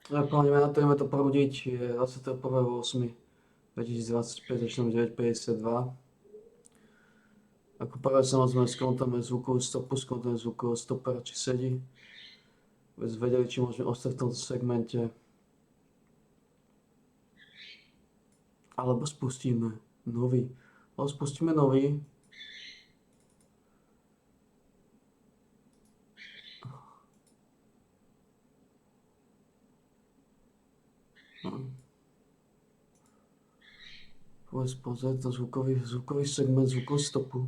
Plánujeme to prúdiť 21.8.2025, začneme 9.52. Ako prvé samozrejme skontujeme zvukovú stopu, skontujeme zvukovú stopera, či sedí. Aby sme vedeli, či môžeme ostať v tomto segmente. Alebo spustíme nový. Poďme pozrieť na zvukový segment, zvukovú stopu.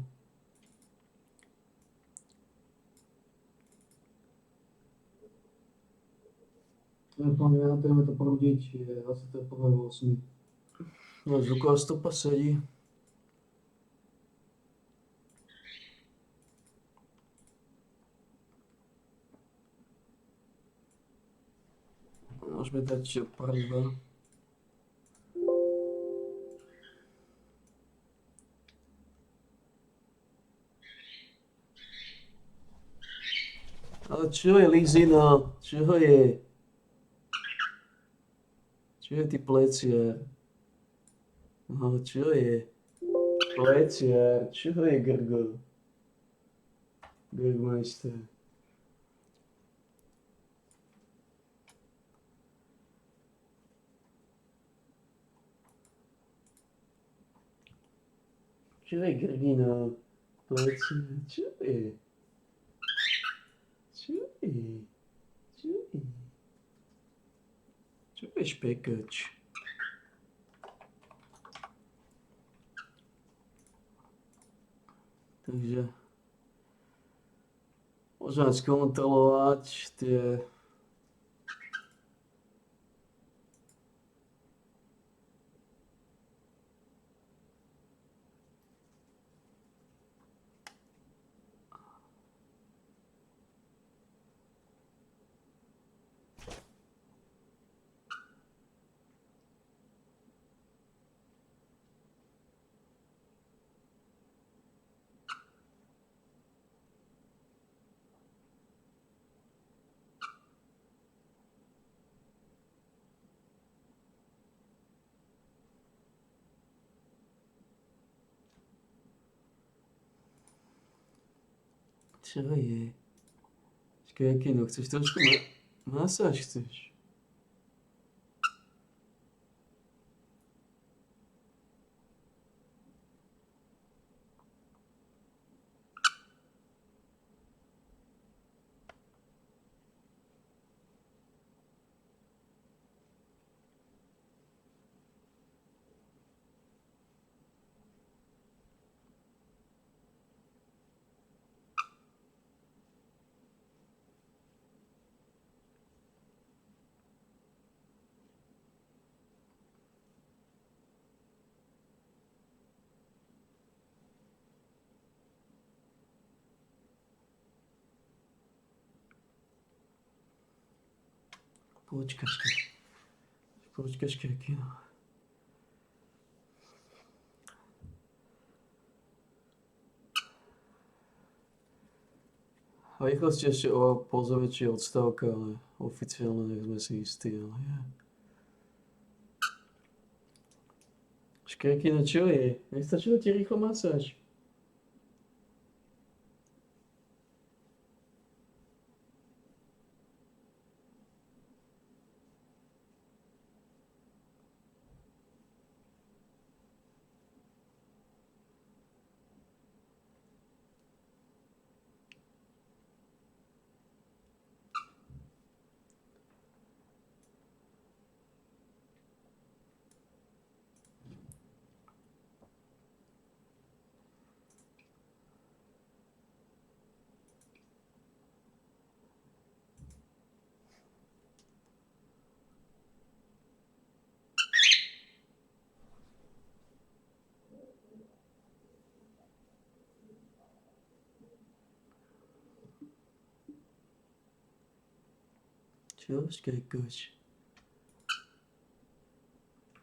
Plánujeme to prúdiť 21.8. No, zvuková stopa sedí. Môžeme dať prvá. Ale čo je Lizina? Čo je? Čo je ty pleciar? No, čo je? Pleciar, čo je Grgo? Grgmeister. Čo je Grgina? Pleciar, čo je? Čo je? Čo je? Čo je špekač? Takže môžeme skontrolovať tie čo je? Počkaj, Kino, chceš trošku masáž chceš? Počkačka, Kino. A rýchlosti ešte pozove, či je odstávka, ale oficiálne nech sme si istí, ale je. Počkaj, Kino, čo je? Nestačila ti rýchlo masáž? Čo, škajkoč?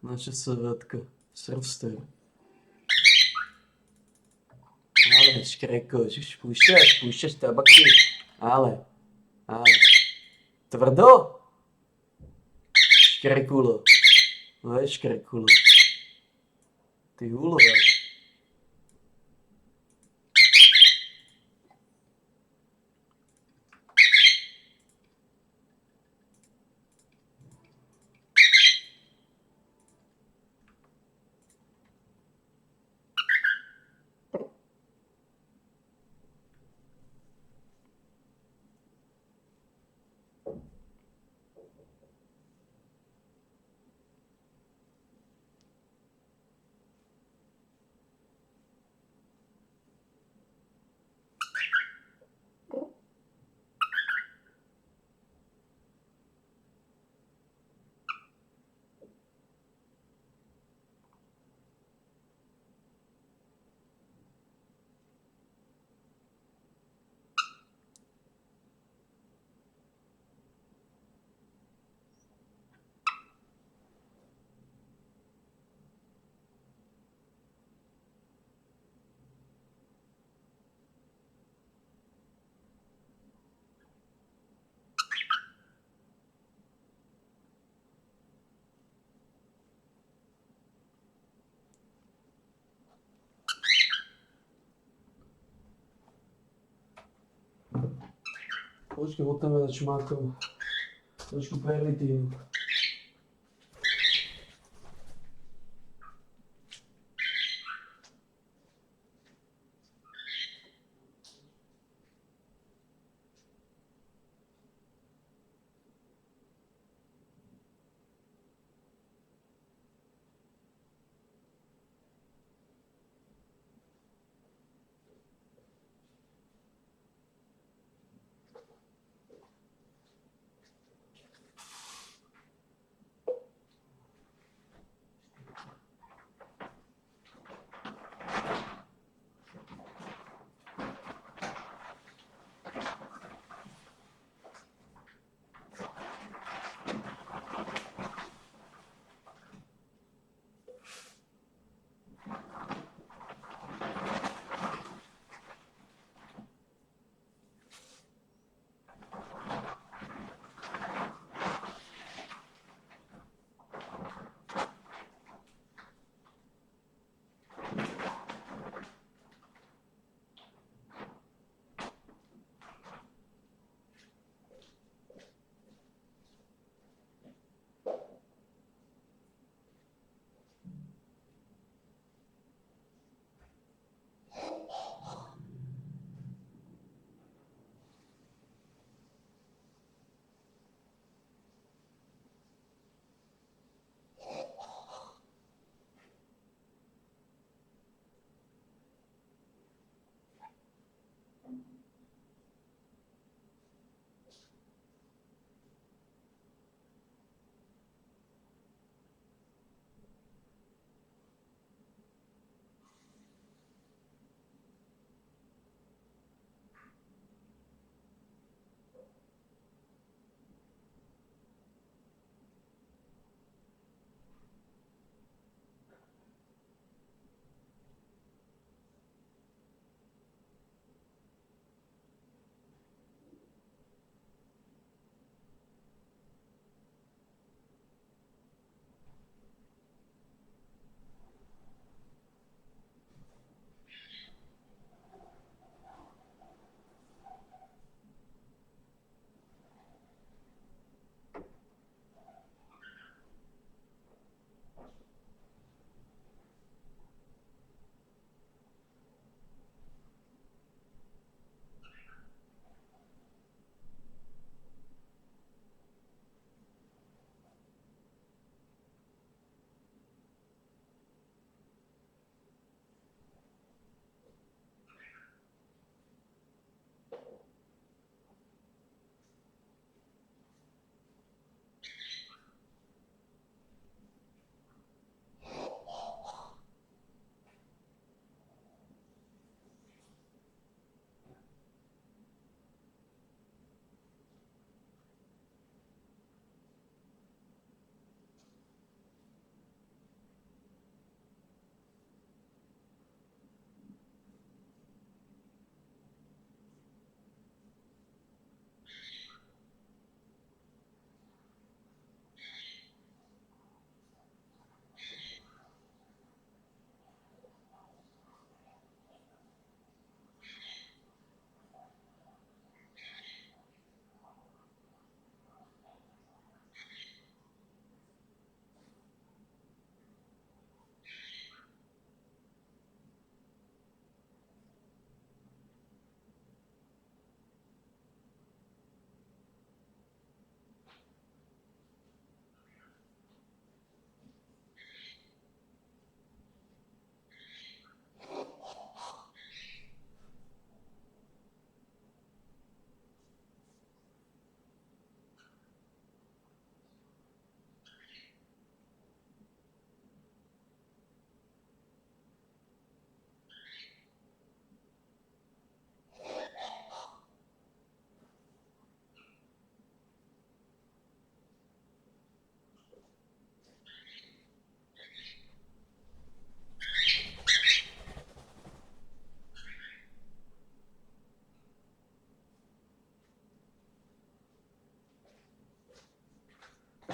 Naša sovatka, surfster. Ale škajkoč, už púšťaš tabaky. Ale. Tvrdo? Škrekulo. No je škrekulo. Ty hulové. Počkej, potom je začmákom. Trošku perlitín.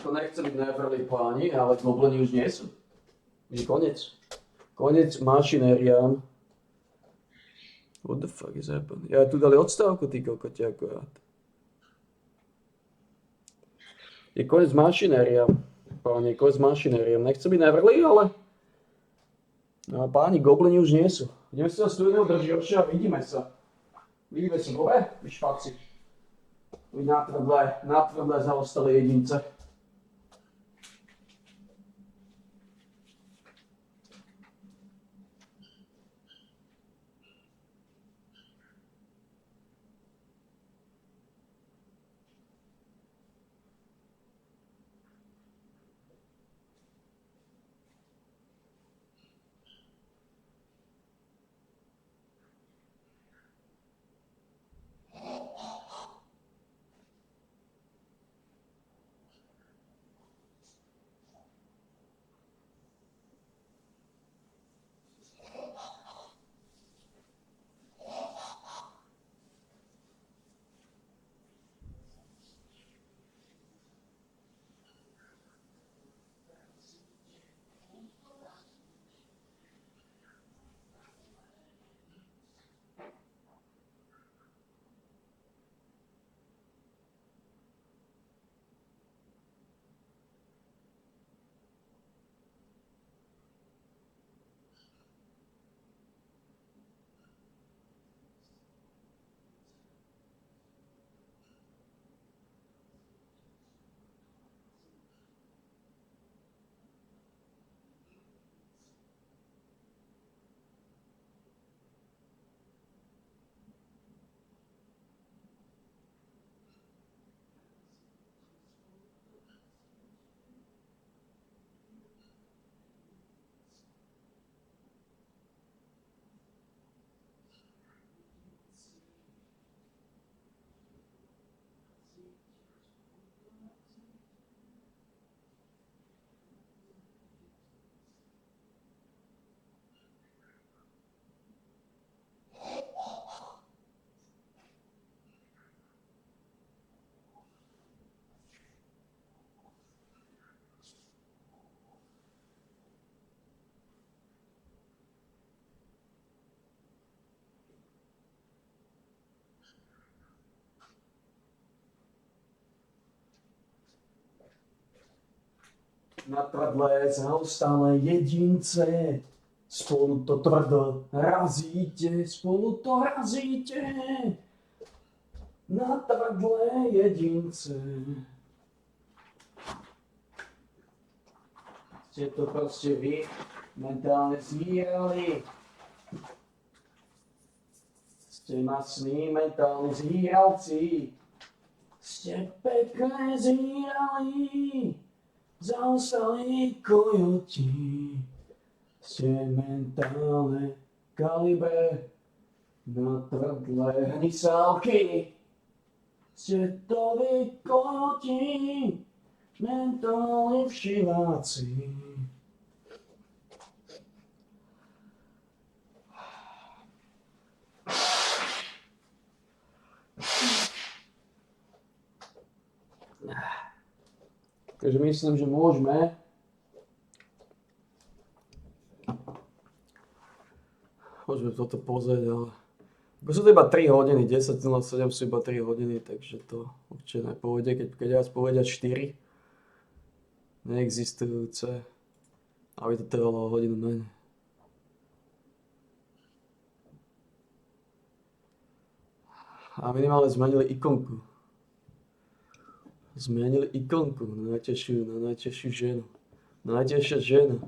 To nechce byť najprvý páni, ale gobliny už nie sú. Je koniec. Koniec mašinériám. What the fuck is happening? Ja tu dali odstávku, ty kokoti, akurát. Je koniec mašinériám. Páni, koniec mašinériám. Nechce byť najprvý, ale... No, páni, gobliny už nie sú. Ideme sa z studeného držioša a vidíme sa. Vidíme sa, dobre? Vy špaci. Vy natvrdlé zaostalé jedince. Natvrdlé zaostalé jedince. Spolu to tvrdo razíte, spolu to razíte. Natvrdlé jedince. Ste to proste vy mentálne zhýrali. Ste masní mentálni zhýralci. Ste pekné zhýrali. Zaostalí kojoti. Ste mentálne kalibre. Natvrdlé hnisálky. Ste to vy kojoti. Mentálni všiváci. Takže myslím, že môžeme toto pozrieť, ale sú to iba 3 hodiny, 10:07 sú iba 3 hodiny, takže to určite nepôjde, keď vás povedia 4 neexistujúce, aby to trvalo o hodinu menej. A minimálne zmenili ikonku. Zmenili ikonku na najtežšiu ženu. Najtežšia žena.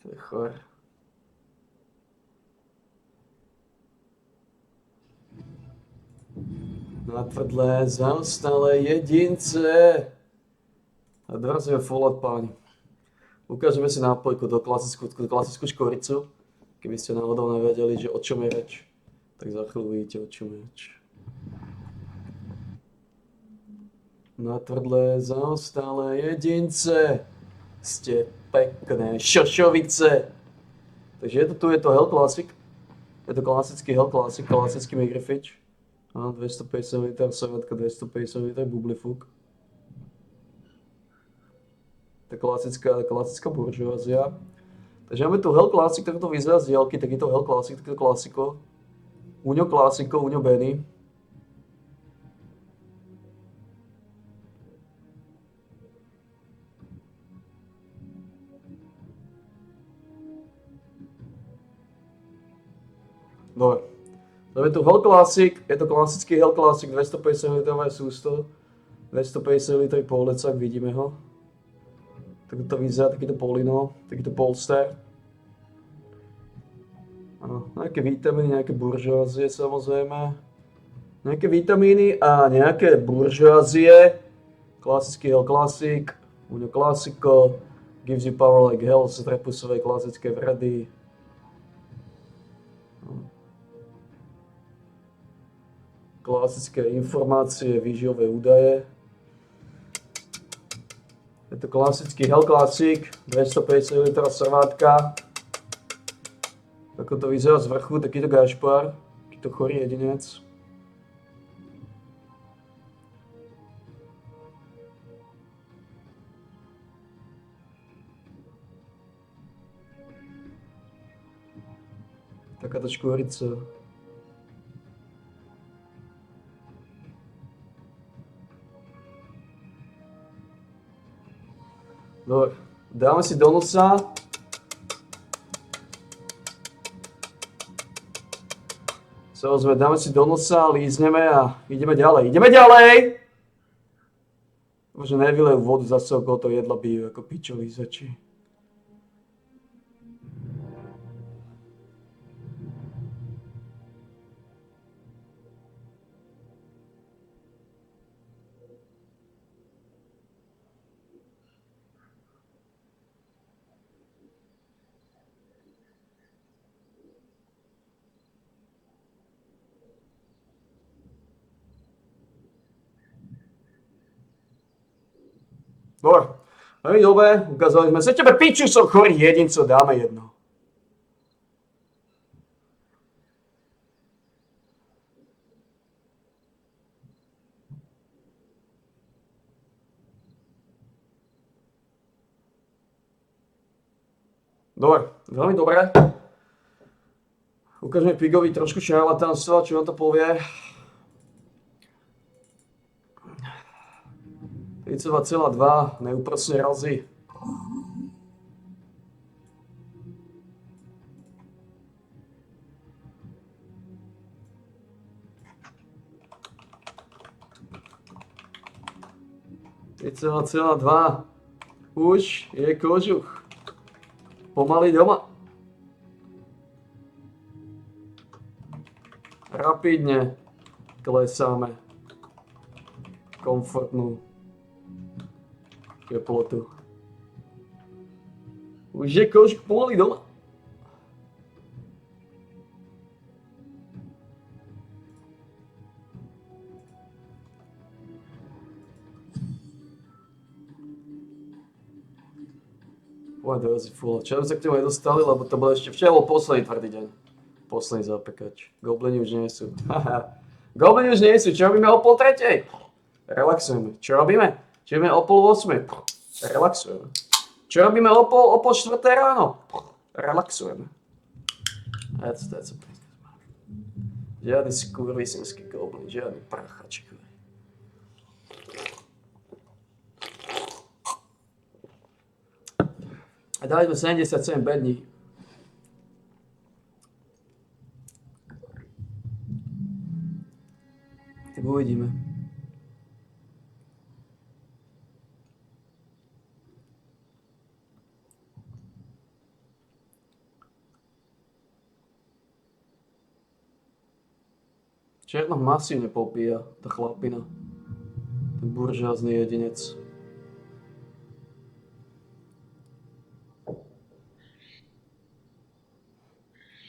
To je chore. Natvrdlé, zaostalé jedince. A dorazíme Fallout, páni. Ukážeme si nápojku, do klasickú škoricu. Keby ste náhodou nevedeli, že o čom je reč, tak za chvíľu vidíte, o čom je reč. Natvrdlé, zaostalé jedince. Ste pekné šošovice. Takže je to Hell Classic. Je to klasický Hell Classic, klasický Migrifič. Áno, 250 ml servetka, 250 ml bublifuk. To je klasická buržoázia. Takže máme tu Hell Classic, tak to vyzerá z diaľky, takýto Hell Classic, takýto klasiko. Uňo klasiko, Uňo Benny. Dobre. Máme tu Hell Classic, je to klasický Hell Classic, 250 ml sústo. 250 ml polnecák, vidíme ho. Tak to vyzerá, takýto polino, takýto polster. Áno, nejaké vitamíny, nejaké buržoázie samozrejme. Nejaké vitamíny a nejaké buržoázie. Klasický Hell Classic, Uňo Classico, gives you power like hell z repusovej klasické vredy. Klasické informácie, výživové údaje. Je to klasický Hell Classic, 250 ml servátka. Ako to vyzerá z vrchu, takýto gašpar, takýto chorý jedinec. Takáto škôrica. Dobre, dáme si do nosa. Samozrejme, dáme si do nosa, lízneme a ideme ďalej. Ideme ďalej! Možno nevylejú vodu zase okolo toho jedla bijú ako pičoví zači. Dobre, veľmi dobre, ukázali sme sa tebe piču, som chorý jedinco, dáme jedno. Dobre, veľmi dobre. Ukážeme Pigovi trošku šarlatánstva, čo on to povie. 32,2, neúprosne razy. ,2. Už je kožuch. Pomaly doma. Rapidne klesáme komfortnú teplotu. Už je kožuch pomaly doma. Poďme si full. Čo sa k tomu nedostali, lebo to bol ešte včera, bol posledný tvrdý deň. Posledný zapekač. Goblini už nie sú. Goblini už nie sú. Čo robíme o 2:30? Relaxujeme. Čo robíme? Čo robíme o 7:30? Relaxujeme. Čo robíme o 3:30 ráno? Relaxujeme. That's a business. Žiadny skurvisinský goblin, žiadny prachaček. A dali sme 77 bední. Tak uvidíme. Černoch masívne popíja, tá chlapina. Ten buržázny jedinec.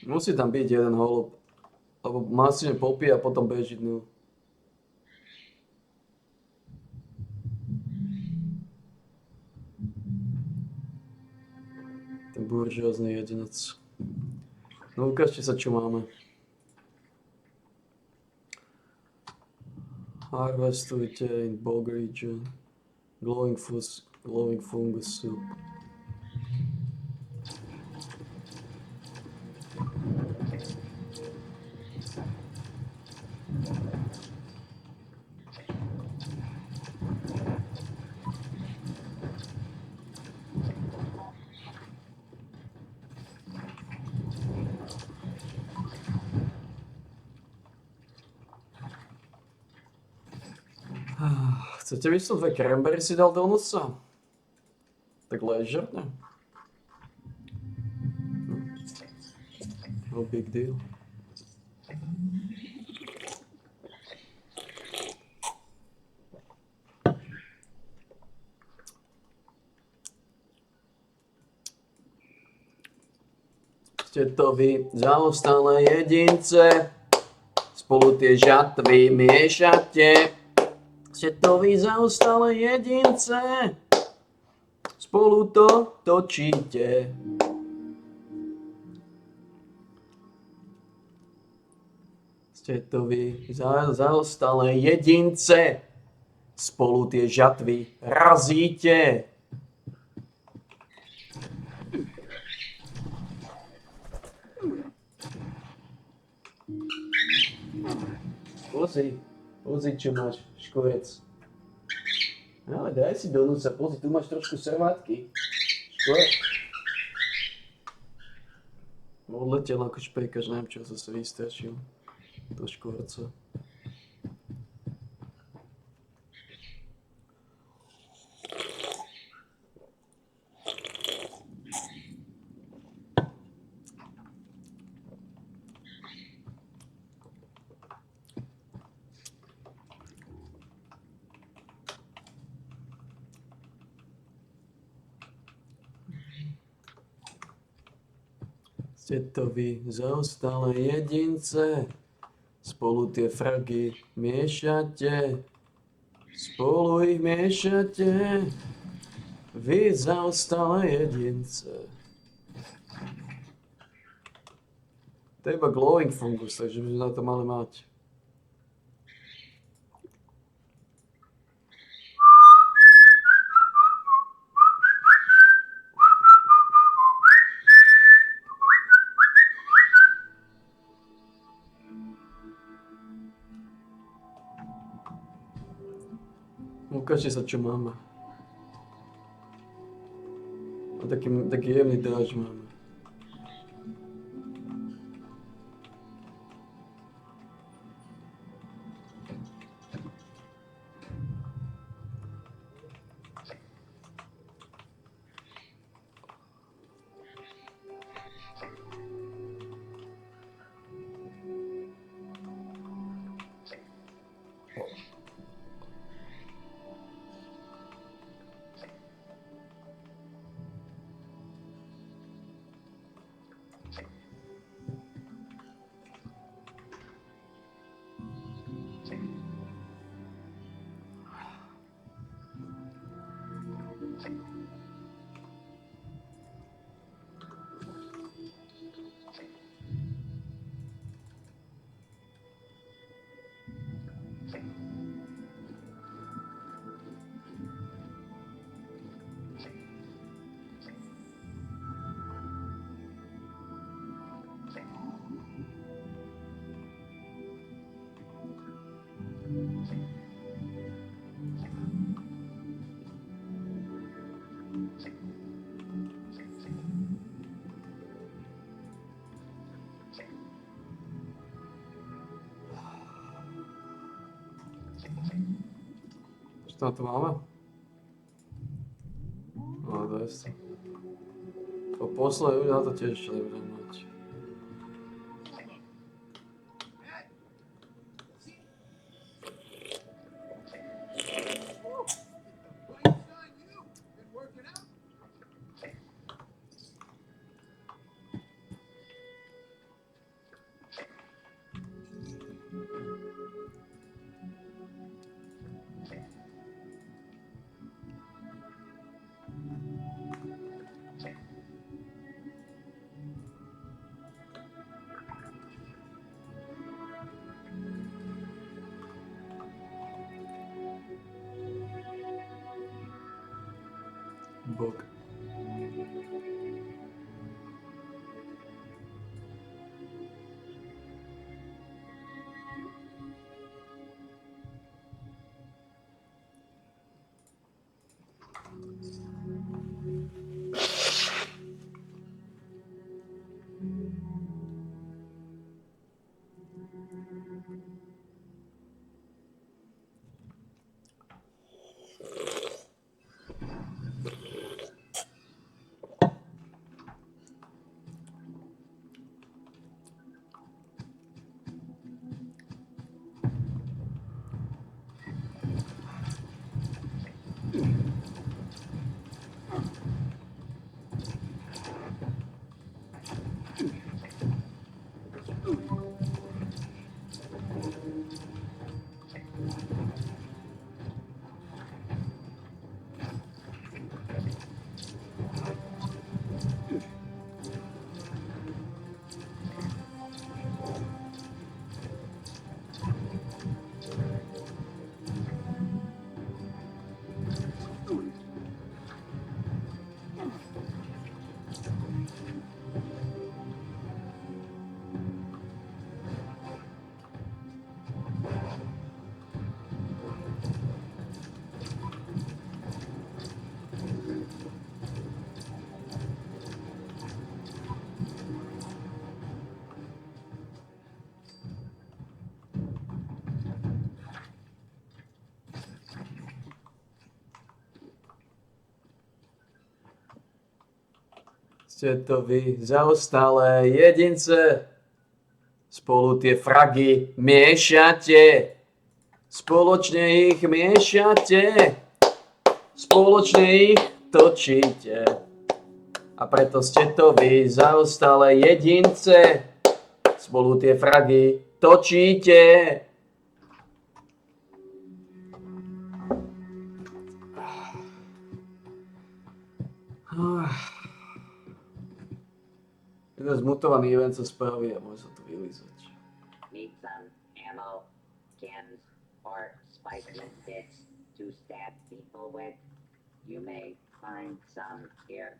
Musí tam byť jeden holub, lebo masívne popíja a potom beží dnu. Ten buržázny jedinec. No ukážte sa, čo máme. Harvestujte in bog region. Glowing fungus soup. Chcete by som dve cranberry si dal do nosa? Tak ležerne. No big deal. Ste to vy zaostalé jedince, spolu tie žatvy miešate. Ste to vy zaostalé jedince, spolu to točíte. Ste to vy zaostalé jedince, spolu tie žatvy razíte. Pozri, čo máš, škorec. Ale daj si do nosa, pozri, tu máš trošku servátky. Škorec. Odletel ako špejkač, neviem čo zase vystrašil. Do škorca. Ste to vy zaostalé jedince, spolu tie fragy miešate, spolu ich miešate, vy zaostalé jedince. To je iba glowing fungus, takže by sme na to mali mať. Ukážte sa, čo máme. A taký jemný dážď máme. Čo na to máme? No, 200. Po poslednej na to tiež ešte nebudem mať. Bok. Ste to vy, zaostalé jedince. Spolu tie fragy miešate. Spoločne ich miešate. Spoločne ich točíte. A preto ste to vy, zaostalé jedince. Spolu tie fragy točíte. Jeden zmutovaný event sa spraví a môže sa to vylízať. Need some ammo, skins, or spider bits to stab people with? You may find some here.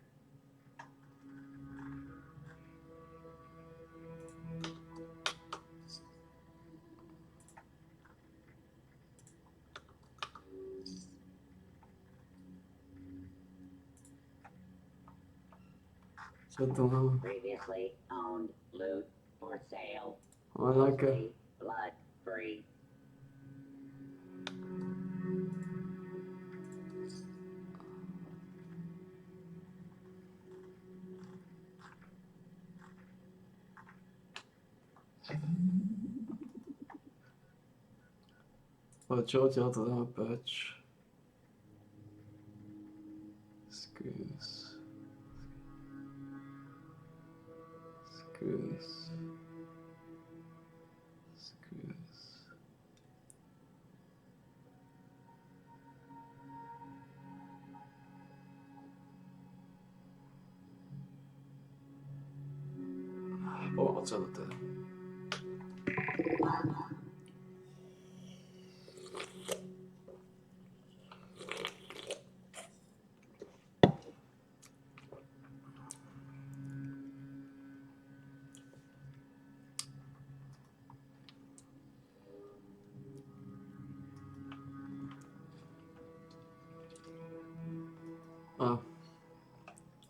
Co to mám? Previously owned loot for sale. Mostly blood free. Čo odtiaľ to dáme preč? Screws. Co to teda?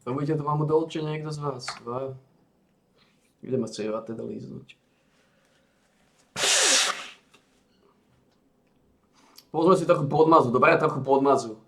Robíte to vám dolče niekto z vás? Ideme sa jevať teda líznúť. Pozme si trochu podmazu, dobre? Trochu podmazu.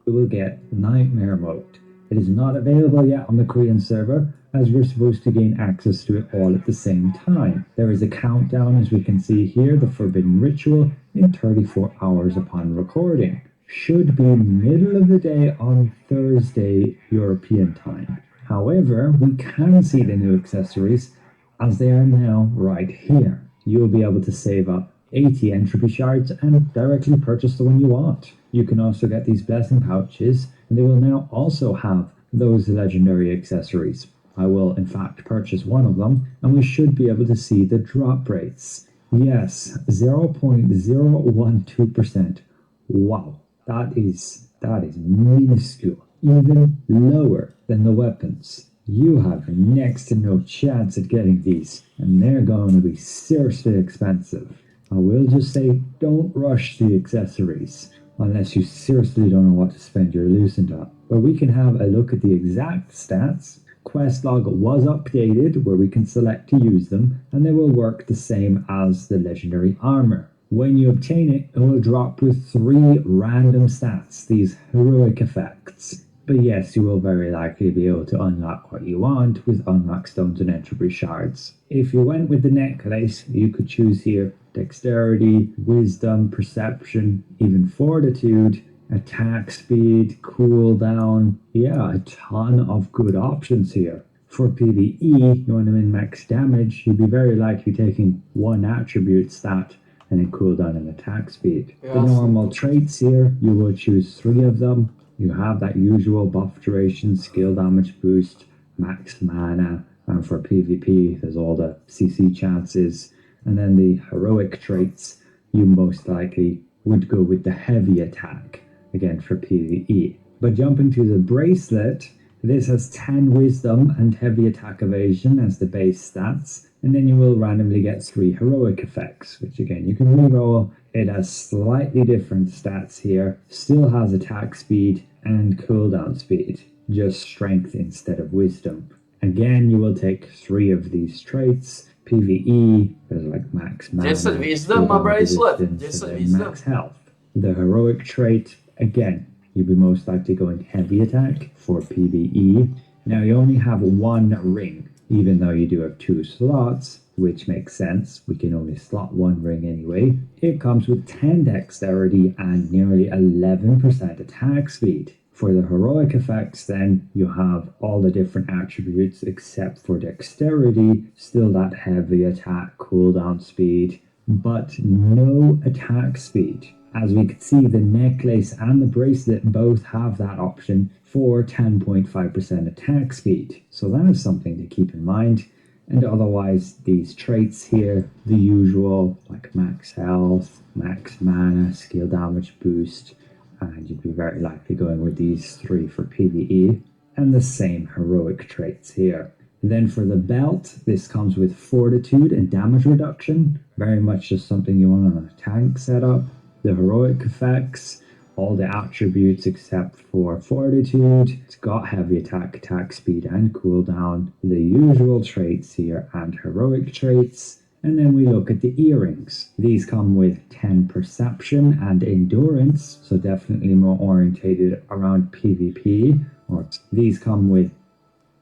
We will get Nightmare Mode. It is not available yet on the Korean server, as we're supposed to gain access to it all at the same time. There is a countdown, as we can see here, the Forbidden Ritual, in 34 hours upon recording. Should be middle of the day on Thursday European time. However, we can see the new accessories as they are now right here. You will be able to save up 80 entropy shards and directly purchase the one you want. You can also get these blessing pouches, and they will now also have those legendary accessories. I will in fact purchase one of them, and we should be able to see the drop rates. Yes, 0.012%. Wow. That is That is minuscule, even lower than the weapons. You have next to no chance at getting these, and they're going to be seriously expensive. I will just say, don't rush the accessories, unless you seriously don't know what to spend your lucent on. But we can have a look at the exact stats. Questlog was updated where we can select to use them, and they will work the same as the legendary armor. When you obtain it, it will drop with 3 random stats, these heroic effects. But yes, you will very likely be able to unlock what you want with unlock stones and entropy shards. If you went with the necklace, you could choose here dexterity, wisdom, perception, even fortitude, attack speed, cooldown. Yeah, a ton of good options here. For PvE, you want to min max damage, you'd be very likely taking 1 attribute stat and then cooldown and attack speed. Yeah, The normal traits here, you will choose 3 of them. You have that usual buff duration, skill damage boost, max mana, and for PvP, there's all the CC chances. And then the heroic traits, you most likely would go with the heavy attack, again for PvE. But jumping to the bracelet, this has 10 wisdom and heavy attack evasion as the base stats. And then you will randomly get 3 heroic effects, which again, you can reroll. It has slightly different stats here, still has attack speed and cooldown speed, just strength instead of wisdom. Again, you will take 3 of these traits. PvE, there's like max mana, Just said wisdom, my cooldown bracelet. resistance, Just and said then wisdom. max health. The heroic trait, again, you'll be most likely going heavy attack for PvE. Now you only have 1 ring, even though you do have 2 slots, which makes sense. We can only slot 1 ring anyway. It comes with 10 dexterity and nearly 11% attack speed. For the heroic effects, then, you have all the different attributes except for dexterity, still that heavy attack, cooldown speed, but no attack speed. As we can see, the necklace and the bracelet both have that option for 10.5% attack speed. So that is something to keep in mind. And otherwise, these traits here, the usual, like max health, max mana, skill damage boost, and you'd be very likely going with these 3 for PvE, and the same heroic traits here. Then for the belt, this comes with fortitude and damage reduction, very much just something you want on a tank setup. The heroic effects, all the attributes except for fortitude. It's got heavy attack, attack speed, and cooldown. The usual traits here and heroic traits. And then we look at the earrings. These come with 10 perception and endurance, so definitely more orientated around PvP. Or these come with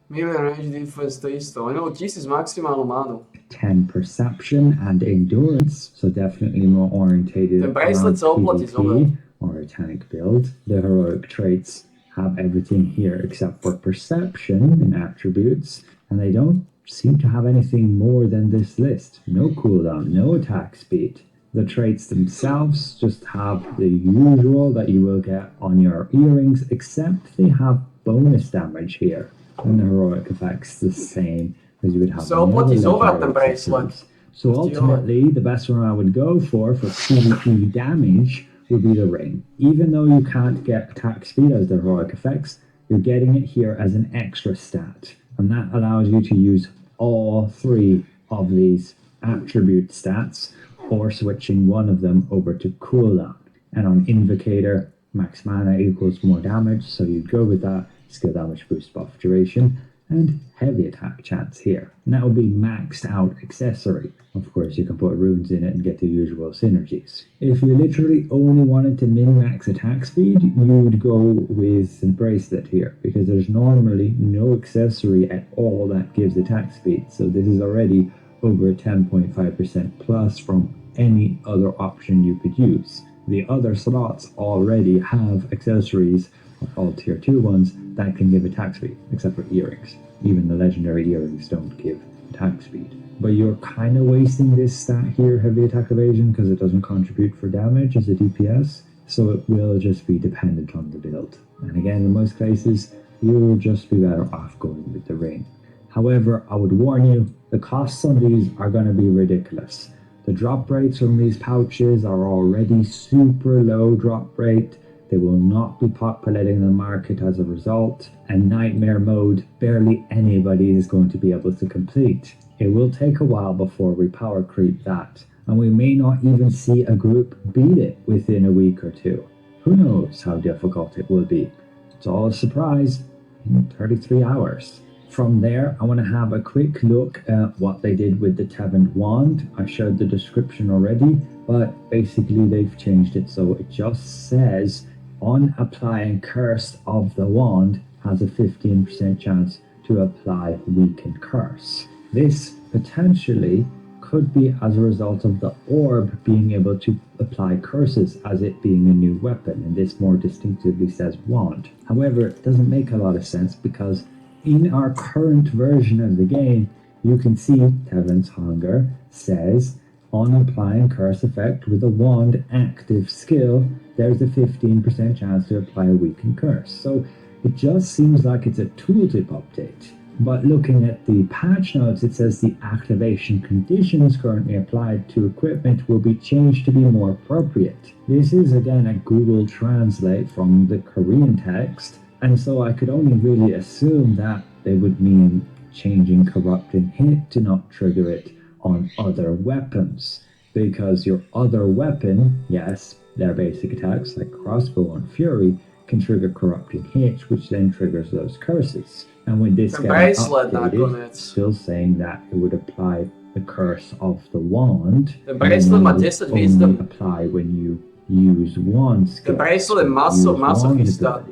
Melee range defense to isto. Ono 1000 maximálnu mánu. 10 perception and endurance, so definitely more orientated Ten around bracelet sa oplatí zober. PvP or a tank build. The heroic traits have everything here except for perception and attributes, and they don't seem to have anything more than this list. No cooldown, no attack speed. The traits themselves just have the usual that you will get on your earrings, except they have bonus damage here. And the heroic effects the same as you would have So on the what other is over legendary the bracelet? accessories. So ultimately, the best one I would go for PvP damage would be the ring. Even though you can't get attack speed as the heroic effects, you're getting it here as an extra stat. And that allows you to use all 3 of these attribute stats, or switching one of them over to cooldown. And on Invocator, max mana equals more damage, so you'd go with that. Skill damage boost, buff duration, and heavy attack chance here. And that would be maxed out accessory. Of course, you can put runes in it and get the usual synergies. If you literally only wanted to min-max attack speed, you would go with the bracelet here, because there's normally no accessory at all that gives attack speed. So this is already over 10.5% plus from any other option you could use. The other slots already have accessories, all tier 2 ones, that can give attack speed, except for earrings. Even the legendary earrings don't give attack speed. But you're kind of wasting this stat here, heavy attack evasion, because it doesn't contribute for damage as a DPS, so it will just be dependent on the build. And again, in most cases, you'll just be better off going with the ring. However, I would warn you, the costs on these are going to be ridiculous. The drop rates from these pouches are already super low drop rate. They will not be populating the market as a result, and Nightmare Mode, barely anybody is going to be able to complete. It will take a while before we power creep that, and we may not even see a group beat it within a week or two. Who knows how difficult it will be? It's all a surprise in 33 hours. From there, I want to have a quick look at what they did with the Tevent wand. I showed the description already, but basically they've changed it so it just says on applying Curse of the Wand has a 15% chance to apply Weaken Curse. This potentially could be as a result of the orb being able to apply curses as it being a new weapon, and this more distinctively says wand. However, it doesn't make a lot of sense because in our current version of the game, you can see Tevent's Hunger says, on applying curse effect with a wand active skill, there's a 15% chance to apply a weakened curse. So it just seems like it's a tooltip update. But looking at the patch notes, it says the activation conditions currently applied to equipment will be changed to be more appropriate. This is again a Google Translate from the Korean text, and so I could only really assume that they would mean changing Corrupting Hit to not trigger it on other weapons. Because your other weapon, yes, their basic attacks like Crossbow and Fury, can trigger Corrupting Hit, which then triggers those curses. And with this getting updated, still saying that it would apply the Curse of the Wand. Ten bracelet má 10 wisdom. Apply when you use wand skills. Ten bracelet maso chystá.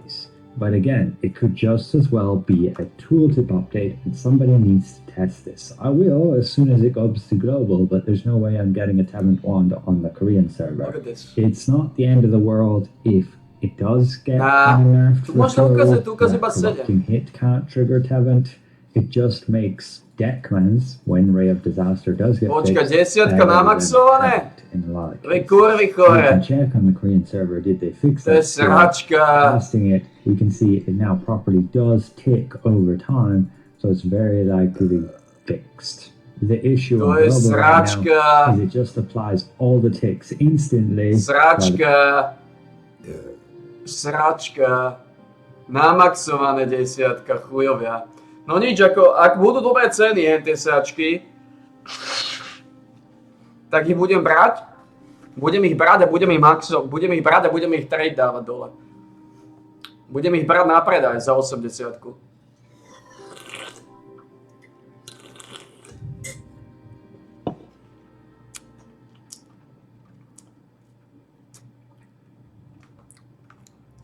But again, it could just as well be a tooltip update, and somebody needs to test this. I will as soon as it goes to global, but there's no way I'm getting a Tevent wand on the Korean server. Look at this. It's not the end of the world if it does get nerfed. Corrupting Hit can't trigger Tevent. It just makes Deckmans, when Ray of Disaster does get Počkaj, fixed, desiatka namaxované? in a lot of Vy cases. kurvy You chore. can check on the Korean server, did they fix To je that? sračka. Casting it, we can see it now properly does tick over time, so it's very likely fixed. The issue To on je global right now sračka. is it just applies all the ticks instantly. Sračka. Sračka. Namaxované desiatka, chujovia. No nič, ako, ak budú dobré ceny, tie sračky, tak ich budem brať. Budem ich brať a budem ich brať a budem ich trade dávať dole. Budem ich brať na predaj za 80.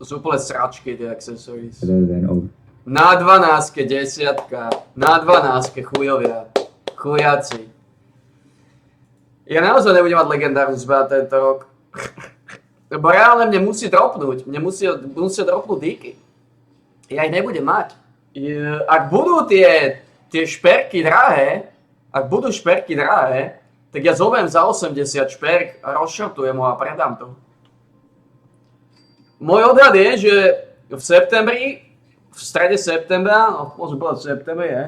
To sú úplne sračky, tie accessories. Other than Na 12 desiatka, na 12 chujovia, chujáci. Ja naozaj nebudem mať legendárnu zbrať tento rok. Lebo reálne mne musí dropnúť, musia dropnúť díky. Ja ich nebudem mať. Ak budú tie šperky drahé, tak ja zoberiem za 80 šperk a rozšortujem ho a predám to. Môj odhad je, že v septembri, v strede septembra, no môže byť v septembri, je.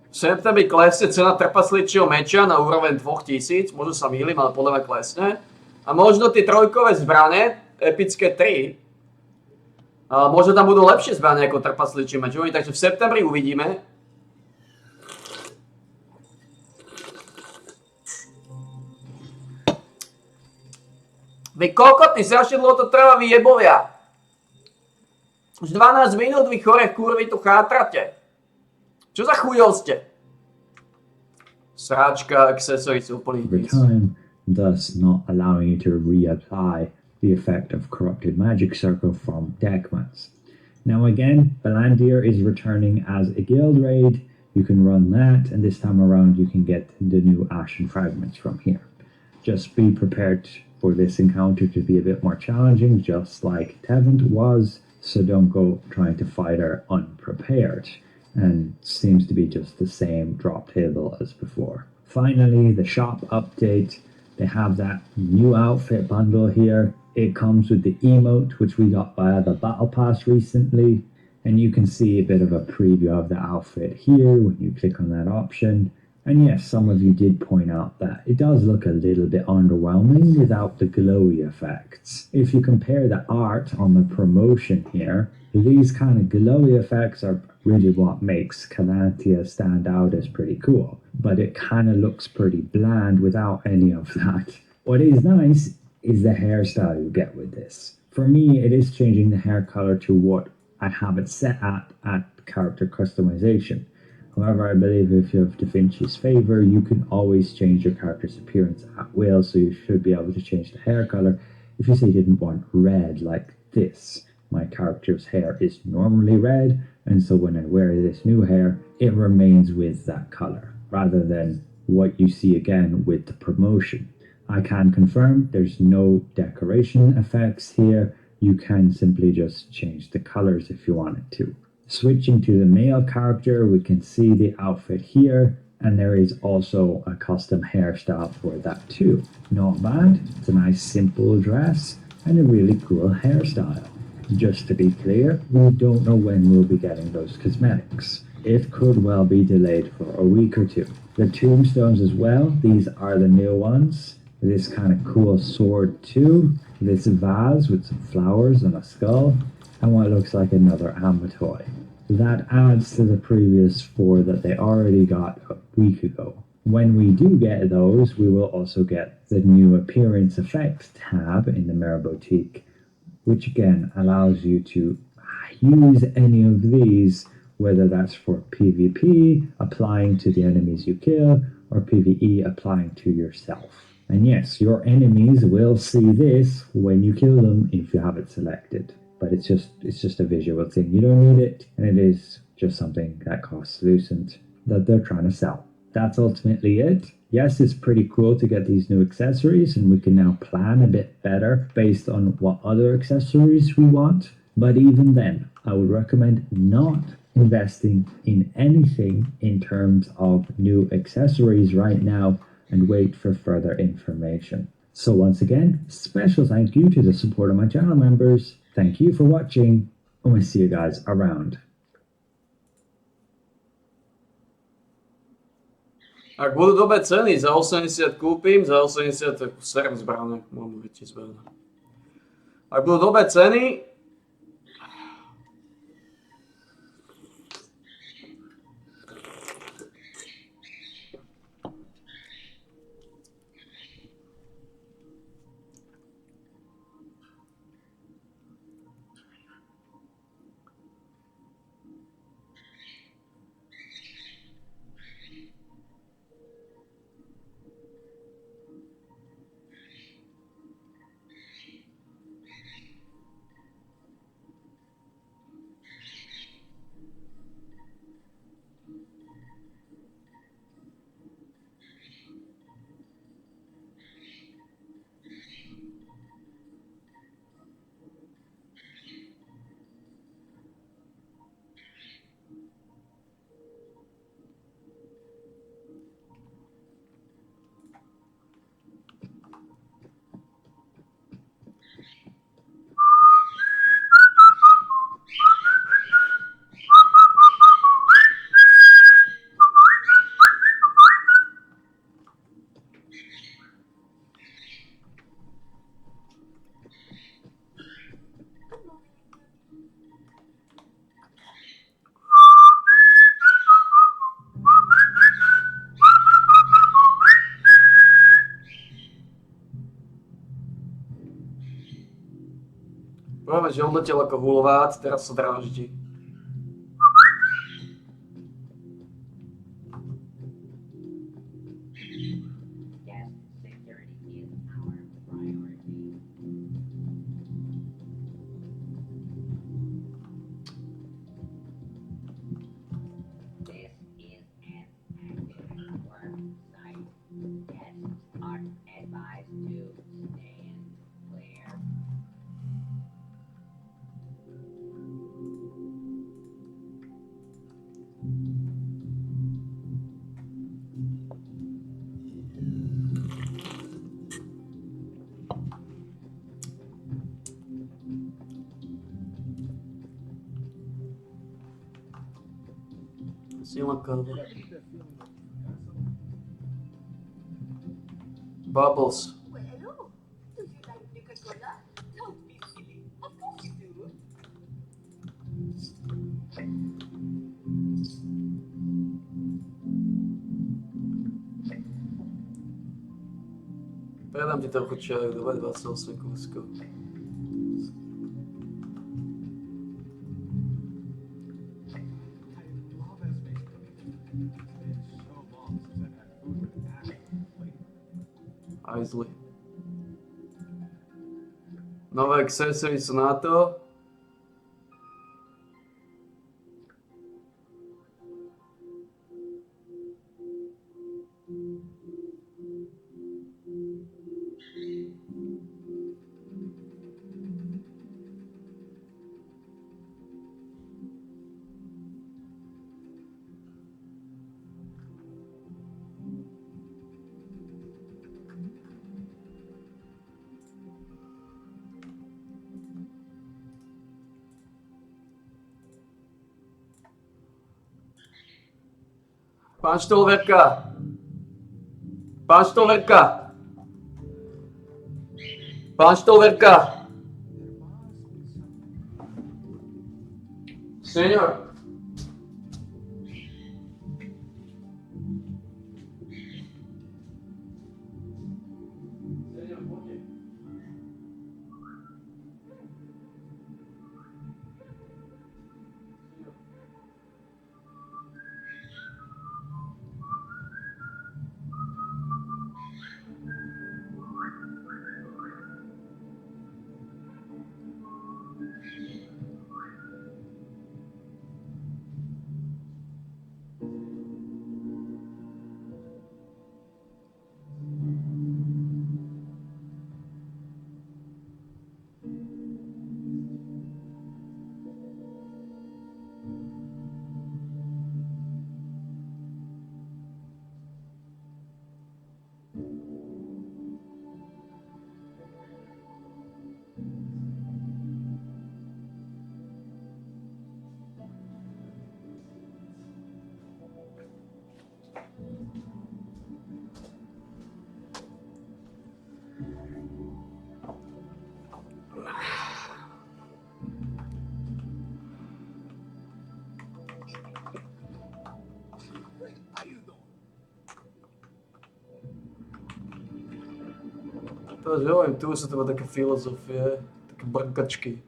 V septembri klesne cena trpasličieho meča na úroveň 2000, možno sa mýlim, ale podľa mňa klesne. A možno tie trojkové zbrane, epické 3, možno tam budú lepšie zbrane ako trpasličie meč, takže v septembri uvidíme. Vy kokotní, strašne dlho to trvá, vy jebovia. Už 12 minút vy chore kurvy tu chátrate. Čo za chujov ste? Sráčka, accessories sú úplný over hnis. time, thus not allowing you to reapply the effect of Corrupted Magic Circle from Deckmans. Now again, Valandir is returning as a guild raid. You can run that, and this time around you can get the new Ashen Fragments from here. Just be prepared for this encounter to be a bit more challenging, just like Tevent was, so don't go trying to fight her unprepared. And seems to be just the same drop table as before. Finally, the shop update. They have that new outfit bundle here. It comes with the emote, which we got via the Battle Pass recently. And you can see a bit of a preview of the outfit here when you click on that option. And yes, some of you did point out that it does look a little bit underwhelming without the glowy effects. If you compare the art on the promotion here, these kind of glowy effects are really what makes Calantia stand out as pretty cool. But it kind of looks pretty bland without any of that. What is nice is the hairstyle you get with this. For me, it is changing the hair color to what I have it set at character customization. However, I believe if you have DaVinci's favor, you can always change your character's appearance at will, so you should be able to change the hair color. If you say you didn't want red like this, my character's hair is normally red, and so when I wear this new hair, it remains with that color, rather than what you see again with the promotion. I can confirm there's no decoration effects here. You can simply just change the colors if you wanted to. Switching to the male character, we can see the outfit here, and there is also a custom hairstyle for that too. Not bad, it's a nice simple dress and a really cool hairstyle. Just to be clear, we don't know when we'll be getting those cosmetics. It could well be delayed for a week or two. The tombstones as well, these are the new ones. This kind of cool sword too. This vase with some flowers and a skull, and what looks like another Amba toy. That adds to the previous 4 that they already got a week ago. When we do get those, we will also get the new appearance effects tab in the Mirror Boutique, which again allows you to use any of these, whether that's for PvP, applying to the enemies you kill, or PvE, applying to yourself. And yes, your enemies will see this when you kill them if you have it selected. But it's just a visual thing. You don't need it, and it is just something that costs Lucent that they're trying to sell. That's ultimately it. Yes, it's pretty cool to get these new accessories, and we can now plan a bit better based on what other accessories we want. But even then, I would recommend not investing in anything in terms of new accessories right now and wait for further information. So once again, special thank you to the support of my channel members. Thank you for watching, and we'll see you guys around. Ak budú dobré ceny, za 80 kúpim, za 80 tak serem zbrané, mám väčšie zbrané. Ak budú dobré ceny, práve že odletel ako hulovát, teraz sa dráždi. Yes, security is our priority. This is an active work site. Guests are advised to stand clear. Sila káva. Bubbles. Well, hello. Do you like Nuka-Cola? Don't be silly. Of course you do. Predám ti trochu čaju, dobre, 28 kúskov. I love Esme's cooking. It's been so long since I've had food with actual flavor. Aj zlý. Nové accessory sú na to. Pán Štolverka! Pán Štolverka! Pán Štolverka! Senior! Senior, poďte. To že hovorím, tu sú to také filozofie, také brkačky.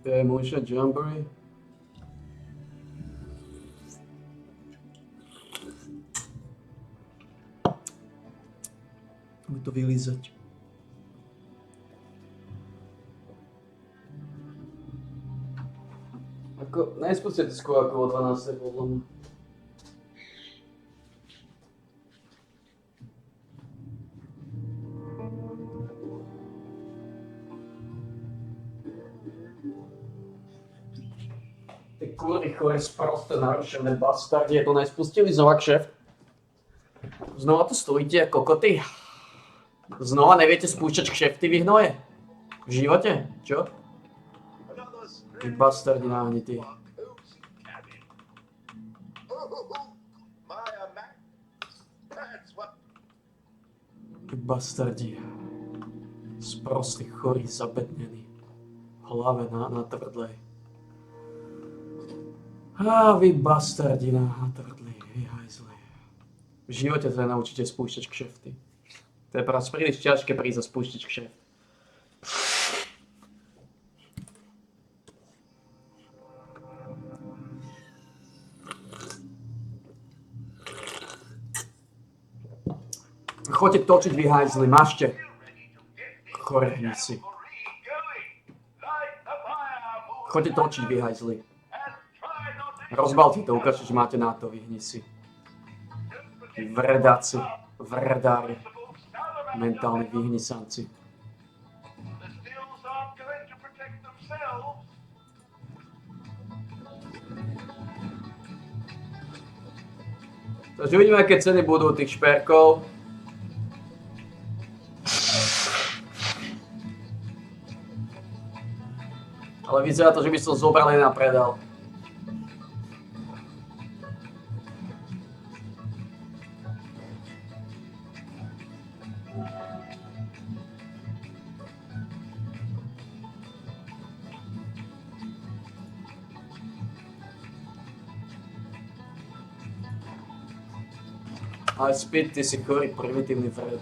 Je Motion Jamboree. To vylízať. Ako, nespustia to skôr ako o 12. podľa mňa. Ty kurvy chore sprosté narušené bastardi, to nespustili znova kšeft. Znova tu stojíte ako koty. Znova neviete spúšťať kšefty, vy hnoje? V živote? Čo? Ty bastardi náhnití. Ty bastardi. Sprostí, chorí, zabednení. V hlave na tvrdlej. Vy bastardi natvrdlí, vy hajzli. V živote sa naučíte spúšťať kšefty. To je práve príliš ťažké prísť a spúštiť kšeft. Choďte točiť, vy hajzli, mašte. Chorehníci. Choďte točiť, vy hajzli. Rozbalte to, ukážte, že máte na to, vy hnisi. Vredáci, vredári. Mentálni vyhnisanci. Takže uvidíme, aké ceny budú tých šperkov. Ale vyzerá to, že by som zobral jeden a predal. Ale Speed, ty si chorý, primitívny Fred.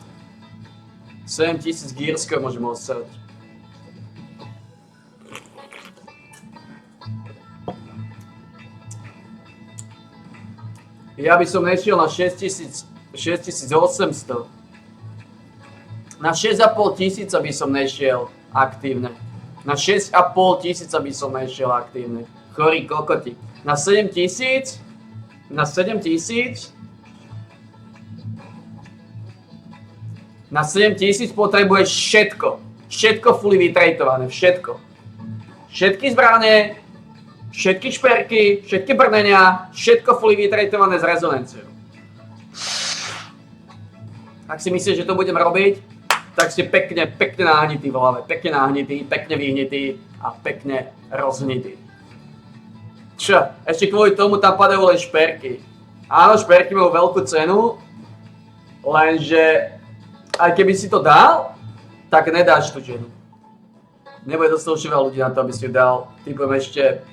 7000 gírska môžem odsať. Ja by som nešiel na 6800. Na 6500 by som nešiel aktívne. Na 6500 by som nešiel aktívne. Chorý kokoti. Na 7000? Na 7000? Na 7000 potrebuješ všetko. Všetko fully vytraitované, všetko. Všetky zbrane, všetky šperky, všetky brnenia, všetko fully vytraitované s rezonanciou. Ak si myslíš, že to budem robiť, tak si pekne nahnitý v hlave. Pekne nahnitý, pekne vyhnitý a pekne rozhnitý. Čo? Ešte kvôli tomu tam padajú len šperky. Áno, šperky majú veľkú cenu, lenže aj keby si to dal, tak nedáš tú ženu. Nebude dostatočne veľa ľudí na to, aby si ju dal. Typujem ešte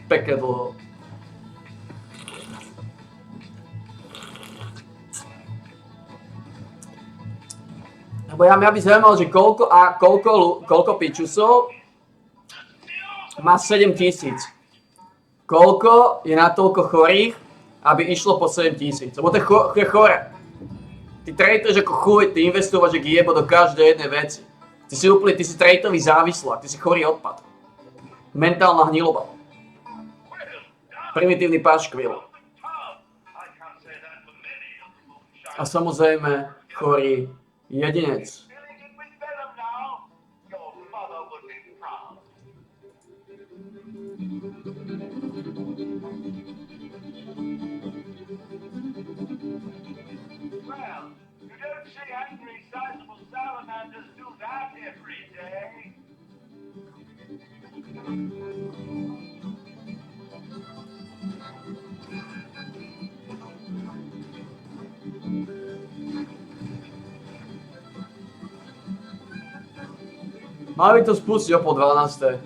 pekne dlho. Lebo mňa by zaujímalo, že koľko pičusov má 7000. Koľko je natoľko chorých, aby išlo po 7000. Lebo to je chore. Ty traduješ ako chuj, ty investuješ ako jebo do každej jednej veci. Ty si tradeový závislák, ty si chorý odpad. Mentálna hniloba. Primitívny paškvil. A samozrejme chorý jedinec. Well, you don't see angry, sizable salamanders do that every day. Mali to spustiť o po 12.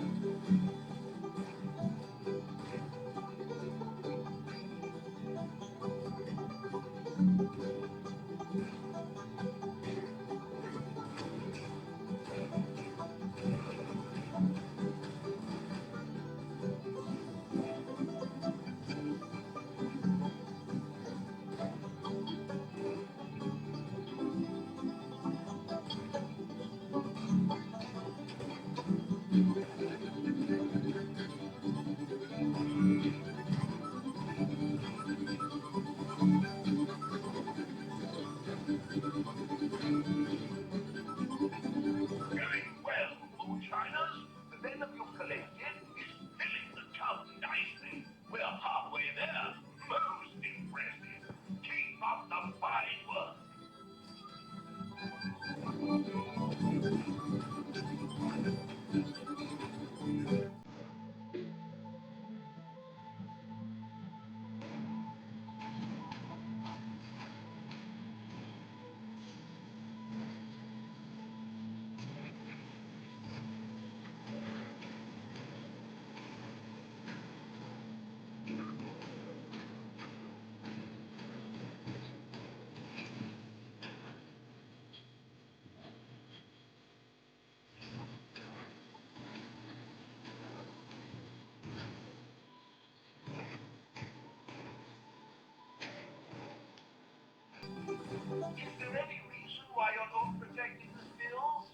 Very well, moonshiners. The venom you collected is filling the tub nicely. We're halfway there. Most impressive. Keep up the fine work. Is there any reason why you're not protecting the stills?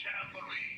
jamboree.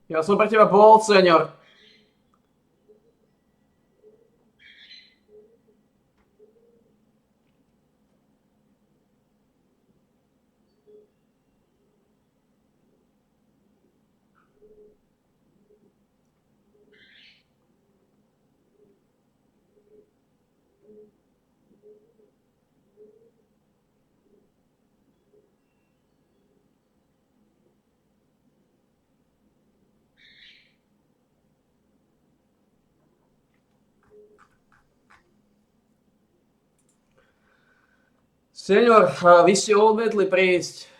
Ja som pre teba bol, senior. Senior, vy ste odmietli prísť.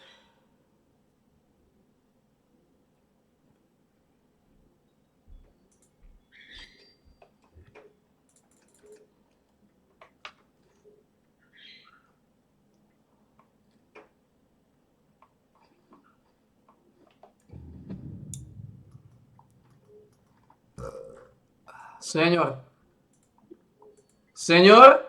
Senior. Senior?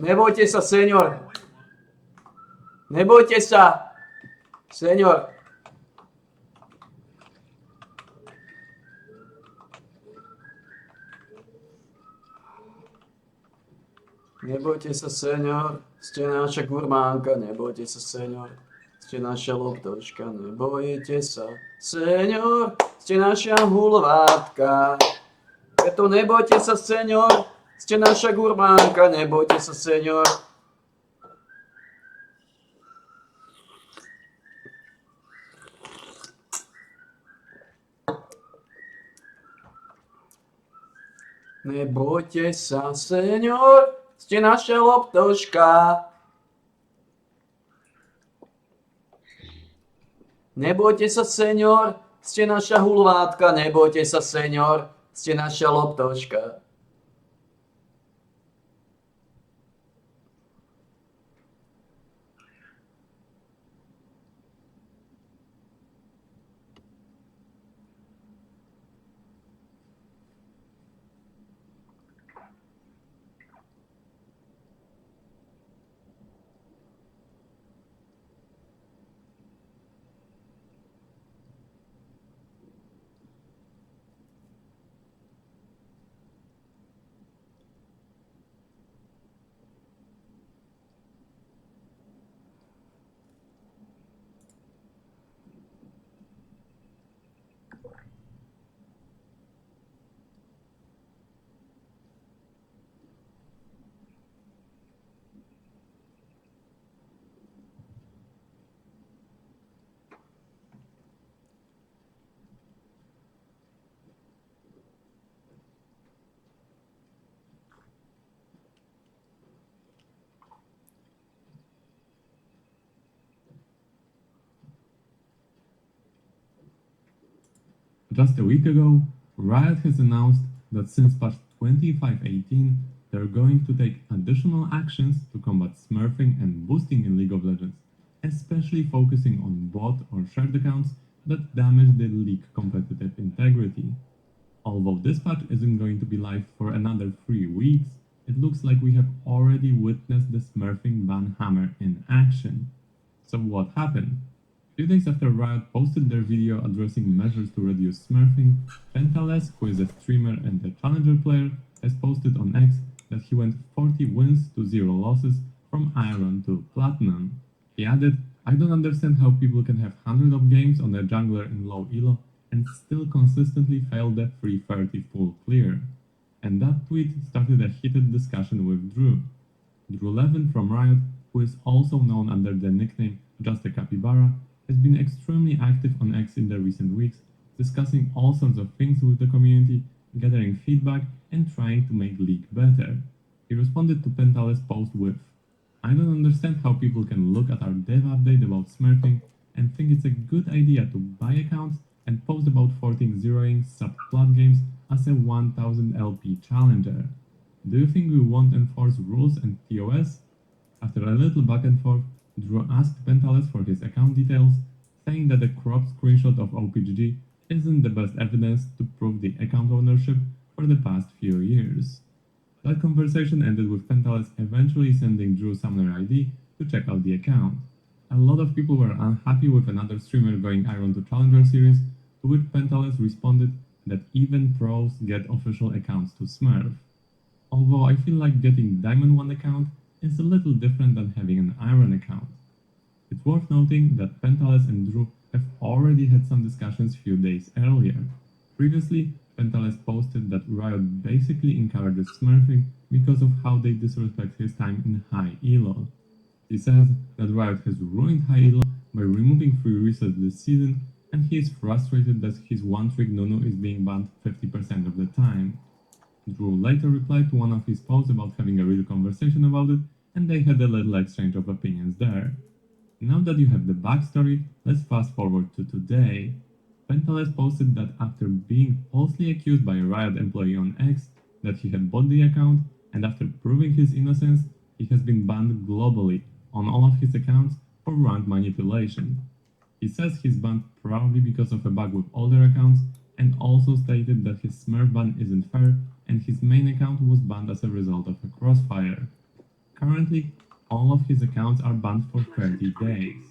Nebojte sa, senior. Nebojte sa. Senior. Nebojte sa, senior. Ste naša gurmánka. Nebojte sa, senior. Ste naša loptočka. Nebojte sa, senior. Ste naša hulvátka. Preto nebojte sa, senior. Ste naša gurmánka. Nebojte sa, senior. Nebojte sa, senior. Ste naša loptočka. Nebojte sa, senior. Ste naša hulvátka. Nebojte sa, senior. Ste naša loptočka. Just a week ago, Riot has announced that since patch 2518, they're going to take additional actions to combat smurfing and boosting in League of Legends, especially focusing on bot or shared accounts that damage the league competitive integrity. Although this patch isn't going to be live for another 3 weeks, it looks like we have already witnessed the smurfing ban hammer in action. So what happened? A few days after Riot posted their video addressing measures to reduce smurfing, Pentales, who is a streamer and a challenger player, has posted on X that he went 40 wins to 0 losses from Iron to Platinum. He added, "I don't understand how people can have hundreds of games on a jungler in low elo and still consistently fail the 330 full clear." And that tweet started a heated discussion with Drew. Drew Levin from Riot, who is also known under the nickname Just a Capybara, has been extremely active on X in the recent weeks, discussing all sorts of things with the community, gathering feedback, and trying to make League better. He responded to Pentales' post with, "I don't understand how people can look at our dev update about smurfing and think it's a good idea to buy accounts and post about 14 zeroing sub-plat games as a 1000 LP challenger. Do you think we won't enforce rules and TOS?" After a little back and forth, Drew asked Pentales for his account details, saying that a cropped screenshot of OPGG isn't the best evidence to prove the account ownership for the past few years. That conversation ended with Pentales eventually sending Drew Summoner ID to check out the account. A lot of people were unhappy with another streamer going Iron to Challenger series, to which Pentales responded that even pros get official accounts to smurf. Although I feel like getting Diamond 1 account is a little different than having an Iron account. It's worth noting that Pentales and Drew have already had some discussions few days earlier. Previously, Pentales posted that Riot basically encourages smurfing because of how they disrespect his time in high elo. He says that Riot has ruined high elo by removing free resets this season, and he is frustrated that his one-trick Nunu is being banned 50% of the time. Drew later replied to one of his posts about having a real conversation about it, and they had a little exchange of opinions there. Now that you have the backstory, let's fast forward to today. Pentales posted that after being falsely accused by a Riot employee on X that he had bought the account, and after proving his innocence, he has been banned globally on all of his accounts for rank manipulation. He says he's banned probably because of a bug with older accounts, and also stated that his Smurf ban isn't fair and his main account was banned as a result of a crossfire. Currently, all of his accounts are banned for 30 days.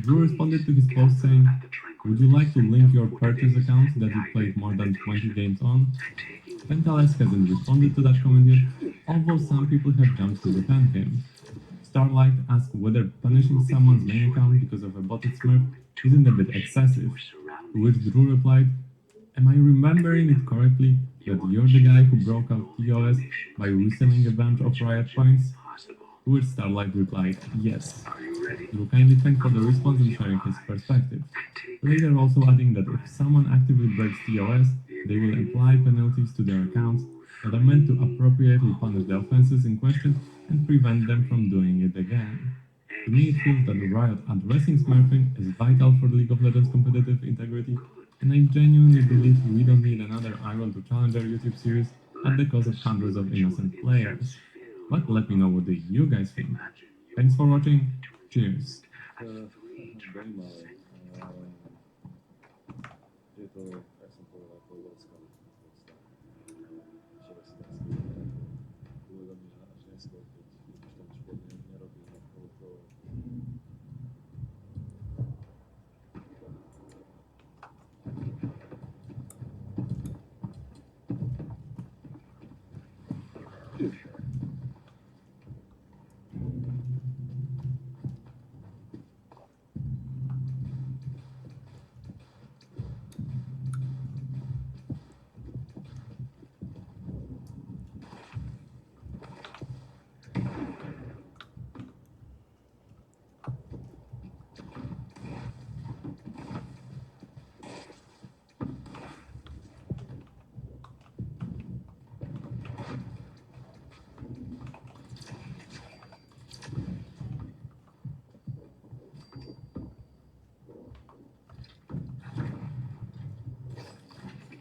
Drew responded to his post saying, "Would you like to link your purchase accounts that you played more than 20 games on?" Pentales hasn't responded to that comment yet, although some people have jumped to defend him. Starlight asked whether punishing someone's main account because of a botted Smurf isn't a bit excessive, to which Drew replied, "Am I remembering it correctly that you're the guy who broke out TOS by reselling a bunch of Riot points?" To which Starlight replied, "Yes." Drew kindly thanked for the response and sharing his perspective, later also adding that if someone actively breaks TOS, they will apply penalties to their accounts that are meant to appropriately punish the offenses in question and prevent them from doing it again. To me, it feels that Riot addressing smurfing is vital for League of Legends competitive integrity, and I genuinely believe we don't need another Iron to Challenger YouTube series at the cost of hundreds of innocent players. But let me know what do you guys think. Thanks for watching, cheers! Very małe. Gdzie to, jak są po ludzku, były do mnie żeńsko, gdzieś tam przypadnie nie robił to.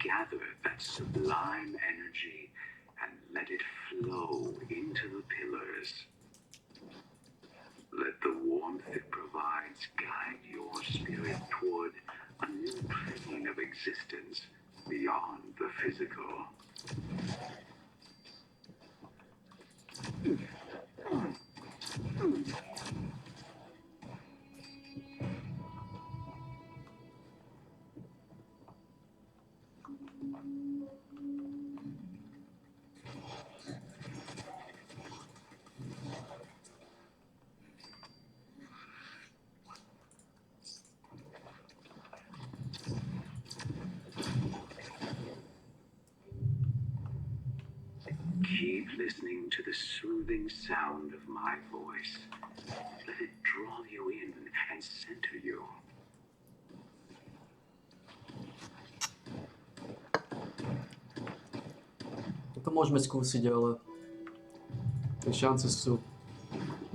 Gather that sublime energy and let it flow into the pillars. Let the warmth it provides guide your spirit toward a new plane of existence beyond the physical. Keep listening to the soothing sound of my voice. Let it draw you in and center you. To môžeme skúsiť, ale tie šance sú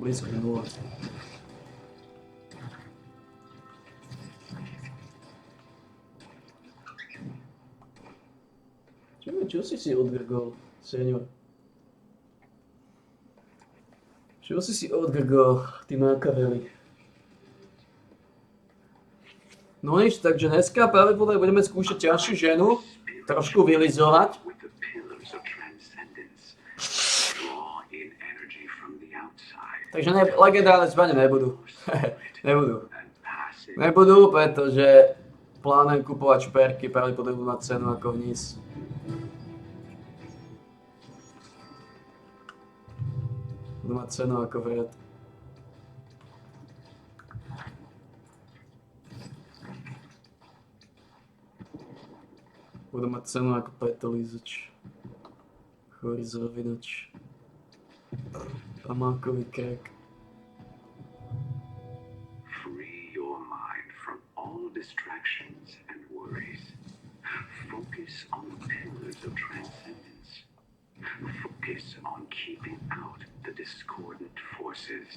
blízko nula. Čo si odgrgol, senior? Čo si odgrgol, ty makaveli? No nič, takže dneska pravdepodobne budeme skúšať ťažšiu ženu, trošku vylizovať. With the pillars of transcendence, draw in energy from the outside. Takže legendárne zbrane nebudú. Nebudú. And pass it Nebudú, pretože plánujem kupovať šperky, pravdepodobne budú mať cenu ako hníz. Budú mať cenu ako vred. Budú mať cenu ako petolízač. Chorý zavinač. Pamákový krek. free your mind from all distractions and worries. Focus on the pillars of transcendence. Focus on keeping out the discordant forces.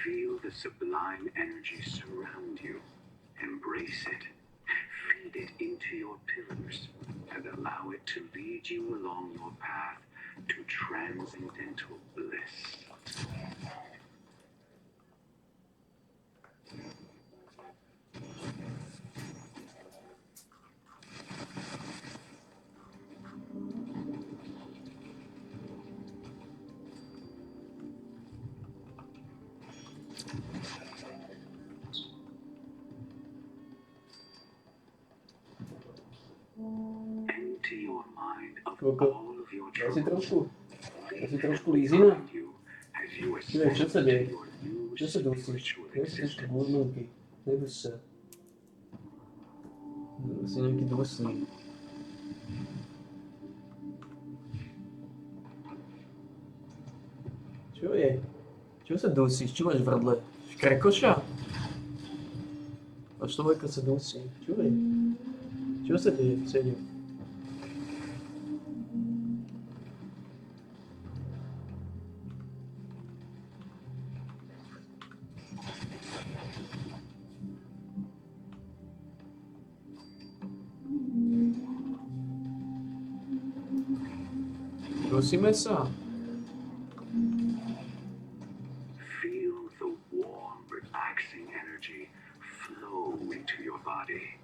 Feel the sublime energy surround you. Embrace it. Feed it into your pillars and allow it to lead you along your path to transcendental bliss. Empty your mind of Koľko? all of your Ja si troubles. trošku, lízina. Behind you as you Čo ascend sa deje? to your new Čo sa dusíš? spiritual Ja si trošku existence. gurnúky. Nebus sa. Si nejaký dusný. Čo je? Čo sa dusíš? Čo máš v hrdle? Krekoša? A človeka sa dusí. Čo je? Čo sa deje? Sedím. Dusíme sa. Feel the warm, relaxing energy flow into your body.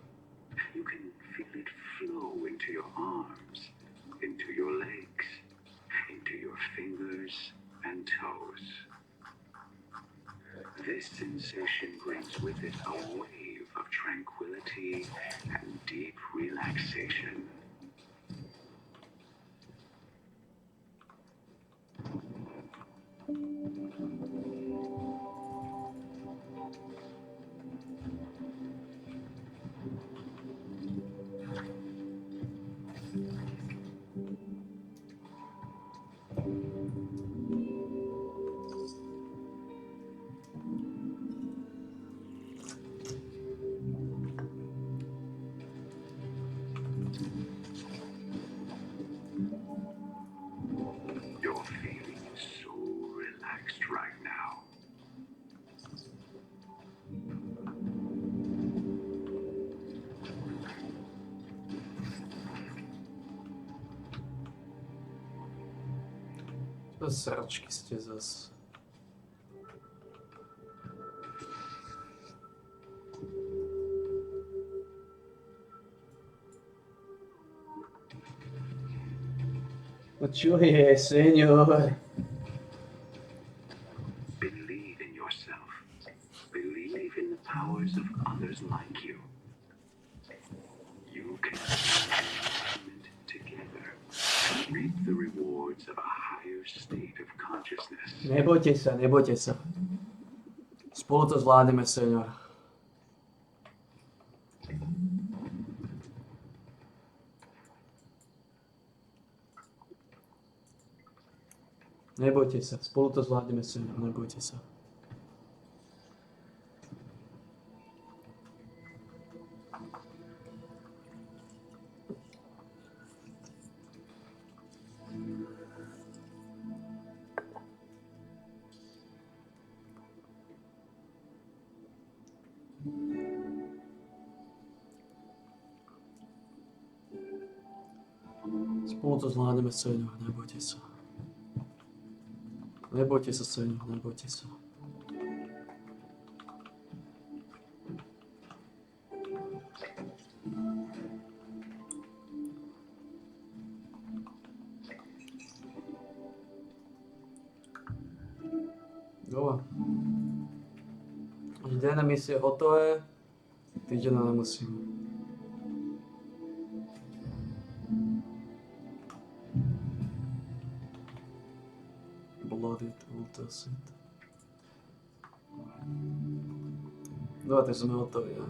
You can feel it flow into your arms, into your legs, into your fingers and toes. This sensation brings with it a wave of tranquility and deep relaxation. To sračky ste zas. No čo je, senior? Believe in yourself. Believe in the powers of others like you. You can achieve together and reap the rewards of a higher state of consciousness. Nebojte sa, nebojte sa. Spolu to zvládneme, senior. Nebojte sa, spolu to zvládneme, senior, nebojte sa. Spolu to zvládneme, senior, nebojte sa. Nebojte sa, senior, nebojte sa. Dobre. Už denné misie hotové, týždeň nemusím. Blooded Ultraset. Dobre, tak sme hotoví, ja.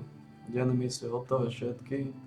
Denné misie hotové všetky. No.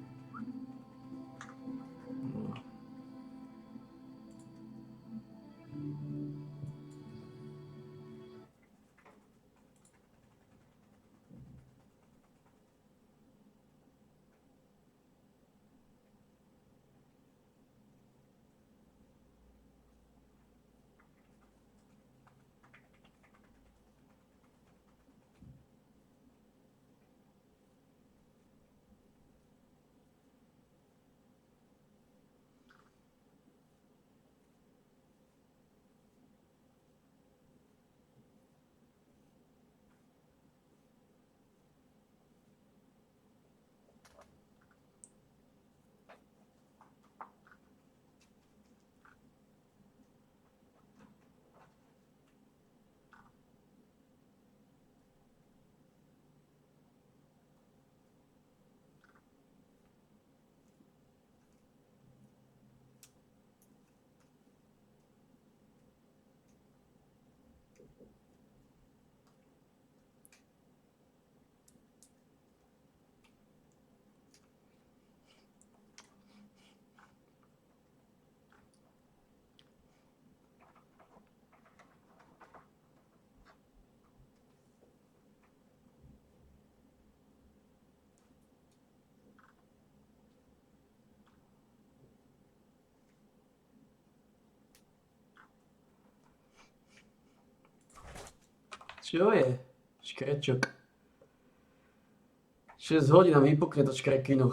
Čo je? Škrečok. 6 hodín a vypukne to škrekino.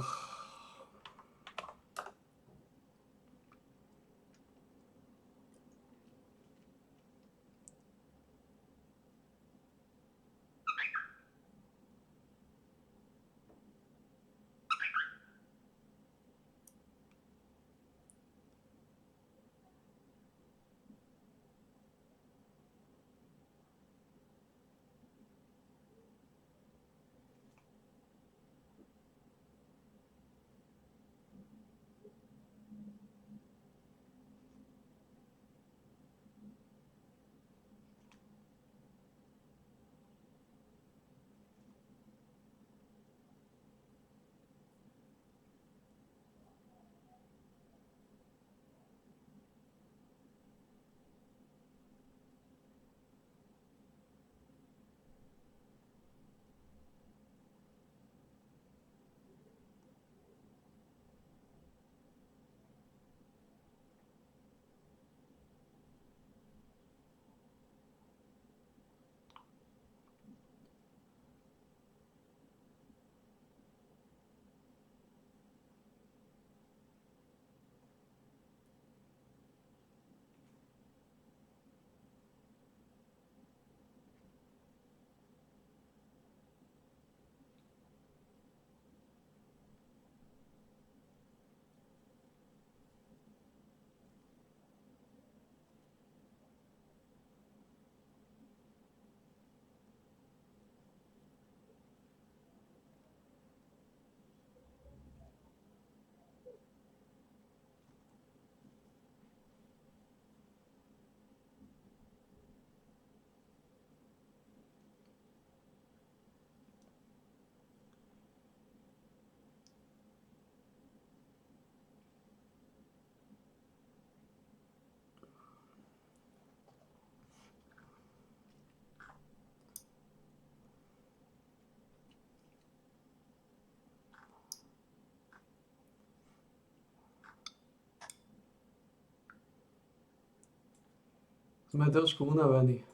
Sme trošku unavení.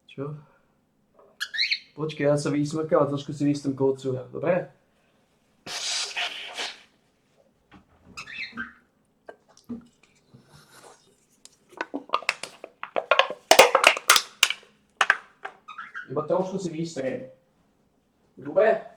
Čo? Počkej, ja sa vysmrkám a trošku si vystím kolcu. Dobre? Iba trošku si vystriem. Dobre?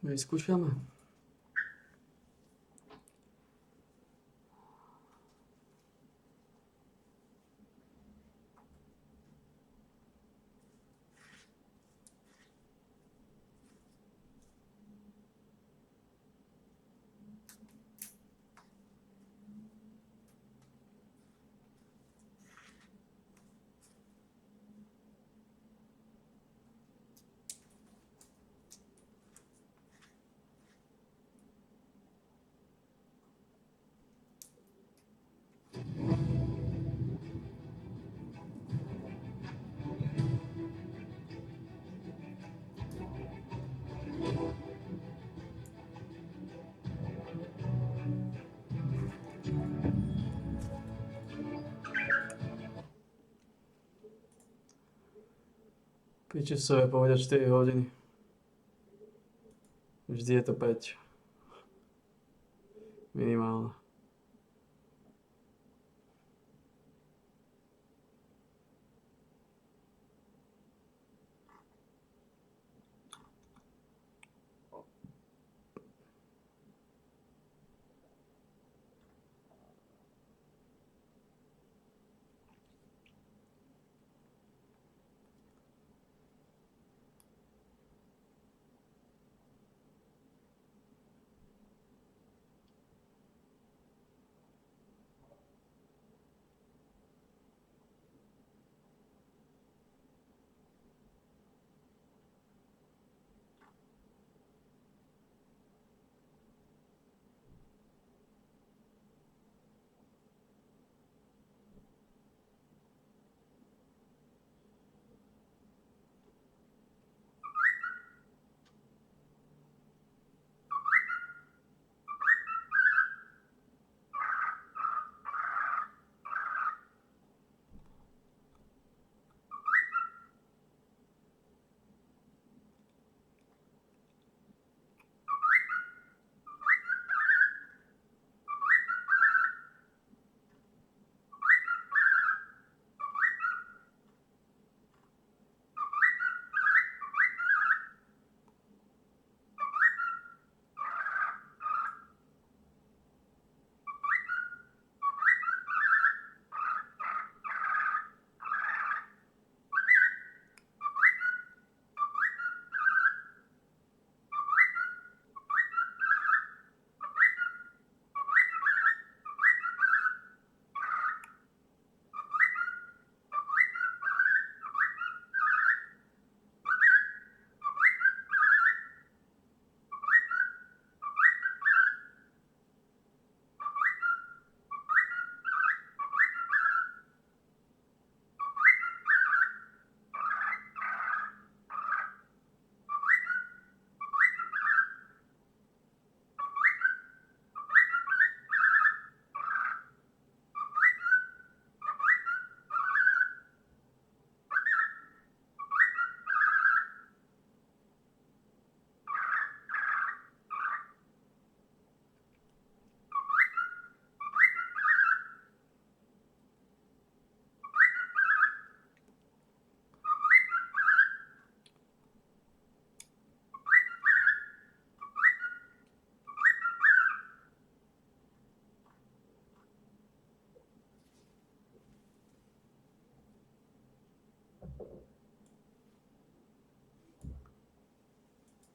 Vyskúšame. Piči sa je povedať 4 hodiny. Vždy je to 5. Minimálne.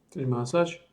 Chceš masáž?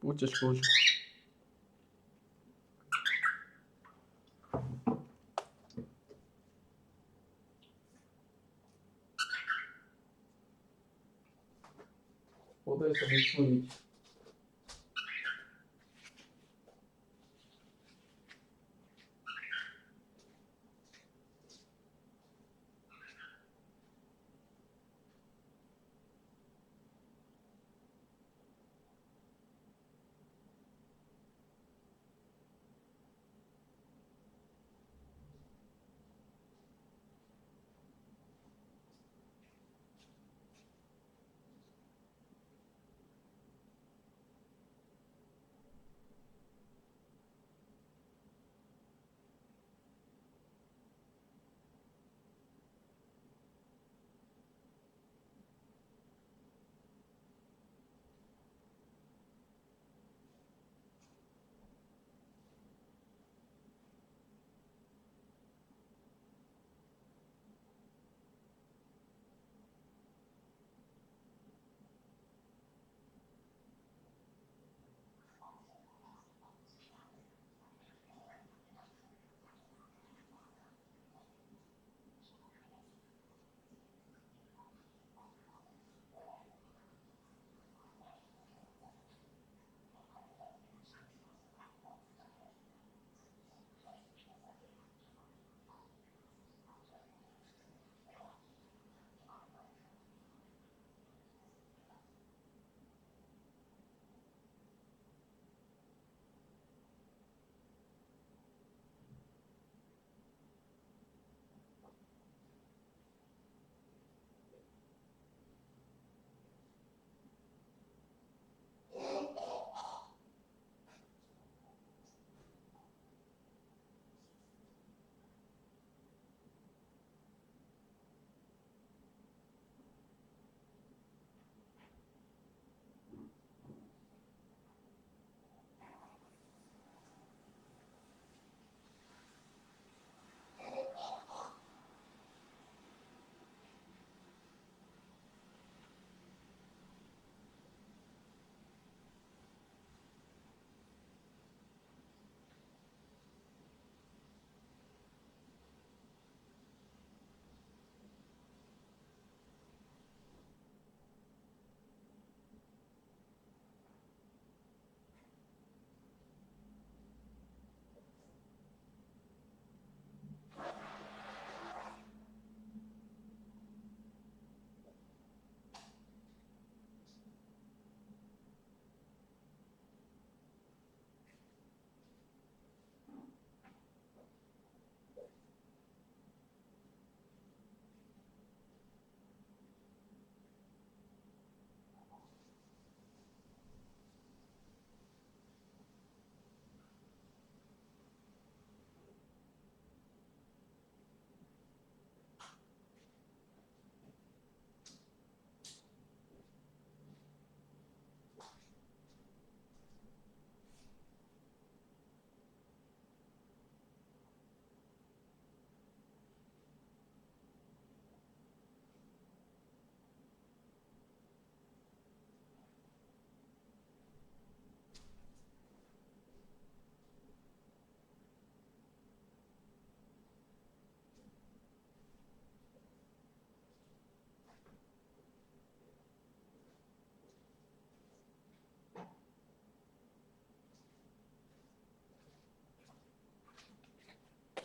Uteč kľúč. Podaj sa vyčúniť.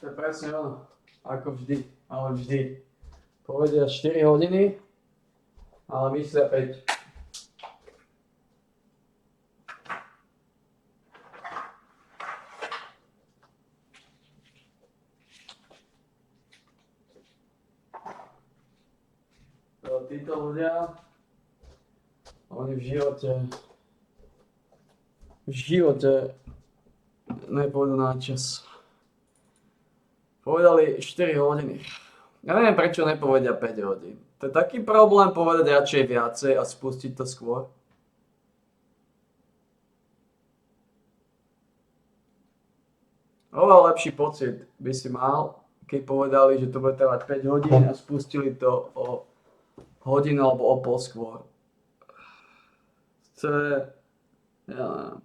To je presne ono, ako vždy, ale vždy. Povedia 4 hodiny, ale myslia 5. Títo ľudia, oni v živote nepôjdu na čas. Povedali 4 hodiny. Ja neviem, prečo nepovedia 5 hodín. To je taký problém povedať radšej viacej a spustiť to skôr. Oveľa lepší pocit by si mal, keď povedali, že to bude trvať 5 hodín a spustili to o hodinu alebo o pol skôr. To je... Ja neviem.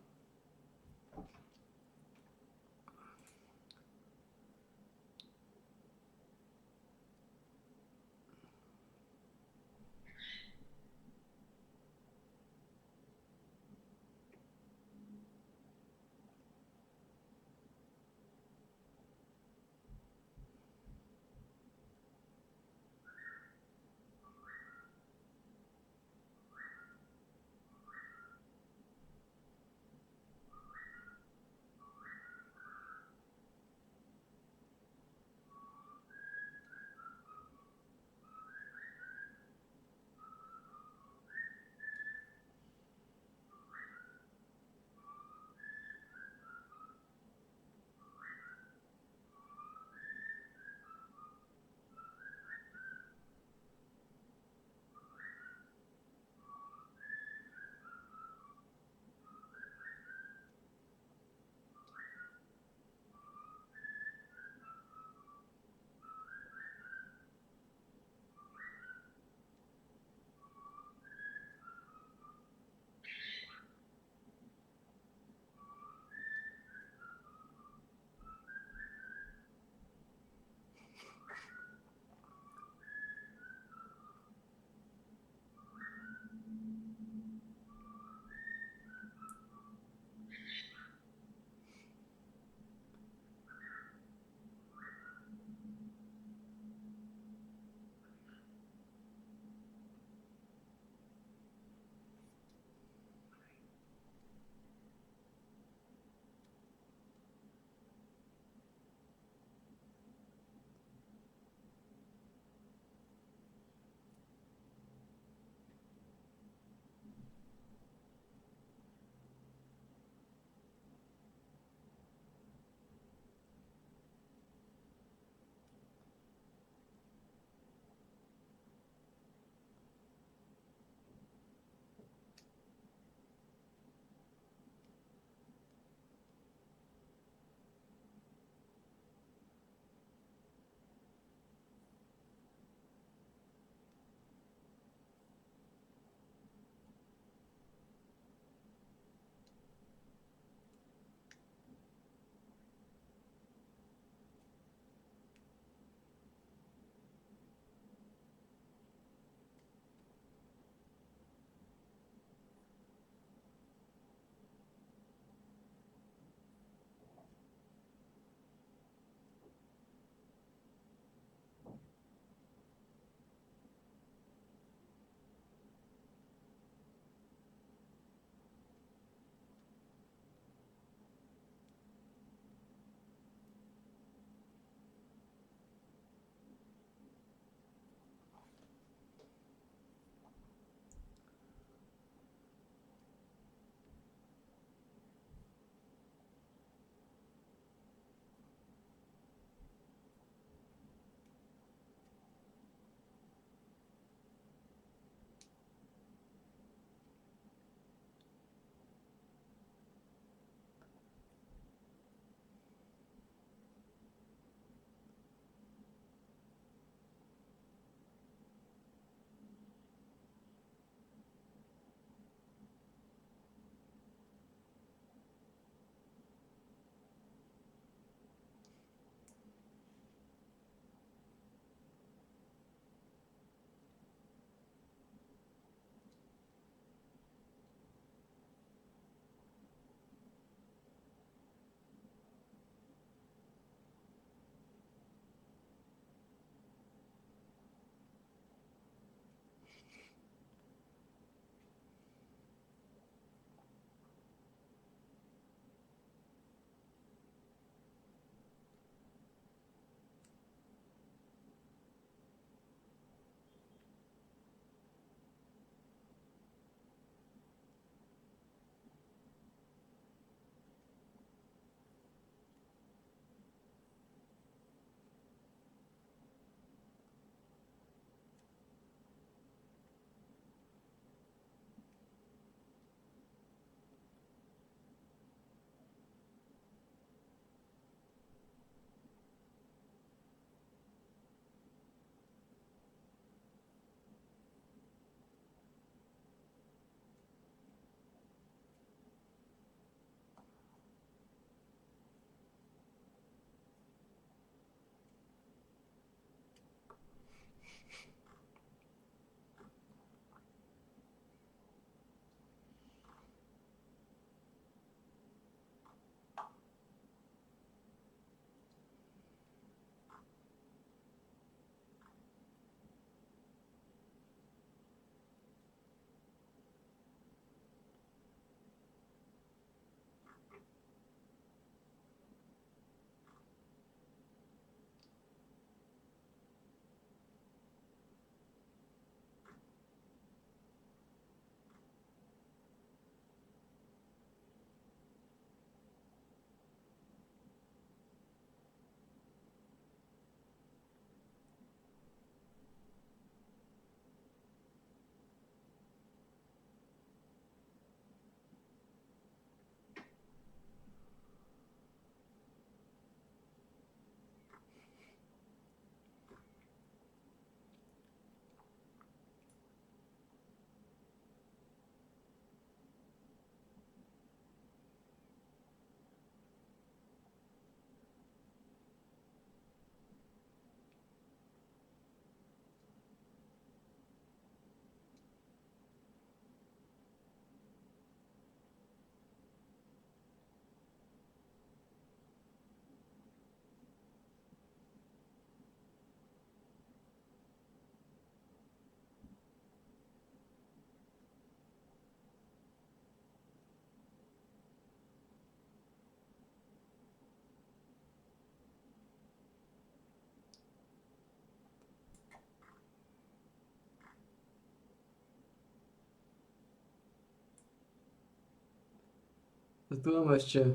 Tu máme ešte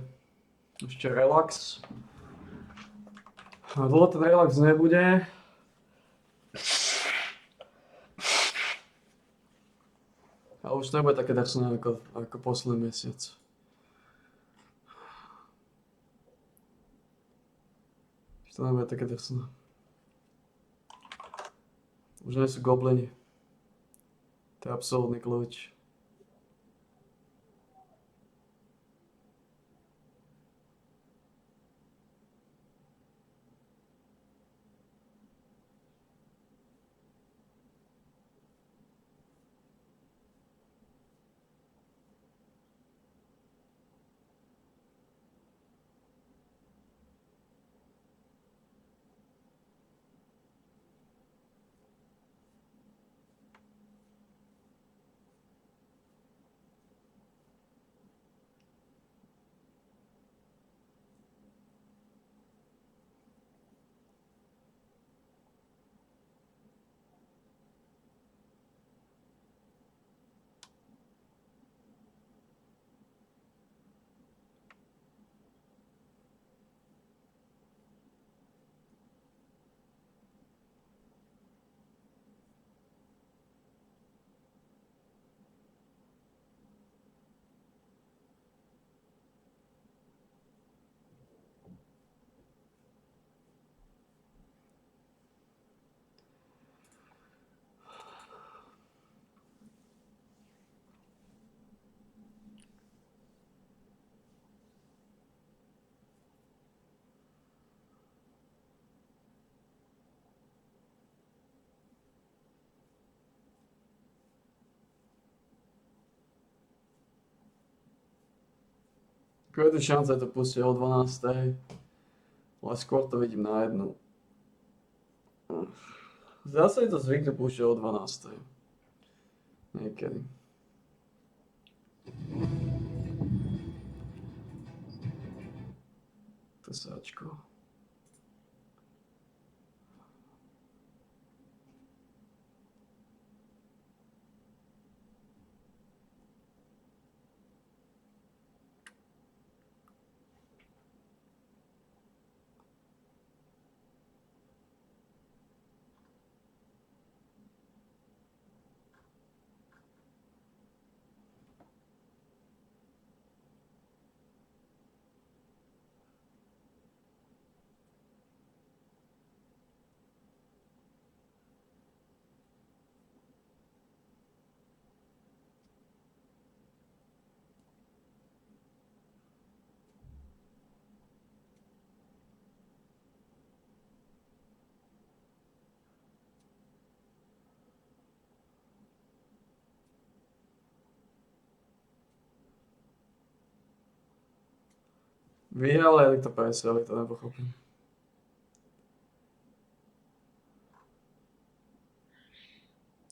relax. A dlho ten relax nebude. A už nebude také drsné ako posledný mesiac. Už to nebude také drsné. Už nie sú goblini. To je absolútny kľúč. Koľko šance to pustia o 12. Ale skôr to vidím na jednu. Zase to zvykne púšťať o 12. Niekedy. To sáčko. Vyhrali, ale to preseli, to nepochopím.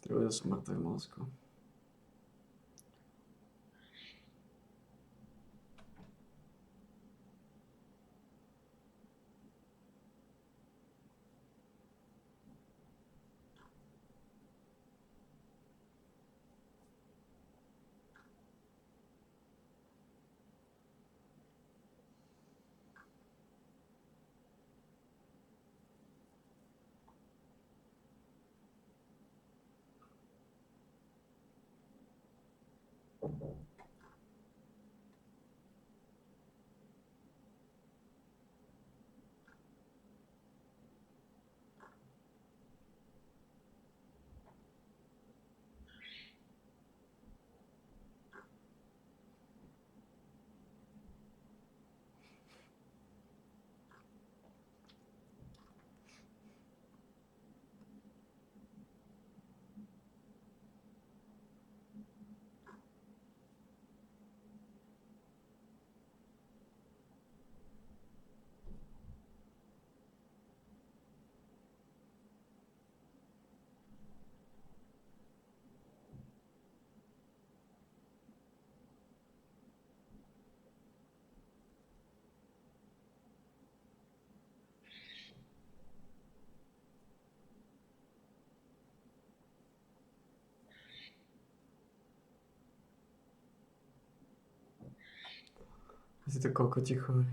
Ty ľudia sú mŕtve v mozku. Si to koľko ticho.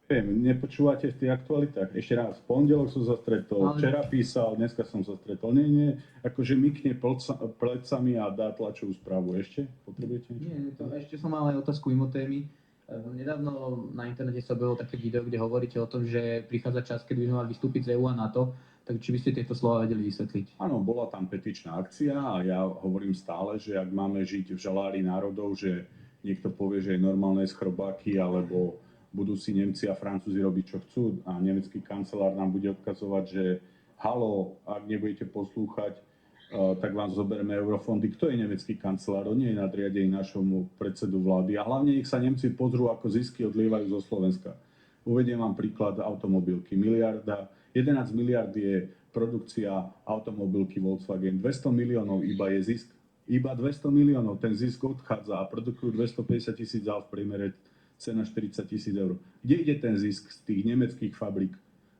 Viem, nepočúvate v tých aktualitách? Ešte raz, v pondelok som sa stretol, včera písal, dneska som sa stretol. Nie, akože mykne plecami a dá tlačovú správu. Ešte? Potrebujete niečo? Nie, to ešte som mal aj otázku mimo témy. Nedávno na internete sa objavilo také video, kde hovoríte o tom, že prichádza čas, keď by sme mali vystúpiť z EU a NATO. Tak či by ste tieto slova vedeli vysvetliť? Áno, bola tam petičná akcia a ja hovorím stále, že ak máme žiť v žalári národov, že niekto povie, že je normálne z chrobáky, alebo budú si Nemci a Francúzi robiť, čo chcú a nemecký kancelár nám bude odkazovať, že halo, ak nebudete poslúchať, tak vám zoberme eurofondy. Kto je nemecký kancelár? On nie je nadriadený našemu predsedu vlády. A hlavne nech sa Nemci pozrú, ako zisky odlievajú zo Slovenska. Uvediem vám príklad automobilky. 11 miliard je produkcia automobilky Volkswagen. 200 miliónov iba je zisk. Iba 200 miliónov. Ten zisk odchádza a produkujú 250 000 aut v priemere, cena 40 000 eur. Kde ide ten zisk z tých nemeckých fabrík?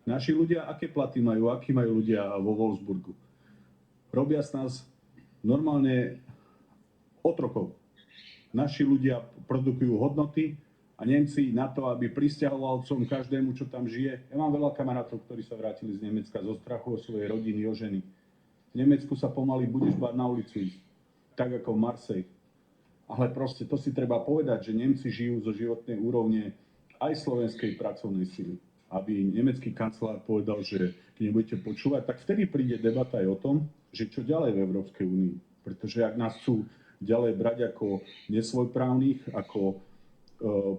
Naši ľudia, aké platy majú, akí majú ľudia vo Wolfsburgu? Robia z nás normálne otrokov. Naši ľudia produkujú hodnoty a Nemci na to, aby prisťahovalcom každému, čo tam žije. Ja mám veľa kamarátov, ktorí sa vrátili z Nemecka zo strachu o svojej rodiny, o ženy. V Nemecku sa pomaly budeš báť na ulicu ísť. Tak ako v Marseille. Ale proste to si treba povedať, že Nemci žijú zo životnej úrovne aj slovenskej pracovnej sily. Aby nemecký kancelár povedal, že keď nebudete počúvať, tak vtedy príde debata aj o tom, že čo ďalej v Európskej únii. Pretože ak nás chcú ďalej brať ako nesvojprávnych, ako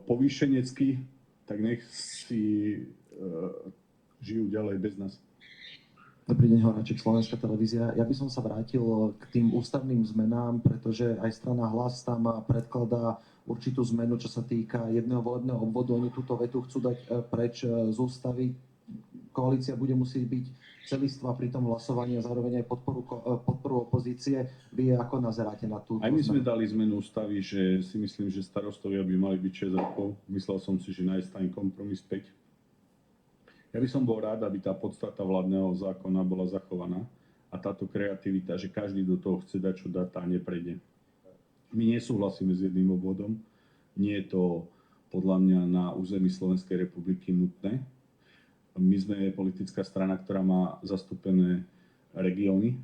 povýšeneckých, tak nech si žijú ďalej bez nás. Dobrý deň, Horáček, Slovenská televízia. Ja by som sa vrátil k tým ústavným zmenám, pretože aj strana Hlas tam predkladá určitú zmenu, čo sa týka jedného volebného obvodu. Oni túto vetu chcú dať preč z ústavy. Koalícia bude musieť byť celistvá pri tom hlasovaní a zároveň aj podporu opozície. Vy ako nazeráte na túto Aj my sme zmenu? dali zmenu ústavy, že si myslím, že starostovia by mali byť 6 rokov. Myslel som si, že nájsť tam kompromis 5. Ja by som bol rád, aby tá podstata vládneho zákona bola zachovaná a táto kreativita, že každý do toho chce dať, čo dá, tá neprejde. My nesúhlasíme s jedným obvodom, nie je to podľa mňa na území Slovenskej republiky nutné. My sme politická strana, ktorá má zastúpené regióny.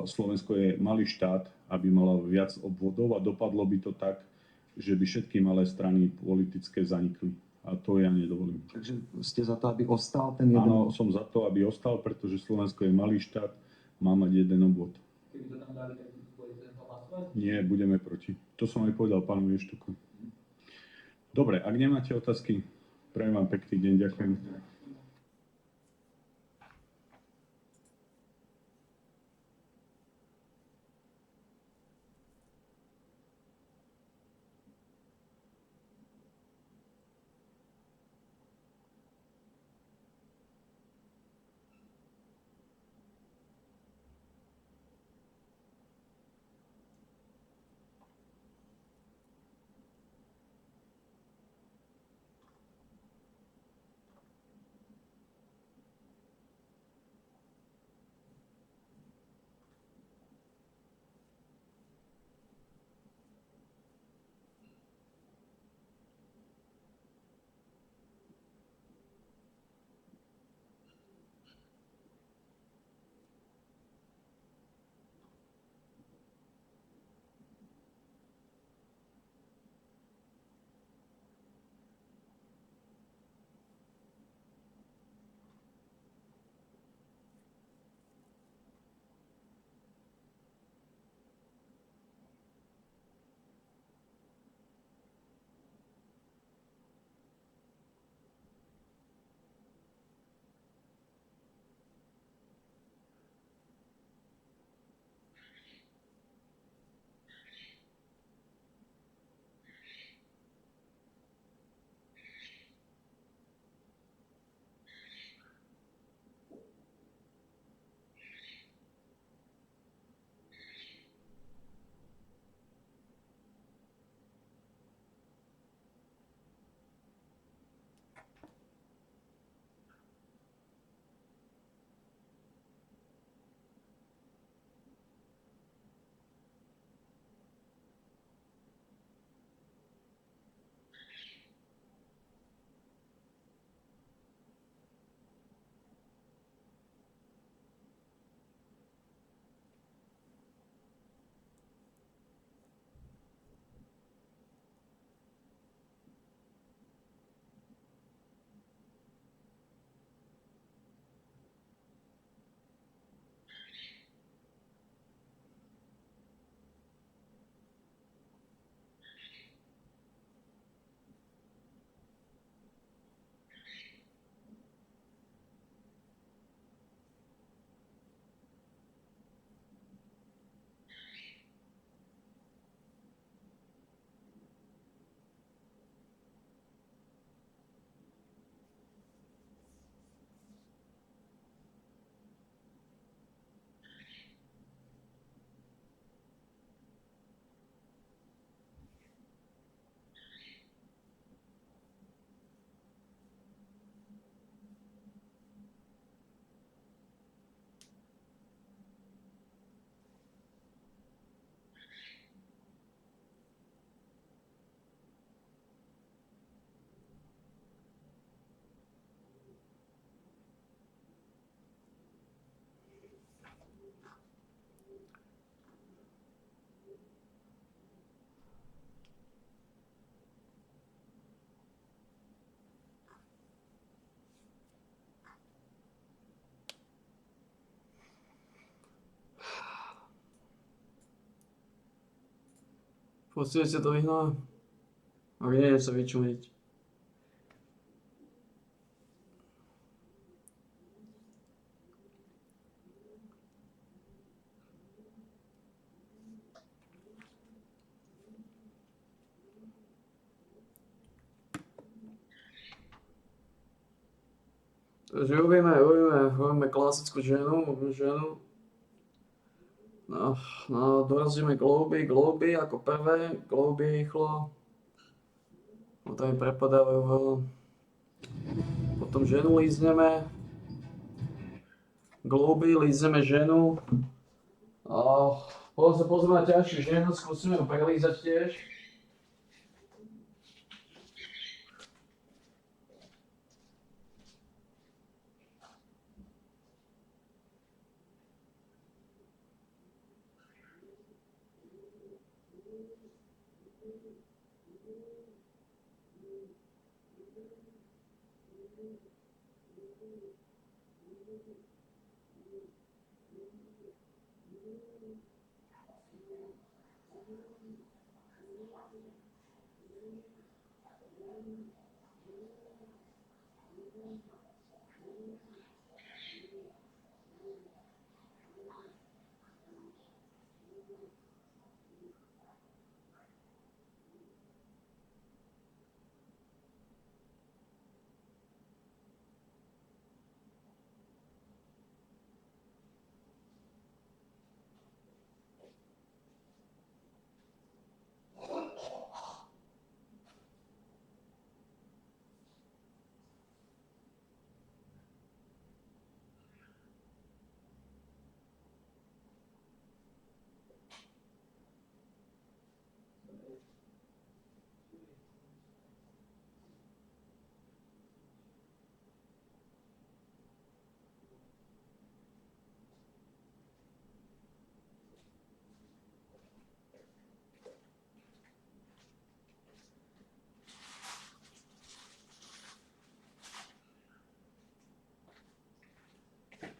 Slovensko je malý štát, aby malo viac obvodov a dopadlo by to tak, že by všetky malé strany politické zanikli. A to ja nedovolím. Takže ste za to, aby ostal ten jeden? Áno, som za to, aby ostal, pretože Slovensko je malý štát, má mať jeden obvod. Keby to tam dali, tak budete hlasovať? Nie, budeme proti. To som aj povedal pánovi Eštuku. Dobre, ak nemáte otázky, prajem vám pekný deň, ďakujem. Pustili ste to vyhnové? A neviem sa vyčuniť. Takže robíme klasickú ženu. No, dorazíme globy ako prvé, globy rýchlo. No tam mi prepadávajú veľa. Potom ženu lízneme. Globy, lízneme ženu. A potom sa pozrieme na ťažšiu ženu, skúsime ju prelízať tiež.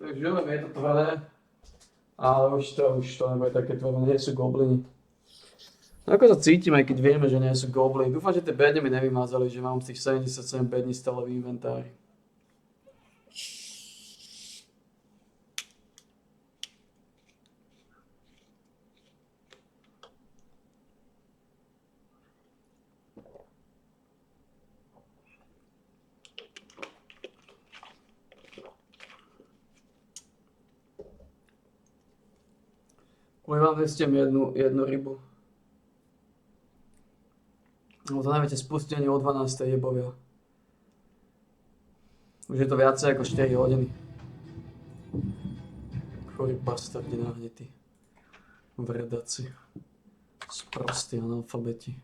Takže neviem, je to tvrdé, ale už to nebude také tvrdé, nie sú gobliny. No ako sa cítim, aj keď vieme, že nie sú gobliny. Dúfam, že tie bedne mi nevymázali, že mám z tých 77 bední stále v inventári. Kvôli vám nestiem jednu rybu. No to neviete, spustenie o 12. jebovia. Už je to viacej ako 4 hodiny. Chorý bastardi nahnetí. Vredaci. Sprostí analfabeti.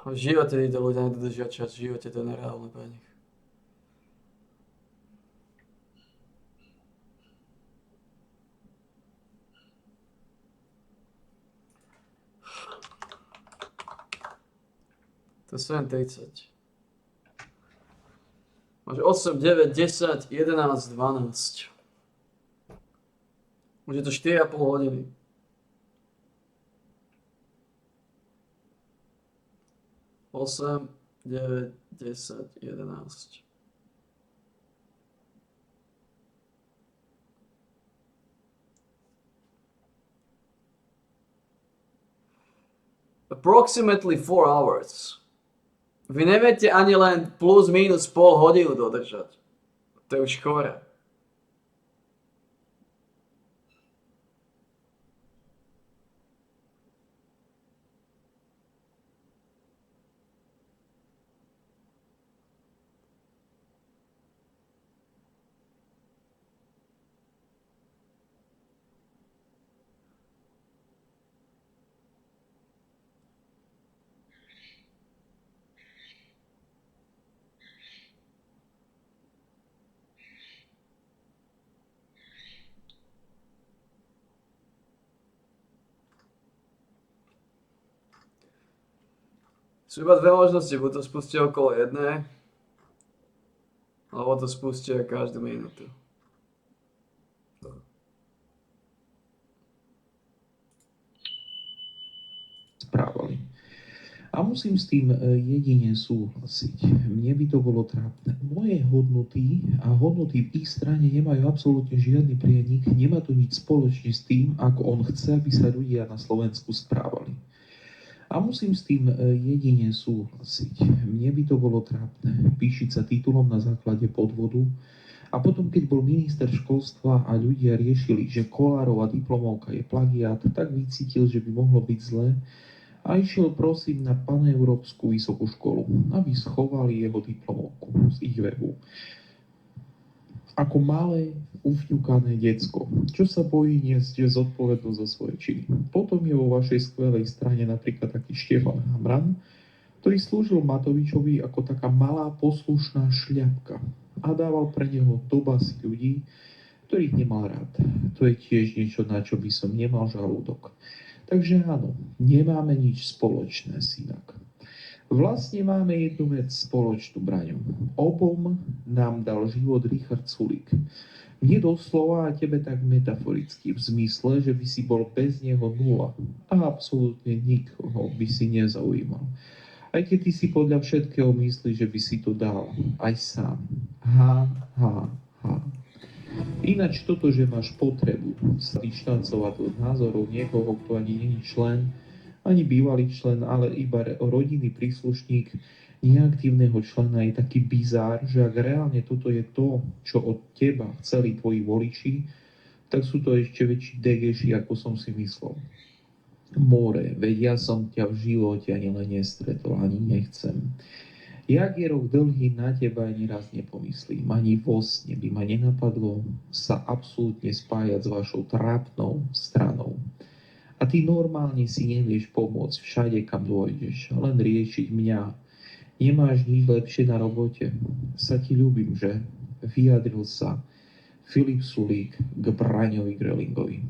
V živote títo ľudia nedodržia čas, v živote to je nereálne pre nich. To je 7:30. Máš 8, 9, 10, 11, 12. Už je to 4,5 hodiny. Osem, 9, 10, 11. Approximately 4 hours. Vy neviete ani len plus minus pol hodinu dodržať. To je už chore. Sú iba dve možnosti, buď to spustia okolo jednej, alebo to spustia každú minútu. A musím s tým jedine súhlasiť. Mne by to bolo trápne. Moje hodnoty a hodnoty v ich strane nemajú absolútne žiadny prienik, nemá to nič spoločne s tým, ako on chce, aby sa ľudia na Slovensku správali. A musím s tým jedine súhlasiť. Mne by to bolo trápne píšiť sa titulom na základe podvodu a potom, keď bol minister školstva a ľudia riešili, že Kolárova diplomovka je plagiát, tak vycítil, že by mohlo byť zlé a išiel prosím na paneurópsku vysokú školu, aby schovali jeho diplomovku z ich webu. Ako malé, ufňukané decko, čo sa bojí niesť zodpovednosť za svoje činy. Potom je vo vašej skvelej strane napríklad taký Štefan Hamran, ktorý slúžil Matovičovi ako taká malá poslušná šľapka a dával pre neho do basy ľudí, ktorých nemal rád. To je tiež niečo, na čo by som nemal žalúdok. Takže áno, nemáme nič spoločné, synak. Vlastne máme jednu vec spoločnú, Braňo. Obom nám dal život Richard Sulík. Nie doslova a tebe tak metaforicky, v zmysle, že by si bol bez neho nula. A absolútne nikoho by si nezaujímal. Aj keď ty si podľa všetkého myslíš, že by si to dal. Aj sám. Ha. Ináč toto, že máš potrebu sa dištancovať od názorov niekoho, kto ani nie je člen, ani bývalý člen, ale iba rodinný príslušník neaktívneho člena, je taký bizár, že ak reálne toto je to, čo od teba chceli tvoji voliči, tak sú to ešte väčší degeši, ako som si myslel. More, veď ja som ťa v živote ani len nestretol, ani nechcem. Jak je rok dlhý, na teba ani raz nepomyslím. Ani vo sne by ma nenapadlo sa absolútne spájať s vašou trápnou stranou. A ty normálne si nevieš pomôcť všade, kam dôjdeš, len riešiť mňa. Nemáš nič lepšie na robote. Sa ti ľúbim, že? Vyjadril sa Filip Sulík k Braňovi Grelingovi.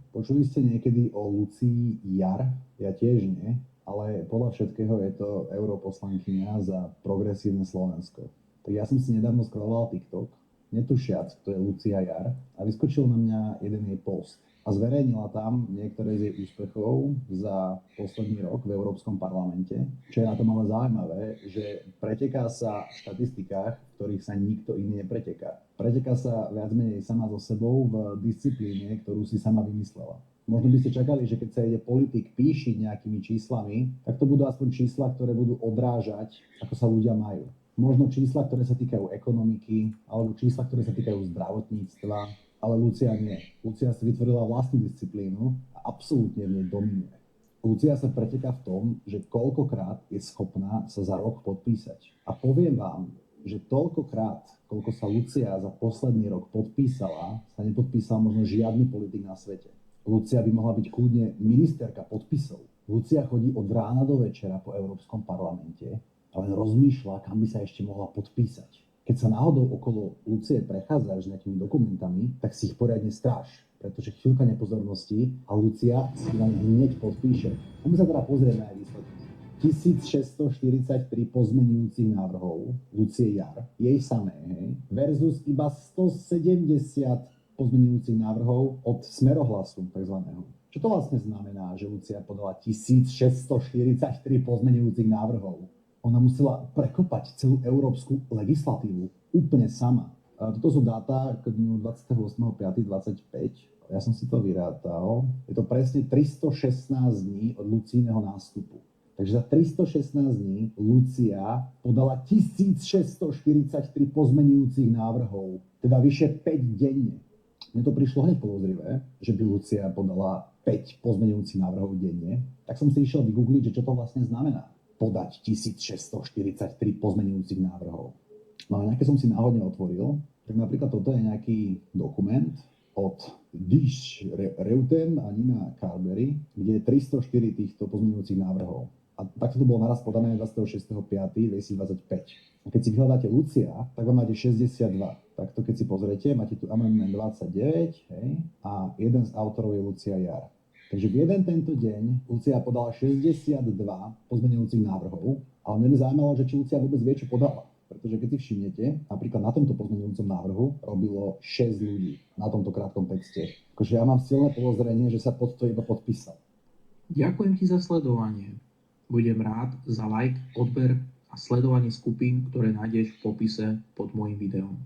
Počuli ste niekedy o Lucii Jar? Ja tiež nie. Ale podľa všetkého je to europoslankyňa za progresívne Slovensko. Tak ja som si nedávno scrolloval TikTok, netušiac, kto je Lucia Jar, a vyskočil na mňa jeden jej post. A zverejnila tam niektoré z jej úspechov za posledný rok v Európskom parlamente. Čo je na tom ale zaujímavé, že preteká sa v štatistikách, v ktorých sa nikto iný nepreteká. Preteká sa viac menej sama so sebou v disciplíne, ktorú si sama vymyslela. Možno by ste čakali, že keď sa ide politik píšiť nejakými číslami, tak to budú aspoň čísla, ktoré budú odrážať, ako sa ľudia majú. Možno čísla, ktoré sa týkajú ekonomiky, alebo čísla, ktoré sa týkajú zdravotníctva, ale Lucia nie. Lucia si vytvorila vlastnú disciplínu a absolútne v nej dominuje. Lucia sa preteká v tom, že koľkokrát je schopná sa za rok podpísať. A poviem vám, že toľkokrát, koľko sa Lucia za posledný rok podpísala, sa nepodpísal možno žiadny politik na svete. Lucia by mohla byť kľudne ministerka podpisov. Lucia chodí od rána do večera po Európskom parlamente a len rozmýšľa, kam by sa ešte mohla podpísať. Keď sa náhodou okolo Lucie prechádzaš s nejakými dokumentami, tak si ich poriadne stráž, pretože chvíľka nepozornosti a Lucia si na nich hneď podpíše. My sa teda pozrieme aj výsledky. 1643 pozmenujúcich návrhov Lucie Jar, jej samé, versus iba 170 pozmenujúcich návrhov od Smerohlasu takzvaného. Čo to vlastne znamená, že Lucia podala 1643 pozmenujúcich návrhov? Ona musela prekopať celú európsku legislatívu úplne sama. Toto sú dáta k dňu 28.5.25. Ja som si to vyrátal. Je to presne 316 dní od Lucíneho nástupu. Takže za 316 dní Lucia podala 1643 pozmenujúcich návrhov, teda vyše 5 denne. Mne to prišlo hneď podozrivé, že by Lucia podala 5 pozmeňujúcich návrhov denne, tak som si išiel vygoogliť, že čo to vlastne znamená podať 1643 pozmeňujúcich návrhov. No a nejaké som si náhodne otvoril, tak napríklad toto je nejaký dokument od Dish Reuten a Nina Carberry, kde je 304 týchto pozmeňujúcich návrhov. A takto to bolo naraz podané 26.5.2025. A keď si vyhľadáte Lucia, tak vám máte 62. Takto keď si pozriete, máte tu amendment 29, hej, a jeden z autorov je Lucia Jar. Takže v jeden tento deň Lucia podala 62 pozmeňujúcich návrhov, ale mňa by zaujímalo, že či Lucia vôbec vie, čo podala. Pretože keď si všimnete, napríklad na tomto pozmeňujúcom návrhu robilo 6 ľudí na tomto krátkom texte. Akože ja mám silné podozrenie, že sa pod to iba podpísal. Ďakujem ti za sledovanie. Budem rád za like, odber a sledovanie skupín, ktoré nájdeš v popise pod môjim videom.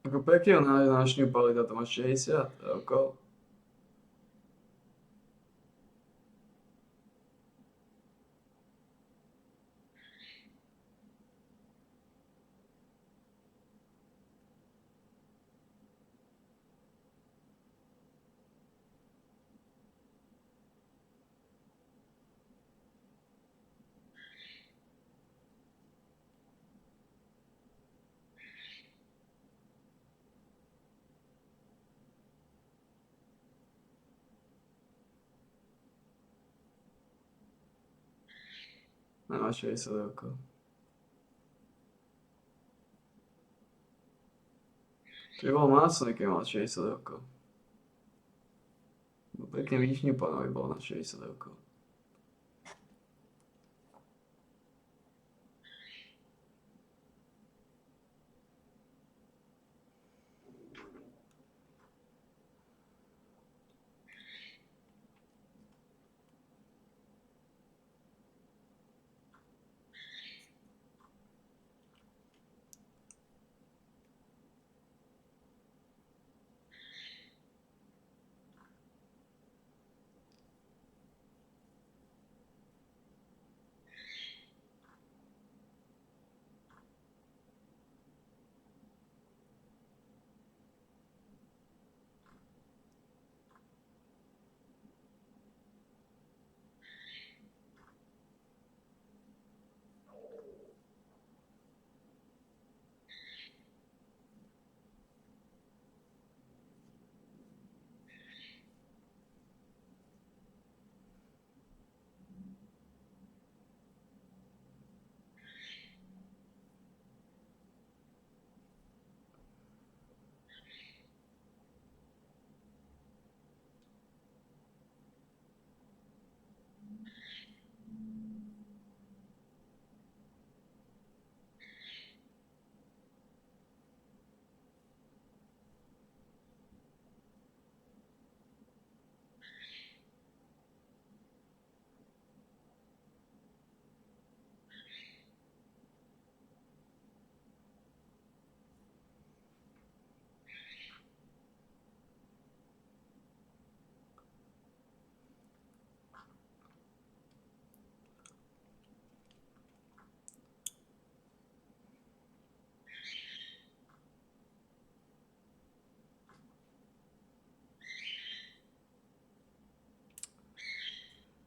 Ako pekne ho našňupali, to má 60 rokov. Nemá 60 rokov. To by bol másne, keď mal 60 rokov. Pekne vyšňupaný by bol na 60 rokov.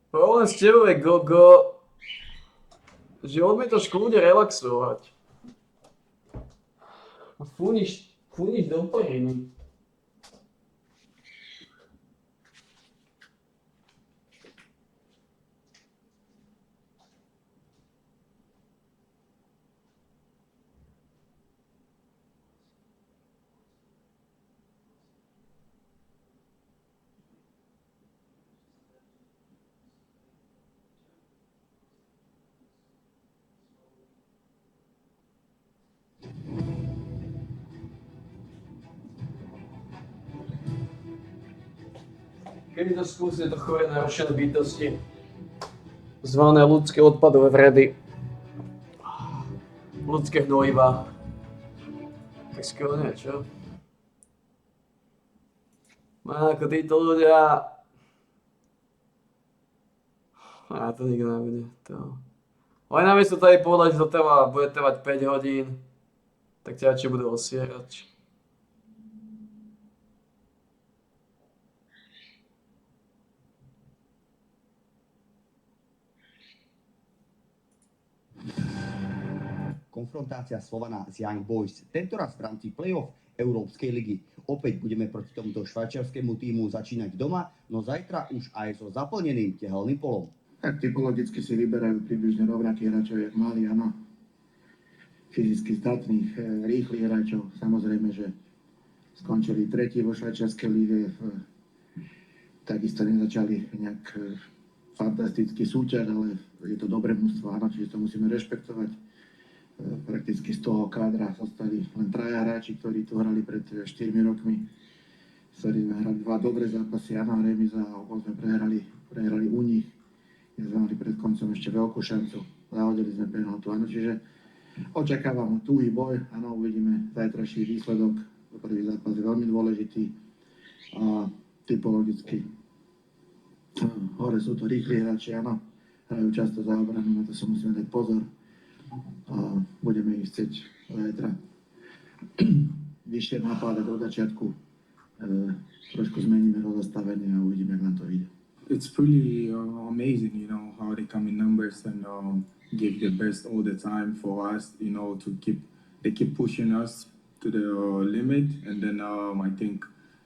Problém s tebou je, Gogo, že odmietaš kľudne relaxovať. A fúniš do periny. Kedy to skúsite to chore narušené bytosti, zvané ľudské odpadové vredy, ľudské hnojivá. Tak skoro nie, čo? Ako títo ľudia... A to nikto nebude. To... Oni namiesto tady povedať, že to bude trvať 5 hodín, tak ťa čo budú osierať. konfrontácia Slovana s Young Boys. Tentoraz v rámci play-off Európskej ligy. Opäť budeme proti tomuto švajčiarskému tímu začínať doma, no zajtra už aj so zaplneným tehelným polom. Tak typologicky si vyberajú približne rovnakých hráčov, jak mali, áno. Fyzicky zdatných, rýchlych hráčov. Samozrejme, že skončili tretí vo švajčiarskej líge. Takisto nezačali nejak fantastický súťaž, ale je to dobré mužstvo, áno, čiže to musíme rešpektovať. Prakticky z toho kádra zostali len traja hráči, ktorí tu hrali pred 4 rokmi. Ktorí sme hrali 2 dobré zápasy, áno, remiza a obom sme prehrali u nich. Sme mali pred koncom ešte veľkú šancu. Zahodili sme penaltu, áno, čiže očakávam tuhý boj, áno, uvidíme zajtrajší výsledok. Prvý zápas je veľmi dôležitý a typologicky hore sú to rýchli hráči, áno, hrajú často za obranu, na to sa musíme dať pozor. A budeme ich chcieť zajtra vyššie napádať od začiatku. Trošku zmeníme rozostavenie a uvidíme, jak nám to ide. It's pretty amazing, you know, how they come in numbers and give the best all the time for us, you know, they keep pushing us to the limit, and then I think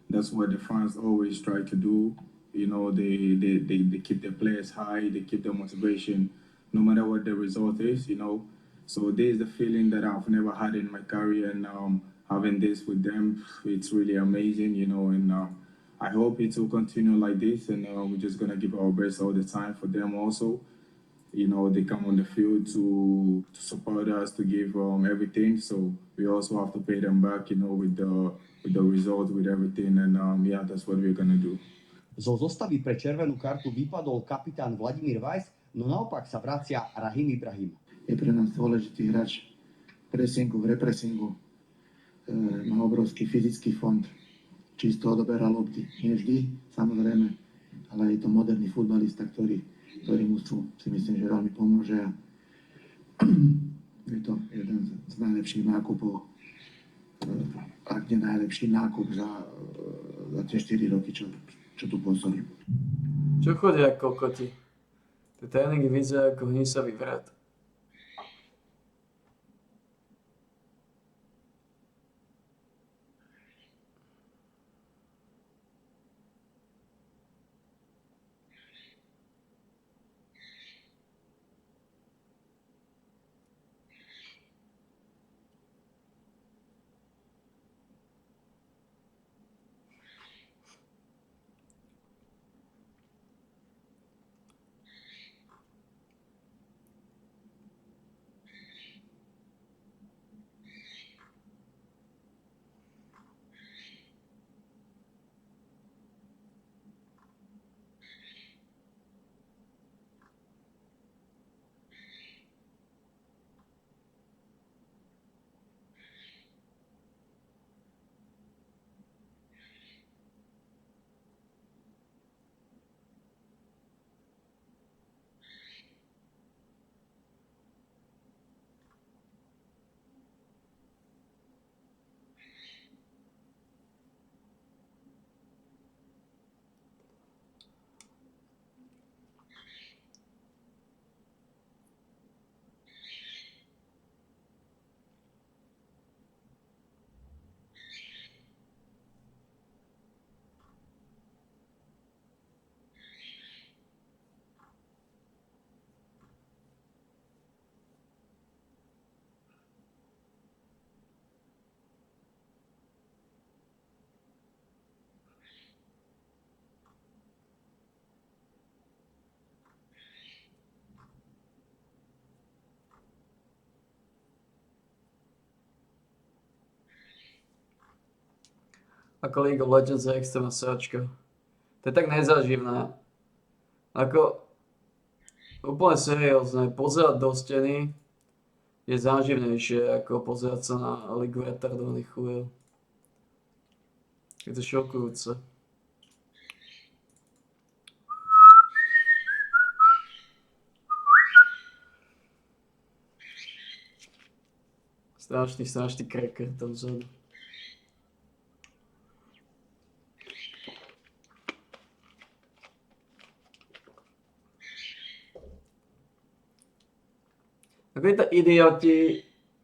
that's what the fans always try to do. You know, they keep their players high, they keep their motivation, no matter what the result is, you know. So there's the feeling that I've never had in my career, and having this with them, it's really amazing, you know, and I hope it will continue like this, and we're just gonna give our best all the time for them also. You know, they come on the field to support us, to give everything, so we also have to pay them back, you know, with the result, with everything, and yeah, that's what we're gonna do. Zo zostavy pre červenú kartu vypadol kapitán Vladimír Weiss, no naopak sa vracia Rahim Ibrahim. Je pre nás dôležitý hráč v represingu. Má obrovský fyzický fond. Čisto odoberá lopty. Nie vždy, samozrejme, ale je to moderný futbalista, ktorý mužstvu si myslím, že veľmi pomôže. A je to jeden z najlepších nákupov, ak nie najlepší nákup za tie 4 roky, čo tu pôsobím. Čo chodia ako kokoti? Tie tréningy vyzerajú ako hnisavý vrat. Ako League of Legends je extrémna sračka. To je tak nezaživné. Ako úplne seriózne, pozerať do steny je záživnejšie ako pozerať sa na Ligu retardovaných chujov. Je to šokujúce. Strašný cracker tam vzadu. Takový to idioti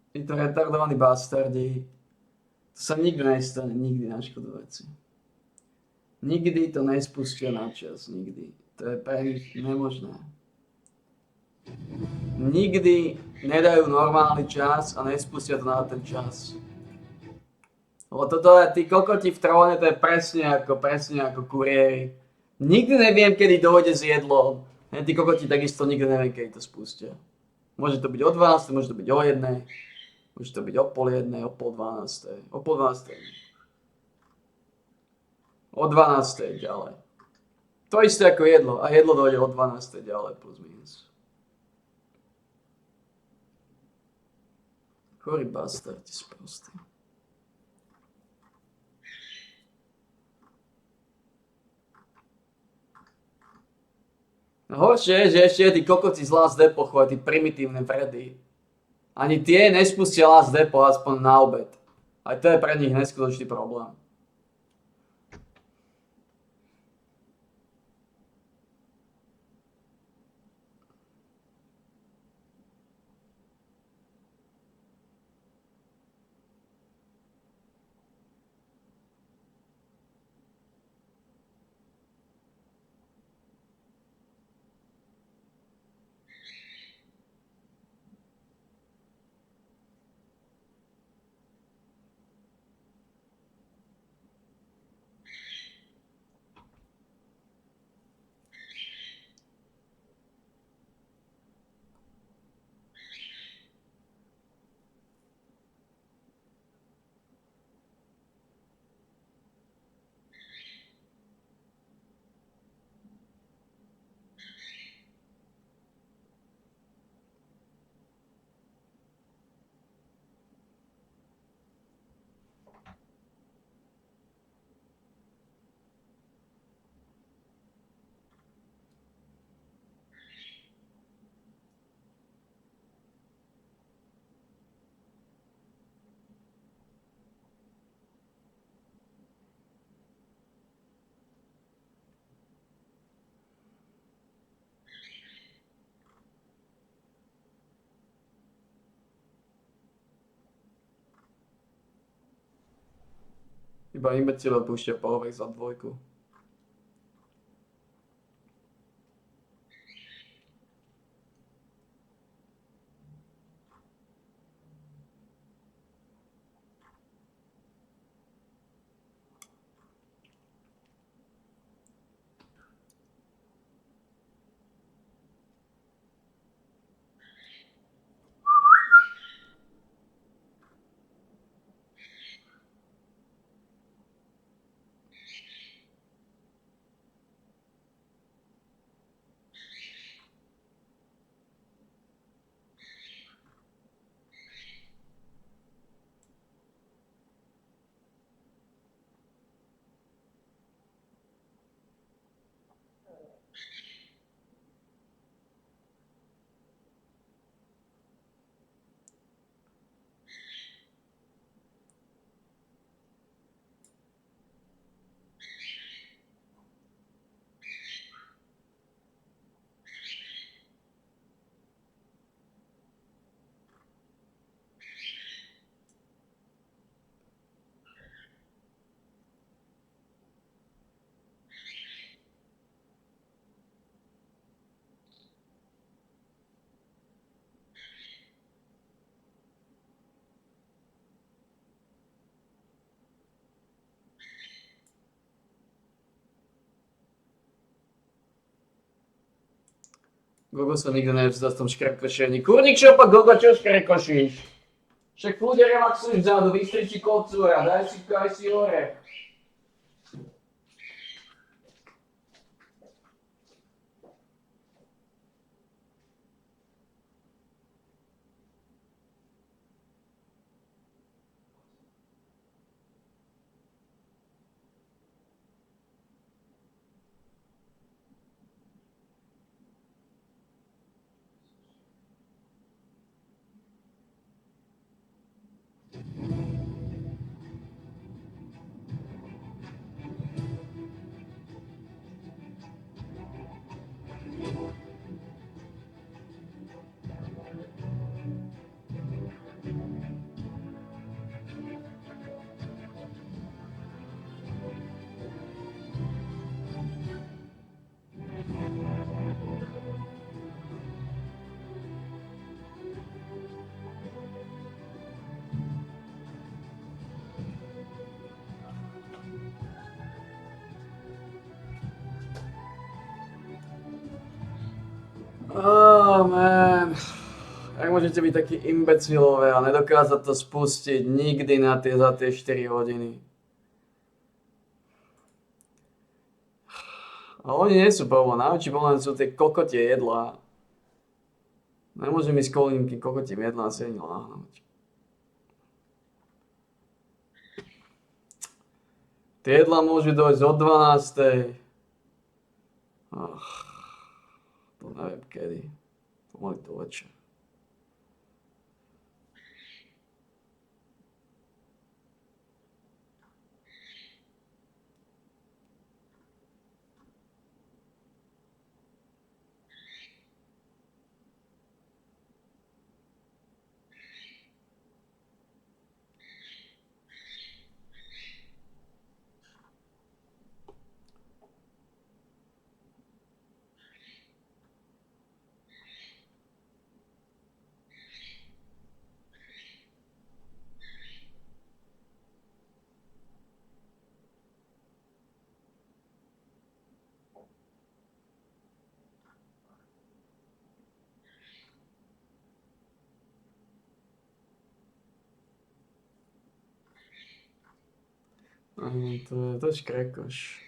Títo retardovaní bastardi. To sa nikdy nestane, nikdy na škodu veci. Nikdy to nespustia na čas, nikdy. To je pre nich nemožné. Nikdy nedajú normálny čas a nespustia to na ten čas. Lebo toto je, tí kokoti v tróne, to je presne ako kuriéri. Nikdy neviem, kedy dojde s jedlom. Tí kokoti takisto nikdy neviem, kedy to spustia. Môže to byť o 12, môže to byť o 1, môže to byť o pol 1, o pol 12, o pol 12. O 12 ďalej. To isté ako jedlo. A jedlo dojde o 12 ďalej plus minus. Chorí bastardi sprostí. No horšie je, že ešte tí kokoti z Last Depot, tí primitívne vredy. Ani tie nespustia Last Depot aspoň na obed. Aj to je pre nich neskutočný problém. Iba imbecile púšťa pohovek za dvojku. Gogo sa nikdy nevzdá v tom škrkošení. Kurník, čo pa Gogo, čo škrkošíš? Však ľudia relaxujú vzadu, vystričí kopcu a daj si orech. Oh man. Jak môžete byť takí imbecilové a nedokázať to spustiť nikdy za tie 4 hodiny? A oni nie sú problém, najväčší problém sú tie kokotie jedlá. Nemôžem ísť kolím, kým kokotím jedlá si ani láhnuť. Tie jedlá môžu dojsť od 12. To neviem kedy. Pomaly do večera. To je škrekoš.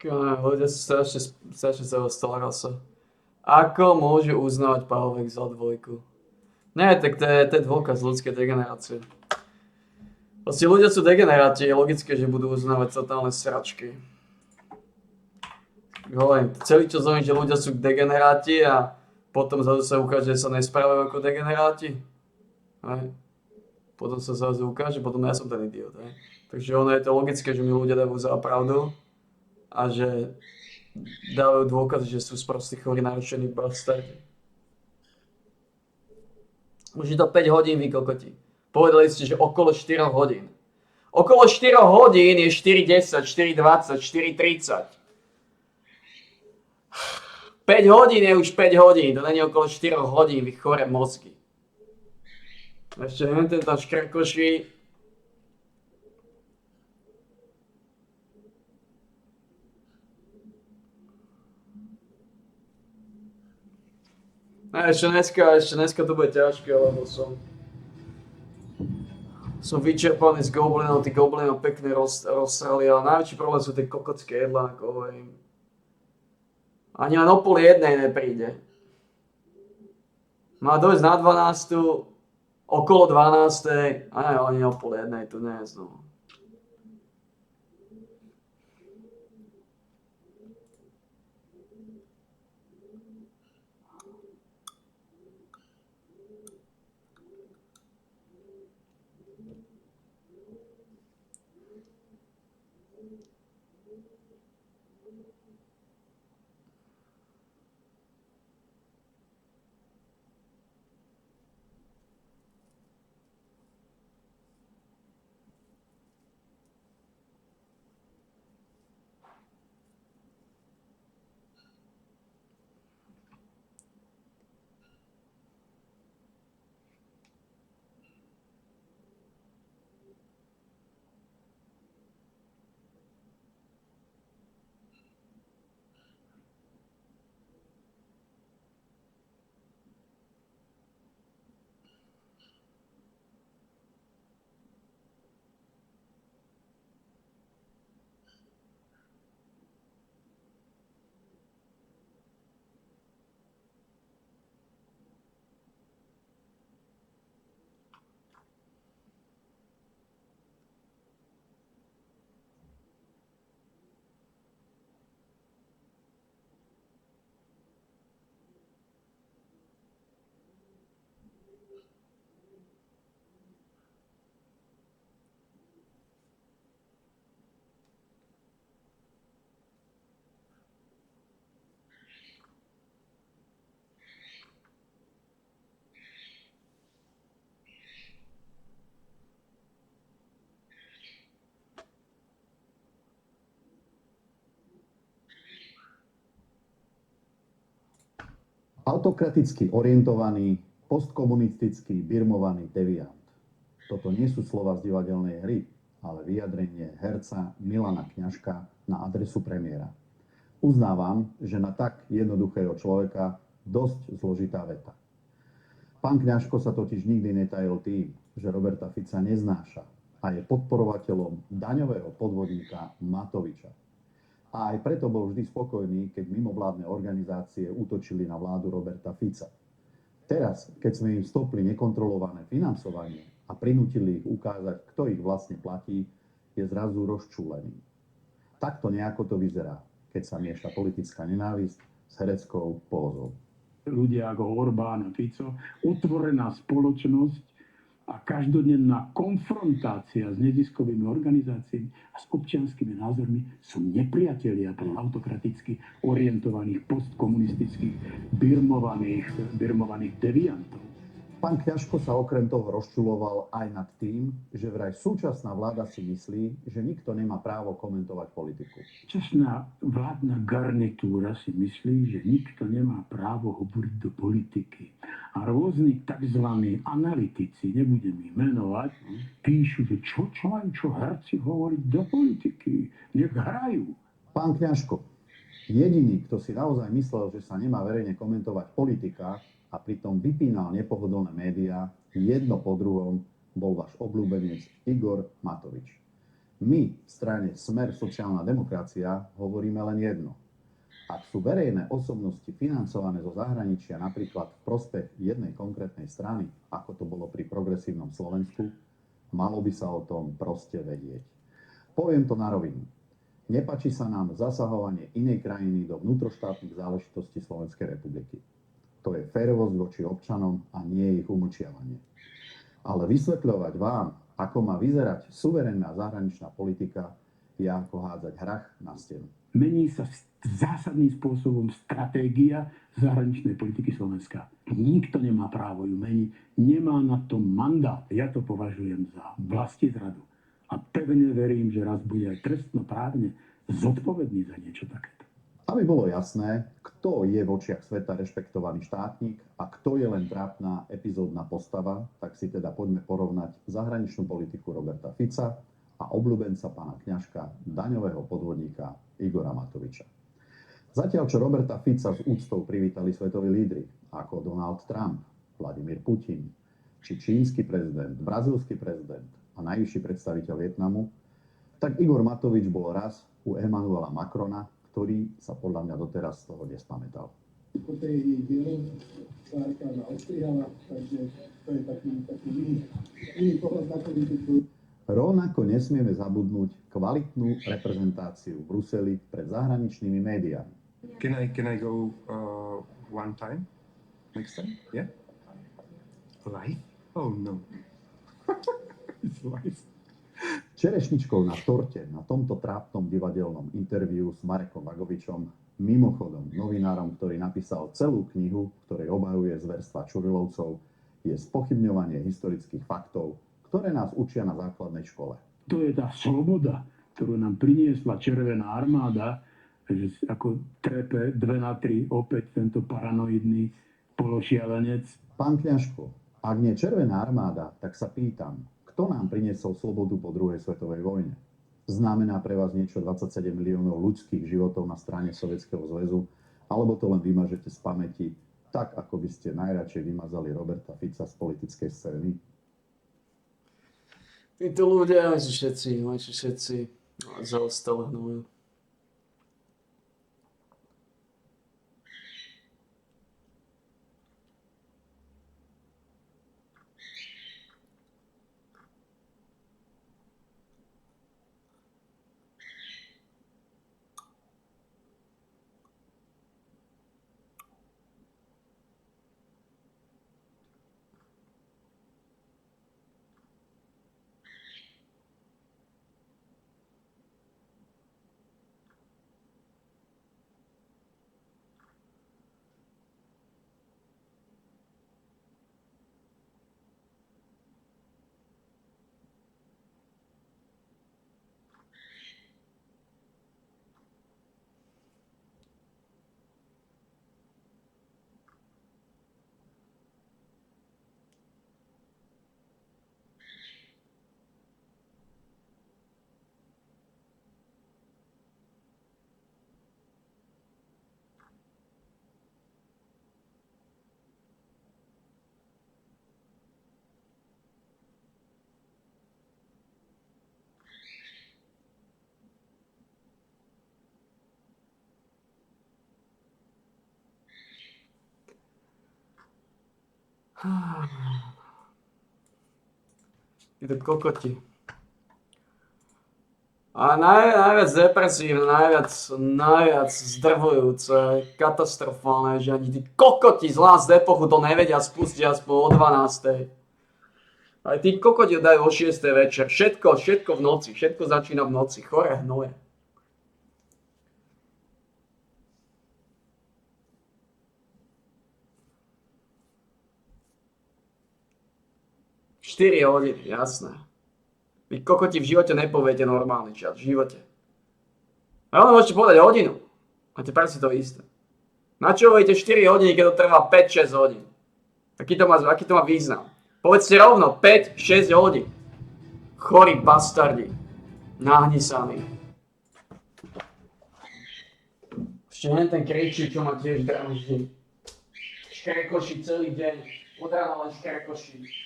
Ľudia sú strašne sa stará sa. Ako môžu uznávať Pavlovek za dvojku? Nie, tak to je dôkaz ľudskej degenerácie. Proste ľudia sú degeneráti, je logické, že budú uznávať totálne sračky. Hovorím, celý čas hovorím, že ľudia sú degeneráti a potom zrazu sa ukáže, že sa nesprávajú ako degeneráti. Hej. Potom sa zrazu ukáže, potom ja som ten idiot. Hej. Takže ono je to logické, že mi ľudia dajú za pravdu a že dávajú dôkaz, že sú sprostí chorí narušení bastardi. Už je to 5 hodín, vy kokoti. Povedali ste, že okolo 4 hodín. Okolo 4 hodín je 4:10, 4:20, 4:30. 5 hodín je už 5 hodín, to není okolo 4 hodín, vy chore mozgy. Ešte len ten tam škrkoší. A ešte dneska to bude ťažké, lebo som vyčerpaný z goblinov, tí goblinov pekne rozsrali, ale najväčší problém sú tie kokotské jedlá, ako hovorím. Ani len o 12:30 nepríde. Má dojsť na 12, okolo 12, a ne, ani o 12:30 tu nie je znovu. Autokraticky orientovaný, postkomunistický, birmovaný deviant. Toto nie sú slova z divadelnej hry, ale vyjadrenie herca Milana Kňažka na adresu premiéra. Uznávam, že na tak jednoduchého človeka dosť zložitá veta. Pán Kňažko sa totiž nikdy netajil tým, že Roberta Fica neznáša a je podporovateľom daňového podvodníka Matoviča. A aj preto bol vždy spokojný, keď mimovládne organizácie útočili na vládu Roberta Fica. Teraz, keď sme im stopli nekontrolované financovanie a prinútili ich ukázať, kto ich vlastne platí, je zrazu rozčúlený. Takto nejako to vyzerá, keď sa mieša politická nenávisť s hereckou pózou. Ľudia ako Orbán a Fico, otvorená spoločnosť a každodenná konfrontácia s neziskovými organizáciami a s občianskymi názormi sú nepriatelia pre autokraticky orientovaných, postkomunistických, birmovaných deviantov. Pán Kňažko sa okrem toho rozčuloval aj nad tým, že vraj súčasná vláda si myslí, že nikto nemá právo komentovať politiku. Súčasná vládna garnitúra si myslí, že nikto nemá právo hovoriť do politiky. A rôzni tzv. Analytici, nebudem ich menovať, píšu, že čo majú herci hovoriť do politiky. Nech hrajú. Pán Kňažko, jediný, kto si naozaj myslel, že sa nemá verejne komentovať politika, a pritom vypínal nepohodlné médiá, jedno po druhom, bol váš obľúbenec Igor Matovič. My v strane Smer sociálna demokracia hovoríme len jedno. Ak sú verejné osobnosti financované zo zahraničia napríklad v prospech jednej konkrétnej strany, ako to bolo pri progresívnom Slovensku, malo by sa o tom proste vedieť. Poviem to na rovinu. Nepáči sa nám zasahovanie inej krajiny do vnútroštátnych záležitostí Slovenskej republiky. To je férovosť voči občanom a nie ich umlčiavanie. Ale vysvetľovať vám, ako má vyzerať suverénna zahraničná politika, je ako hádzať hrách na stenu. Mení sa zásadným spôsobom stratégia zahraničnej politiky Slovenska. Nikto nemá právo ju meniť, nemá na to mandát. Ja to považujem za vlastizradu. A pevne verím, že raz bude aj trestnoprávne zodpovedný za niečo takéto. Aby bolo jasné, kto je v očiach sveta rešpektovaný štátnik a kto je len trápna epizódna postava, tak si teda poďme porovnať zahraničnú politiku Roberta Fica a obľúbenca pána Kňažka, daňového podvodníka Igora Matoviča. Zatiaľ, čo Roberta Fica s úctou privítali svetoví lídri, ako Donald Trump, Vladimír Putin, či čínsky prezident, brazílsky prezident a najvyšší predstaviteľ Vietnamu, tak Igor Matovič bol raz u Emmanuela Macrona, ktorý sa podľa mňa doteraz z toho nespamätal. Po tej dielu sa arkáda odstrihala, takže to je taký iný pohľad na politiku. Rovnako nesmieme zabudnúť kvalitnú reprezentáciu v Bruseli pred zahraničnými médiami. Can I go one time? Next time? Yeah? Live? Oh no. It's live. Čerešničkou na torte na tomto trápnom divadelnom interviu s Marekom Vagovičom, mimochodom novinárom, ktorý napísal celú knihu, v ktorej obhajuje zverstva Čurilovcov, je spochybňovanie historických faktov, ktoré nás učia na základnej škole. To je tá sloboda, ktorú nám priniesla Červená armáda, že ako trepe 2-3 opäť tento paranoidný pološialenec. Pán Kňažko, ak nie Červená armáda, tak sa pýtam, kto nám priniesol slobodu po druhej svetovej vojne? Znamená pre vás niečo 27 miliónov ľudských životov na strane Sovietskeho zväzu, alebo to len vymažete z pamäti, tak ako by ste najradšej vymazali Roberta Fica z politickej scény? Títo ľudia, všetci zaostalo hnujú. Títo kokoti. A najviac depresívne, najviac zdrvujúce, katastrofálne, že ani tí kokoti z Last Epochu to nevedia spustiť aspoň o 12. Ale tí kokoti dajú o 6. večer. Všetko v noci. Všetko začína v noci. Chore hnoje. Štyri hodiny, jasné. Vy kokoti v živote nepoviete normálny čas. V živote. Ale môžete povedať hodinu. Máte presne to isté. Na čo hovoríte 4 hodiny, keď to trvá 5-6 hodín? Aký to má význam? Povedzte rovno 5-6 hodín. Chorí bastardi. Nahnisaní. Ešte len ten kričí, čo ma tiež drží. Škrekoší celý deň. Od rána len škrekoší.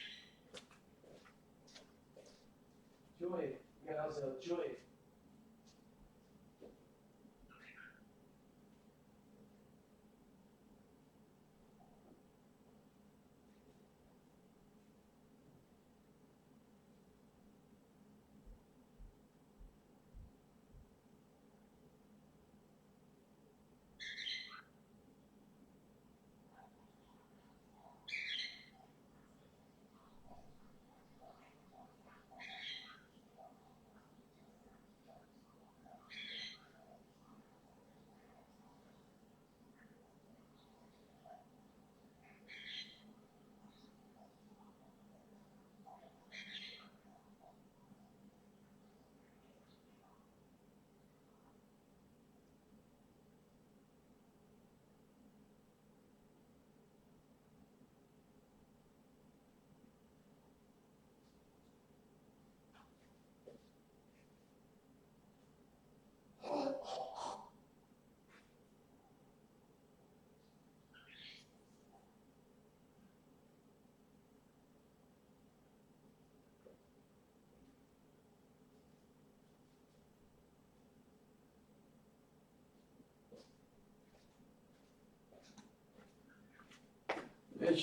Čuj, Grazel, čuj.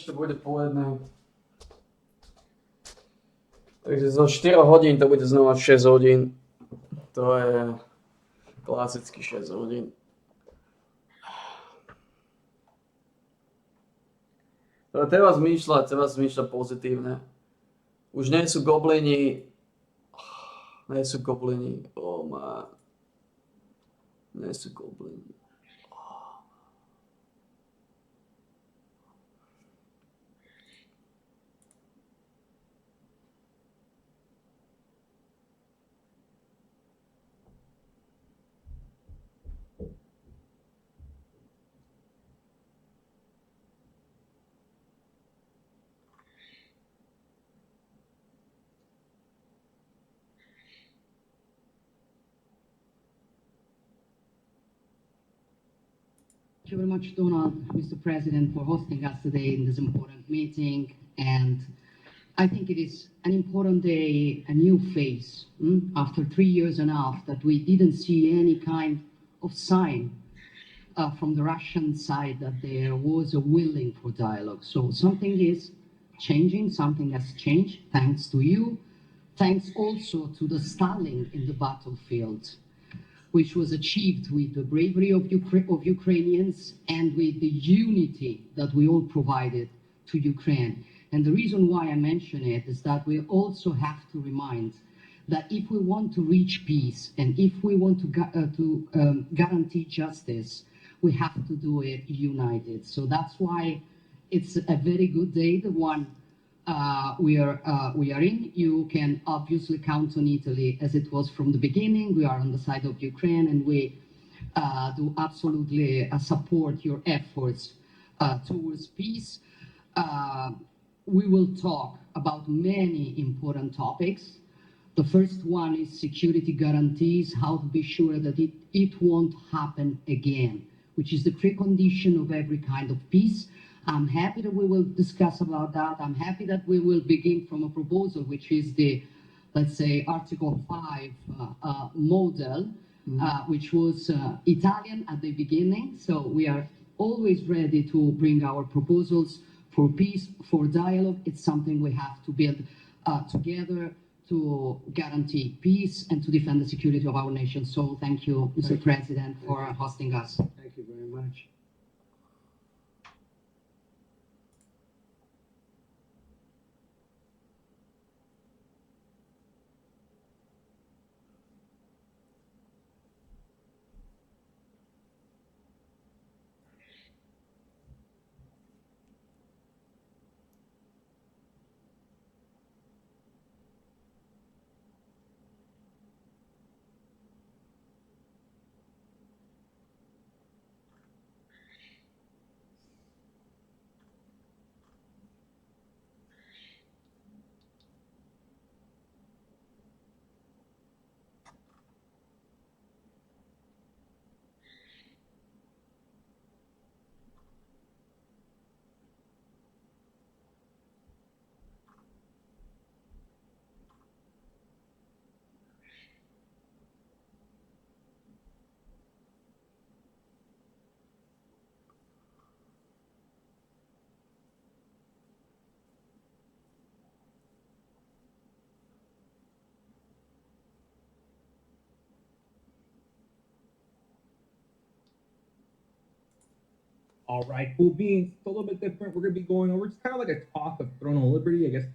ešte bude po jednej. Takže zo 4 hodín to bude znova 6 hodín. To je klasicky 6 hodín. Ale treba zmýšľať pozitívne. Už nie sú goblini. Nie sú goblini. Nie sú goblini. Thank you very much, Donald, Mr. President, for hosting us today in this important meeting. And I think it is an important day, a new phase, after 3 years and a half that we didn't see any kind of sign from the Russian side that there was a willing for dialogue. So something is changing, something has changed, thanks to you. Thanks also to the stalling in the battlefield, which was achieved with the bravery of Ukrainians and with the unity that we all provided to Ukraine. And the reason why I mention it is that we also have to remind that if we want to reach peace and if we want to guarantee justice, we have to do it united. So that's why it's a very good day, the one we are in. You can obviously count on Italy as it was from the beginning. We are on the side of Ukraine, and we do absolutely support your efforts towards peace. We will talk about many important topics. The first one is security guarantees, how to be sure that it won't happen again, which is the precondition of every kind of peace. I'm happy that we will discuss about that. I'm happy that we will begin from a proposal, which is the, let's say, Article 5 model, which was Italian at the beginning. So we are always ready to bring our proposals for peace, for dialogue. It's something we have to build together to guarantee peace and to defend the security of our nation. So thank you, Mr. President, for hosting us. Thank you very much. All right, cool beans. It's a little bit different. We're going to be going over just kind of like a talk of Throne of Liberty, I guess.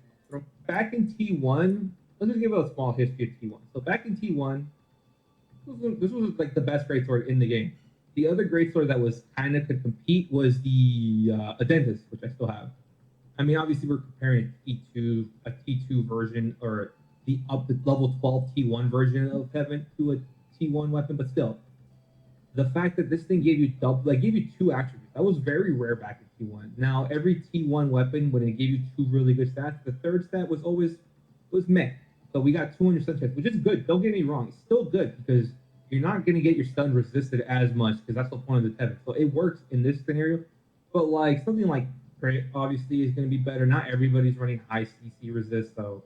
Back in T1, let's just give a small history of T1. So back in T1, this was like the best greatsword in the game. The other greatsword that was kind of could compete was the Adentis, which I still have. I mean, obviously we're comparing a T2 version, or the level 12 T1 version of Heaven to a T1 weapon, but still. The fact that this thing gave you gave you 2 attributes, that was very rare back in T1. Now, every T1 weapon, when it gave you 2 really good stats, the third stat was meh. So we got 200 stun checks, which is good. Don't get me wrong. It's still good because you're not going to get your stun resisted as much because that's the point of the Tevin. So it works in this scenario. But like something like Crit obviously is going to be better. Not everybody's running high CC resist. So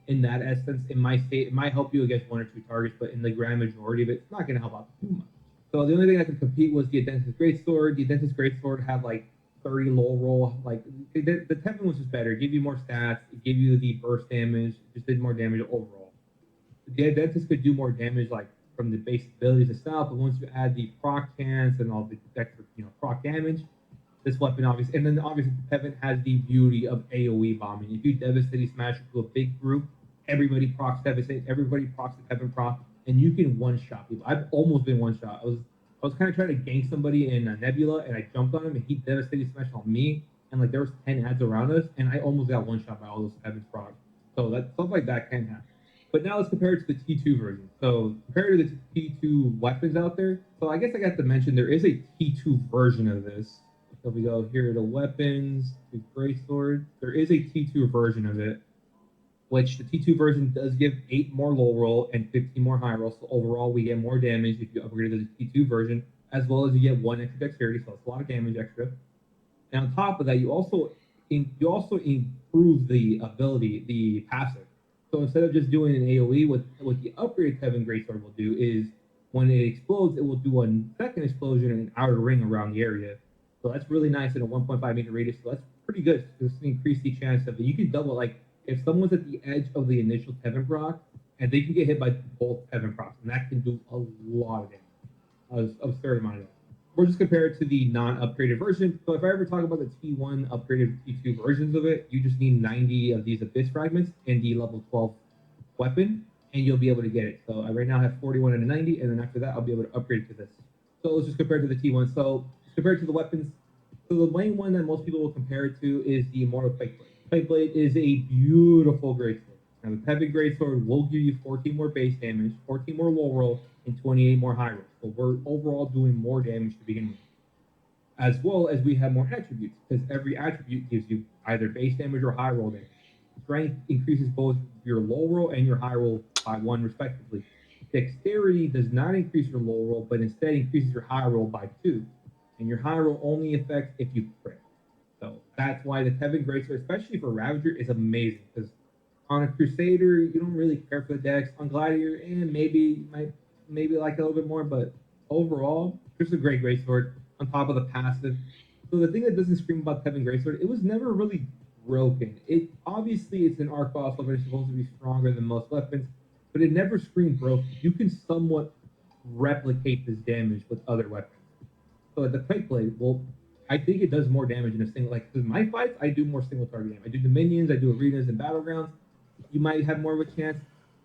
in that essence, it might help you against 1 or 2 targets, but in the grand majority of it, it's not going to help out too much. So the only thing that could compete was the Adentis Greatsword. The Adentis Greatsword had like 30 low roll. Like the Tevin was just better. It gave you more stats. It gave you the burst damage. It just did more damage overall. The Adventus could do more damage like from the base abilities itself, but once you add the proc chance and all the extra, proc damage, this weapon obviously, and then obviously Tevin has the beauty of AoE bombing. If you devastating smash into a big group, everybody procs devastate, everybody procs the Tevin proc, and you can one shot people. I've almost been one shot. I was kind of trying to gank somebody in Nebula, and I jumped on him, and he devastating smash on me, and like there was 10 ads around us, and I almost got one shot by all those Tevin procs. So that stuff like that can happen. But now let's compare it to the T2 version. So compared to the T2 weapons out there, so I guess I got to mention there is a T2 version of this. So if we go here to weapons, to Greatsword, there is a T2 version of it, which the T2 version does give 8 more low roll and 15 more high roll. So overall, we get more damage if you upgrade to the T2 version, as well as you get 1 extra dexterity, so it's a lot of damage extra. And on top of that, you also improve the ability, the passive. So instead of just doing an AoE, what the upgraded Tevin Greatsword will do is when it explodes, it will do a second explosion in an outer ring around the area. So that's really nice in a 1.5 meter radius. So that's pretty good. Just to increase the chance of it. You can double, like, if someone's at the edge of the initial Tevin proc, and they can get hit by both Tevin procs, and that can do a lot of damage, a absurd amount of damage. We're just compared to the non-upgraded version. So if I ever talk about the T1 upgraded T2 versions of it, you just need 90 of these Abyss fragments and the level 12 weapon, and you'll be able to get it. So I right now have 41 and a 90, and then after that, I'll be able to upgrade to this. So let's just compare to the T1. So compared to the weapons, so the main one that most people will compare it to is the Immortal Quakeblade. Quakeblade is a beautiful greatsword. Now the Tevin Greatsword will give you 14 more base damage, 14 more low roll, and 28 more high roll. So we're overall doing more damage to begin with. As well as we have more attributes, because every attribute gives you either base damage or high roll damage. Strength increases both your low roll and your high roll by 1 respectively. Dexterity does not increase your low roll, but instead increases your high roll by 2. And your high roll only affects if you crit. So that's why the Tevin Greatsword, especially for Ravager, is amazing. Because on a Crusader, you don't really care for the dex. On Gladiator, and maybe like a little bit more, but overall, just a great Greatsword on top of the passive. So the thing that doesn't scream about Tevin Greatsword, it was never really broken. It obviously it's an arc boss weapon, it's supposed to be stronger than most weapons, but it never screamed broken. You can somewhat replicate this damage with other weapons. So the Quakeblade, well, I think it does more damage in a single, like, because my fights, I do more single target damage. I do Dominions, I do arenas and battlegrounds. You might have more of a chance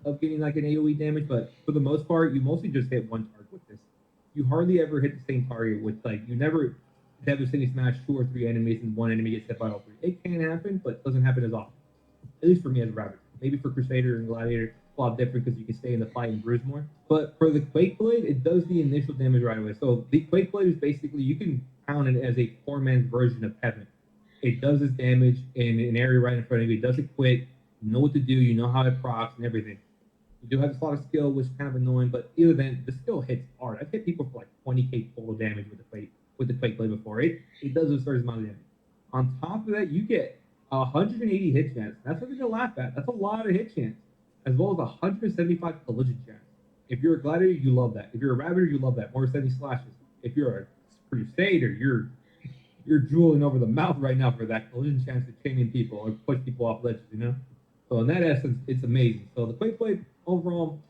of getting like an AoE damage, but for the most part, you mostly just hit one target with this. You hardly ever hit the same target with, like, you never devastating smash 2 or 3 enemies and one enemy gets hit by all 3. It can happen, but it doesn't happen as often. At least for me as a Ravager. Maybe for Crusader and Gladiator, a lot different because you can stay in the fight and bruise more. But for the Quakeblade, it does the initial damage right away. So the Quakeblade is basically, you can count it as a poor man's version of Tevin. It does its damage in an area right in front of you. It doesn't quit. You know what to do. You know how it procs and everything. You do have a lot of skill, which is kind of annoying, but either than, the skill hits hard. I've hit people for like 20k total damage with the Quakeblade before. It does a certain amount of damage. On top of that, you get 180 hit chance. That's something to laugh at. That's a lot of hit chance. As well as 175 collision chance. If you're a Gladiator, you love that. If you're a Ravager, you love that. More 70 slashes. If you're a Crusader, you're drooling over the mouth right now for that collision chance to chain in people or push people off ledges, you know? So in that essence, it's amazing. So the Quakeblade, overall,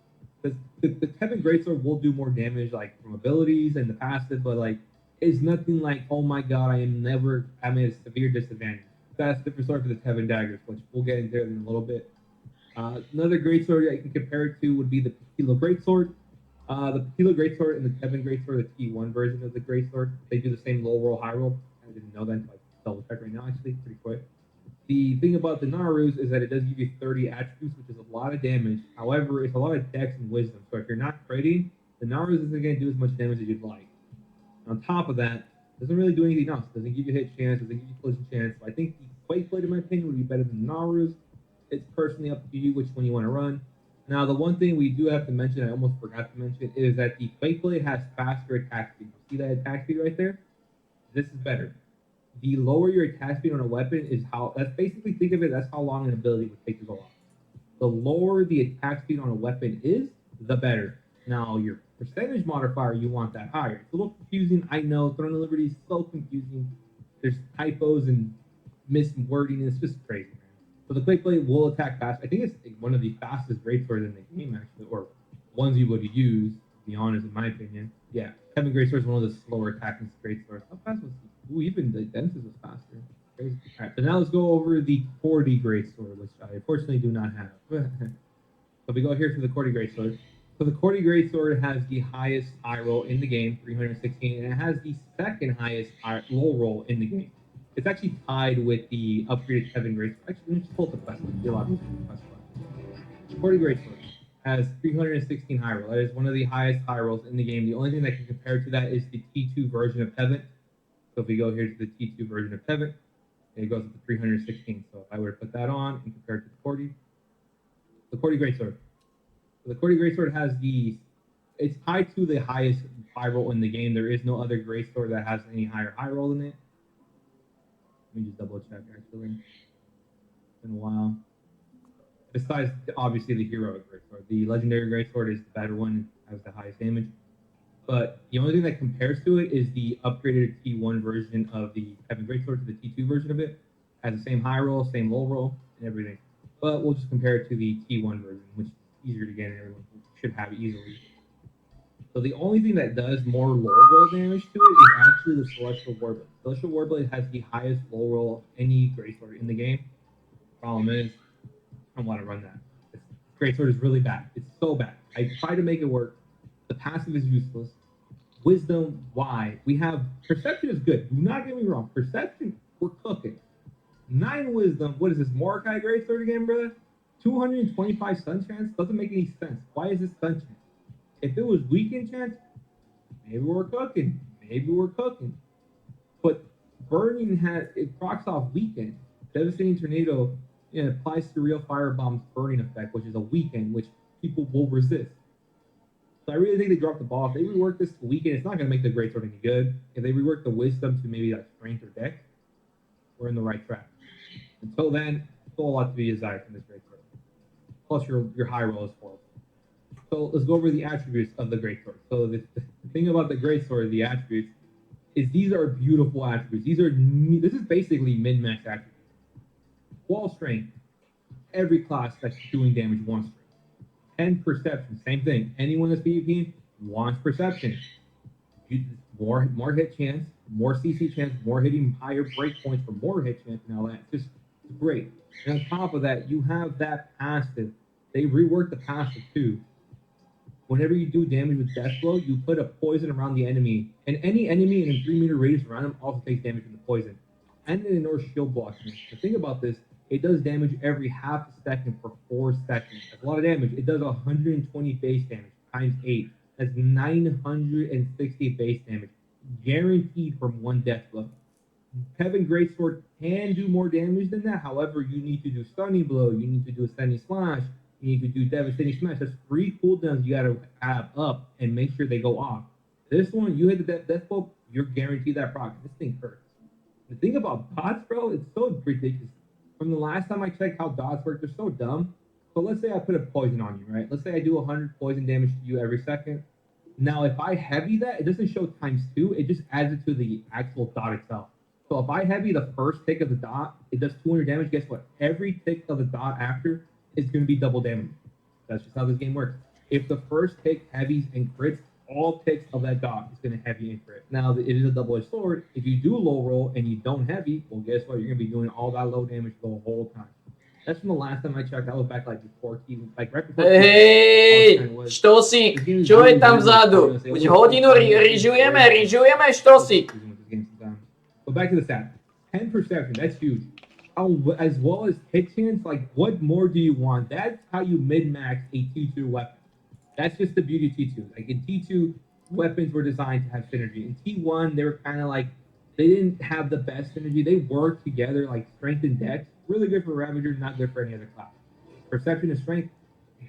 the Tevin Greatsword will do more damage, like, from abilities and the passive, but, like, it's nothing like, oh my god, I'm at a severe disadvantage. That's a different story for the Tevin Daggers, which we'll get into in a little bit. Another Greatsword I can compare it to would be the Pakila Greatsword. The Pakila Greatsword and the Tevin Greatsword, the T1 version of the Greatsword, they do the same low roll, high roll. I didn't know that until I double check right now, actually, pretty quick. The thing about the Narus is that it does give you 30 attributes, which is a lot of damage. However, it's a lot of dex and wisdom. So if you're not critting, the Narus isn't going to do as much damage as you'd like. On top of that, it doesn't really do anything else. It doesn't give you hit chance, doesn't give you collision chance. So I think the Quakeblade, in my opinion, would be better than the Narus. It's personally up to you which one you want to run. Now, the one thing we do have to mention, I almost forgot to mention, is that the Quakeblade has faster attack speed. You see that attack speed right there? This is better. The lower your attack speed on a weapon is that's basically, think of it, that's how long an ability would take to go off. The lower the attack speed on a weapon is, the better. Now, your percentage modifier, you want that higher. It's a little confusing, I know. Throne of Liberty is so confusing. there's typos and miswording, and it's just crazy, man. So the Quake Blade will attack fast. I think it's one of the fastest greatswords in the game, actually, or ones you would use, to be honest, in my opinion. Yeah, Kevin Greatsword is one of the slower attacking greatswords. How fast was he? Ooh, even the Densus was faster. Crazy. All right, so now let's go over the Cordy Greatsword, which I unfortunately do not have. So we go here to the Cordy Greatsword. So the Cordy Greatsword has the highest eye roll in the game, 316, and it has the second highest low roll in the game. It's actually tied with the upgraded Kevin Greatsword. Actually, let me just pull up the quest list. You'll have to see the quest list. Cordy Greatsword has 316 high roll. That is one of the highest high rolls in the game. The only thing that can compare to that is the T2 version of Heaven. So if we go here to the T2 version of Heaven, it goes up to 316. So if I were to put that on and compare it to the Cordy Greatsword. So the Cordy Greatsword has it's tied to the highest high roll in the game. There is no other Greatsword that has any higher high roll than it. Let me just double check, actually. It's been a while. Besides, obviously, the heroic Greatsword. The legendary Greatsword is the better one, has the highest damage. But the only thing that compares to it is the upgraded T1 version of the Kevin Greatsword to the T2 version of it. Has the same high roll, same low roll, and everything. But we'll just compare it to the T1 version, which is easier to get and everyone should have it easily. So the only thing that does more low roll damage to it is actually the Celestial Warblade. Celestial Warblade has the highest low roll of any Greatsword in the game. Problem is, I don't want to run that. This Greatsword is really bad. It's so bad. I try to make it work. The passive is useless. Wisdom, why? We have Perception is good. Do not get me wrong. Perception, we're cooking. 9 Wisdom. What is this? Mordecai Greatsword again, brother? 225 stun chance? Doesn't make any sense. Why is this stun chance? If it was weakened chance, maybe we're cooking. Maybe we're cooking. But Burning it procs off weaken. Devastating Tornado applies to real Firebomb's burning effect, which is a weaken, which people will resist. So I really think they dropped the ball. If they rework this to weaken, it's not going to make the Greatsword any good. If they rework the Wisdom to maybe like Strength or Dex, we're in the right track. Until then, still a lot to be desired from this Greatsword. Plus your high roll is horrible. So let's go over the attributes of the Greatsword. So the thing about the Greatsword, the attributes, is these are beautiful attributes. This is basically min-max attributes. Wall strength. Every class that's doing damage wants strength. 10 perception, same thing. Anyone that's PvP wants perception. More hit chance, more CC chance, more hitting higher breakpoints for more hit chance and all that. It's just great. And on top of that, you have that passive. They reworked the passive too. Whenever you do damage with Death Blow, you put a poison around the enemy, and any enemy in a 3-meter radius around them also takes damage from the poison. And it ignores shield blocking. The thing about this, it does damage every half a second for 4 seconds. That's a lot of damage. It does 120 base damage times 8. That's 960 base damage, guaranteed from 1 Death Blow. Kevin Greatsword can do more damage than that. However, you need to do Stunning Blow, you need to do Ascending Slash, you need to do Devastating Smash. That's 3 cooldowns you gotta have up and make sure they go off. This one, you hit the Death Blow, you're guaranteed that proc. This thing hurts. The thing about dots, bro, it's so ridiculous. From the last time I checked how dots work, they're so dumb. So let's say I put a poison on you, right? Let's say I do 100 poison damage to you every second. Now, if I heavy that, it doesn't show ×2. It just adds it to the actual dot itself. So if I heavy the first tick of the dot, it does 200 damage. Guess what? Every tick of the dot after is going to be double damage. That's just how this game works. If the first tick heavies and crits, all ticks of that dot is going to heavy and crit. Now, it is a double-edged sword. If you do low roll and you don't heavy, well, guess what? You're going to be doing all that low damage the whole time. That's from the last time I checked. That was back like before T, like right before. Hej, Štosík, čo je tam vzadu? Už hodinu rýžujeme, Štosík. But back to the stat. 10 perception, that's huge. As well as hit chance, like what more do you want? That's how you min-max a T2 weapon. That's just the beauty of T2. Like in T2, weapons were designed to have synergy. In T1, they were kind of like, they didn't have the best synergy. They worked together like strength and dex. Really good for Ravager, not good for any other class. Perception and strength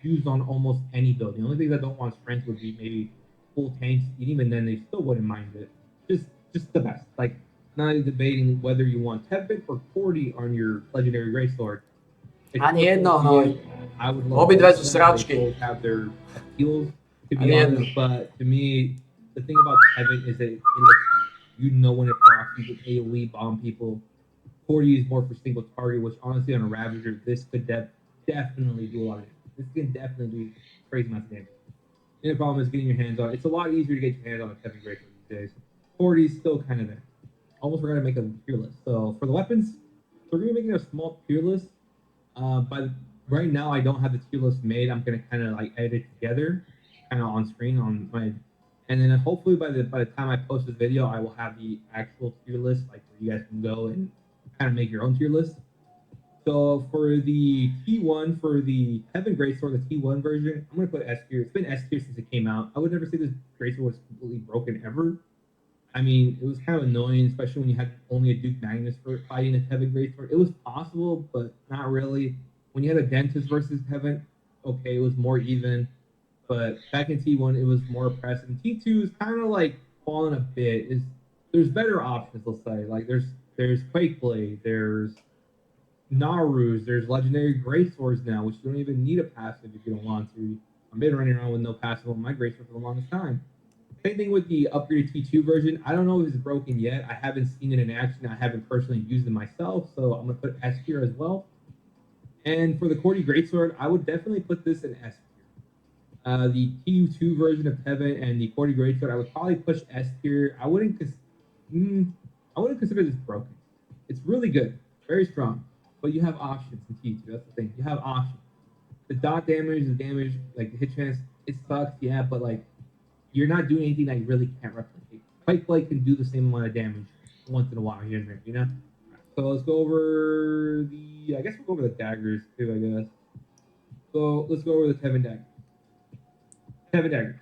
used on almost any build. The only thing that don't want strength would be maybe full tanks. And even then, they still wouldn't mind it. Just the best. Like, not debating whether you want Tepid or Cordy on your legendary Greatsword. Ani jedno, hnoj. I would love Obidve sú both sračky. have their appeals, to Ani be jedno. honest, but to me, the thing about Tevin is that it looks You know when it procs, you can AoE bomb people. 40 is more for single target, which honestly on a Ravager, this could definitely do a lot of damage. This can definitely do crazy amounts of damage. And the problem is getting your hands on. It's a lot easier to get your hands on a Kevin Greatsword these days. 40 is still kind of there. Almost forgot to make a tier list. So for the weapons, we're gonna be making a small tier list. But right now I don't have the tier list made. I'm gonna kind of like edit it together, kind of on screen on my, and then hopefully by the time I post this video, I will have the actual tier list, like where you guys can go and kind of make your own tier list. So for the T1, for the Heaven Greatsword, the T1 version, I'm gonna put S tier. It's been S tier since it came out. I would never say this Greatsword was completely broken ever. I mean, it was kind of annoying, especially when you had only a Duke Magnus for fighting a Heaven Greatsword. It was possible, but not really. When you had a Dentist versus Heaven, okay, it was more even. But back in T1, it was more oppressive. And T2 is kind of like falling a bit. There's better options, let's say. Like there's Quakeblade, there's Naru's, there's legendary Greatswords now, which you don't even need a passive if you don't want to. I've been running around with no passive on my Greatsword for the longest time. Same thing with the upgraded T2 version. I don't know if it's broken yet. I haven't seen it in action. I haven't personally used it myself, so I'm going to put S tier as well. And for the Cordy Greatsword, I would definitely put this in S tier. The T2 version of Heaven and the Cordy Greatsword, I would probably push S tier. I wouldn't consider this broken. It's really good, very strong, but you have options in T2. That's the thing. You have options. The dot damage, the damage, like the hit chance, it sucks, yeah, but like you're not doing anything that you really can't replicate. Quakeblade can do the same amount of damage once in a while here and there, you know? So let's go over I guess we'll go over the daggers too, I guess. So let's go over the Heaven Dagger. Heaven Dagger.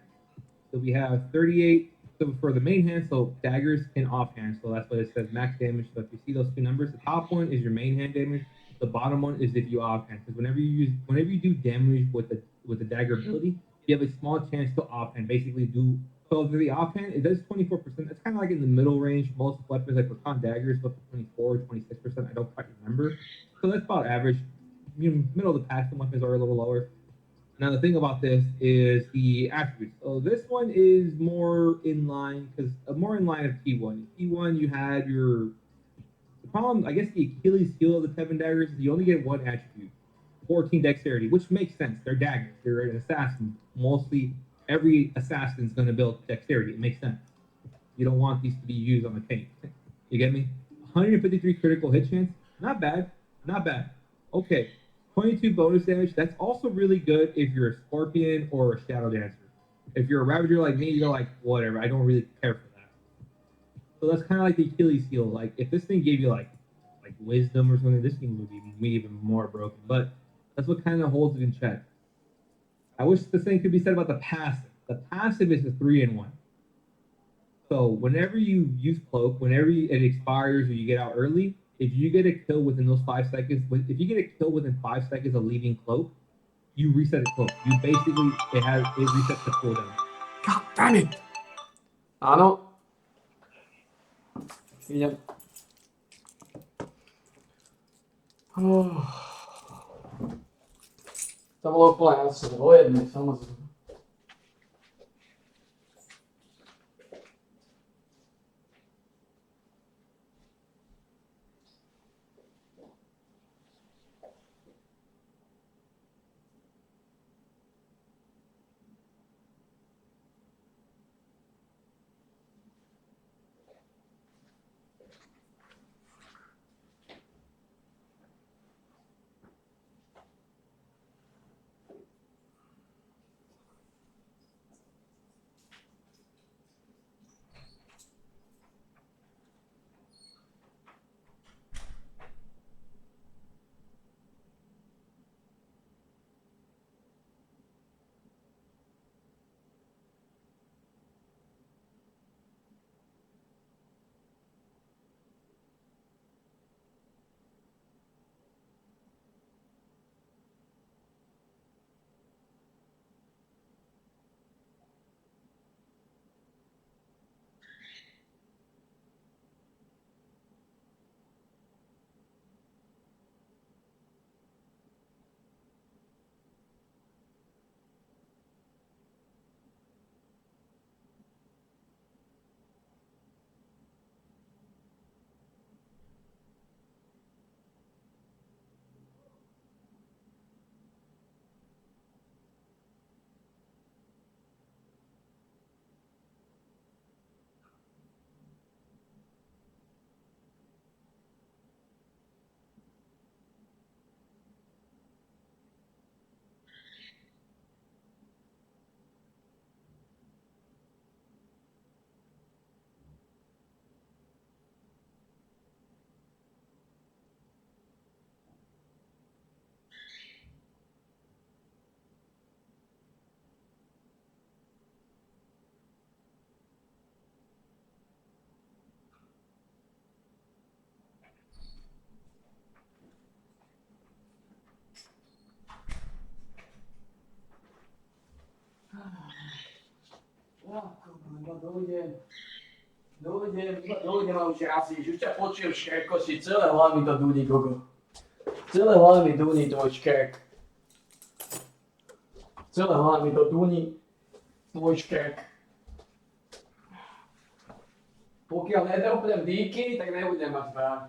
So we have 38. So for the main hand, so daggers can offhand. So that's what it says, max damage. So if you see those two numbers, the top one is your main hand damage. The bottom one is if you offhand. Because whenever you do damage with the dagger ability, you have a small chance to offhand. Basically do so for the offhand, it does 24%. That's kind of like in the middle range. Most weapons like Rakan daggers go up to 24, 26%. I don't quite remember. So that's about average. Middle of the pack, the weapons are a little lower. Now the thing about this is the attributes. So this one is more in line of T1. In T1 you had the problem, I guess the Achilles heel of the Heaven daggers is you only get one attribute. 14 dexterity, which makes sense. They're daggers. They're an assassin. Mostly every assassin is going to build dexterity. It makes sense. You don't want these to be used on the tank. You get me? 153 critical hit chance. Not bad. Not bad. Okay. 22 bonus damage. That's also really good if you're a Scorpion or a Shadow Dancer. If you're a Ravager like me, you're like, whatever. I don't really care for that. So that's kind of like the Achilles heel. Like, if this thing gave you like wisdom or something, this thing would be even more broken. But that's what kind of holds it in check. I wish the same could be said about the passive. The passive is a 3-in-1. So whenever you use Cloak, whenever it expires or you get out early, if you get a kill within those 5 seconds, if you get a kill within 5 seconds of leaving Cloak, you reset the Cloak. You basically, it resets the cooldown. God damn it! Áno. Idem. To bolo úplne jasné, o jednej, samozrejme. Dojde ma už razíš, už ťa počujem škrekoši, celé hlavy to dúni, Gogo. Celé hlavy dúni tvoj škrek. Celé hlavy to dúni tvoj škrek. Pokiaľ nedropnem dýky, tak nebudem mať rád.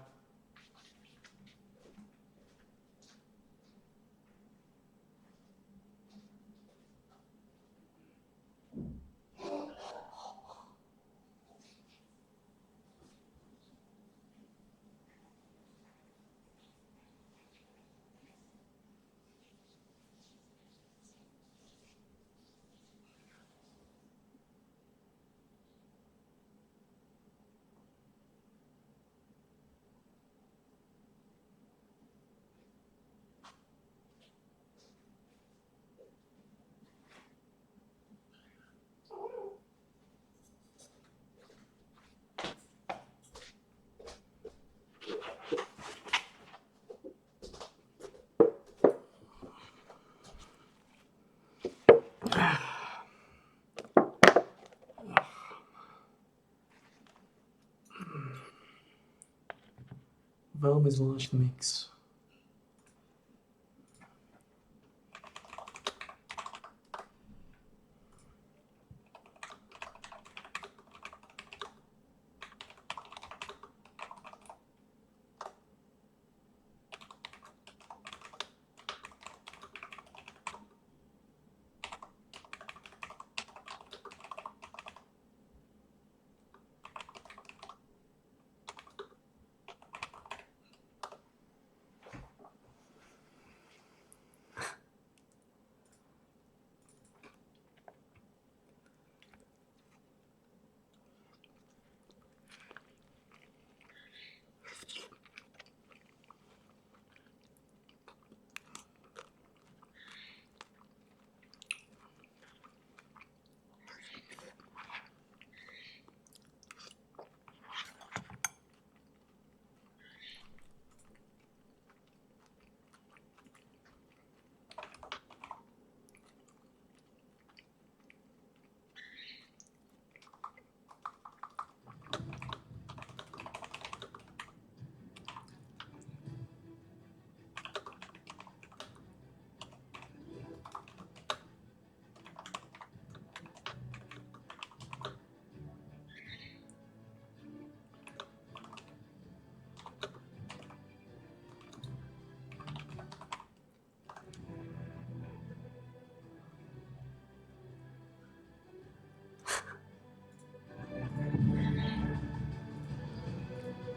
Veľmi zvláštny mix.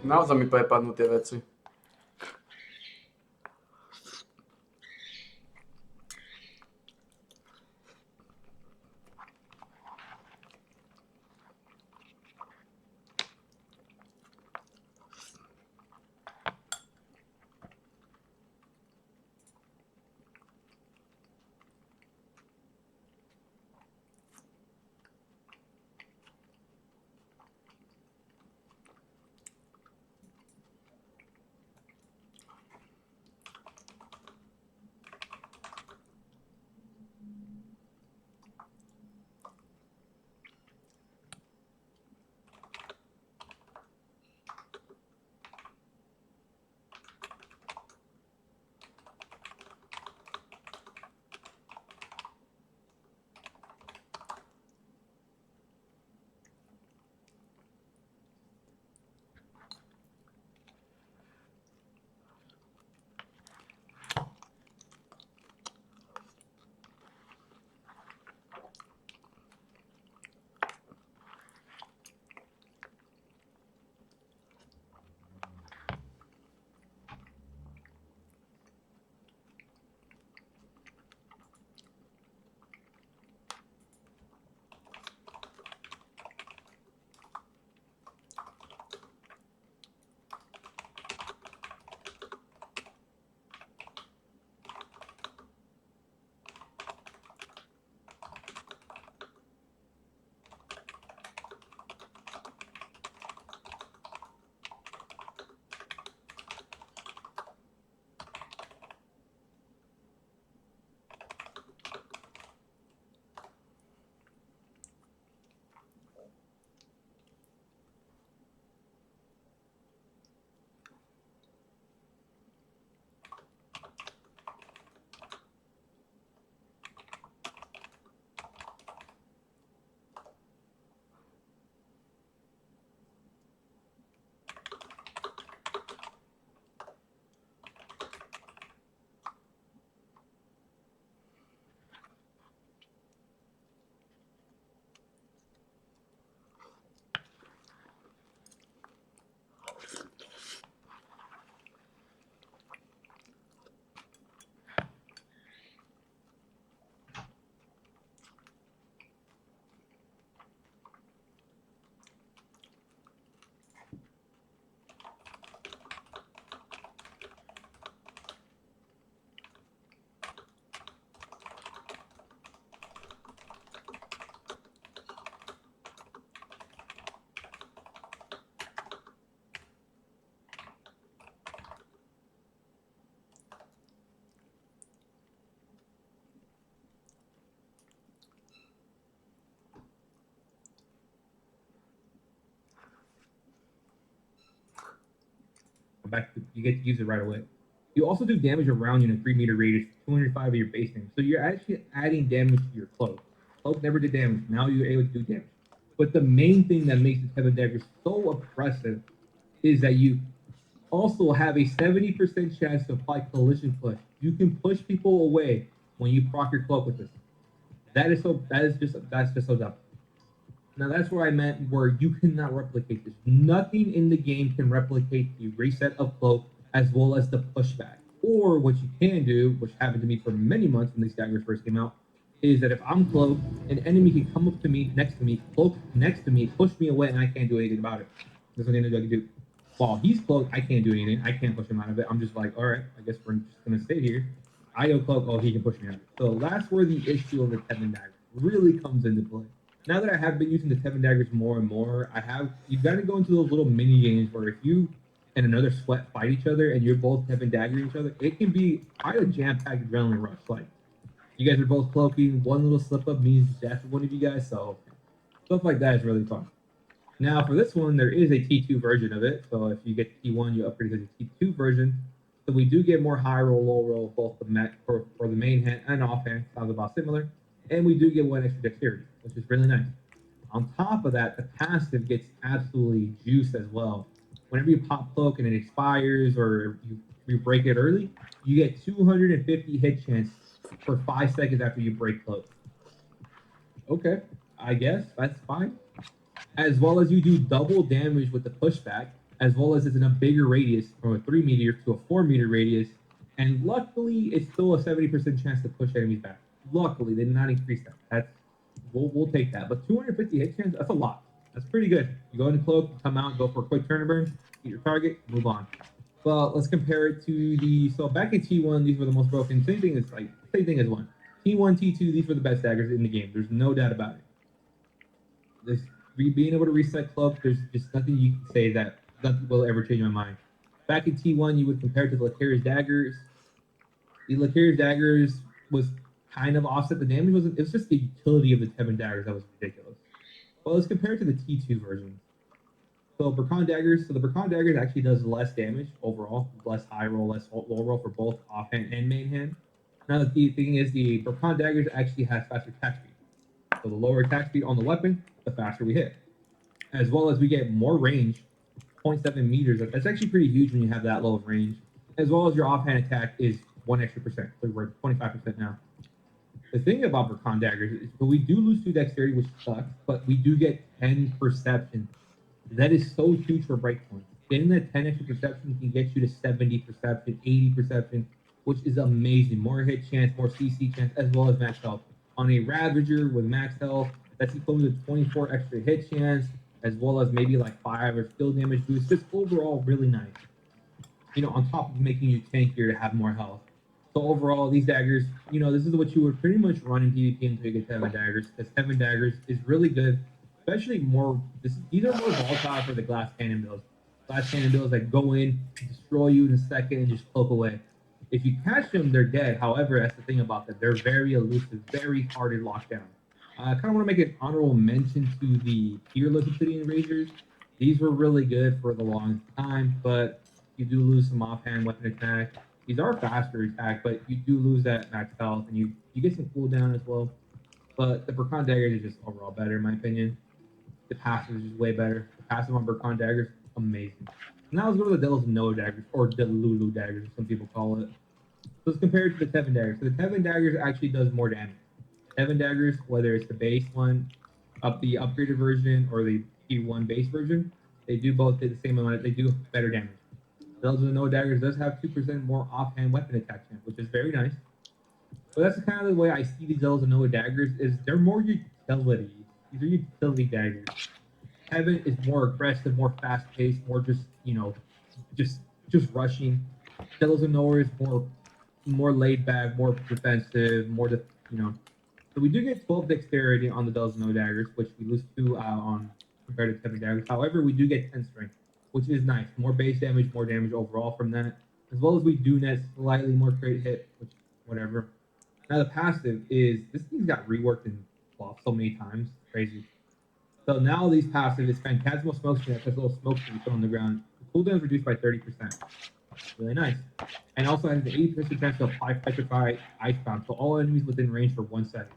Naozaj mi prepadnú tie veci. back to, you get to use it right away. You also do damage around you in a 3-meter radius, 205 of your base damage. So you're actually adding damage to your cloak. Cloak never did damage. Now you're able to do damage. But the main thing that makes the Heaven Dagger so oppressive is that you also have a 70% chance to apply collision push. You can push people away when you proc your cloak with this. That's just so dumb. Now that's where I meant where you cannot replicate this. Nothing in the game can replicate the reset of cloak as well as the pushback. Or what you can do, which happened to me for many months when these daggers first came out, is that if I'm cloaked, an enemy can come up to me, next to me, cloak next to me, push me away, and I can't do anything about it. There's nothing I can do. While he's cloaked, I can't do anything. I can't push him out of it. I'm just like, all right, I guess we're just gonna stay here. I go cloak, oh, he can push me out of it. So that's where the issue of the Tevin Dagger really comes into play. Now that I have been using the Tevin Daggers more and more, you've got to go into those little mini games where if you and another sweat fight each other and you're both Tevin Daggering each other, it can be quite a jam-packed adrenaline rush. Like, you guys are both cloaking, one little slip-up means death for one of you guys, so stuff like that is really fun. Now, for this one, there is a T2 version of it, so if you get T1, you upgrade to the T2 version. So we do get more high roll, low roll, both for the main hand and offhand, sounds about similar. And we do get one extra dexterity, which is really nice. On top of that, the passive gets absolutely juiced as well. Whenever you pop cloak and it expires or you break it early, you get 250 hit chance for 5 seconds after you break cloak. Okay, I guess that's fine. As well as you do double damage with the pushback, as well as it's in a bigger radius from a 3-meter to a 4-meter radius. And luckily, it's still a 70% chance to push enemies back. Luckily, they did not increase that. We'll take that. But 250 hit chance, that's a lot. That's pretty good. You go into cloak, come out, go for a quick turn and burn, hit your target, move on. Well, let's compare it to so back in T1, these were the most broken. Same thing as one. T1, T2, these were the best daggers in the game. There's no doubt about it. Being able to reset cloak, there's just nothing you can say that nothing will ever change my mind. Back in T1, you would compare it to the Lakarius daggers. The Lakarius daggers was kind of offset the damage. It was just the utility of the Tevin daggers that was ridiculous. Well, let's compare it to the T2 version. So Burkan daggers, the Burkan daggers actually does less damage overall, less high roll, less low roll for both offhand and main hand. Now the thing is, the Burkan daggers actually has faster attack speed. So the lower attack speed on the weapon, the faster we hit. As well as we get more range, 0.7 meters. That's actually pretty huge when you have that low of range. As well as your offhand attack is 1 extra percent. So we're at 25% now. The thing about Burkan daggers is we do lose 2 dexterity, which sucks, but we do get 10 perception. That is so huge for breakpoints. Getting that 10 extra perception can get you to 70 perception, 80 perception, which is amazing. More hit chance, more CC chance, as well as max health. On a Ravager with max health, that's equivalent to 24 extra hit chance, as well as maybe like 5 or skill damage boost. Just overall really nice. You know, on top of making you tankier to have more health. So overall, these daggers, you know, this is what you would pretty much run in PvP until you get Tevin daggers. Because Tevin daggers is really good, especially these are more volatile for the glass cannon builds. Glass cannon builds that go in, destroy you in a second, and just cloak away. If you catch them, they're dead. However, that's the thing about them. They're very elusive, very hard to lock down. I kind of want to make an honorable mention to the Fearless Obsidian Razors. These were really good for the long time, but you do lose some offhand weapon attack. These are faster attack, but you do lose that max health, and you get some cooldown as well. But the Burkan daggers are just overall better, in my opinion. The passive is just way better. The passive on Burkan daggers, amazing. Now let's go to the Devil's Noah daggers, or Delulu daggers, as some people call it. So let's compare it to the Tevin daggers. So the Tevin daggers actually does more damage. Tevin daggers, whether it's the base one, the upgraded version, or the T1 base version, they do both hit the same amount. They do better damage. Those with no daggers does have 2% more offhand weapon attack chance, which is very nice. But that's kind of the way I see these Zeldas of Noah daggers, is they're more utility. These are utility daggers. Tevin is more aggressive, more fast-paced, more just, you know, just rushing. Zeldas of Noah is more laid back, more defensive, more, you know. So we do get 12 dexterity on the Zeldas of Noah daggers, which we lose 2 on compared to Tevin daggers. However, we do get 10 strength, which is nice. More base damage, more damage overall from that. As well as we do net slightly more crit hit, which, whatever. Now the passive is, this thing's got reworked and buffed so many times. Crazy. So now these passive is Phantasmal Smoke Screen. That's a little smoke screen you put on the ground. cooldown is reduced by 30%. Really nice. And also has the 80% chance to apply Petrify Icebound to all enemies within range for 1 second.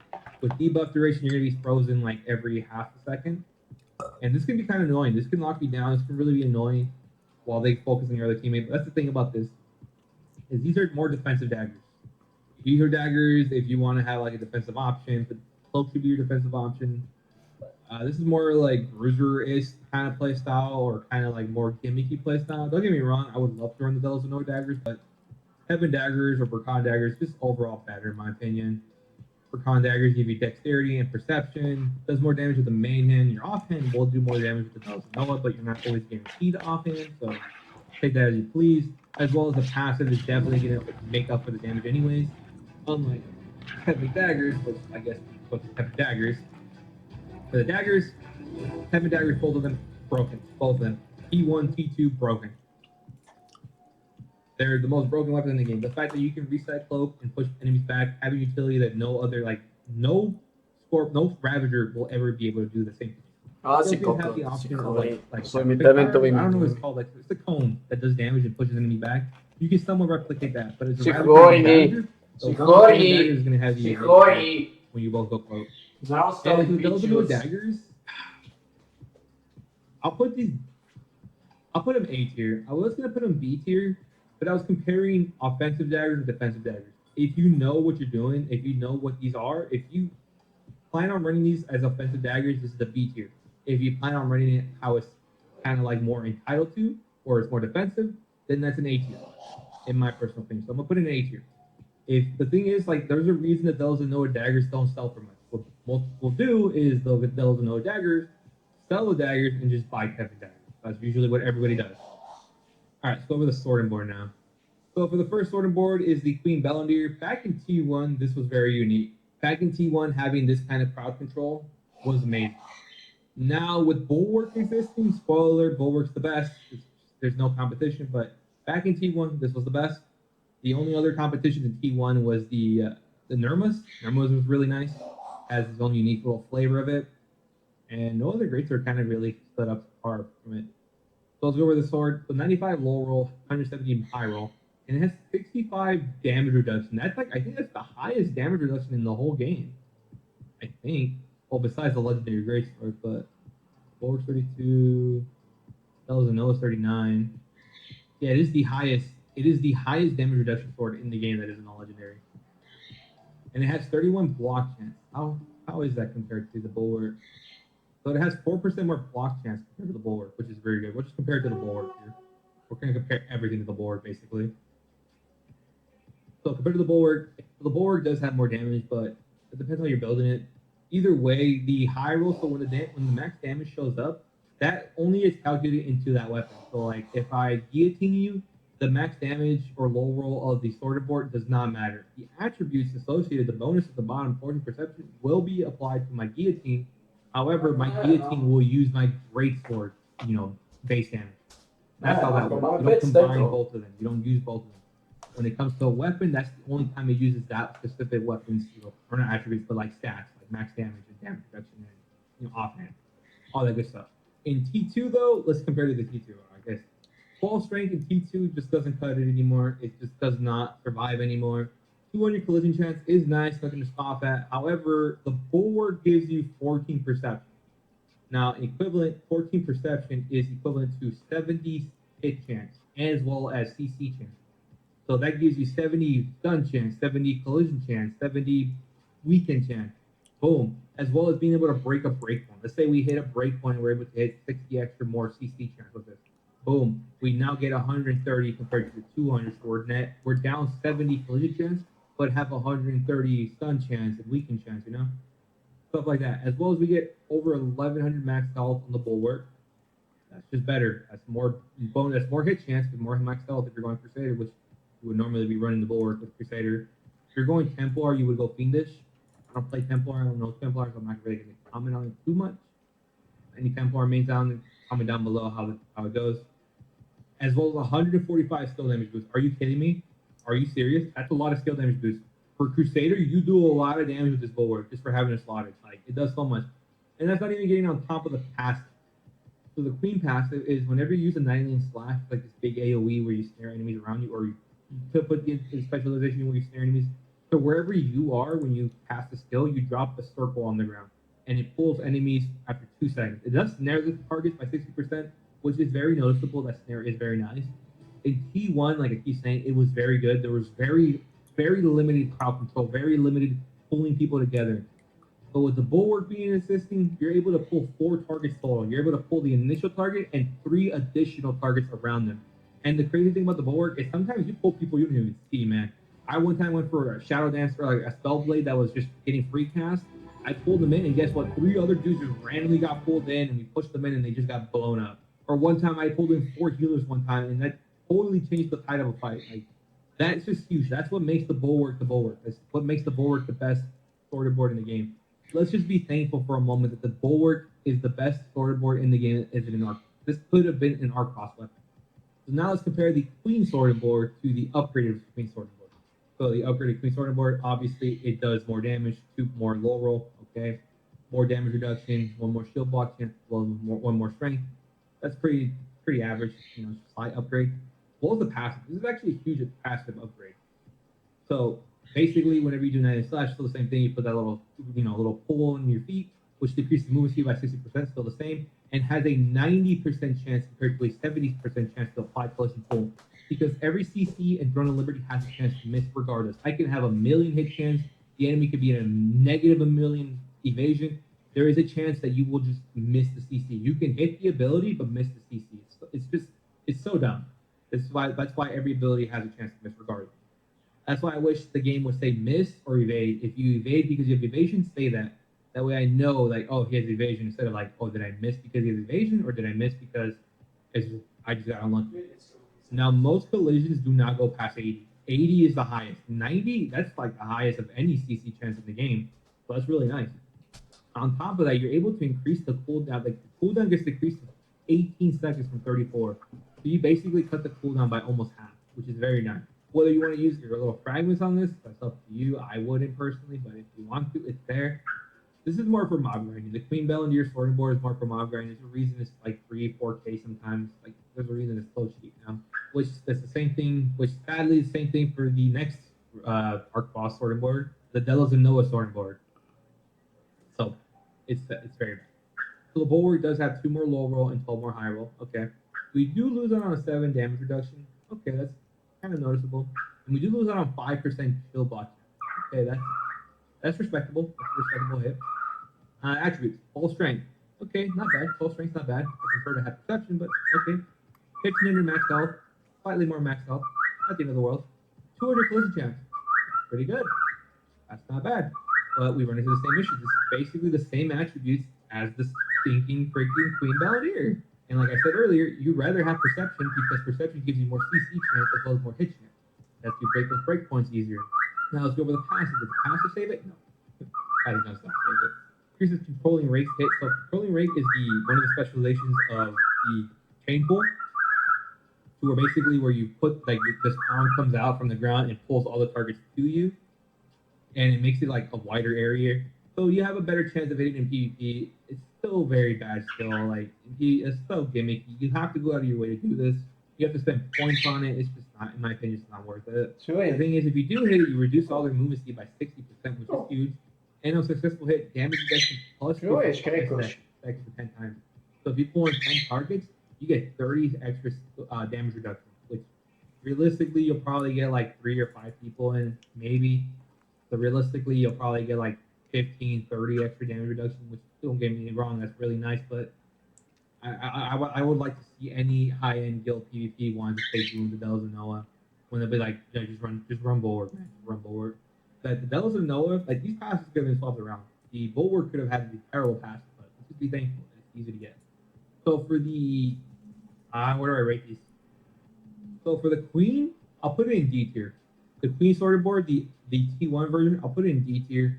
With debuff duration, you're going to be frozen like every half a second. And this can be kind of annoying. This can lock you down. This can really be annoying while they focus on your other teammate. But that's the thing about this, is these are more defensive daggers. These are daggers if you want to have like a defensive option, but cloak should be your defensive option. This is more like bruiser-ish kind of play style, or kind of like more gimmicky play style. Don't get me wrong, I would love to run the Devils with no daggers, but Heaven daggers or Burkan daggers just overall better in my opinion. Burkan daggers give you dexterity and perception, does more damage with the main hand. Your offhand will do more damage with the Devils and Noah, but you're not always guaranteed offhand, so take that as you please. As well as the passive is definitely going to make up for the damage anyways. Unlike Heavy daggers, which I guess was Heavy daggers. For the daggers, Heaven daggers, both of them broken. Both of them. T1, T2 broken. They're the most broken weapon in the game. The fact that you can reset cloak and push enemies back, having utility that no other, like, no Ravager will ever be able to do the same thing. Asi Scorpions have kokot, the si option of Corey. like Svojimi quick fire. dementovými. I don't know what it's called. Like, it's a cone that does damage and pushes enemy back. You can somewhat replicate that, but it's a Si Ravager Corey. Ravager, so Si one Corey. dagger is going to have you Si Corey. when you both go close. Now And stop with those bitches. daggers, I'll put them A tier. I was gonna put them B tier, but I was comparing offensive daggers and defensive daggers. If you know what you're doing, if you know what these are, if you plan on running these as offensive daggers, this is the B tier. If you plan on running it how it's kind of like more entitled to, or it's more defensive, then that's an A tier, in my personal opinion. So I'm gonna put it in A tier. If the thing is, like, there's a reason that those and Noah daggers don't sell for much. What most will do is they'll get those and Noah daggers, sell the daggers, and just buy Kevin daggers. That's usually what everybody does. All right, let's go over the sorting board now. So for the first sorting board is the Queen Bellandir. Back in T1, this was very unique. Back in T1, having this kind of crowd control was amazing. Now with Bulwark existing, spoiler alert, Bulwark's the best. There's no competition, but back in T1, this was the best. The only other competition in T1 was the Nurmus. Nurmus was really nice. Has its own unique little flavor of it. And no other greats are kind of really stood up apart from it. So let's go over the sword. So 95 low roll, 170 high roll. And it has 65 damage reduction. That's like, I think that's the highest damage reduction in the whole game. I think. Well, besides the legendary greatsword, but Bulwark's 32, Noah's 39. Yeah, it is the highest. It is the highest damage reduction sword in the game that isn't a legendary. And it has 31 block chance. How is that compared to the Bulwark? So it has 4% more block chance compared to the Bulwark, which is very good. We'll just compare it to the Bulwark here. We're going to compare everything to the Bulwark, basically. So compared to the Bulwark does have more damage, but it depends on how you're building it. Either way, the high roll, so when the max damage shows up, that only is calculated into that weapon. So like if I guillotine you, the max damage or low roll of the sorted board does not matter. The attributes associated, the bonus at the bottom, fortune perception, will be applied to my guillotine. However, my guillotine will use my greatsword, base damage. That's how that works. You don't combine both of them. You don't use both of them. When it comes to a weapon, that's the only time it uses that specific weapon's, or not attributes, but like stats, like max damage and damage reduction and offhand, all that good stuff. In T2 though, let's compare to the T2. I guess 12 strength in T2 just doesn't cut it anymore. It just does not survive anymore. 200 collision chance is nice, nothing to scoff at. However, the Bulwark gives you 14 perception. Now, equivalent 14 perception is equivalent to 70 hit chance, as well as CC chance. So that gives you 70 stun chance, 70 collision chance, 70 weaken chance. Boom. As well as being able to break a breakpoint. Let's say we hit a breakpoint and we're able to hit 60 extra more CC chance with this. Boom. We now get 130 compared to the 200 sword net. We're down 70 collision chance, but have 130 stun chance and weaken chance, Stuff like that. As well as we get over 1100 max health on the Bulwark. That's just better. That's more bonus. That's more hit chance with more max health if you're going Crusader, which you would normally be running the Bulwark with Crusader. If you're going Templar, you would go Fiendish. I don't play Templar. I don't know Templar, so I'm not really going to comment on it too much. Any Templar main down, comment down below how it goes. As well as 145 skill damage boost. Are you kidding me? Are you serious? That's a lot of skill damage boost. For Crusader, you do a lot of damage with this Bulwark just for having a slotted. Like, it does so much. And that's not even getting on top of the past So the queen passive is whenever you use a 9-lane slash, like this big AoE where you snare enemies around you, or you put the specialization where you snare enemies. So wherever you are, when you cast the skill, you drop a circle on the ground, and it pulls enemies after 2 seconds. It does snare the targets by 60%, which is very noticeable. That snare is very nice. In T1, like I keep saying, it was very good. There was very, very limited crowd control, very limited pulling people together. But with the bulwark being assisting, you're able to pull 4 targets total. You're able to pull the initial target and 3 additional targets around them. And the crazy thing about the bulwark is sometimes you pull people you don't even see, man. I one time went for a Shadow Dance for like a Spellblade that was just getting free cast. I pulled them in, and guess what? 3 other dudes just randomly got pulled in, and we pushed them in, and they just got blown up. Or one time I pulled in 4 healers one time, and that totally changed the tide of a fight. Like, that's just huge. That's what makes the bulwark the bulwark. That's what makes the bulwark the best sorted board in the game. Let's just be thankful for a moment that the bulwark is the best sorted board in the game. Is it an arc? This could have been an arc boss weapon. So now let's compare the queen sorted board to the upgraded queen sorted board. So the upgraded queen sorted board, obviously, it does more damage, 2 more low roll, okay, more damage reduction, 1 more shield block chance, 1 more strength. That's pretty average, you know, slight upgrade. What was the passive? This is actually a huge passive upgrade. So basically, whenever you do 9 slash, still the same thing. You put that little, you know, little pull on your feet, which decreases movement speed by 60%, still the same, and has a 90% chance compared to a 70% chance to apply collision pull. Because every CC and Throne of Liberty has a chance to miss regardless. I can have a 1,000,000 hit chance. The enemy could be at a negative 1,000,000 evasion. There is a chance that you will just miss the CC. You can hit the ability, but miss the CC. It's so dumb. That's why every ability has a chance to miss regardless. That's why I wish the game would say miss or evade. If you evade because you have evasion, say that. That way I know, like, oh, he has evasion, instead of like, oh, did I miss because he has evasion, or did I miss because I just got unlucky? Now, most collisions do not go past 80. 80 is the highest. 90, that's like the highest of any CC chance in the game. So that's really nice. On top of that, you're able to increase the cooldown. Like, the cooldown gets decreased to 18 seconds from 34. So you basically cut the cooldown by almost half, which is very nice. Whether you want to use your little fragments on this, that's up to you. I wouldn't personally, but if you want to, it's there. This is more for mob grinding. The Queen Bellandir sorting board is more for mob grinding. There's a reason it's like 3, 4K sometimes. Like, there's a reason it's so cheap now. Which that's the same thing, which sadly is the same thing for the next Arc Boss sorting board, the Delos and Noah sorting board. So it's very bad. So the bulwark does have 2 more low roll and 12 more high roll. Okay. We do lose out on a 7 damage reduction. Okay, that's kind of noticeable. And we do lose out on 5% shield block. Okay, that's respectable. That's a respectable hit. Attributes. Full strength. Okay, not bad. Full strength's not bad. I prefer to have perception, but okay. 1500 max health. Slightly more max health. Not the end of the world. 200 collision chance. Pretty good. That's not bad. But we run into the same issues. This is basically the same attributes as the stinking freaking Queen Bellandir. And like I said earlier, you'd rather have perception because perception gives you more CC chance as well as more hit chance. That's you break those breakpoints easier. Now let's go over the passive. Does the passive save it? No. Passive does not save it. Increases controlling rate hit. So controlling rate is one of the specializations of the chain pull. So where basically where you put like this arm comes out from the ground and pulls all the targets to you, and it makes it like a wider area. So you have a better chance of hitting in PvP. It's still very bad still. Like, it's so gimmicky. You have to go out of your way to do this. You have to spend points on it. It's just not, in my opinion, it's not worth it. Sure. The thing is, if you do hit it, you reduce all their movement speed by 60%, which is huge. And on successful hit, damage reduction plus Sure, 50% Krekos. extra 10 times. So if you pull in 10 targets, you get 30 extra damage reduction, which realistically, you'll probably get like 3 or 5 people in, maybe. So realistically, you'll probably get like 15, 30 extra damage reduction, which, don't get me wrong, that's really nice, but I would like to see any high-end guild PvP want to take Doom the Delos of Noah when they'll be like, yeah, just run bulwark, man, run bulwark. But the Delos of Noah, like, these passes could have been swapped around. The bulwark could have had the terrible pass, but let's just be thankful. It's easy to get. So for the where do I rate these? So for the Queen, I'll put it in D tier. The Queen sorted board, the T1 version, I'll put it in D tier.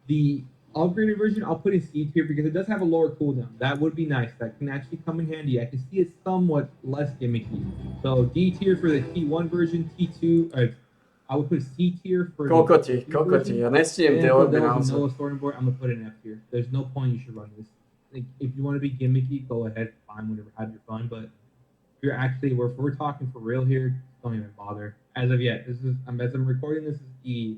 The upgraded version, I'll put in C tier because it does have a lower cooldown. That would be nice. That can actually come in handy. I can see it somewhat less gimmicky. So D tier for the T1 version, T2, I would put C tier for Kokoti, ja nesiem tie Delos ordinácie. Noah sorting board, I'm gonna put in F tier. There's no point you should run this. Like, if you want to be gimmicky, go ahead, fine, whatever, have your fun. But if you're actually, if we're talking for real here, don't even bother. As of yet, as I'm recording this, is the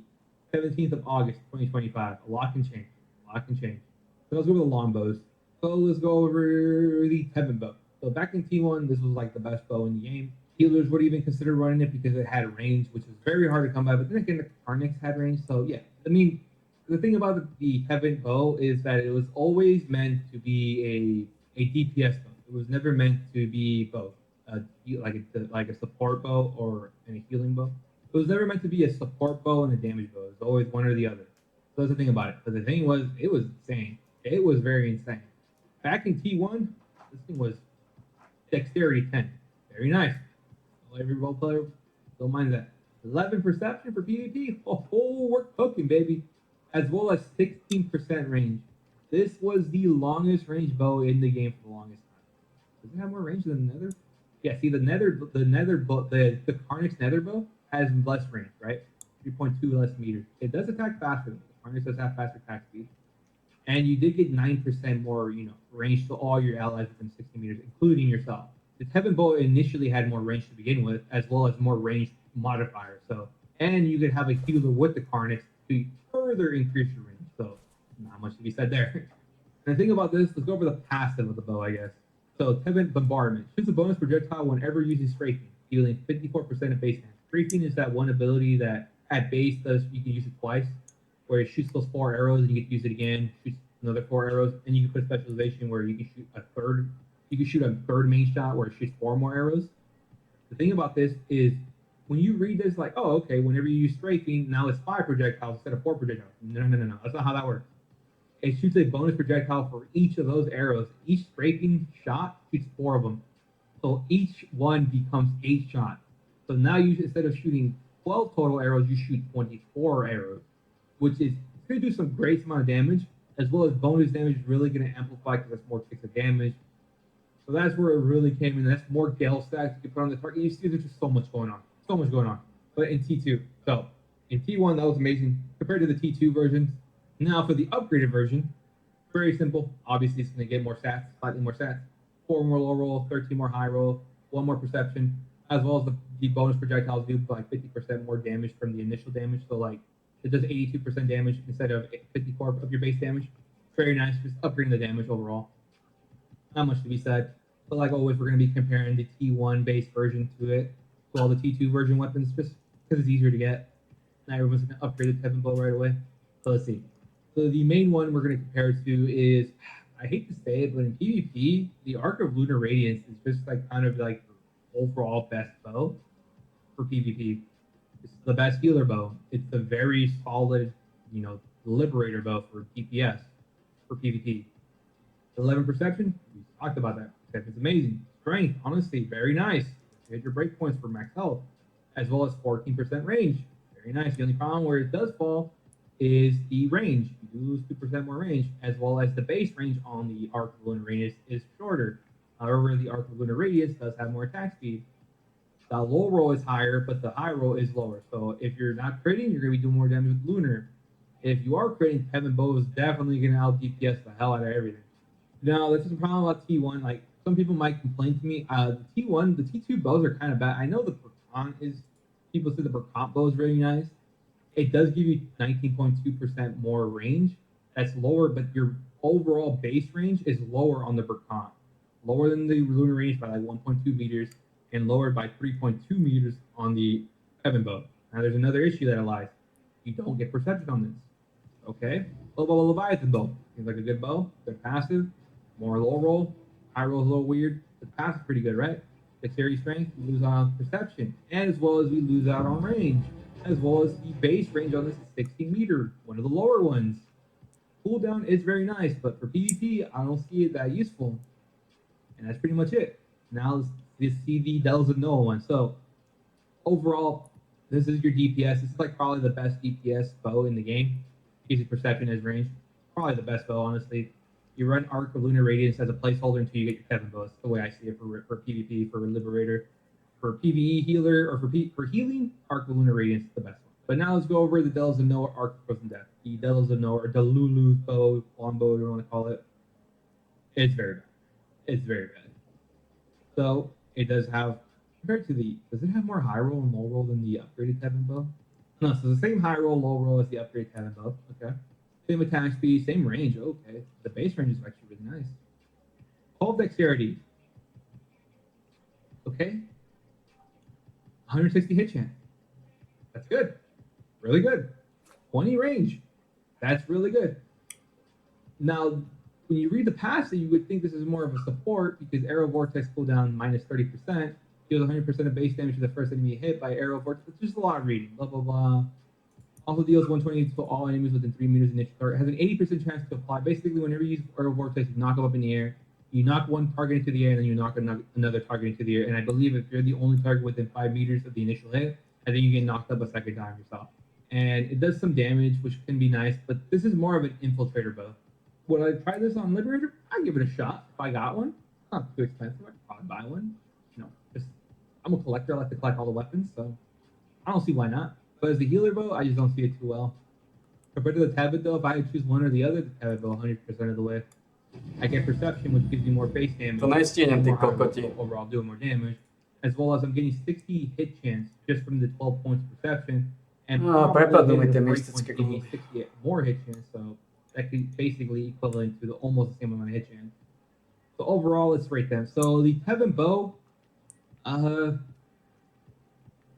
17th of August, 2025. A lot can change. A lot can change. So let's go over the longbows. So let's go over the Heaven bow. So back in T1, this was like the best bow in the game. Healers would even consider running it because it had range, which was very hard to come by. But then again, the Karnix had range. So yeah, I mean, the thing about the Heaven bow is that it was always meant to be a DPS bow. It was never meant to be both like a support bow or a healing bow. It was never meant to be a support bow and a damage bow. It was always one or the other. So that's the thing about it. But the thing was, it was insane. It was very insane. Back in T1, this thing was dexterity 10. Very nice. Every role player don't mind that. 11 perception for PvP. Oh, we're cooking, baby. As well as 16% range. This was the longest range bow in the game for the longest time. Does it have more range than the Nether? Yeah, see the Karnix Nether bow has less range, right? 3.2 less meters. It does attack faster. The Karnix does have faster attack speed. And you did get 9% more, range to all your allies within 60 meters, including yourself. The Heaven bow initially had more range to begin with, as well as more range modifier. So, and you could have a healer with the Karnix to further increase your range. So, not much to be said there. And the thing about this, let's go over the passive of the bow, I guess. So, Heaven Bombardment shoots a bonus projectile whenever using strafing, dealing 54% of base damage. Strafing is that one ability that at base you can use it twice, where it shoots those 4 arrows and you get to use it again, shoots another 4 arrows, and you can put specialization where you can shoot a third main shot where it shoots 4 more arrows. The thing about this is when you read this, like, oh, okay, whenever you use strafing, now it's 5 projectiles instead of 4 projectiles. No. That's not how that works. It shoots a bonus projectile for each of those arrows. Each strafing shot shoots 4 of them. So each one becomes 8 shots. So now instead of shooting 12 total arrows, you shoot 24 arrows, which is going to do some great amount of damage, as well as bonus damage is really going to amplify because that's more ticks of damage. So that's where it really came in. That's more Gale stacks you can put on the target. You see there's just so much going on. So much going on. But in T2, so in T1, that was amazing compared to the T2 version. Now for the upgraded version, very simple. Obviously, it's going to get more stats, slightly more stats. 4 more low roll, 13 more high roll, 1 more perception, as well as the bonus projectiles do like 50% more damage from the initial damage. So like it does 82% damage instead of 54 of your base damage. Very nice, just upgrading the damage overall. Not much to be said. But like always, we're going to be comparing the T1 base version to it, to all the T2 version weapons, just because it's easier to get. Now everyone's going to upgrade the Heaven bow right away. So let's see. So the main one we're going to compare to is, I hate to say it, but in PvP, the Arc of Lunar Radiance is just like kind of like the overall best bow for PvP. It's the best healer bow. It's a very solid, Liberator bow for DPS for PvP. 11 perception, we talked about that. It's amazing. Strength, honestly, very nice. You hit your breakpoints for max health, as well as 14% range. Very nice. The only problem where it does fall is the range. You do lose 2% more range, as well as the base range on the Arc of Lunar Radiance is shorter. However, the Arc of Lunar Radiance does have more attack speed. The low roll is higher, but the high roll is lower. So if you're not critting, you're going to be doing more damage with Lunar. If you are critting, Heaven bow is definitely going to out DPS the hell out of everything. Now, this is the problem about T1. Like, some people might complain to me. The T2 bows are kind of bad. I know the Burkant people say the Burkant bow is really nice. It does give you 19.2% more range. That's lower, but your overall base range is lower on the Burkant. Lower than the Lunar range by like 1.2 meters, and lowered by 3.2 meters on the Heaven bow. Now, there's another issue that lies. You don't get perception on this. Okay? What about Leviathan bow? Seems like a good bow. Good passive. More low roll. High roll is a little weird. The passive is pretty good, right? Dexterity strength, we lose out on perception. And as well as we lose out on range. As well as the base range on this is 16 meters. One of the lower ones. Cooldown is very nice, but for PvP, I don't see it that useful. And that's pretty much it. Now let's see the Dells of Noah one. So overall, this is your DPS. This is like probably the best DPS bow in the game. Using perception as range. Probably the best bow, honestly. You run Arc of Lunar Radiance as a placeholder until you get your Heaven bow. That's the way I see it for PvP, for Liberator. For PvE healer, or for healing, Arc of Lunar Radiance is the best one. But now let's go over the Dells of Noah Arc of Frozen Death. The Dells of Noah, or Delulu bow, longbow, whatever you want to call it. It's very bad. It's very bad. So it does have, compared to does it have more high roll and low roll than the upgraded Tevin bow? No, so the same high roll, low roll as the upgraded Tevin bow. Okay. Same attack speed, same range. Okay. The base range is actually really nice. 12 dexterity. Okay. 160 hit chance. That's good. Really good. 20 range. That's really good. Now, when you read the passive, you would think this is more of a support because Arrow Vortex cooldown minus 30%. Deals 100% of base damage to the first enemy hit by Arrow Vortex. It's just a lot of reading. Blah, blah, blah. Also deals 120 to all enemies within 3 meters of initial target. Has an 80% chance to apply. Basically, whenever you use Arrow Vortex, you knock them up in the air. You knock one target into the air, and then you knock another target into the air. And I believe if you're the only target within 5 meters of the initial hit, I think you get knocked up a second time yourself. And it does some damage, which can be nice, but this is more of an infiltrator bow. Would I try this on Liberator? I'd give it a shot if I got one. Not too expensive. I'd probably buy one. You know, I'm a collector. I like to collect all the weapons, so I don't see why not. But as the healer bow, I just don't see it too well. Compared to the Tevin, though, if I had to choose one or the other, the Tevin bow 100% of the way. I get perception, which gives me more base damage. To nestíhnem, ty kokoti. Overall, doing more damage. As well as I'm getting 60 hit chance just from the 12 points perception. And prepadnú mi tie probably mystické knihy. 60 more hit chance, so that could basically equivalent to almost the same amount of hit chance. So overall, let's rate them. So the Tevin bow, I'm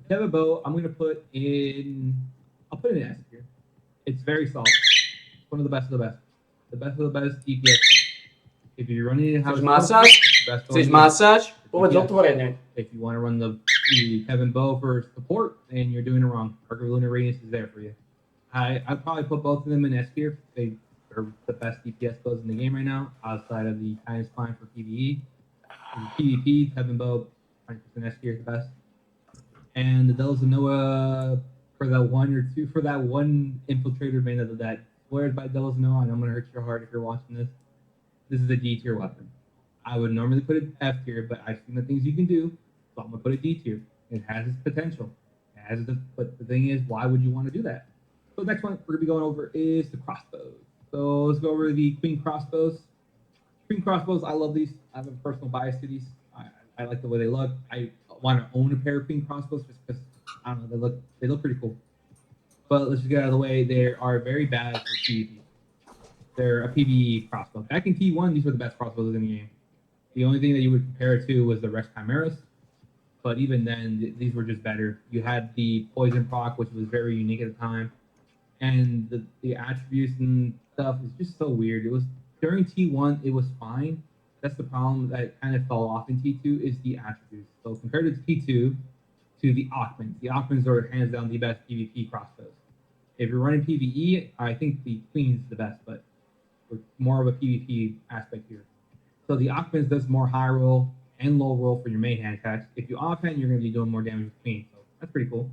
gonna put in. I'll put it in S here. It's very solid. It's one of the best of the best. The best of the best DPS. If you're running it, Chceš masáž? Chceš masáž? Povedz otvorene. If you want to run the Tevin bow for support, and you're doing it wrong. Arc of Lunar Radiance is there for you. I'd probably put both of them in S tier. They are the best DPS bows in the game right now, outside of the Titan's Climb for PvE. In PvP, Tevin bow, 100% S tier is the best. And the Devils of Noah for that one infiltrator main that swears by Devils of Noah, and I'm gonna hurt your heart if you're watching this. This is a D tier weapon. I would normally put it F tier, but I've seen the things you can do, so I'm gonna put it D tier. It has its potential. But the thing is, why would you want to do that? So the next one we're gonna be going over is the crossbows. So let's go over the Queen crossbows. Queen crossbows, I love these. I have a personal bias to these. I like the way they look. I want to own a pair of Queen crossbows just because I don't know, they look pretty cool. But let's just get out of the way. They are very bad for PvP. They're a PvE crossbow. Back in T1, these were the best crossbows in the game. The only thing that you would compare it to was the Rex Chimeras. But even then, these were just better. You had the poison proc, which was very unique at the time. And the attributes and stuff is just so weird. It was during T1, it was fine. That's the problem that kind of fell off in T2 is the attributes. So compared to T2 to the Occamans are hands down the best PvP crossbows. If you're running PvE, I think the Queen's the best, but we're more of a PvP aspect here. So the Occamans does more high roll and low roll for your main hand attacks. If you offhand, you're going to be doing more damage with Queen. So that's pretty cool.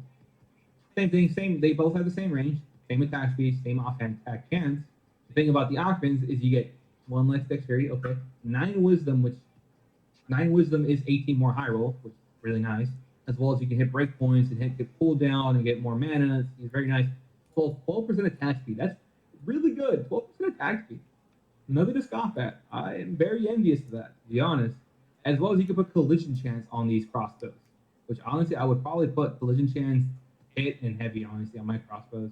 Same thing, they both have the same range, same attack speed, same offhand attack chance. The thing about the Occamans is you get 1 less dexterity, okay. 9 wisdom is 18 more high roll, which is really nice. As well as you can hit breakpoints and get cooldown and get more mana. It's very nice. 12% attack speed. That's really good. 12% attack speed. Nothing to scoff at. I am very envious of that, to be honest. As well as you can put collision chance on these crossbows, which honestly I would probably put collision chance, hit, and heavy honestly on my crossbows.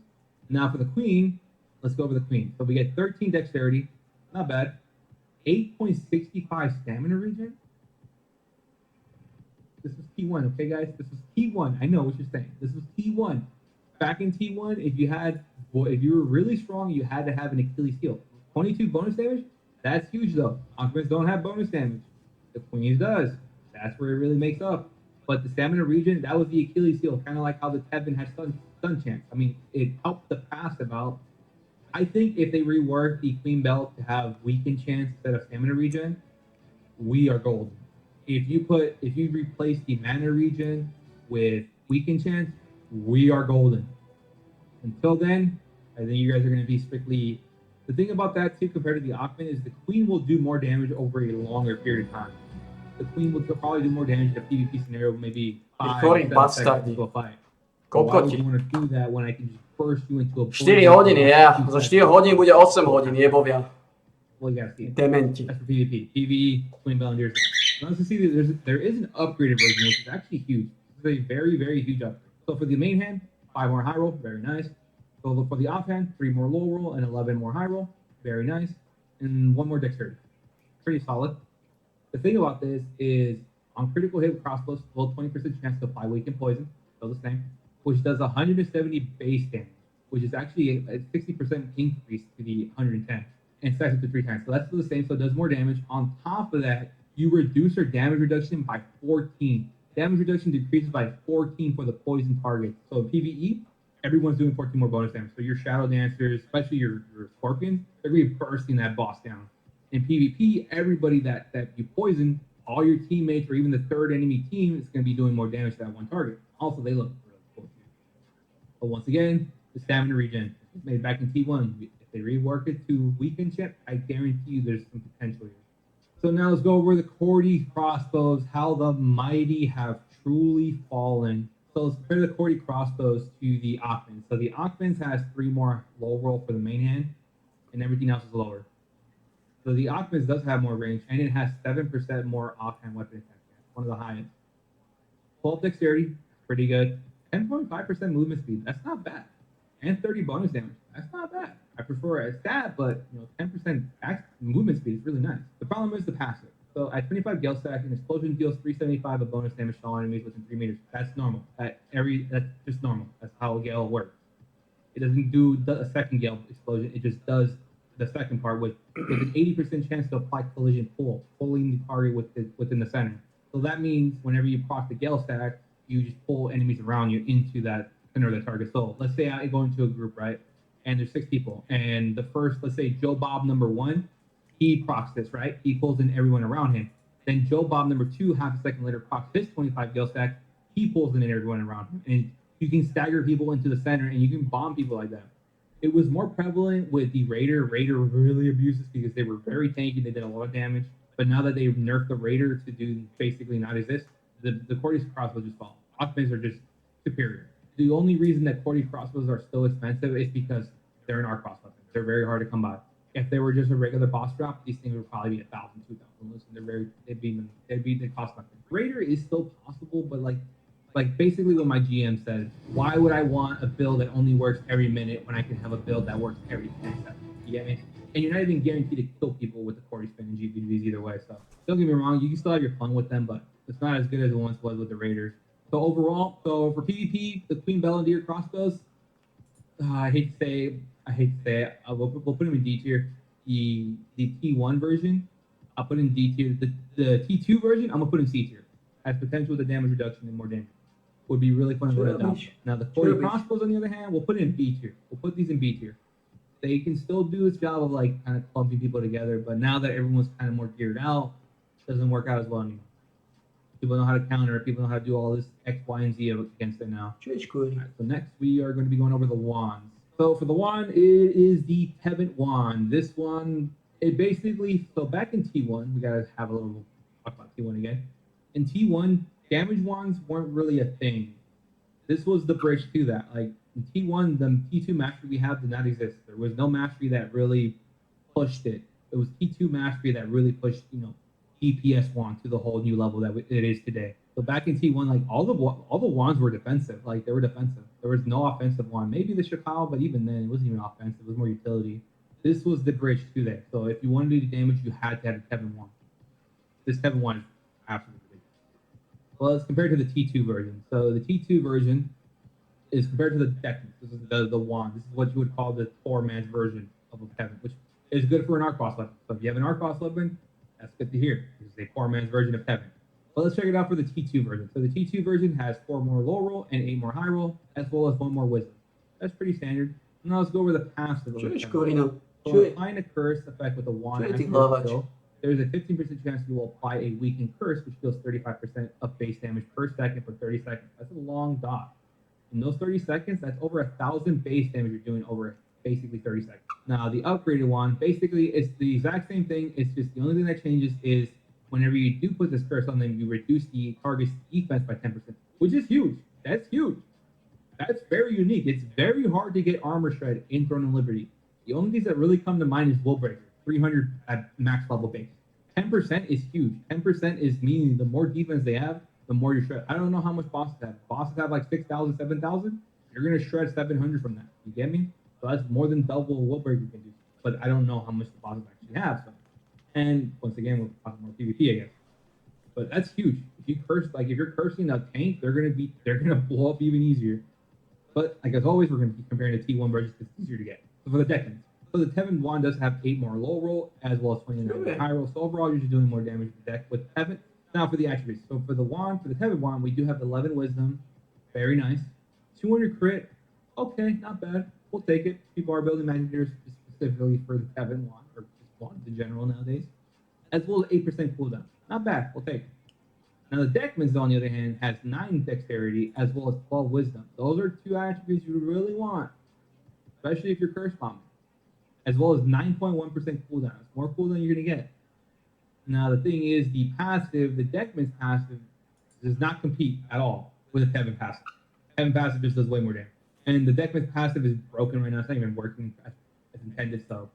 Now for the Queen, let's go over the Queen. So we get 13 dexterity, not bad. 8.65 stamina regen. This was T1, okay guys? This was T1. I know what you're saying. This was T1. Back in T1, if you were really strong, you had to have an Achilles heel. 22 bonus damage? That's huge though. Occamans don't have bonus damage. The Queen's does. That's where it really makes up. But the stamina regen, that was the Achilles heel, kind of like how the Tevin had stun chance. I mean, it helped the passive out. I think if they rework the Queen belt to have weaken chance instead of stamina regen, we are golden. If you replace the mana regen with weaken chance, we are golden. Until then, I think you guys are going to be strictly. The thing about that too, compared to the Occamant, is the Queen will do more damage over a longer period of time. The Queen will probably do more damage in a PvP scenario, maybe 5 seconds into a fight. So why would you want to do that when I can just burst you into a 4 hodiny, ja. Za 4 hodín bude 8 hodín, jebovia. Well, you gotta see it. Dementi. That's for PvP. PvE, Queen Bellandir. Now let's see that there is an upgraded version, which is actually huge. It's a very, very huge upgrade. So for the main hand, 5 more high roll, very nice. So for the offhand, 3 more low roll and 11 more high roll, very nice. And 1 more dexterity. Pretty solid. The thing about this is on critical hit with crossbows, roll 20% chance to apply weaken poison, still the same, which does 170 base damage, which is actually a 60% increase to the 110, and stacks up to 3 times. So that's still the same, so it does more damage. On top of that, you reduce your damage reduction by 14. Damage reduction decreases by 14 for the poison target. So in PvE, everyone's doing 14 more bonus damage. So your Shadow Dancers, especially your Scorpions, they're going to be bursting that boss down. In PvP, everybody that you poison, all your teammates or even the third enemy team is going to be doing more damage to that one target. Also, they look really cool too. But once again, the stamina regen made back in T1. If they rework it to weaken chip, I guarantee you there's some potential here. So now let's go over the Cordy crossbows, how the mighty have truly fallen. So let's compare the Cordy crossbows to the Ockmans. So the Ockmans has 3 more low roll for the main hand, and everything else is lower. So the Ockmans does have more range, and it has 7% more offhand weapon attack. One of the highest. 12 dexterity, pretty good. 10.5% movement speed, that's not bad. And 30 bonus damage, that's not bad. I prefer a stat, but 10% movement speed is really nice. The problem is the passive. So at 25 Gale Stack, an explosion deals 375 of bonus damage to all enemies within 3 meters. That's normal. That's just normal. That's how a Gale works. It doesn't do a second Gale explosion. It just does the second part with an 80% chance to apply collision pull, pulling the target within the center. So that means whenever you proc the Gale Stack, you just pull enemies around you into that center of the target. So let's say I go into a group, right? And there's 6 people. And the first, let's say Joe Bob number 1, he procs this, right? He pulls in everyone around him. Then Joe Bob number 2, half a second later, procs his 25 Gale Stack. He pulls in everyone around him. And you can stagger people into the center and you can bomb people like that. It was more prevalent with the Raider. Raider really abused this because they were very tanky. They did a lot of damage. But now that they've nerfed the Raider to do basically not exist, the Cordy's crossbows just fall. Ockmans are just superior. The only reason that Cordy crossbows are still expensive is because they're an arc boss weapon. They're very hard to come by. If they were just a regular boss drop, these things would probably be 1,000, 2,000. Listen, they'd be the cost weapon. Raider is still possible, but like basically what my GM said, why would I want a build that only works every minute when I can have a build that works every 10 seconds? You get me? And you're not even guaranteed to kill people with the Cordy spin and GBVs either way. So don't get me wrong, you can still have your fun with them, but it's not as good as it once was with the Raiders. So overall, for PvP, the Queen Bellandir crossbows, I hate to say it. We'll put them in D tier. The T1 version, I'll put in D tier. The T2 version, I'm gonna put in C tier. Has potential with the damage reduction and more damage. Would be really fun to adopt. Now the Cordy crossbows, on the other hand, we'll put it in B tier. We'll put these in B tier. They can still do its job of like kind of clumping people together, but now that everyone's kind of more geared out, it doesn't work out as well anymore. People know how to counter it. People know how to do all this X, Y, and Z against it now. Right, so next, we are going to be going over the wands. So for the wand, it is the Tevent wand. This one, it basically, so back in T1, we got to have a little talk about T1 again. In T1, damage wands weren't really a thing. This was the bridge to that. Like in T1, the T2 mastery we have did not exist. There was no mastery that really pushed it. It was T2 mastery that really pushed, DPS wand to the whole new level that it is today. So back in T1, like all the wands were defensive. Like they were defensive. There was no offensive wand. Maybe the Shakal, but even then it wasn't even offensive. It was more utility. This was the bridge to that. So if you wanted to do damage, you had to have a Tevent wand. This Tevent wand is absolutely ridiculous. Well, it's compared to the T2 version. So the T2 version is compared to the Dectus. This is the wand. This is what you would call the poor man's version of a Tevent, which is good for an arc boss weapon. So if you have an arc boss weapon, that's good to hear. This is a poor man's version of Tevent. But let's check it out for the T2 version. So the T2 version has 4 more low roll and 8 more high roll, as well as 1 more wisdom. That's pretty standard. Now let's go over the passive. So applying a curse effect with a wand, there's a 15% chance you will apply a weakened curse, which deals 35% of base damage per second for 30 seconds. That's a long dot. In those 30 seconds, that's over 1,000 base damage you're doing over basically 30 seconds. Now, the upgraded one, basically, it's the exact same thing. It's just the only thing that changes is whenever you do put this curse on them, you reduce the target's defense by 10%, which is huge. That's huge. That's very unique. It's very hard to get armor shred in Throne of Liberty. The only things that really come to mind is Willbreaker. 300 at max level base. 10% is huge. 10% is meaning the more defense they have, the more you shred. I don't know how much bosses have. Bosses have like 6,000, 7,000. You're going to shred 700 from that. You get me? So that's more than double what Breaker can do. But I don't know how much the bosses actually have. So. And once again, we'll talk more PvP, I guess. But that's huge. If you're cursing a tank, they're gonna blow up even easier. But like as always, we're gonna be comparing to T1 bridges because it's easier to get. So for the Decans, so the Tevin wand does have 8 more low roll as well as 29 more high roll. So overall, you're just doing more damage to the deck with Tevin. Now for the attributes. So for the wand, for the Tevin wand, we do have 11 wisdom, very nice. 200 crit, okay, not bad. We'll take it. People are building magic mirrors specifically for the Tevin wand or just wands in general nowadays, as well as 8% cooldown. Not bad. We'll take it. Now, the Deckman's, on the other hand, has 9 dexterity as well as 12 wisdom. Those are 2 attributes you really want, especially if you're curse bombing, as well as 9.1% cooldown. It's more cooldown you're going to get. Now, the thing is, the Deckman's passive does not compete at all with the Tevin passive. Tevin passive just does way more damage. And the Deckman's passive is broken right now. It's not even working as intended. So,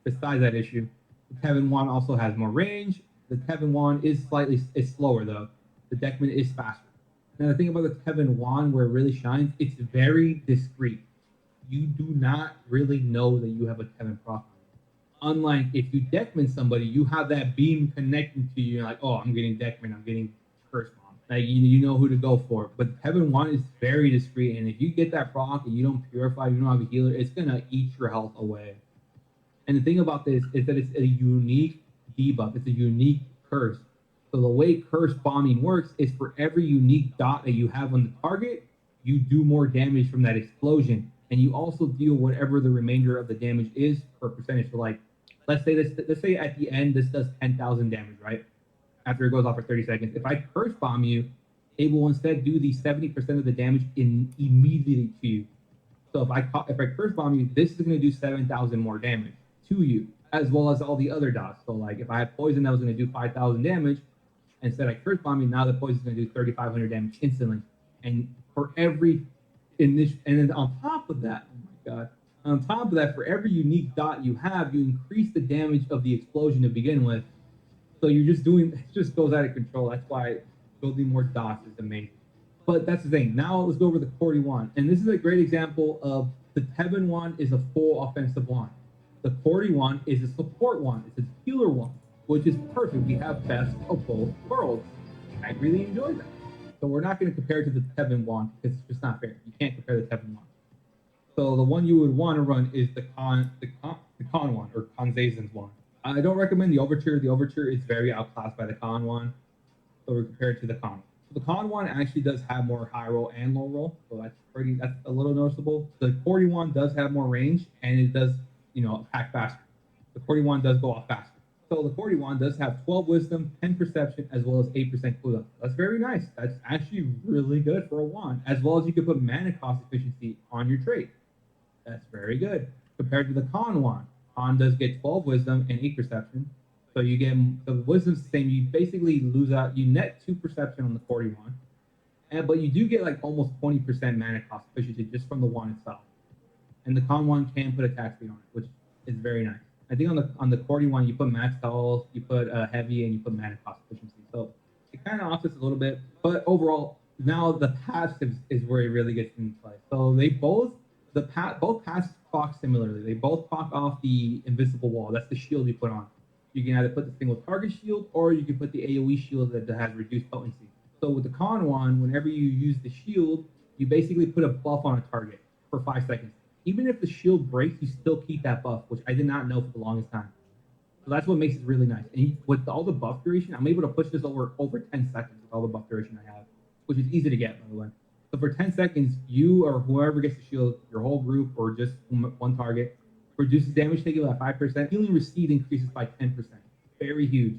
besides that issue, the Tevin wand also has more range. The Tevin wand is slower though. The Deckman is faster. Now the thing about the Tevin wand where it really shines, it's very discreet. You do not really know that you have a Tevin proc. Unlike if you Deckman somebody, you have that beam connecting to you. You're like, oh, I'm getting Deckman, I'm getting Curse Bomb. Like you know who to go for. But Tevin wand is very discreet, and if you get that proc and you don't purify, you don't have a healer, it's gonna eat your health away. And the thing about this is that it's a unique debuff. It's a unique curse. So the way curse bombing works is for every unique dot that you have on the target, you do more damage from that explosion, and you also deal whatever the remainder of the damage is per percentage. So like, let's say at the end this does 10,000 damage, right? After it goes off for 30 seconds. If I curse bomb you, it will instead do the 70% of the damage immediately to you. So if I curse bomb you, this is going to do 7,000 more damage to you, as well as all the other dots. So like if I had poison that was going to do 5,000 damage, instead I curse bomb you, now the poison is going to do 3,500 damage instantly. And for every and then on top of that, oh my god, on top of that, for every unique dot you have, you increase the damage of the explosion to begin with. So you're just doing, it just goes out of control. That's why building more dots is amazing. But that's the thing. Now let's go over the Cordy wand. And this is a great example of the Tevin wand is a full offensive wand. The Cordy wand is a support wand. It's a healer wand, which is perfect. We have best of both worlds. I really enjoy that. So we're not going to compare it to the Tevin wand because it's just not fair. You can't compare the Tevin wand. So the one you would want to run is the Khan wand, or Kanzazen's wand. I don't recommend the Overture. The Overture is very outclassed by the Khan wand. So we're compared to the Khan. So the Khan wand actually does have more high roll and low roll. So that's a little noticeable. The Cordy wand does have more range, and it does, attack faster. The Cordy wand does go off faster. So the Cordy wand does have 12 wisdom, 10 perception, as well as 8% cooldown. That's very nice. That's actually really good for a wand. As well as you can put mana cost efficiency on your trait. That's very good. Compared to the Khan wand. Khan does get 12 wisdom and 8 perception. So you get the wisdom's the same. You basically lose out. You net 2 perception on the Cordy wand. But you do get like almost 20% mana cost efficiency just from the wand itself. And the Khan wand can put attack speed on it, which is very nice. I think on the Cordy one, you put max health, you put heavy, and you put mana cost efficiency. So it kind of offsets a little bit. But overall, now the passives is where it really gets into play. So they both passives proc similarly. They both proc off the invisible wall. That's the shield you put on. You can either put the single target shield, or you can put the AoE shield that has reduced potency. So with the Khan wand, whenever you use the shield, you basically put a buff on a target for 5 seconds. Even if the shield breaks, you still keep that buff, which I did not know for the longest time. So that's what makes it really nice. And with all the buff duration, I'm able to push this over 10 seconds with all the buff duration I have, which is easy to get, by the way. So for 10 seconds, you or whoever gets the shield, your whole group or just one target, reduces damage taken by 5%. Healing received increases by 10%. Very huge.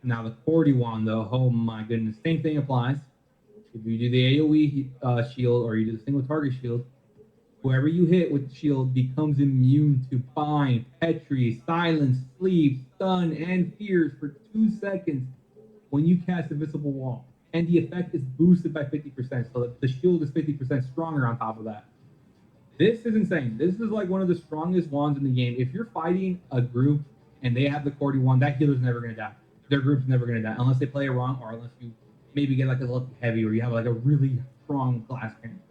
Now the Cordy wand, though, oh my goodness, same thing applies. If you do the AoE shield or you do the single target shield, whoever you hit with the shield becomes immune to bind, petri, silence, sleep, stun, and fears for 2 seconds when you cast Invisible Wall. And the effect is boosted by 50%, so the shield is 50% stronger on top of that. This is insane. This is like one of the strongest wands in the game. If you're fighting a group and they have the Cordy one, that healer's never gonna die. Their group's never gonna die unless they play it wrong or unless you maybe get like a lucky heavy or you have like a really strong glass cannon.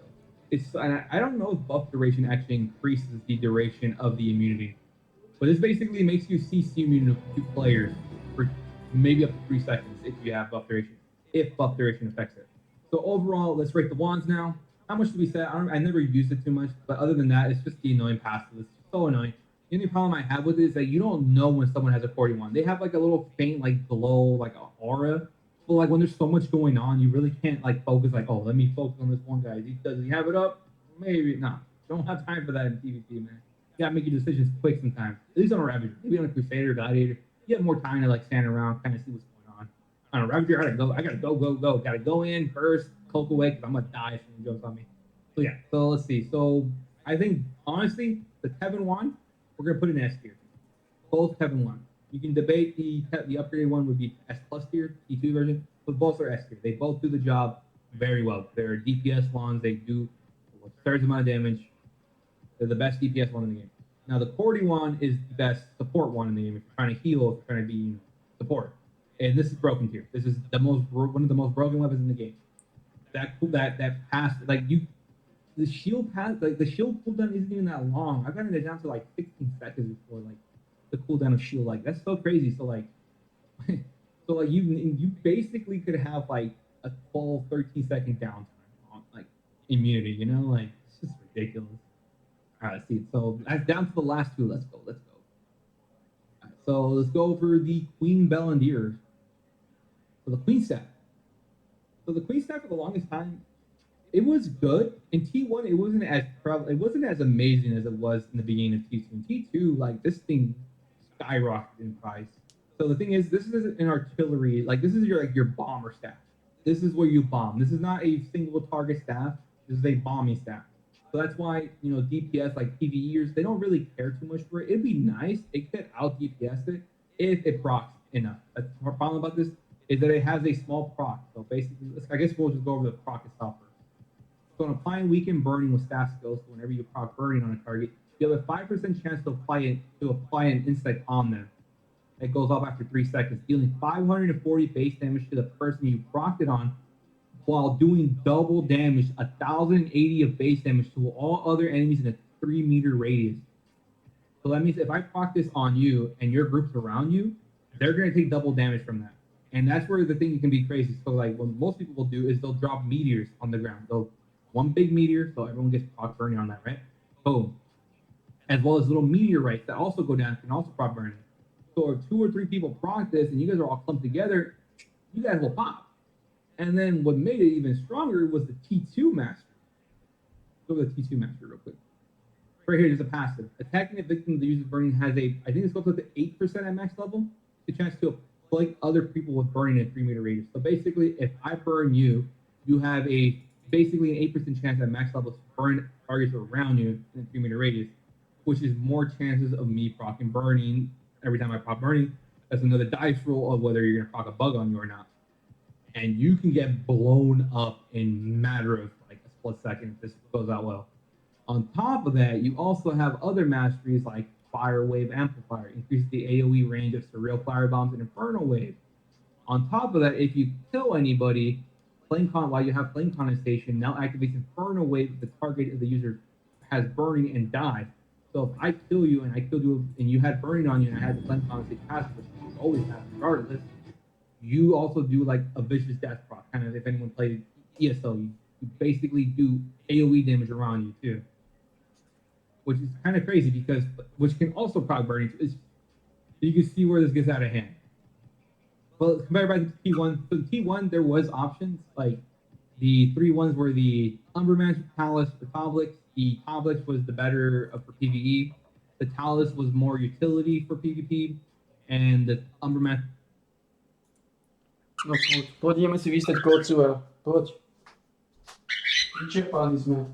It's and I don't know if buff duration actually increases the duration of the immunity, but this basically makes you CC immune to 2 players for maybe up to 3 seconds if you have buff duration, if buff duration affects it. So overall, let's rate the wands now. How much do we say? I never used it too much, but other than that, it's just the annoying passive. It's so annoying. The only problem I have with it is that you don't know when someone has a 41. They have like a little faint like glow, like an aura. But like when there's so much going on, you really can't like focus like, oh, let me focus on this one guy. Does he have it up? Maybe not. Don't have time for that in PvP, man. You gotta make your decisions quick sometimes. At least on a Ravager. Maybe on a Crusader, Gladiator. You have more time to like stand around, kind of see what's going on. On a Ravager, I gotta go. Gotta go in, burst, cloak away, because I'm gonna die if someone jumps on me. So yeah, so let's see. So I think honestly, the Kevin one, we're gonna put in S tier. Both Kevin one. You can debate the upgraded one would be S plus tier, T2 version, but both are S tier. They both do the job very well. They're DPS ones. They do a third amount of damage. They're the best DPS one in the game. Now the Cordy one is the best support one in the game. If you're trying to heal, if you're trying to be support, and this is broken tier. This is one of the most broken weapons in the game. That pass like you. The shield pass, like the shield cooldown isn't even that long. I've gotten it down to like 16 seconds before like the cooldown of shield. Like that's so crazy. So like, you basically could have like a 12, 13 second downtime on like immunity. You know, like it's just ridiculous. All right, let's see. So that's down to the last 2. Let's go. All right, so let's go over the Queen Bellandir. So the Queen staff. So the Queen staff for the longest time. It was good in T1. It wasn't as amazing as it was in the beginning of T2. In T2, like this thing skyrocketed in price. So the thing is, this is an artillery. Like this is your bomber staff. This is where you bomb. This is not a single target staff. This is a bombing staff. So that's why DPS like PvEers they don't really care too much for it. It'd be nice. It could out DPS it if it procs enough. That's the problem about this is that it has a small proc. So basically, I guess we'll just go over the proc itself first. So on applying weaken burning with staff skills, so whenever you proc burning on a target, you have a 5% chance to apply an insect on them. It goes off after 3 seconds, dealing 540 base damage to the person you procced it on, while doing double damage, 1,080 of base damage to all other enemies in a 3-meter radius. So that means if I proc this on you and your group's around you, they're gonna take double damage from that. And that's where the thing can be crazy. So like what most people will do is they'll drop meteors on the ground. They'll one big meteor, so everyone gets proc burning on that, right? Boom. As well as little meteorites that also go down and also proc burning. So if 2 or 3 people proc this and you guys are all clumped together, you guys will pop. And then what made it even stronger was the T2 master. Go to the T2 master real quick. Right here, there's a passive. Attacking a victim that uses burning has I think it's goes up to 8% at max level. The chance to afflict other people with burning in a 3-meter radius. So basically, if I burn you, you have basically an 8% chance at max level to burn targets around you in a 3-meter radius, which is more chances of me proccing burning every time I proc burning. That's another dice roll of whether you're going to proc a bug on you or not. And you can get blown up in a matter of like a split second if this goes out well. On top of that, you also have other masteries like Fire Wave Amplifier, increases the AoE range of Surreal Fire Bombs and Infernal Wave. On top of that, if you kill anybody, while you have flame condensation, now activates Infernal Wave if the target of the user has burning and dies. So if I kill you and I killed you and you had burning on you and I had the flame condensation passive, which you always have regardless, you also do like a vicious death proc. Kind of if anyone played ESO, you basically do AoE damage around you too. Which is kind of crazy which can also proc burning. You can see where this gets out of hand. Well, compared by the T1, so T1 there was options like the 3 ones were the Umberman, Talus, the Toblix. The Toblix was the better for PvE. The Talus was more utility for PvP, and the Umberman. No pôjdeme si vystať Kocua. Poď. Vyčerpali sme.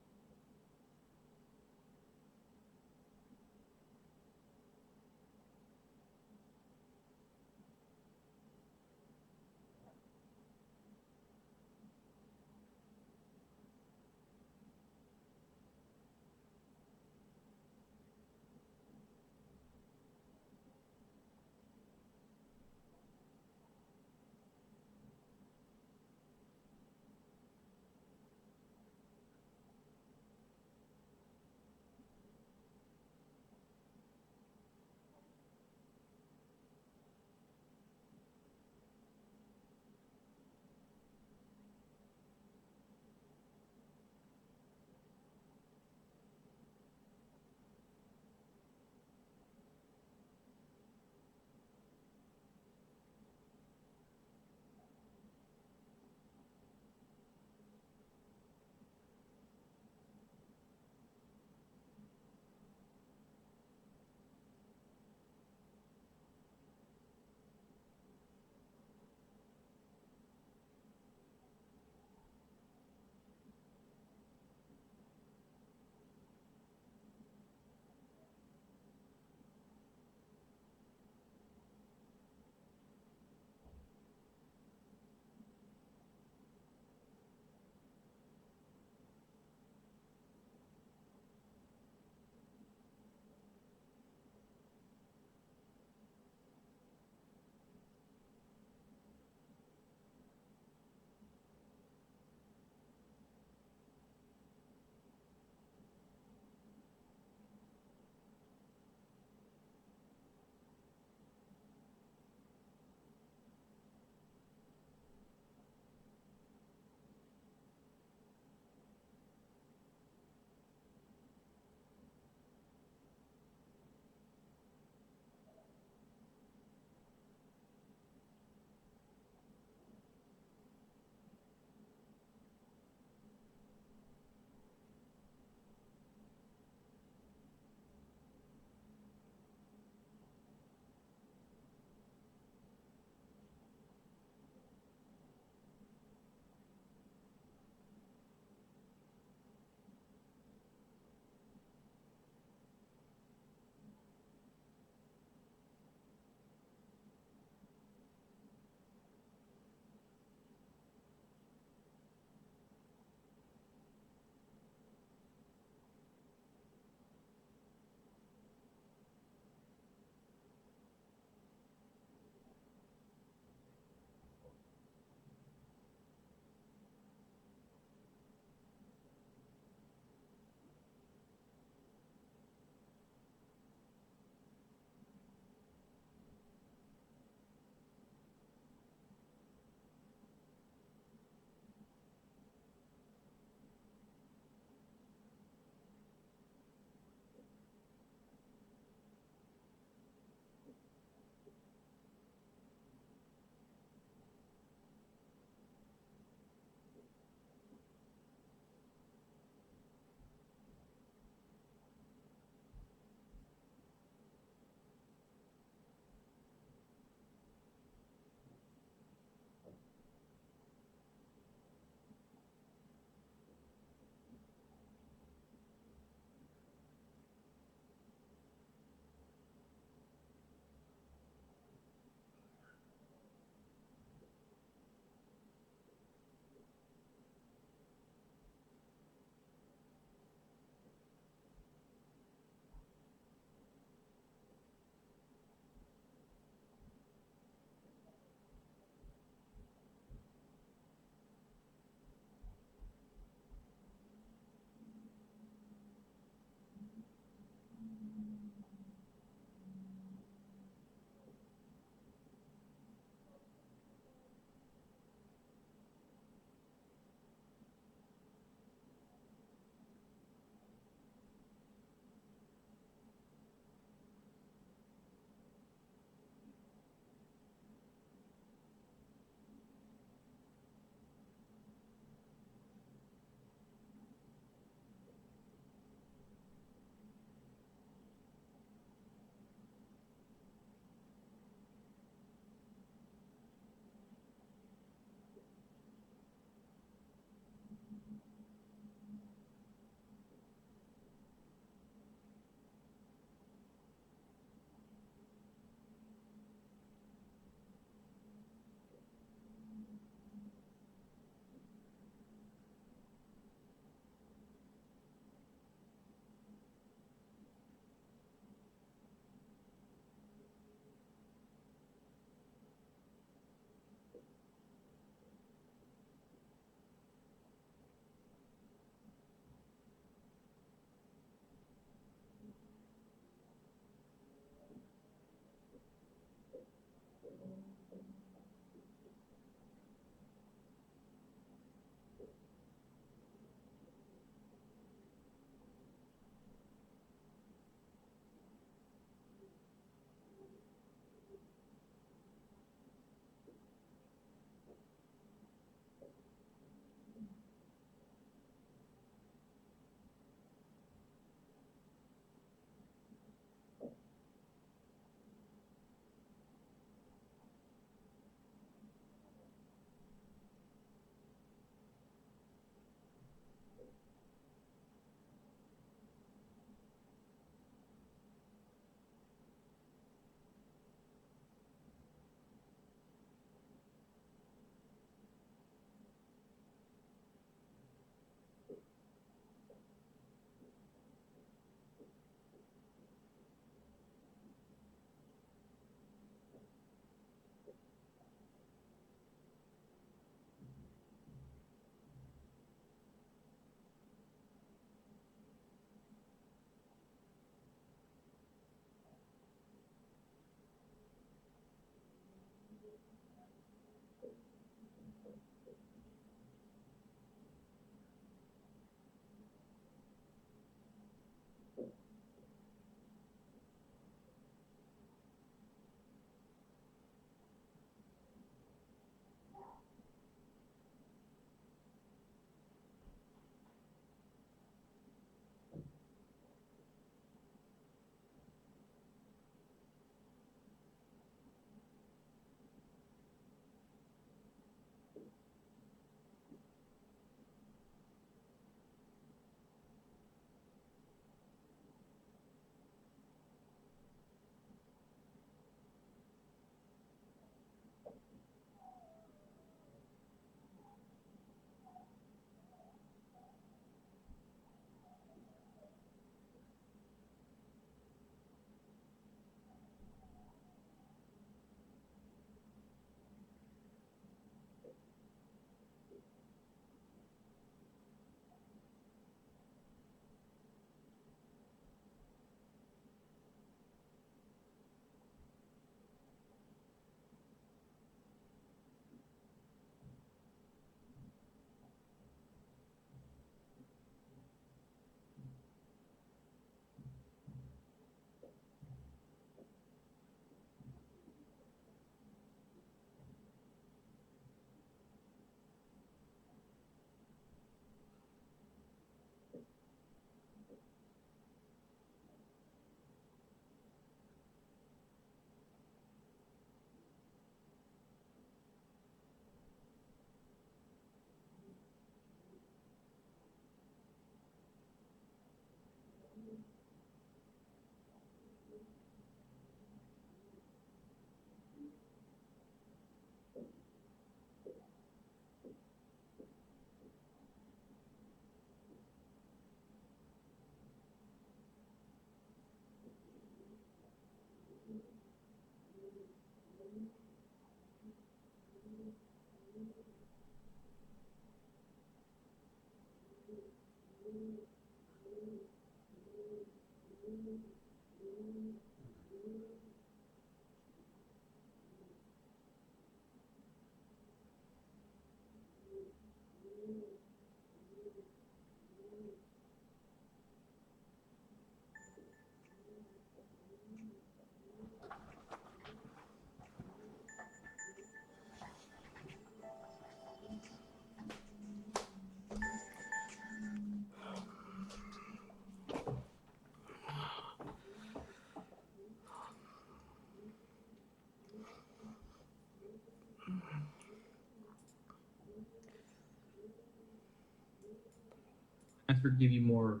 Transfer give you more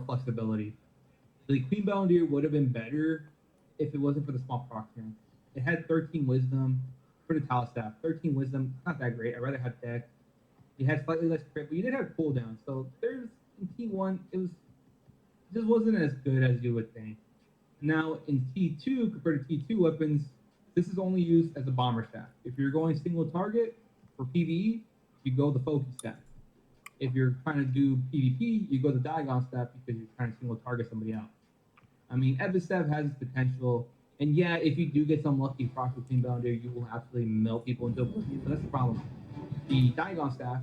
flexibility. The Queen Belvedere would have been better if it wasn't for the small proc turn. It had 13 wisdom for the Tau Staff. 13 wisdom, not that great. I'd rather have deck. You had slightly less crit, but you did have cooldown. So there's in T1, it just wasn't as good as you would think. Now in T2, compared to T2 weapons, this is only used as a bomber staff. If you're going single target for PvE, you go the focus staff. If you're trying to do PvP, you go the Diagon staff because you're trying to single target somebody else. I mean, Ebba staff has its potential, and yeah, if you do get some lucky proc with Queen Belvedere, you will absolutely melt people into oblivion, but that's the problem. The Diagon staff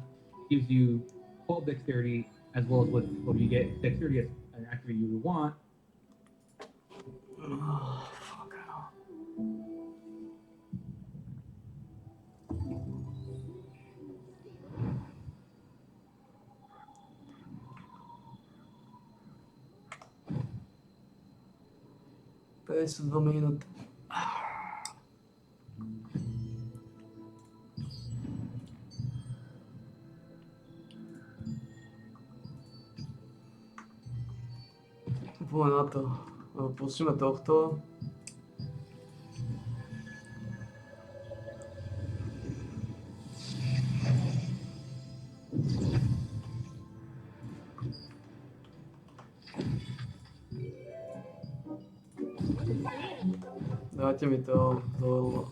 gives you 12 dexterity as well as what you get dexterity as an attribute you would want. Pes 2 minút. Poďme na to. Pustíme tohto. Dajte mi to dole.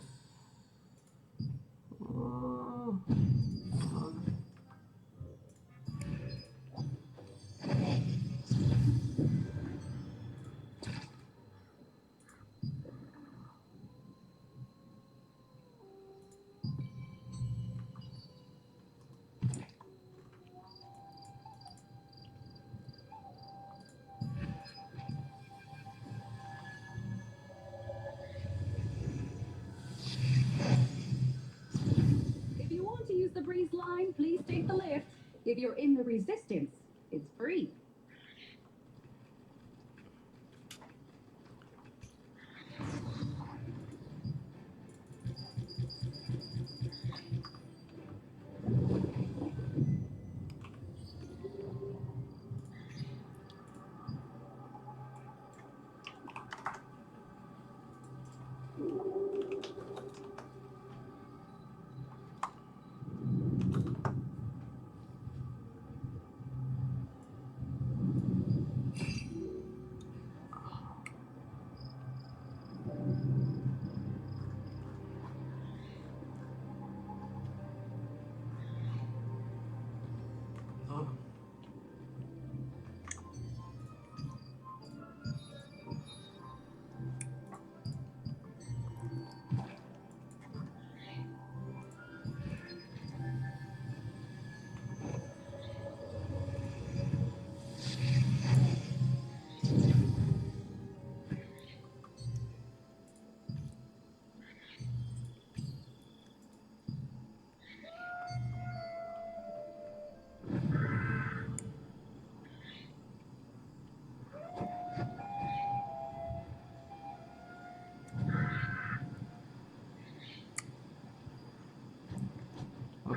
If you want to use the breeze line, please take the lift. If you're in the resistance, it's free.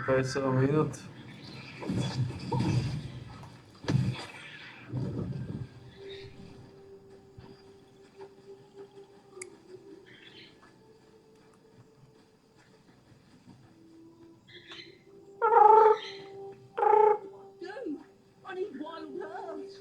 Okay, 7 minút. Go! I need wild herbs.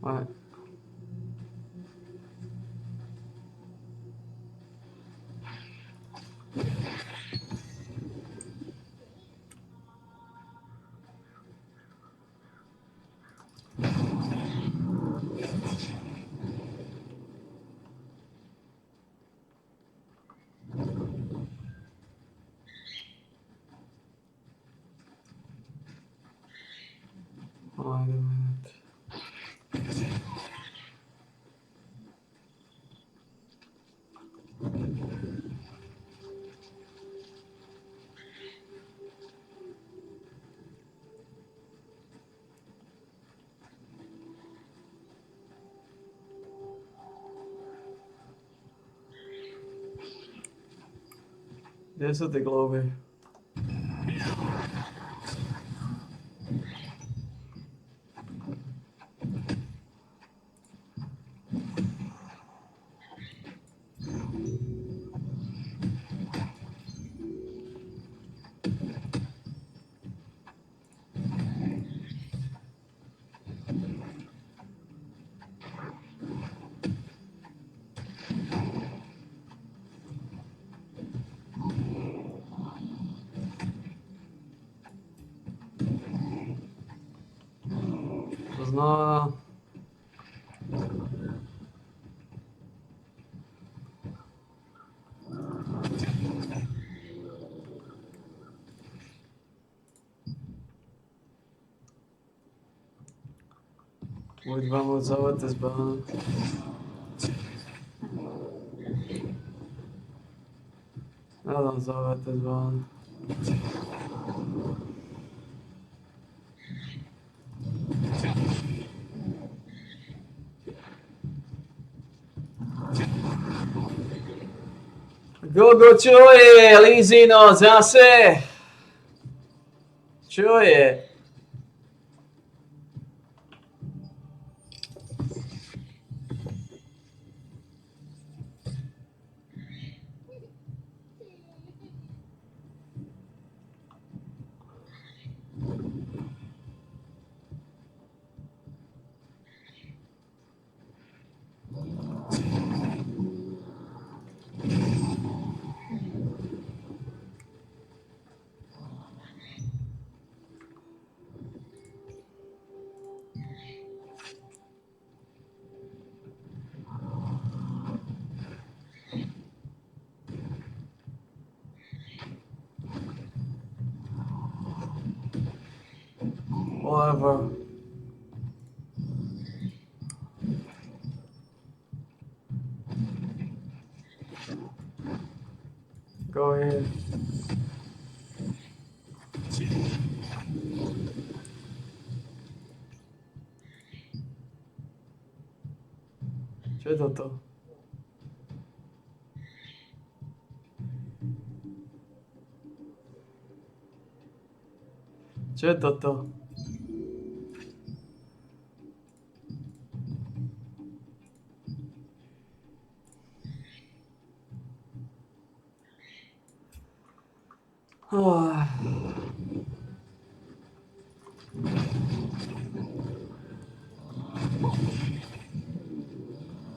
Alright. Kde sú tie globy? To znamená... Buď vám odzavate z bána. Ja dám zavate z bána. Gogo, čo je? Lízino, zase? Čo je? Whatever. Go ahead. Čo je toto? Čo je toto?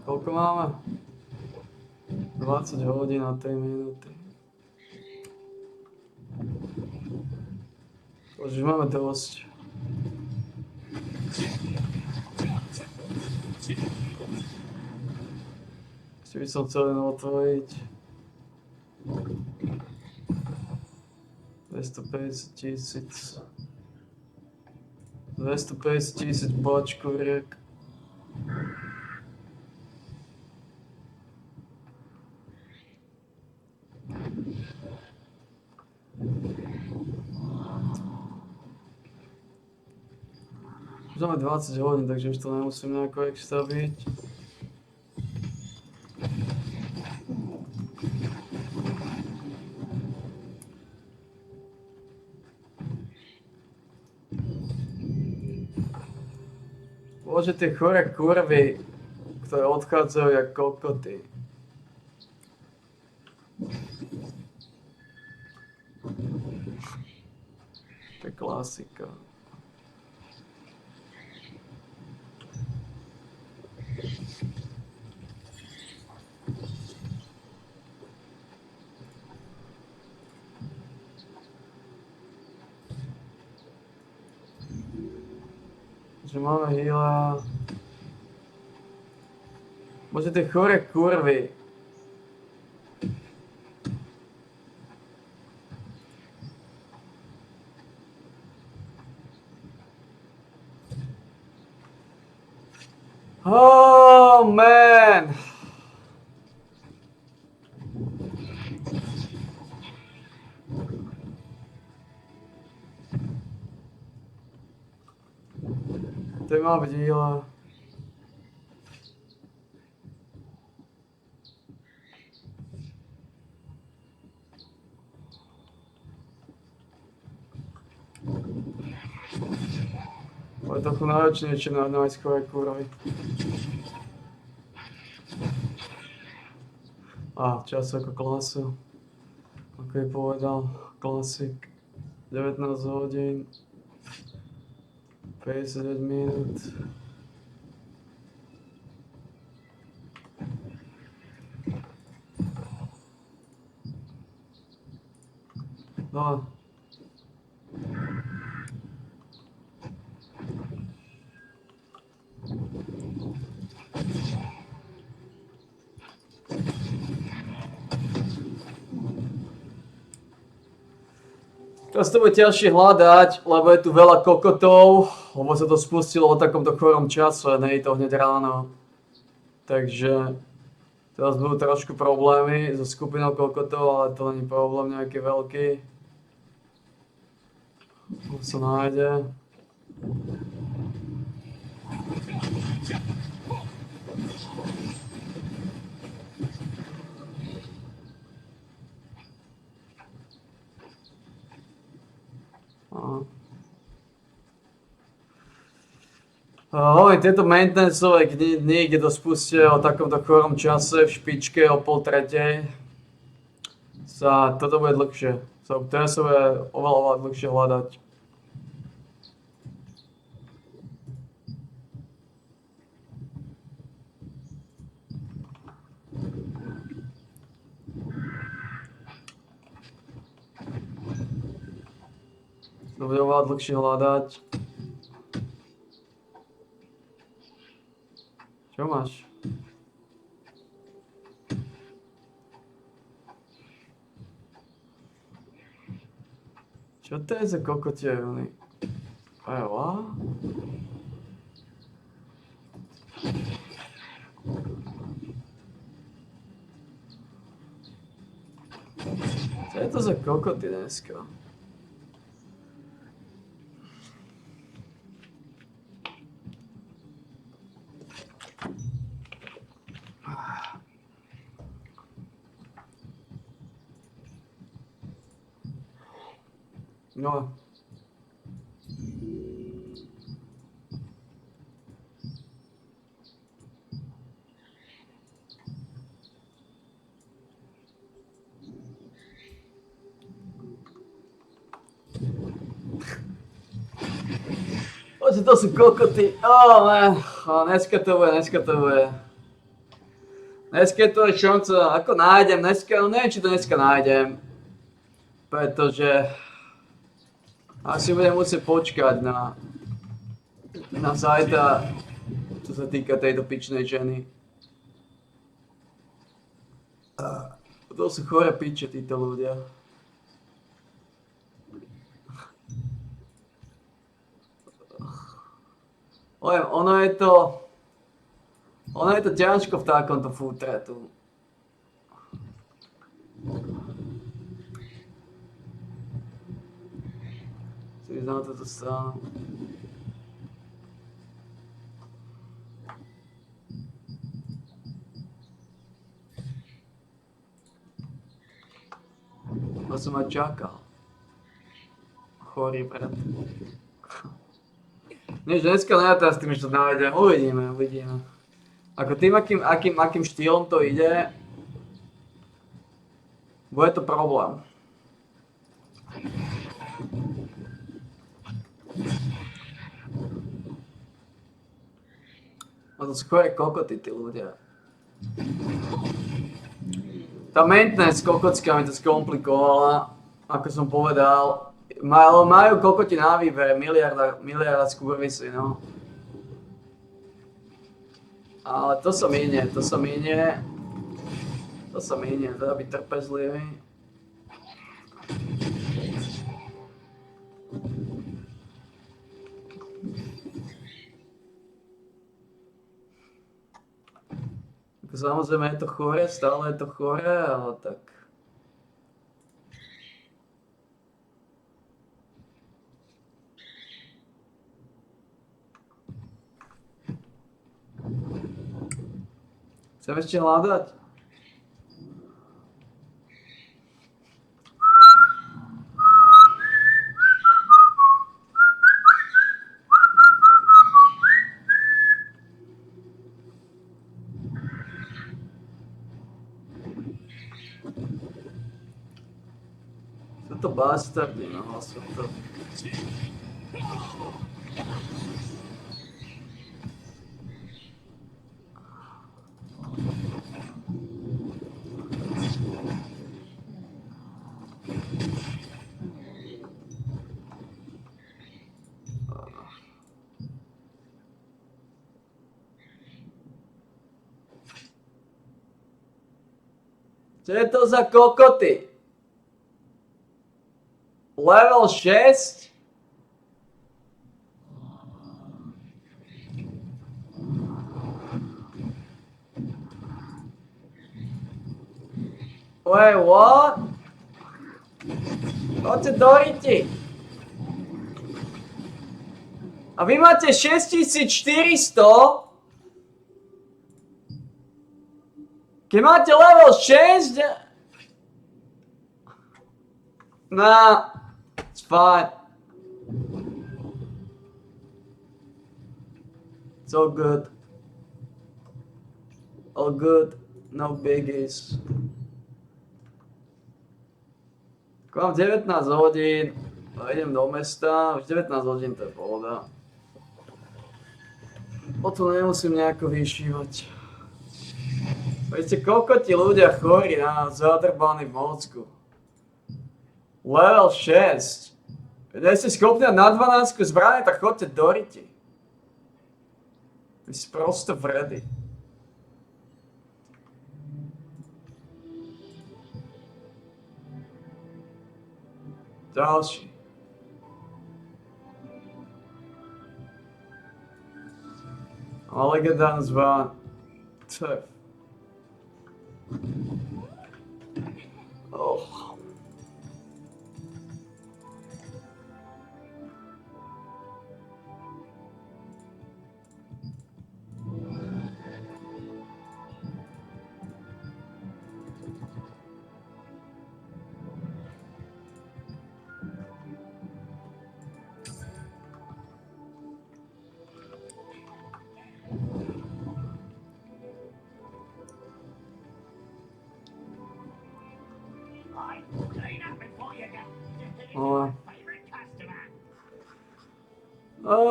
Koľko máme? 20 hodín a 3 minúty. Už máme dosť. Ešte by som chcel len otvoriť 250 000 bočkuriek. Už máme 20 hodín, takže už to nemusím nejako extra byť. Bože, tie chore kurvy, ktoré odchádzajú jak kokoty. To je klasika. Že máme heala. Bože, tie chore kurvy. Oh man. To má byť heala. bude trochu náročnejšie najskôr kurvy. A čas ako klasu. Ako je povedal klasik. 19 hodín. 59 minút. No. Teraz to bude ťažšie hľadať, lebo je tu veľa kokotov, lebo sa to spustilo o takomto chorom čase, nie je to hneď ráno. Takže teraz budú trošku problémy so skupinou kokotov, ale to nie je problém nejaký veľký. To sa nájde. Tieto maintenanceové dni, kde to spustia o takomto chorom čase v špičke o 2:30, toto bude dlhšie. Teraz sa bude oveľa dlhšie hľadať. To bude oveľa dlhšie hľadať. Čo máš? Čo to je za kokotieľný? Ewa? Co je to za kokoty dneska? No. Oče, to sú kokoty. Man. Dneska to bude. Dneska to je šanca, ako nájdem dneska, no neviem, či to dneska nájdem. Pretože asi budem musieť počkať na zajtra, čo sa týka tejto pičnej ženy. To sú chore piče, títo ľudia. Ono je to ťažko v takomto futre tu. Ísť na túto stranu. To som aj čakal. Chorý brat. Než dneska nejatrá s tým, že to nájdem. Uvidíme. Ako tým, akým štýlom to ide, bude to problém. A to sú chore kokoty, tí ľudia. Tá maintenance kokotská mi to skomplikovala, ako som povedal. Majú kokoti na výber, miliarda skurvisy, no. Ale to sa minie, treba byť trpezlivý. Samozrejme je to chore, stále je to chore, ale tak... Chcem ešte hľadať? to bastardy, no, sú to... Co je to za kokoty? Level 6? Wait, what? Poďte do riti. A vy máte 6400? Keď máte level 6? Nah, it's fine. It's all good. All good, no biggies. Mám 19 hodín, idem do mesta, už 19 hodín to je pohoda. Potom nemusím nejako vyšívať. Viete, koľko ti ľudia chorí na zadrbaný v mozgu? Level 6. Keď nie ste schopní na 12 zbrane, tak chodte do riti. Vy si prosto vredy. Ďalší. Ale legendárny zván. Tf. Oh.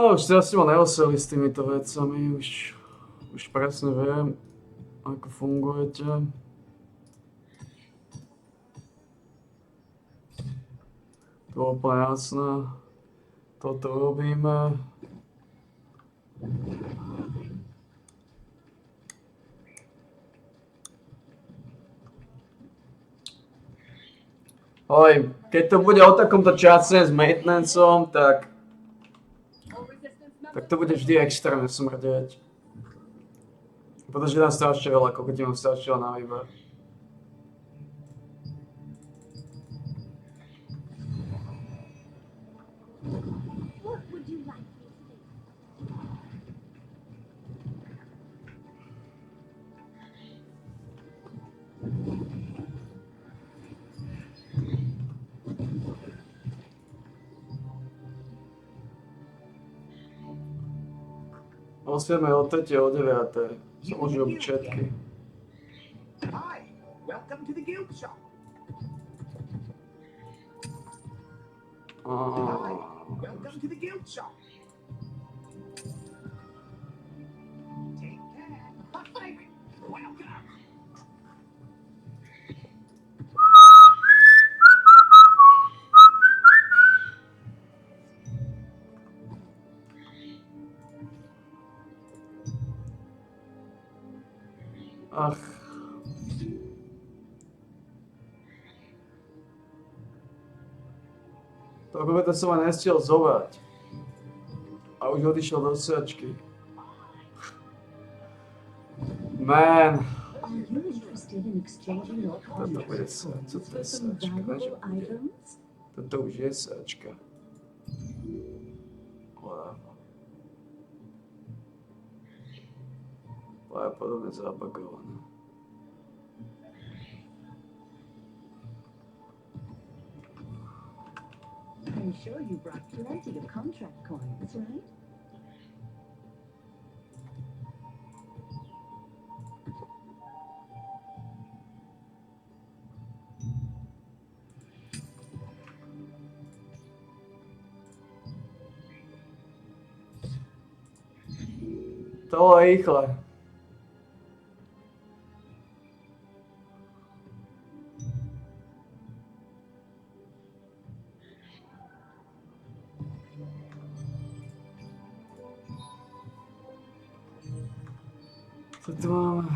Už ste asi ma neoseli s týmito vecami, už presne viem, ako fungujete. To je úplne jasné. Toto robíme. Oj, keď to bude o takomto čase s maintenancom, tak to bude vždy extrémne smrdeť. Pretože tam strašne veľa, koľko ti mám strašne veľa na výber. What would you like me to do? O 7, o 3, o 9. Sa môžu robiť všetky. Hi, welcome to the guild shop. Hi, welcome to the guild shop. Take care. Hi, welcome. Ach. To som aj nestiel zobrať. A už odišiel do sedačky. Man. Are you interested in exchanging your Toto bude products co to je for some sedačka? valuable items? Toto už je sedačka. Pravdepodobne zabagované. I'm sure you brought plenty of contract coins, right? To bolo rýchle. Co tu máme?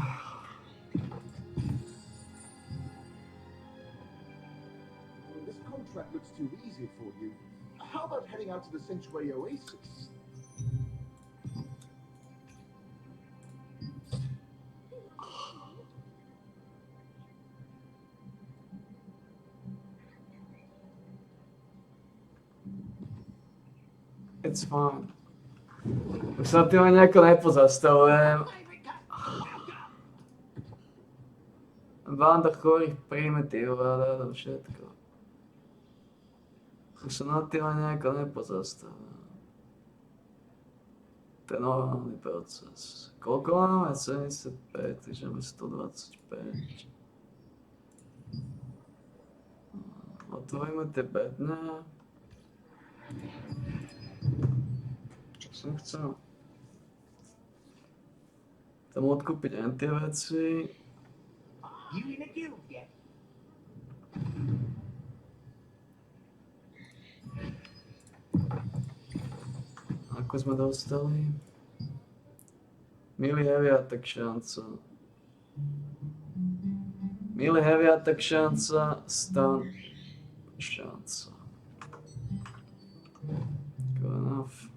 This contract looks too easy for you. How about heading out to the Sanctuary Oasis? It's fine. Už sa tým ani nejako nepozastavujem. Banda chorých primitívov a dáda všetko. Už sa nad tým ani nejako nepozastavujem. To je normálny proces. Koľko máme? 75, takže máme 125. Otvoríme tie bedne. Čo som chcel? Tam odkúpiť len tie veci. You in a guild yet? Ako sme dostali? Milý Heavy Attack šanca. Milý Heavy Attack šanca. Stun šanca. Good enough.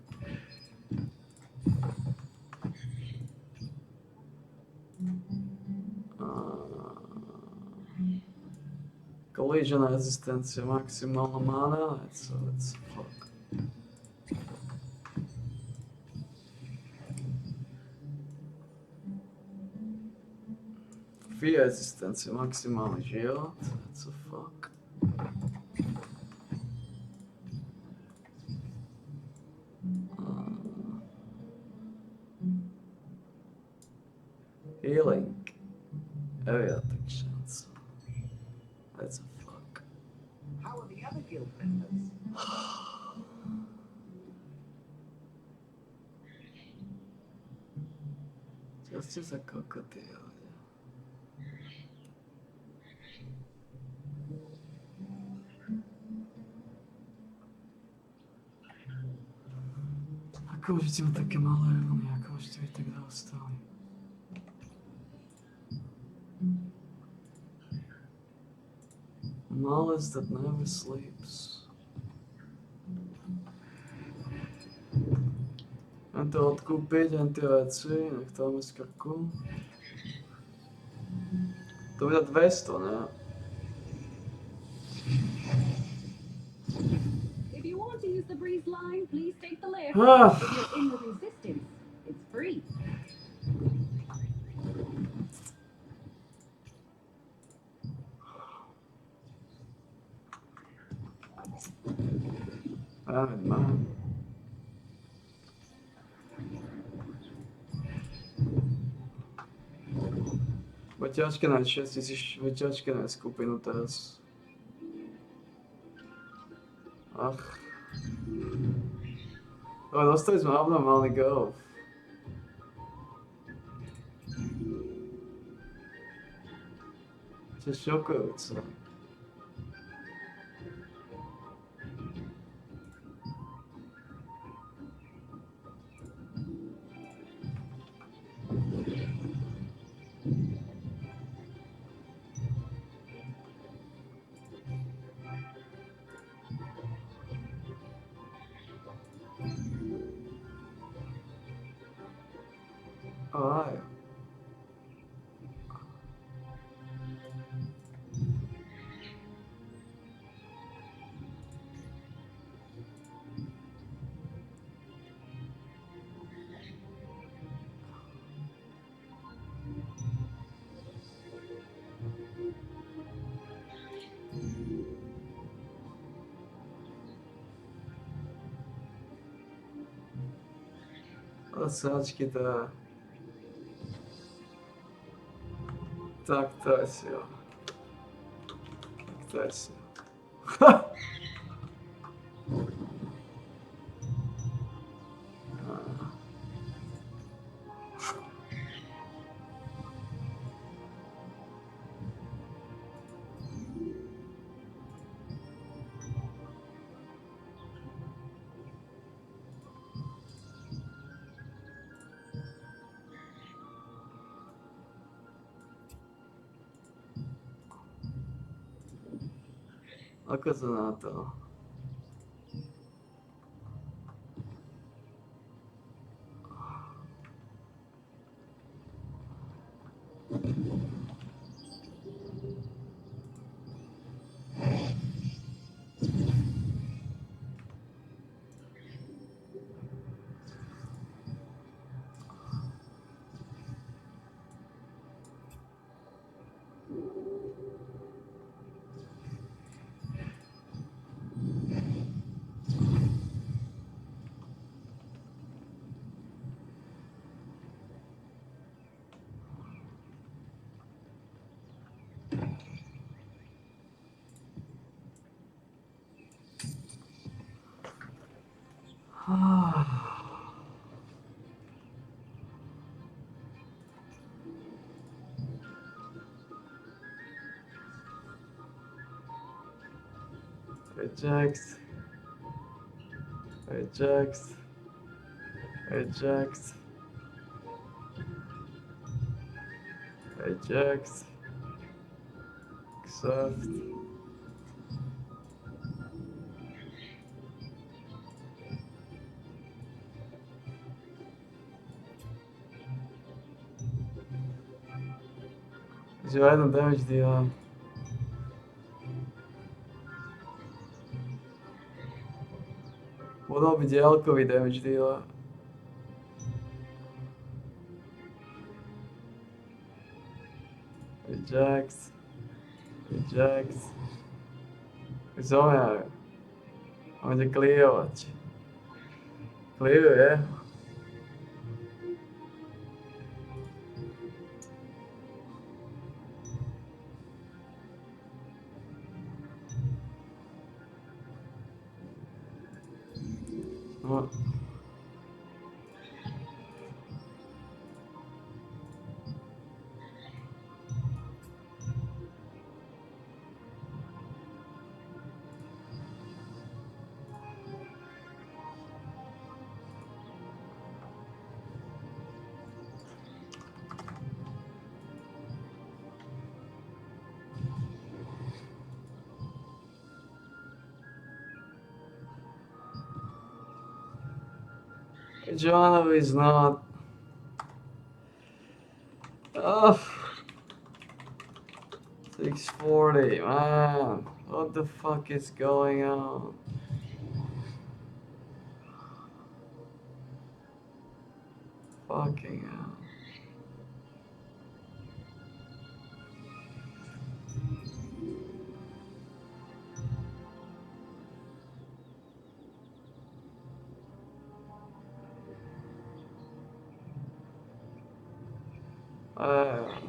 Collision rezistencia maximálna mana, let's fuck. Fear rezistencia maximálny život, let's fuck. Healing. Area protection. Let's fuck. How are the other guild members? Just a crocodile. Ako môžete mať také malé runy, ako môžete byť tak dostali? Knowledge that never sleeps. Len to odkúpiť, len tie veci, nech to máme z krku. To bude 200, ne? If you want to use the breeze line, please take the lift. Ah. If you're in the resistance, it's free. Man. Bude ťažké nájsť 6000, bude ťažké nájsť skupinu teraz. Ach. Ale dostali sme abnormálny golf. To je šokujúce. Aj. Odsáčky to. Tak to je sila. Tak to je sila. Ako to na to? Reject. Reject. Reject. Reject. Accept. Žiaden damage deal. Budol byť diaľkový damage deal. Reject. Reject. Zaujímavé. On ide clearovať. Clearuje. No. Jono is not. Oh. 640, man. What the fuck is going on? Fucking hell. Oh.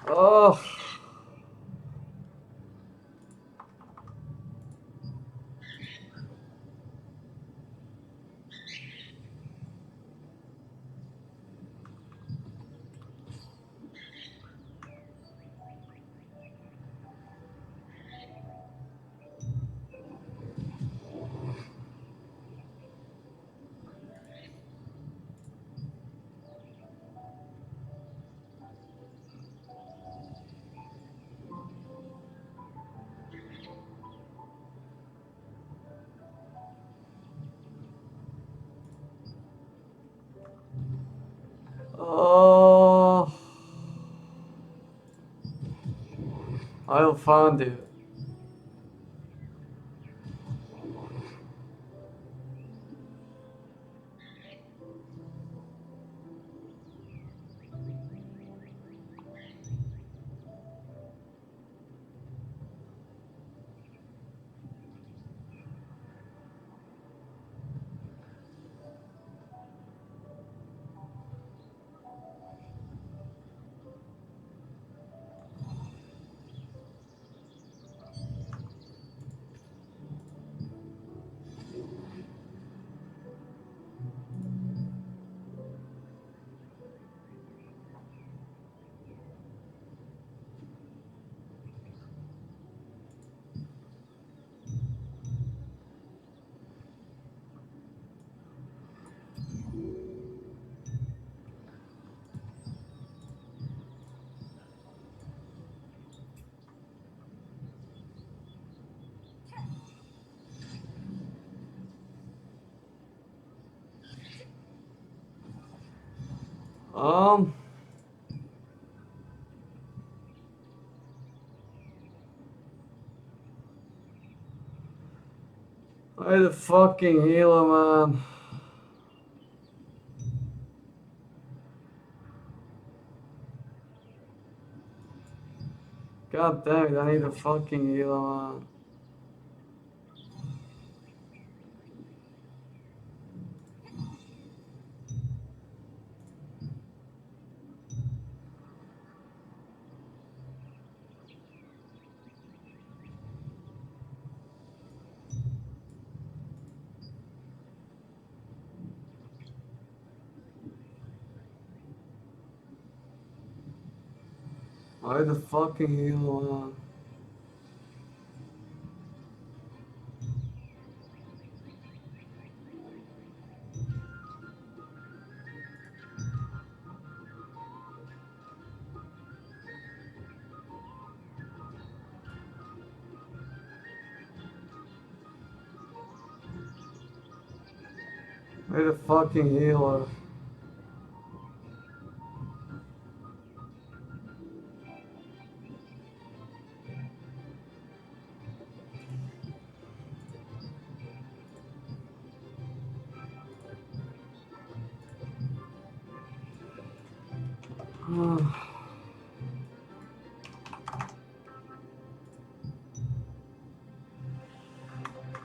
Oh. I'll find it. Um. I had a fucking healer, man. God damn it, I need a fucking healer, man. I had a fucking healer, man. I had a fucking healer.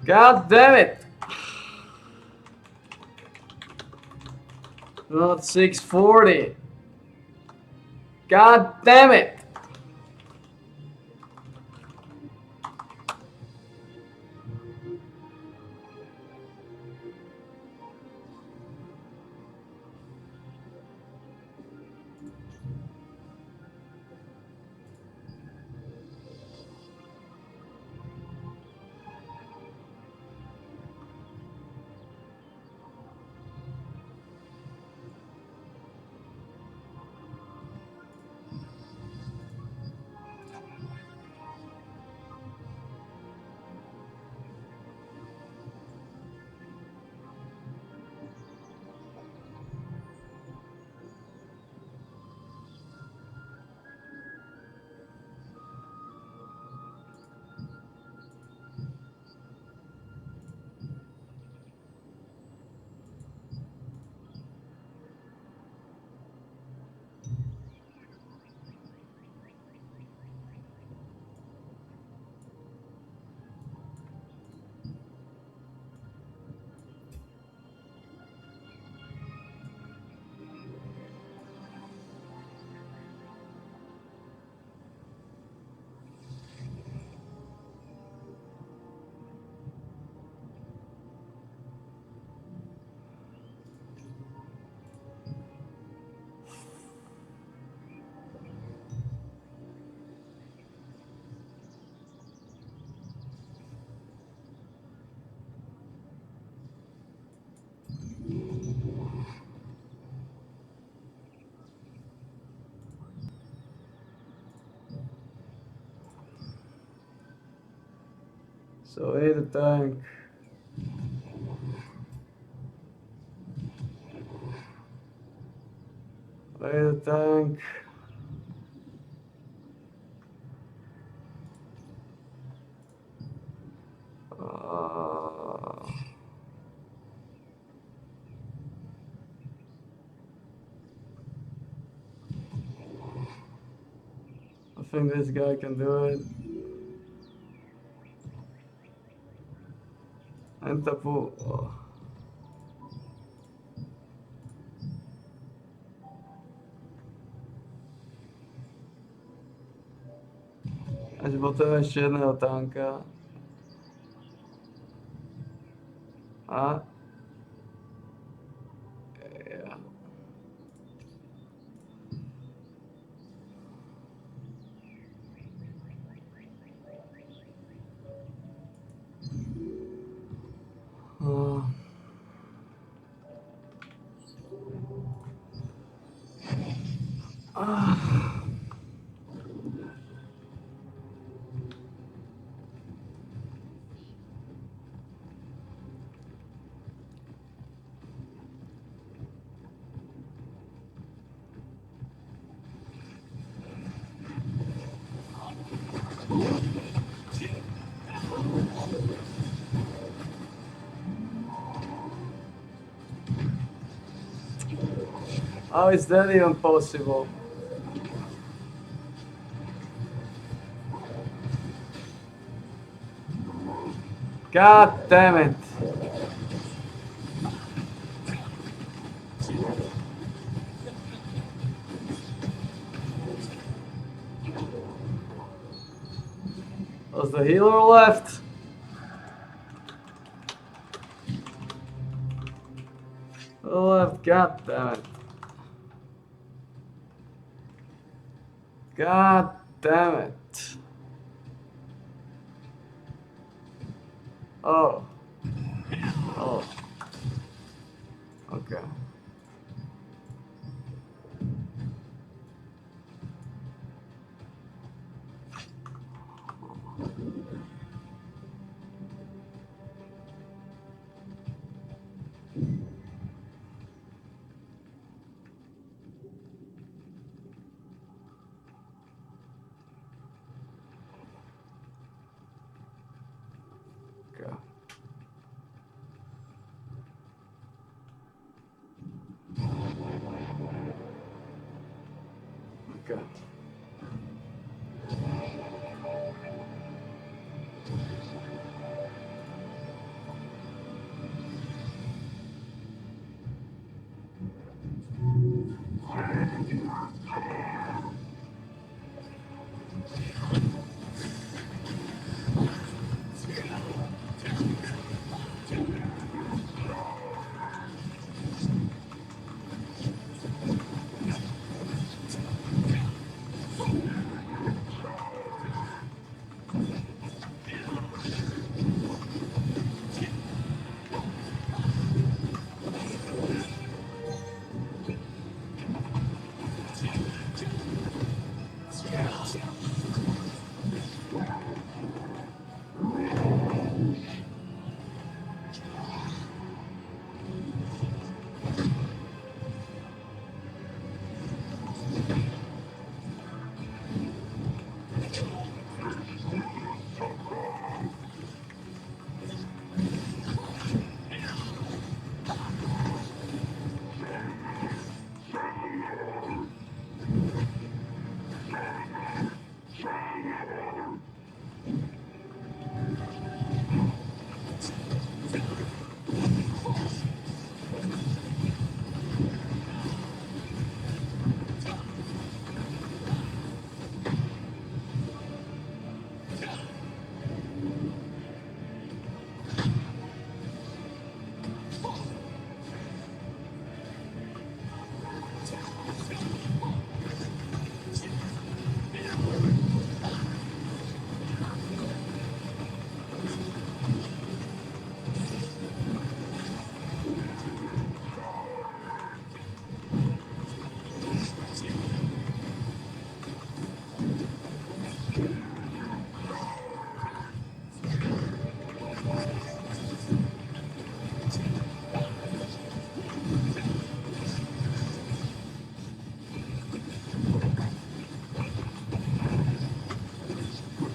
God damn it! Not 640. God damn it! So I had a tank. I had a tank. I think this guy can do it. And Tapu. Až potřebuje ještě jedného tanka. A... Yeah. How is that even possible? God damn it. Was the healer left? Left, god damn it. God damn it. Oh. Oh. Okay. Okay. Okay.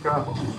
Okay.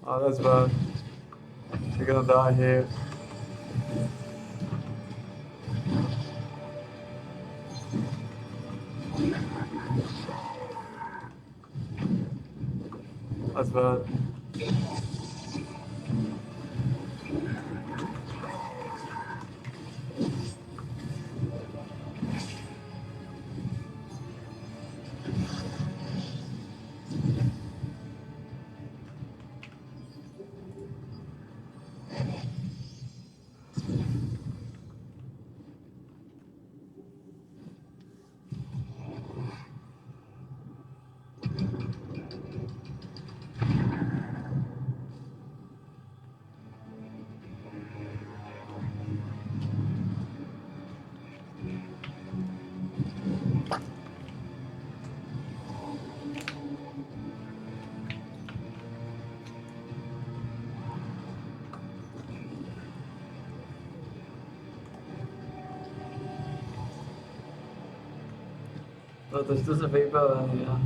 Oh, that's bad. You're gonna die here. That's bad. No, to se vybavený, ja.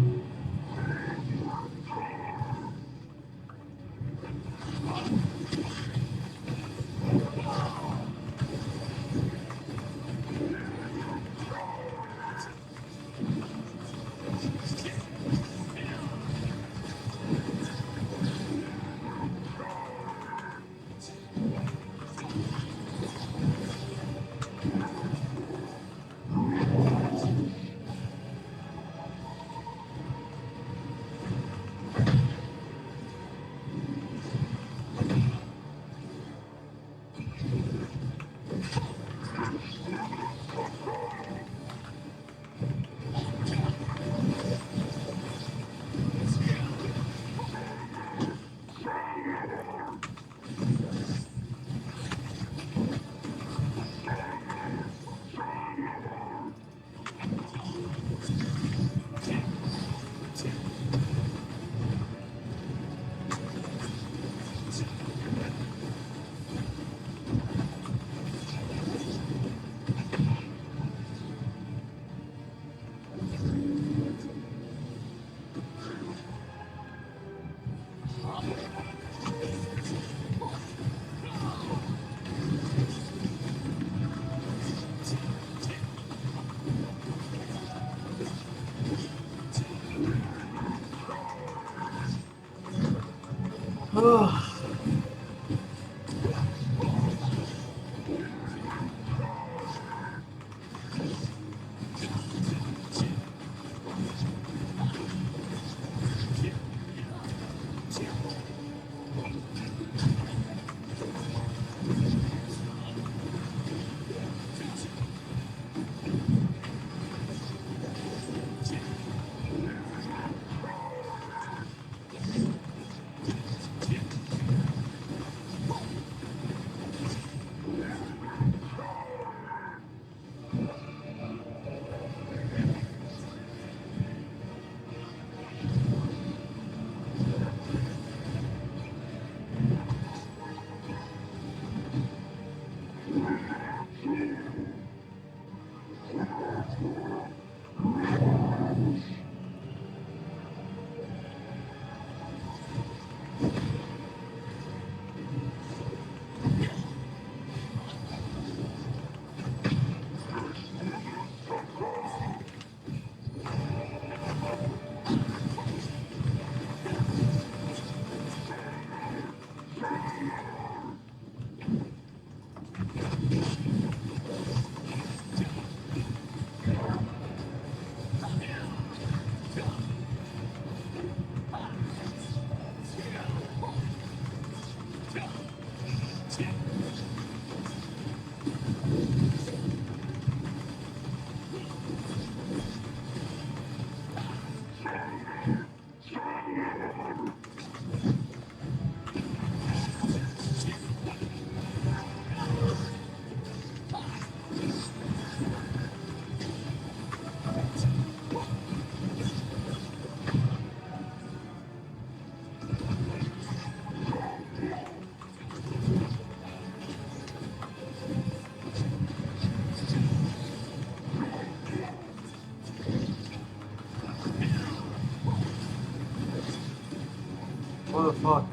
What the fuck?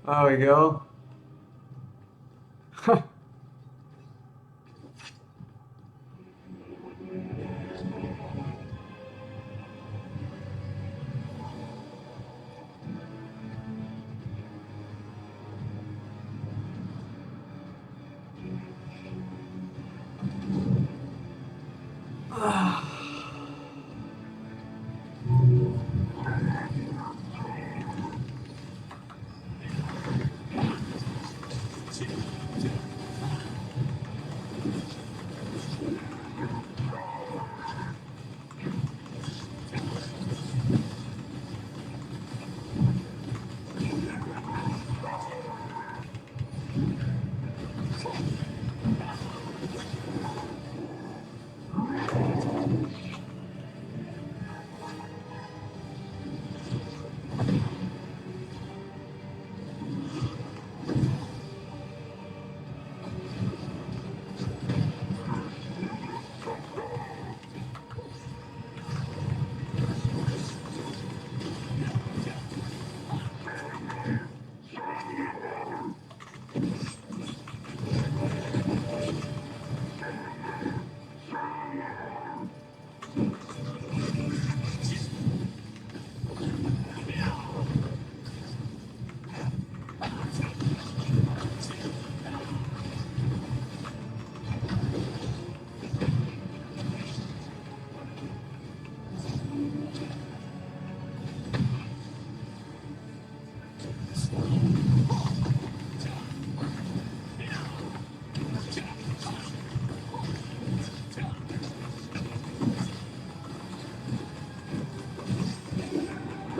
There we go.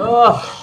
Ugh.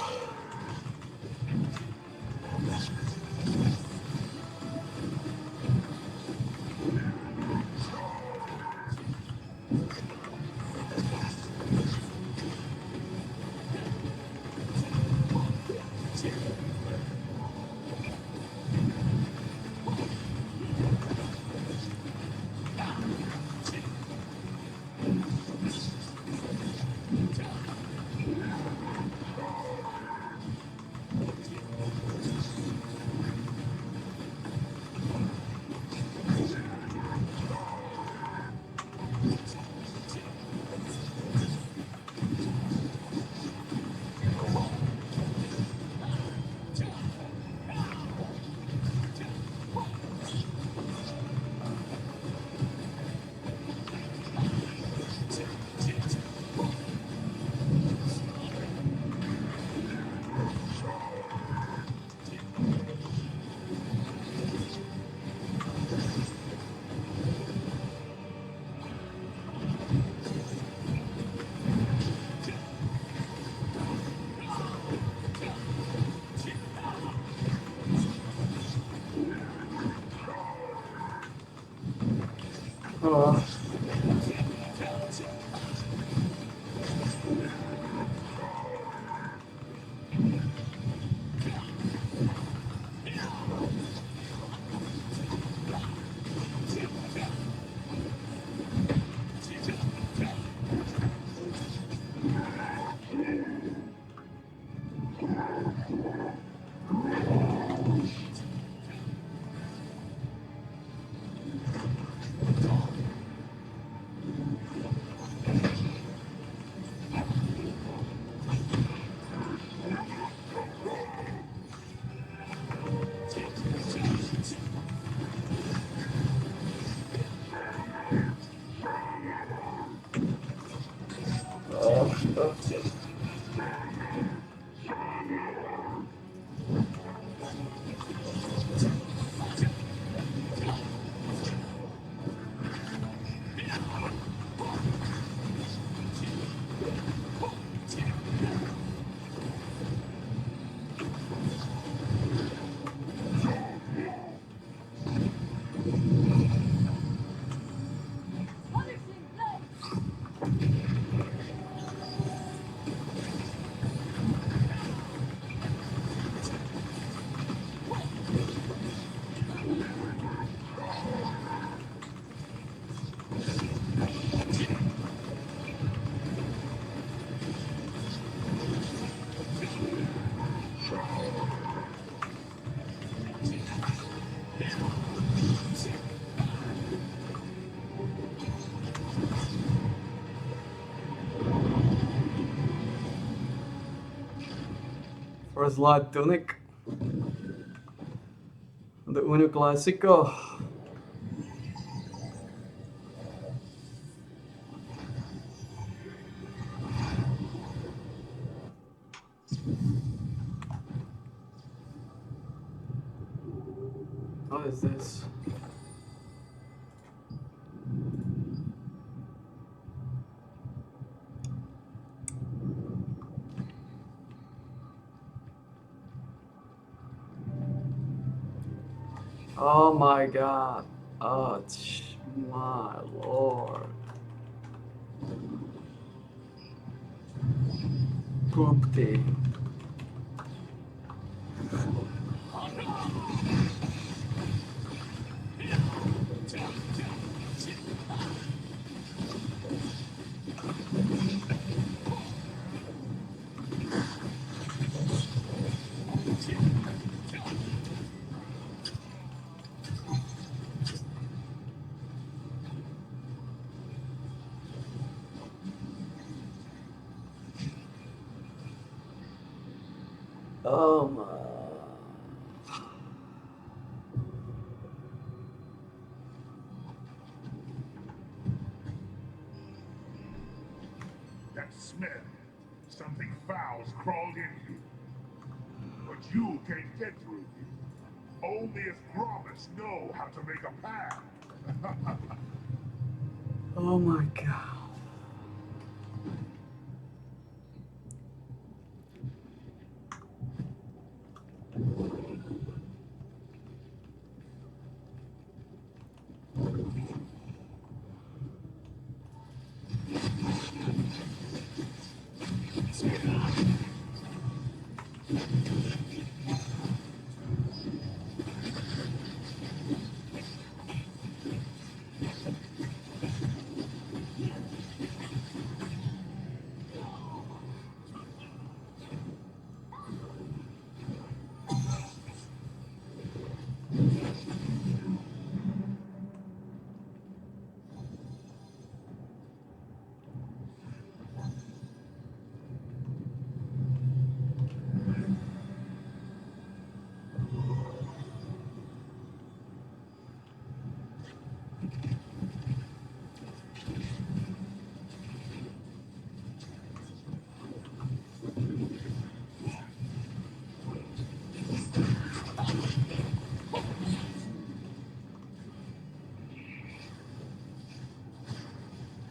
Oh. First Light Tunic. The Uno Classico. What is this? Oh my god. Oh, my lord. Poopty. Oh my. That smell. Something foul's crawled in you. But you can't get through it. Only if Grommets know how to make a path. Oh my god.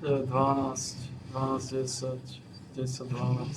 Advanced, 10, 10, 12.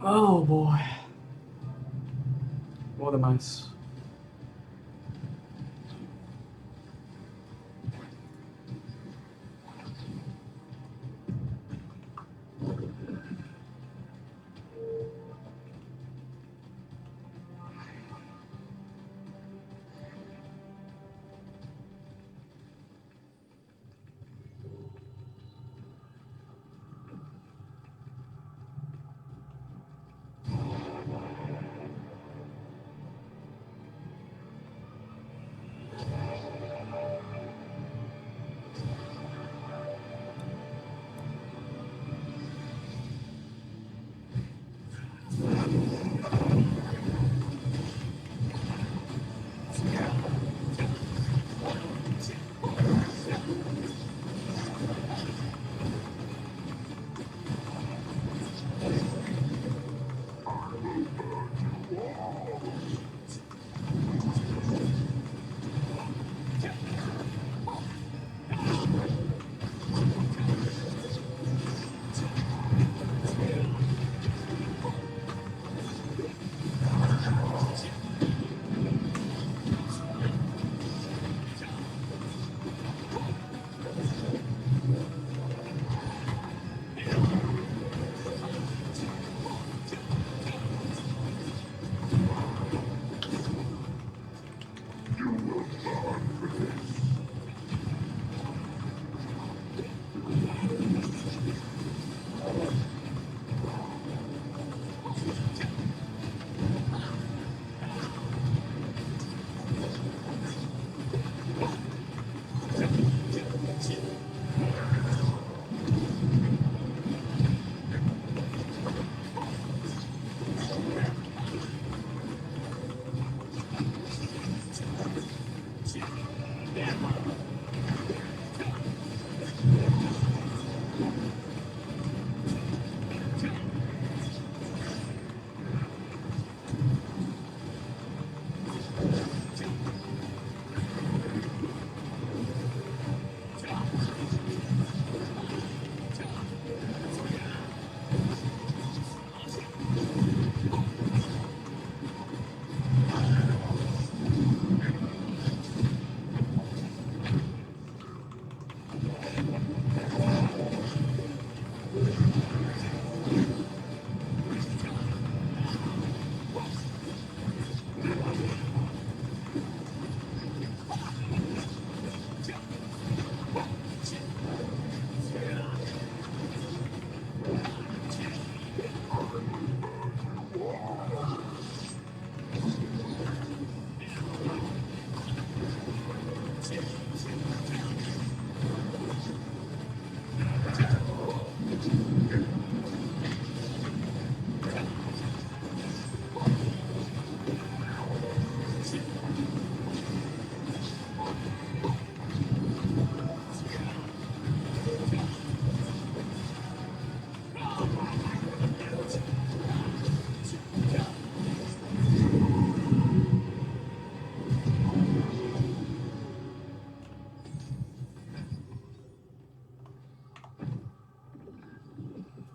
Oh boy. What a mess.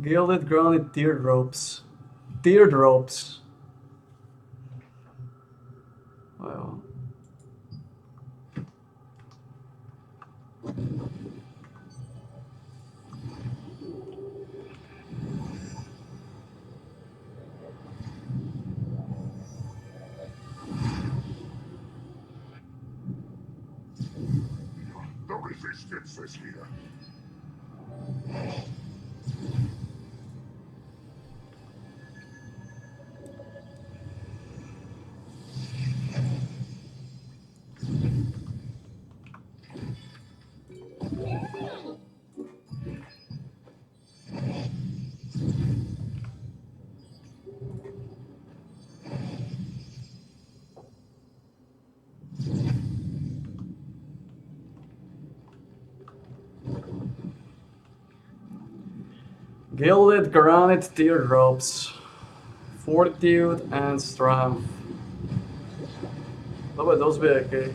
Gilded granite teardrops. Teardrops. Wow. The resistance is here. Gilded granite teardrops. Fortitude and strength. Dobra, dozbieraj.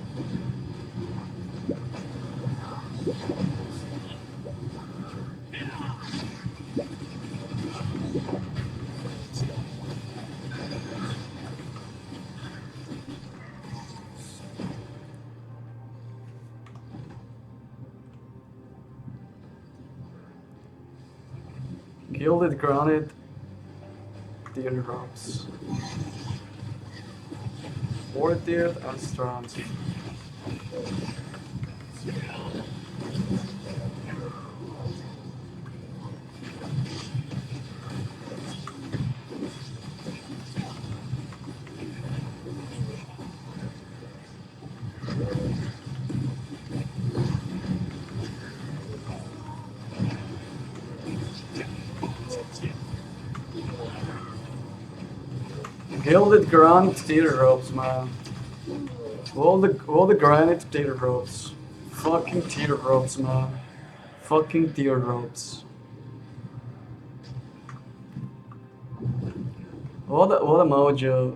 Gilded granite teardrops. Fortitude and strength. Gilded granite teardrops, man. All the granite teardrops. Fucking teardrops, man. Fucking teardrops. What a mojo.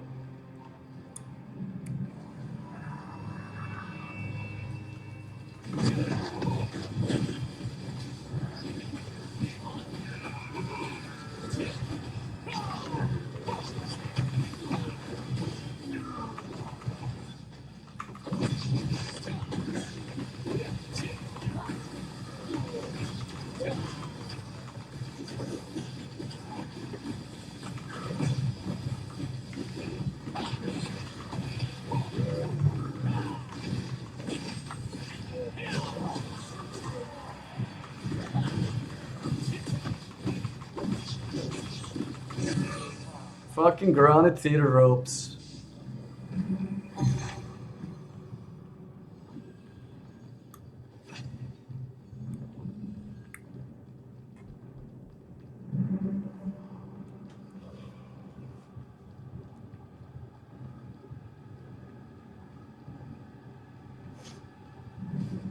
Fucking granite teardrops.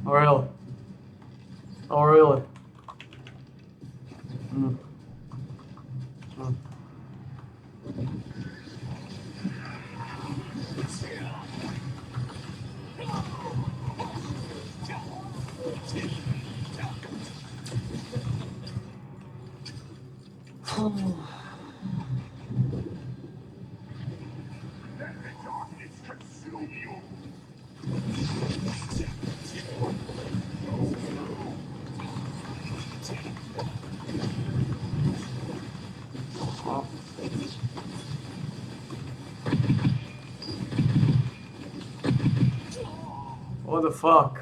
Oh really? Oh really? Mm. Mm. Darkness consume you. What the fuck?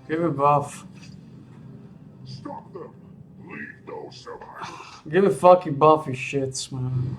Give me buff. Stop them. Leave no survivors. Give me fucking buff, you shits, man.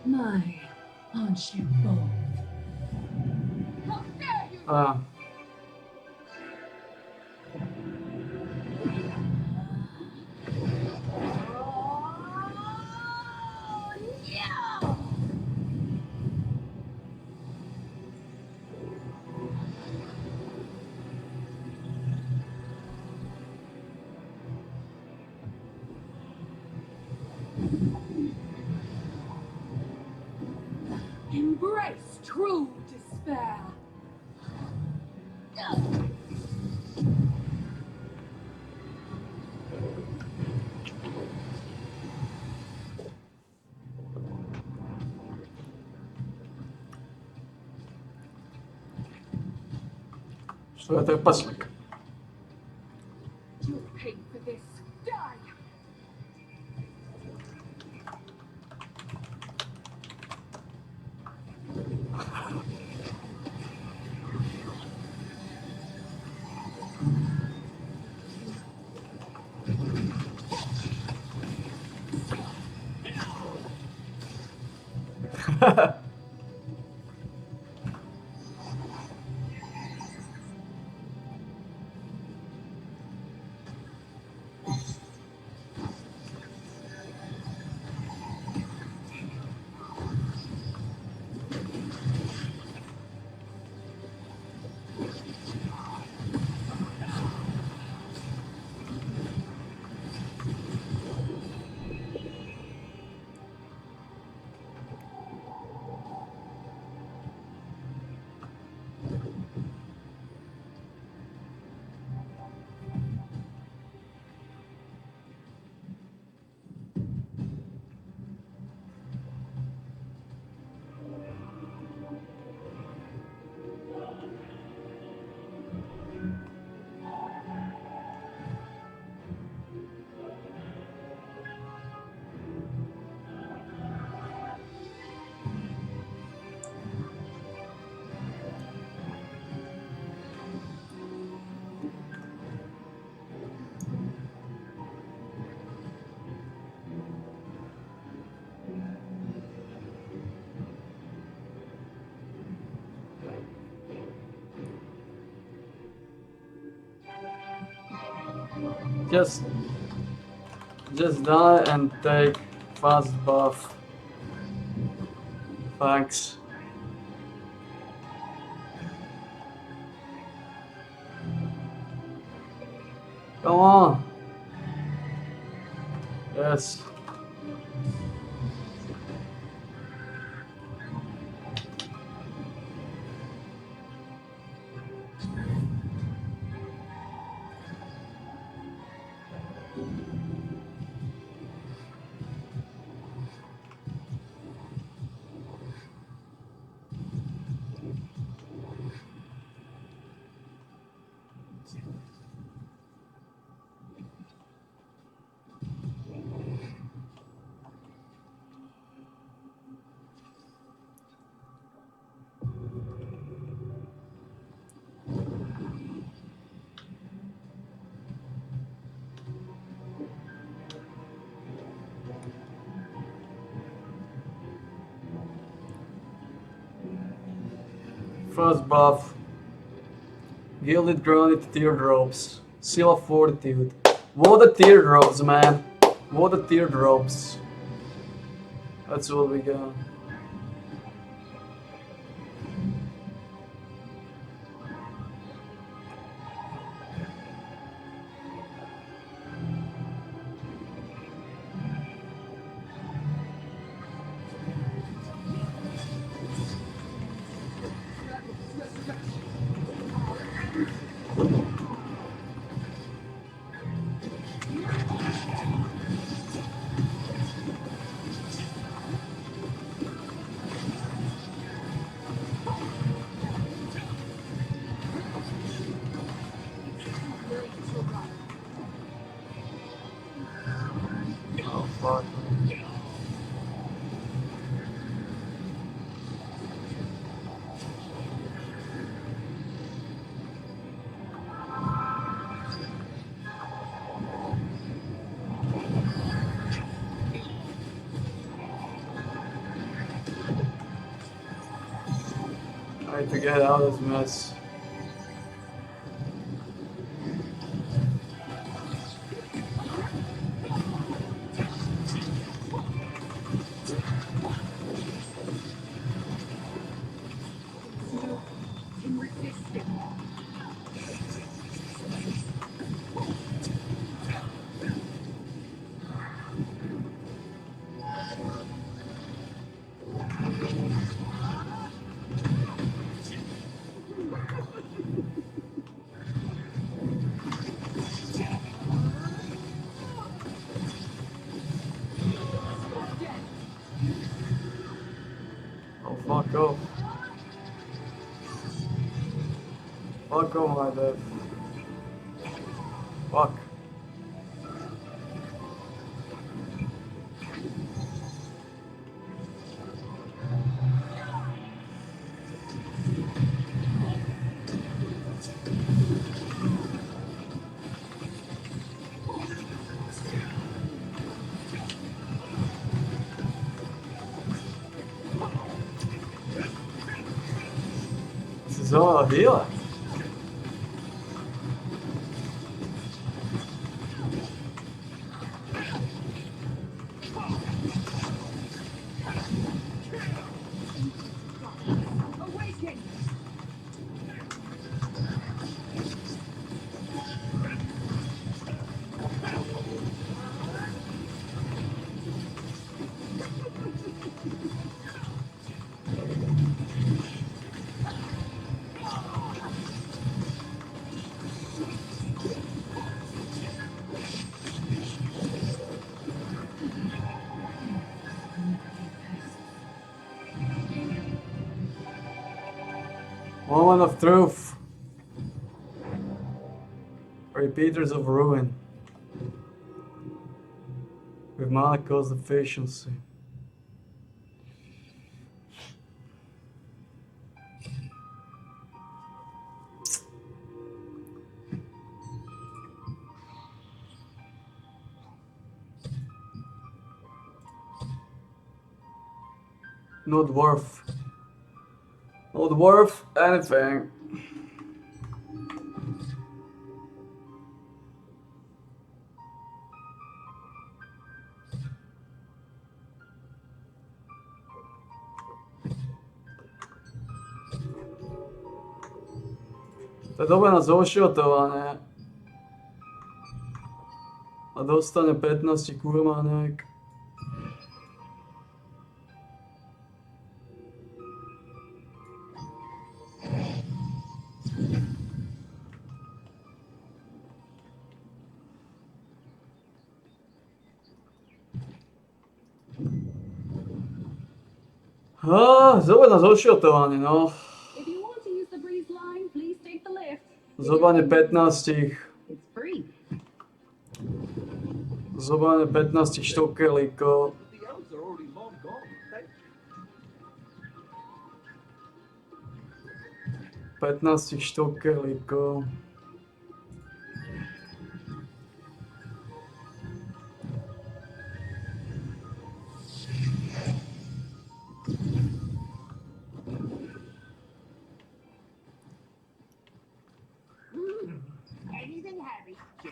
My, aren't you both? Embrace true despair. Что это паслик? You'll pay for this. Die. Just die and take fast buff. Thanks. Come on. Yes. First buff. Gilded Granite Teardrops. Seal of Fortitude. What the teardrops, man. What the teardrops. That's what we got. Oh fuck. I need to get out of this mess. Oh fuck off. Fuck off my death. Fuck. This is all a healer. Awaken! Moment of truth. Repeaters of ruin. With mana cost efficiency. Not worth. Not worth anything. To je dobre na zošrotované. A dostane 15 kurmanek. Zober na zošrotované, no. If you want to use the breeze line, please take the lift. Zobanie 15. It's free. Zobanie 15 štokelíkov. The elves are already long gone. Thank you. 15 štokelíkov.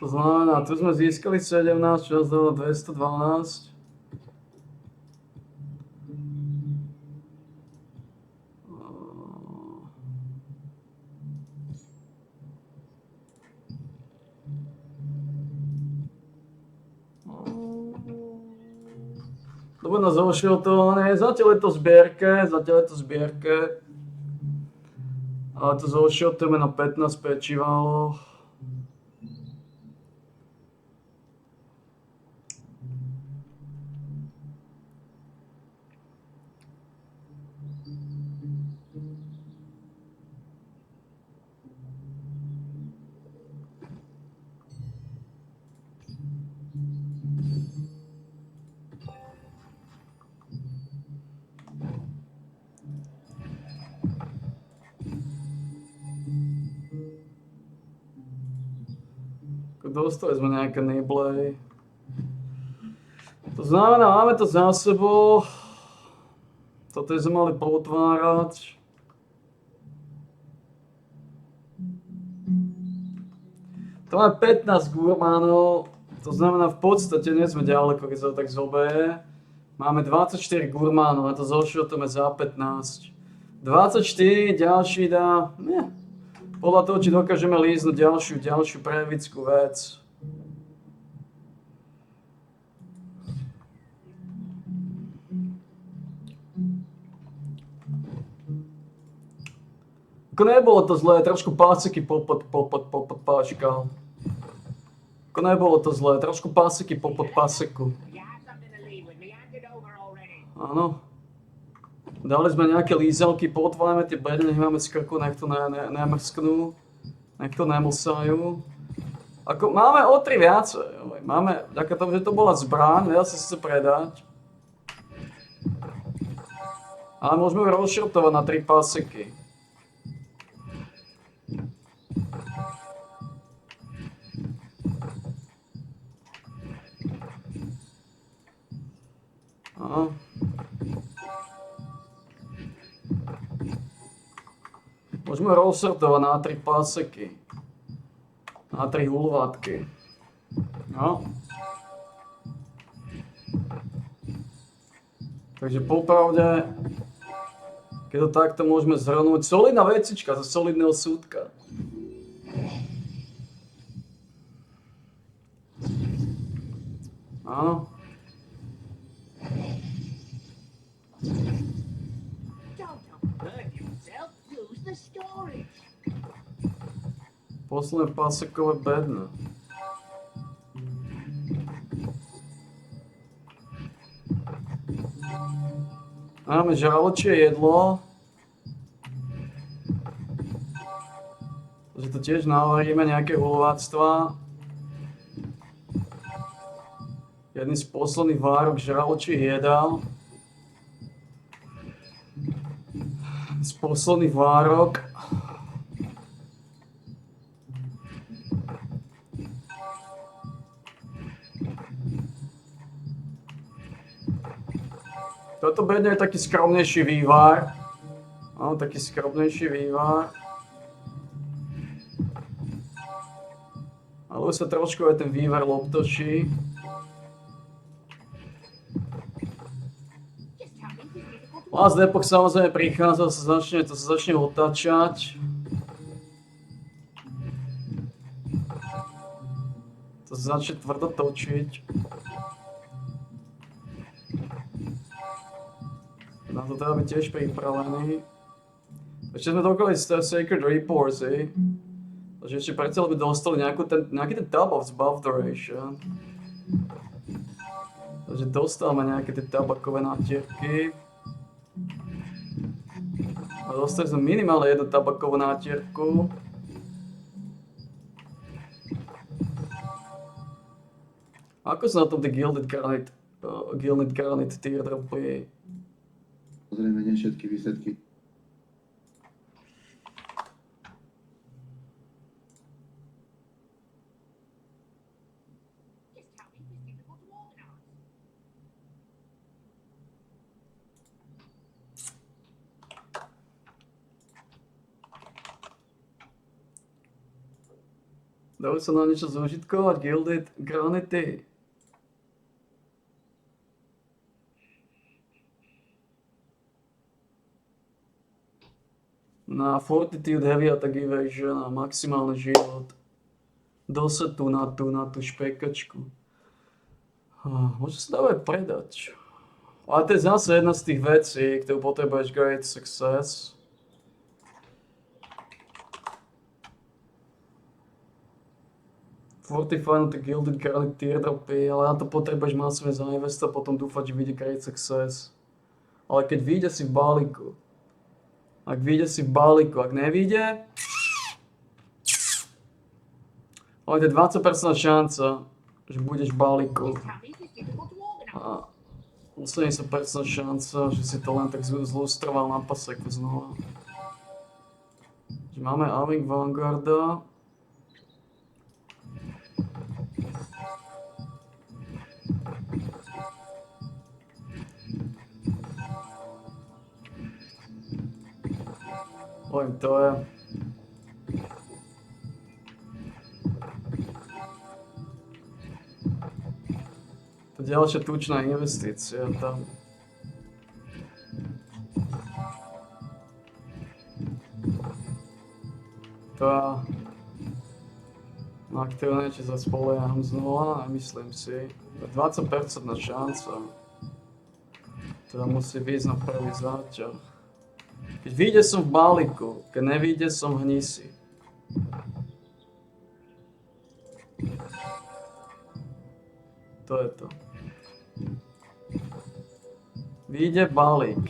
To znamená, tu sme získali 17, čo nás dalo 212. Dobre, no zaušil to, ne, zatiaľ je to v zbierke. Ale to zaušil to na 15 pečivalo. Dostali sme nejaké niblej. To znamená, máme to za sebou. Toto sme mali potvárať. To máme 15 gurmánov. To znamená, v podstate nie sme ďaleko, keď sa to tak zobeje. Máme 24 gurmánov a to zošrotujeme za 15. 24, ďalší dá... Nie. Podľa toho, či dokážeme líznúť ďalšiu previckú vec. Ako nebolo to zlé, trošku pásiky páčkal. Ako nebolo to zlé, trošku pásiky páseku. Áno. Dali sme nejaké lízalky, potvárame tie bedne, nech máme z krku, nech to nemrsknú, nech to nemlsajú. Ako, máme o 3 viacej, máme, ďaká tomu, že to bola zbraň, nedá sa sice predať. Ale môžeme ju rozšrotovať na 3 paseky. Áno. Môžeme rozsortovať na 3 paseky. Na 3 hulvátky. No. Takže popravde, keď to takto môžeme zhrnúť, solidná vecička zo solidného súdka. Áno. Posledné pásekové bedno. Máme žraločie jedlo. Takže to tiež navaríme nejaké hulváctva. Jedný z posledných várok žraločích jedál. Z posledných várok. Toto bedno je taký skromnejší vývar. Áno, taký skromnejší vývar. Ale už sa trošku aj ten vývar loptočí. Last Epoch samozrejme prichádza, to sa začne otáčať. To sa začne tvrdo točiť. Na to treba byť tiež pripravený. Ešte sme dokoli z toho Sacred Reports, Takže ešte predsa by dostali nejaký ten tab of buff duration. Takže dostávame nejaké tie tabakové nátierky. A dostali sme minimálne jednu tabakovú nátierku. Ako sa na tom tie Gilded Granite teardropy? Zrejme nie všetky výsledky. Dajú sa na niečo zúžitkovať? Gilded Granity. Na Fortitude Heavy Attack Evasion a maximálny život. Dosad tu na tú špekačku. Môže sa dávať predať. Ale to je zase jedna z tých vecí, ktorú potrebuješ Great Success. Fortify na tie Gilded Granite Teardropy, ale na to potrebuješ masívne zainvestovať a potom dúfať, že vyjde Great Success. Ale keď vyjde si v balíku, ak nevyjde, ale to je 20% šanca, že budeš v balíku. A 80% šanca, že si to len tak zlustroval na paseku znova. Máme Aving Vanguarda. Oj, to je... To je ďalšia tučná investícia tam. To na ktorú niečo sa spolieham znova, myslím si. 20% šanca. Teda musí výjsť na prvý záťah. Keď vyjde som v balíku, keď nevyjde som v hnisi. To je to. Vyjde balík.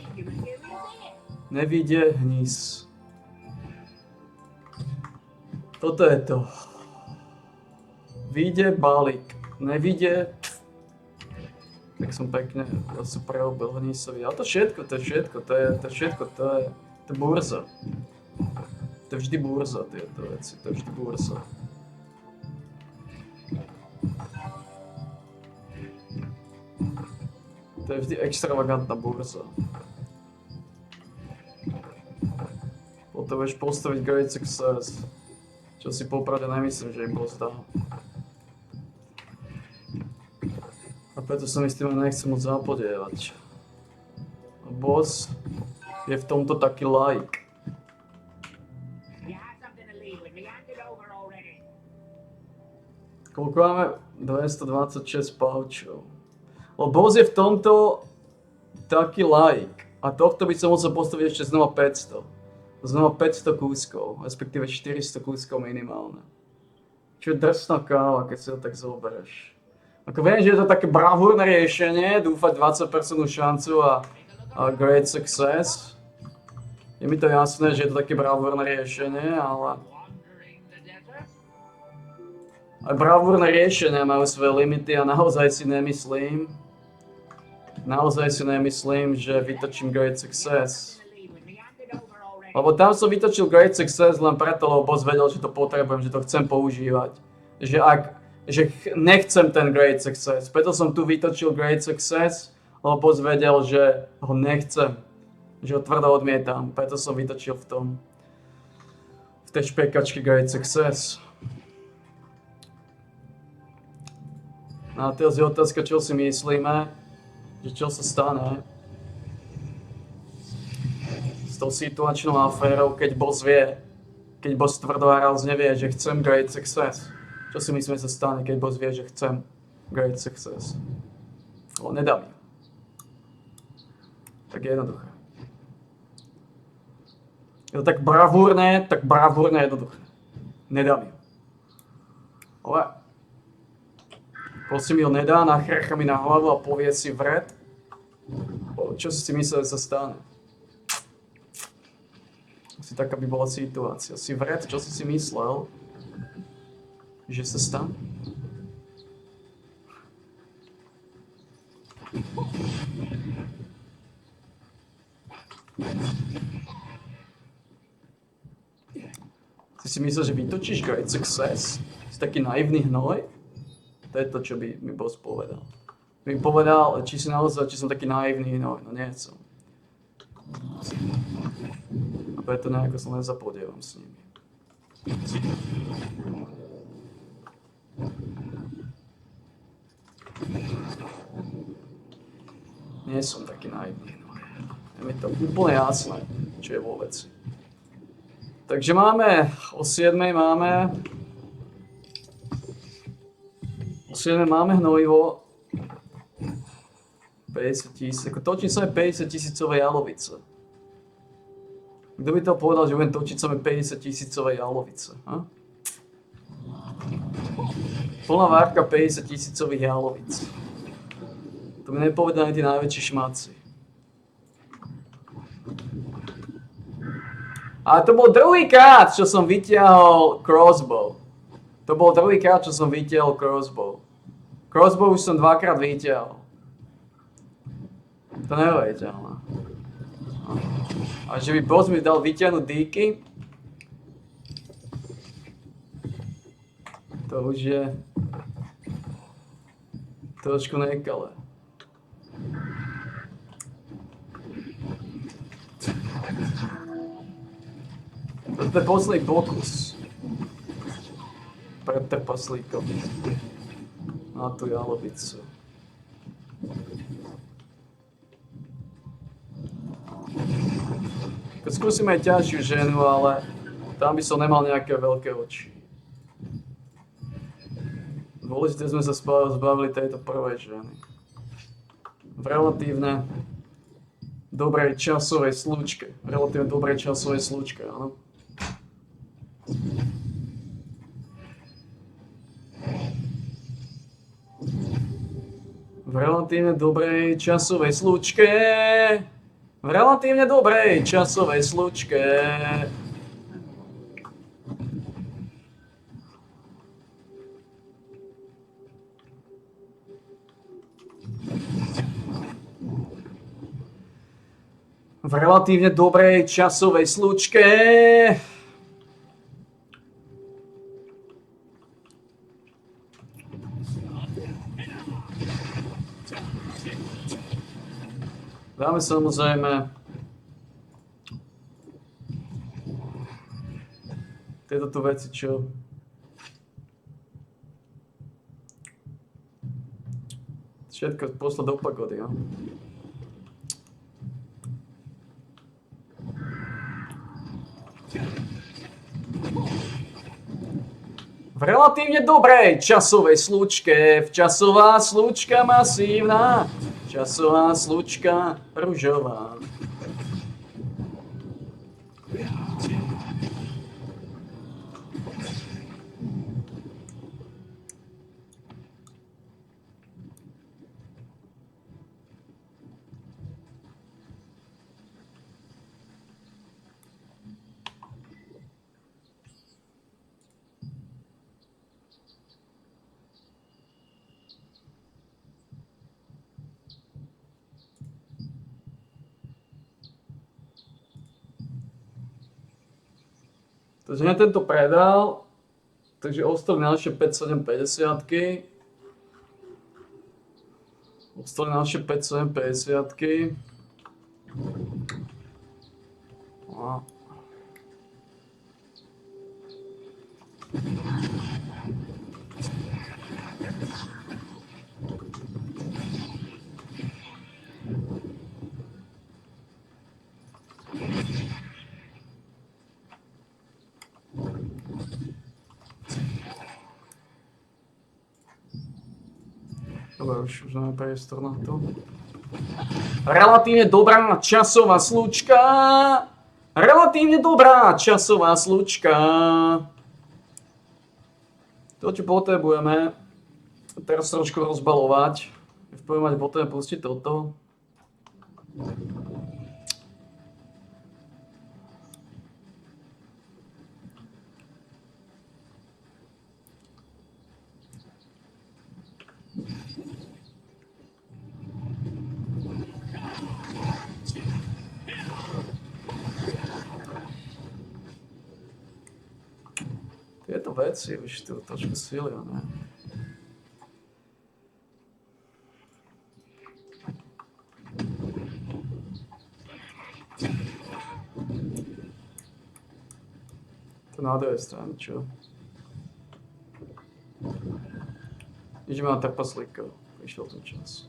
Nevyjde hnis. Toto je to. Vyjde balík. Nevyjde... Tak som pekne zase prerobil hnisový. Ale to je burza. To je vždy burza, tieto veci. To je vždy burza. To je vždy extravagantná burza. Potrebuješ postaviť Great Success. Čo si popravde nemyslím, že im pozdá. A preto sa mi s tým nechcem moc zapodievať. Boss je v tomto taký like. Koľko máme? 226 pouchov. Lebo boss je v tomto taký like. A tohto by som musel postaviť ešte znova 500. Znova 500 kúskov, respektíve 400 kúskov minimálne. Čo je drsná káva, keď si to tak zoberieš. Ako viem, že je to také bravúrne riešenie, dúfať 20% šancu a Great Success. Je mi to jasné, že je to také bravúrne riešenie, ale... Aj bravúrne riešenia majú svoje limity a naozaj si nemyslím, že vytočím Great Success. Lebo tam som vytočil Great Success len preto, lebo boss vedel, že to potrebujem, že to chcem používať. Že nechcem ten Great Success. Preto som tu vytočil Great Success, lebo boss vedel, že ho nechcem. Že ho tvrdo odmietam. Preto som vytočil v tej špekačke Great Success. No a teraz je otázka, čo si myslíme, že čo sa stane s tou situačnou aférou, keď boss tvrdohráz nevie, že chcem Great Success. Čo si myslíme sa stane, keď boss vie, že chcem Great Success? Ale nedá mi. Tak jednoduché. Je to tak bravúrne jednoduché. Nedá mi. Ale prosím mi ho nedá, nachrcha mi na hlavu a povie si vred. Čo si myslel, že sa stane? Asi taká by bola situácia. Si vred, čo si myslel, že sa stane? Si myslel, že vytočíš Great Success? Si taký naivný hnoj? To je to, čo by mi boss povedal. By mi povedal, či som taký naivný hnoj. No nie som. A preto nejako sa nezapodievam s nimi. Nie som taký naivný. Je mi to úplne jasné, čo je vo veci. Takže máme, o 7 máme hnojivo 50 000, ako točím sa 50 000 jalovice. Kto by to povedal, že budem točiť sa 50 000 jalovice? Ha? Plná várka 50 000 jalovic. To mi nepovedali tí najväčší šmáci. Ale to bol druhýkrát, čo som vytiahol crossbow. To bol druhýkrát, čo som vytiahol crossbow. Crossbow už som dvakrát vytiahol. To neuveriteľné. A že by boss mi dal vytiahnuť díky, to už je trošku nekalé. Toto je posledný pokus pred trpaslíkom na tú jalovicu. Keď skúsim aj ťažšiu ženu, ale tam by som nemal nejaké veľké oči. Dôležité sme sa zbavili tejto prvej ženy. V relatívne dobrej časovej slučke. Áno. V relatívne dobrej časovej slučke. V relatívne dobrej časovej slučke. V relatívne dobrej časovej slučke. Dáme samozrejme tieto tu veci, čo všetko poslať do pagody, no? V relatívne dobrej časovej slučke, časová slučka masívna, časová slučka ružová. Takže ja tento predal, takže ostali naše 5750-ky. Ostali naše 5750-ky. No. Dobre, už máme priestor na to. Relatívne dobrá časová slučka. Relatívne dobrá časová slučka. To, čo potrebujeme, teraz trošku rozbalovať. V prvom rade potrebujeme pustiť toto. Tieto veci už tu trošku silia, ne? To na druhej strane, čo? Ideme na trpaslíkov, prišiel ten čas.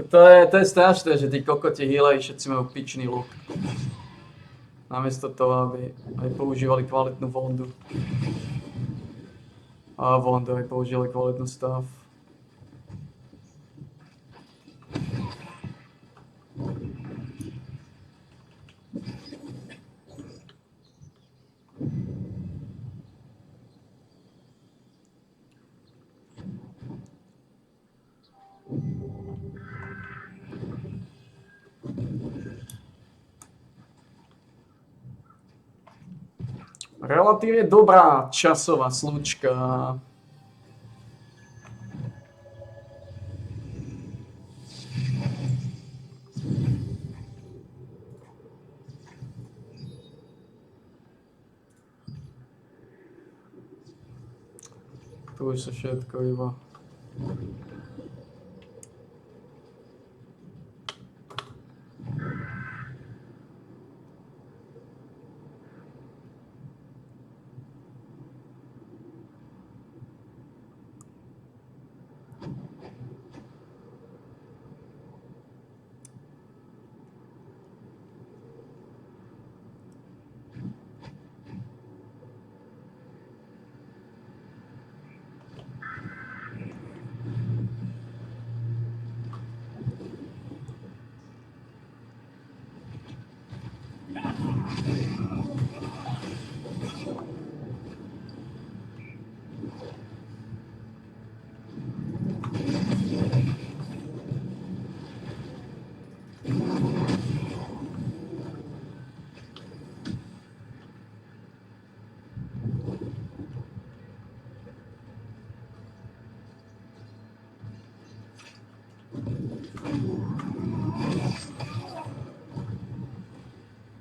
To je strašné, že tí kokoti healery všetci majú pičný look. Namiesto toho, aby aj používali kvalitnú vondu. A vondu aj používali kvalitnú stav. Relatívne dobrá časová slučka. Tu už sa všetko iba.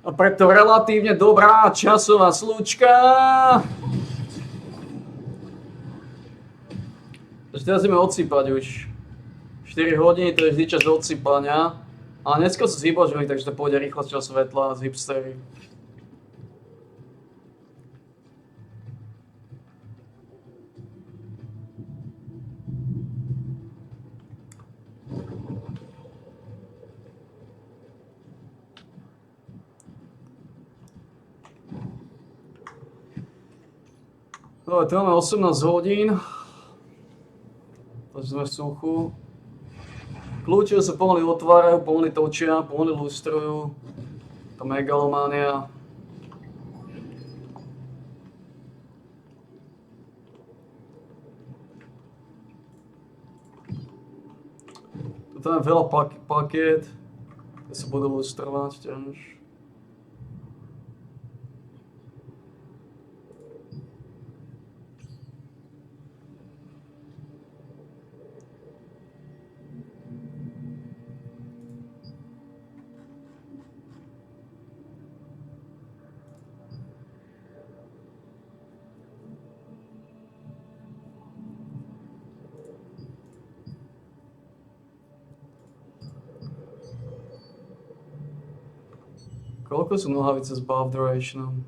A preto relatívne dobrá časová slučka. Takže teraz ideme odsýpať už. 4 hodiny, to je vždy čas odsýpania. Ale dneska sú zhybožili, takže to pôjde rýchlosťou svetla z hipstery. Dobre, tu máme 18 hodín. Takže sme v suchu. Kľúče sa pomaly otvárajú, pomaly točia, pomaly lustrujú. Tá megalománia. Tu máme veľa pakiet, ktoré sa budú lustrovať tiež. Koľko sú nohavice s buff durationom?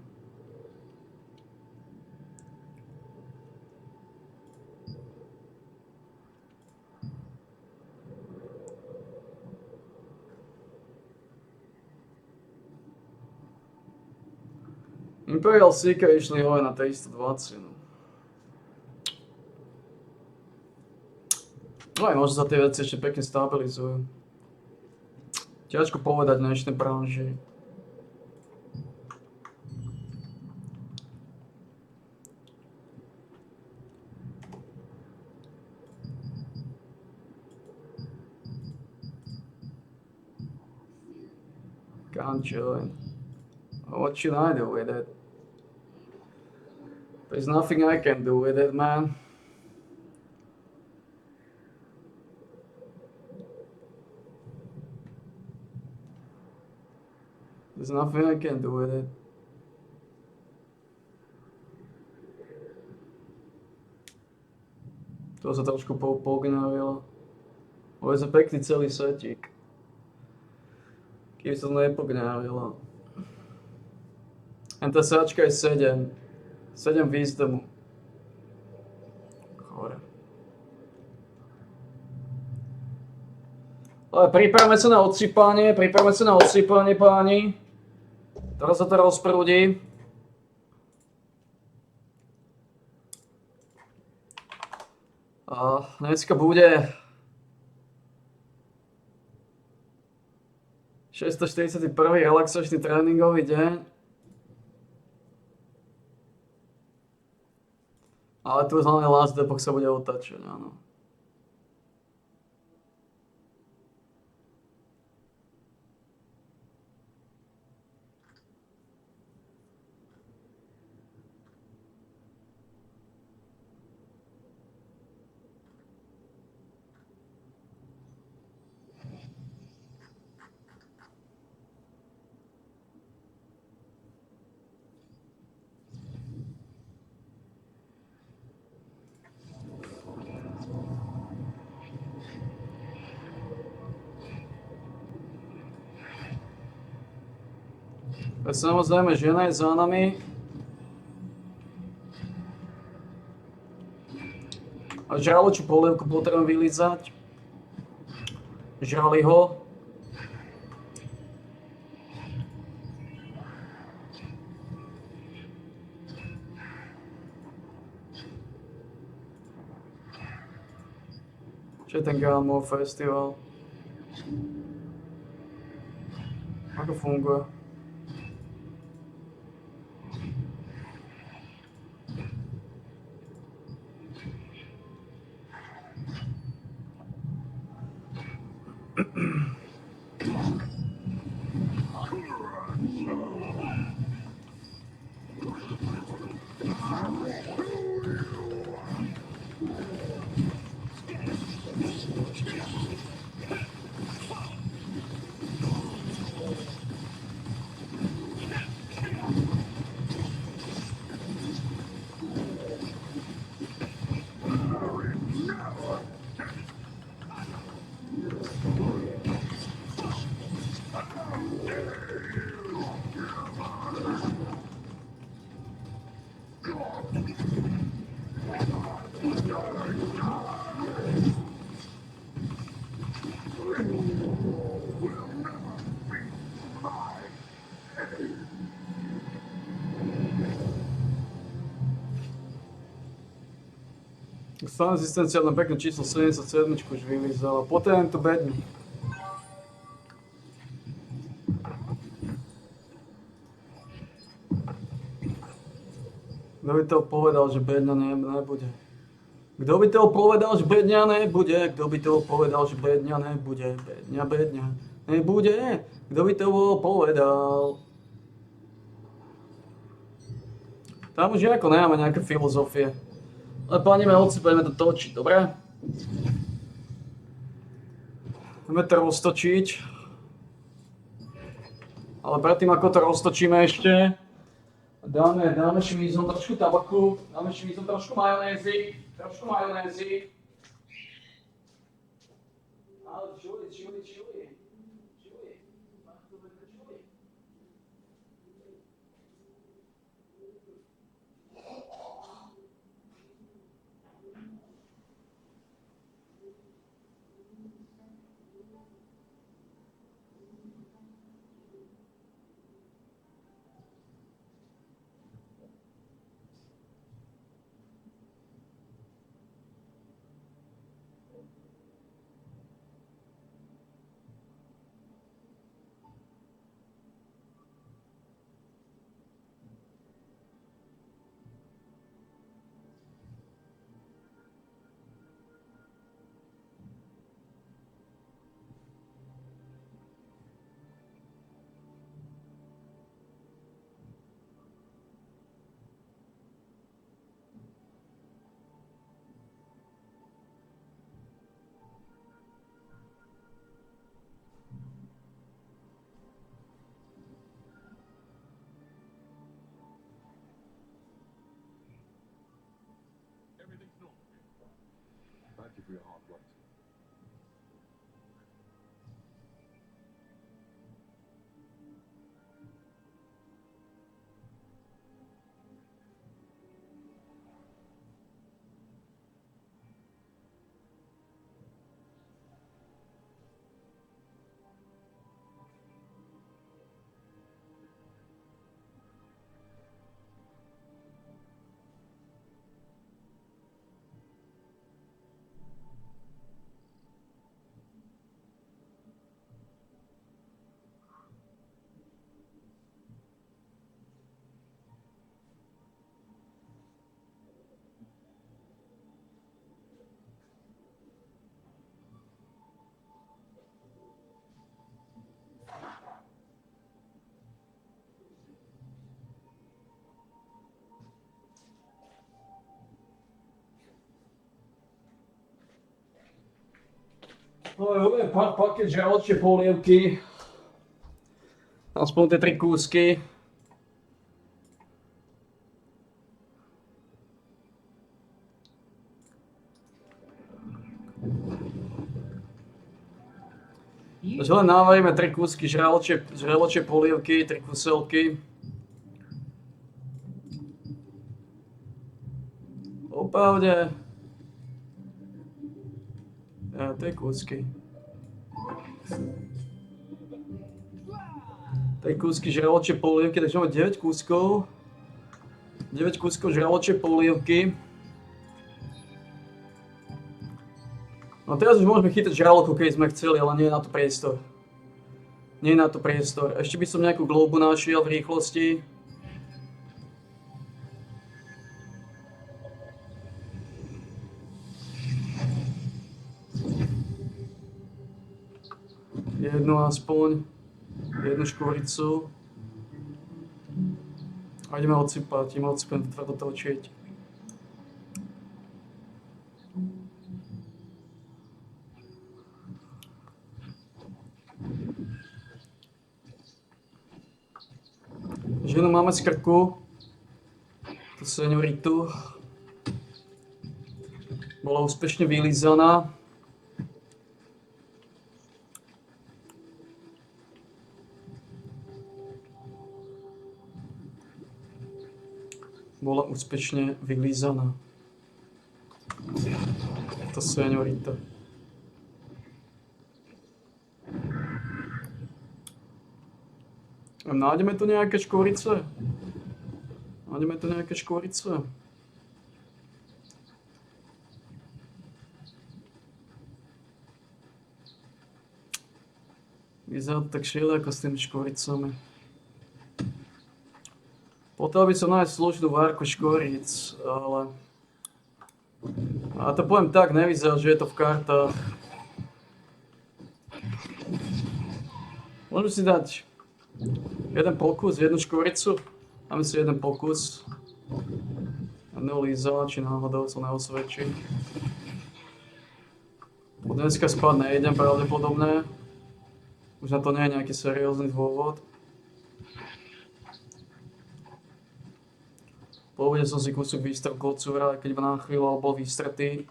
Imperial Seeker išli hore na 320. No aj možno sa tie veci ešte pekne stabilizujú. Ťažko povedať v dnešnej branži. Can't join. What should I do with it? There's nothing I can do with it, man. There's nothing I can do with it. To sa trošku pognávilo. Ale je to pekný celý setík. Kým sa to nepogňávilo. A tá sáčka je 7. 7 wisdomu. Chore. Ale pripravme sa na odsypanie, páni. Teraz sa to rozprúdi. A dneska bude 641. relaxačný tréningový deň. Ale tu hlavne last depok sa bude otáčať, áno. Samozrejme, žena je za nami. A žraločiu polievku potrebujem vylízať. Žrali ho. Čo je ten Gunmo Festival? Ako funguje? Stále existencia na pekné číslo 77 už vylízala. Potrebujem tu bedňu. Kto by to povedal, že bedňa nebude? Kto by to povedal, že bedňa nebude? Kto by to povedal, že bedňa nebude? Bedňa nebude? Kto by to povedal? Tam už nejako nemáme nejaké filozofie. Ale páni, budeme to točiť, dobre? Budeme to roztočiť. Ale predtým, ako to roztočíme ešte, dáme šmízom trošku tabaku, dáme šmízom trošku majonézy. Ale čili. No, paket žraločie polievky. Aspoň tie 3 kúsky. Takže len navaríme 3 kúsky žraločie polievky, 3 kuselky. Opravde. 3 kúsky. 3 kúsky žraločie polievky, takže máme 9 kúskov. 9 kúskov žraločie polievky. No teraz už môžeme chytať žraloku, keď sme chceli, ale nie je na to priestor. Nie je na to priestor. Ešte by som nejakú globu našiel v rýchlosti. Jednu aspoň. Jednu škvoricu. A ideme odsypať, tvrdo točiť. Ženu máme z krku, tú senioritu, bola úspešne vylízaná. Bola úspešne vylízaná. Tá seniorita. Nájdeme tu nejaké škvorice? Nájdeme tu nejaké škvorice? Vyzerá to tak šíle ako s tými škvoricami. Potreboval by som nájsť slušnú várku škvoric, ale... A to poviem tak, nevyzerá, že je to v kartách. Môžeme si dať jeden pokus, jednu škvoricu. Máme si jeden pokus. Jedného lízala, či náhodou sa neosvedčí. Dneska spať nejdem pravdepodobne. Už na to nie je nejaký seriózny dôvod. Povedal som si kúsok výstrel kocúra, keď ma nachvíľal, bol výstretý.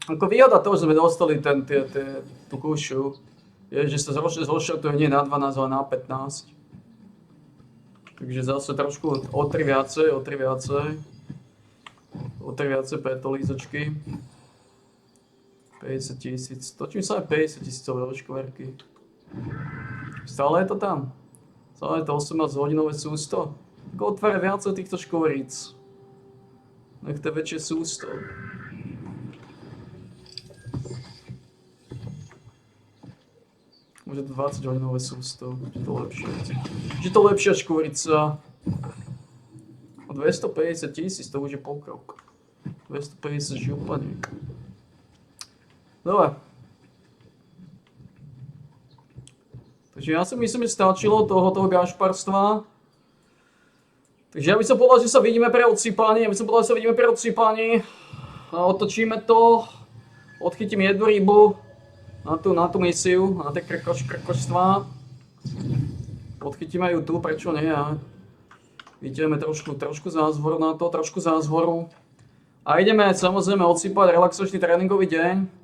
Ako výhoda toho, že sme dostali tú kúšu, je, že sa zlošrotuje nie na 12, ale na 15. Takže zase trošku o 3 viacej preto lízočky. 50 000, točím sa aj 50 000 škverky. Stále je to tam. Stále je to 18-hodinové sústo. Tak otvára viacej týchto škveríc. Nech to je väčšie sústo. Môže to 20-hodinové sústo, je to lepšie. Je to lepšia škvorica. 250 000, to už je pokrok. 250 županiek. Dobre. Takže ja si myslím, že stačilo toho gašparstva. Takže ja by som povedal, že sa vidíme pri odsypaní. A otočíme to. Odchytím jednu rybu na tú misiu, na tie krkočstvá. Odchytíme ju tu, prečo nie? Vidíme trošku zázvoru na to, A ideme samozrejme odsypať relaxačný tréningový deň.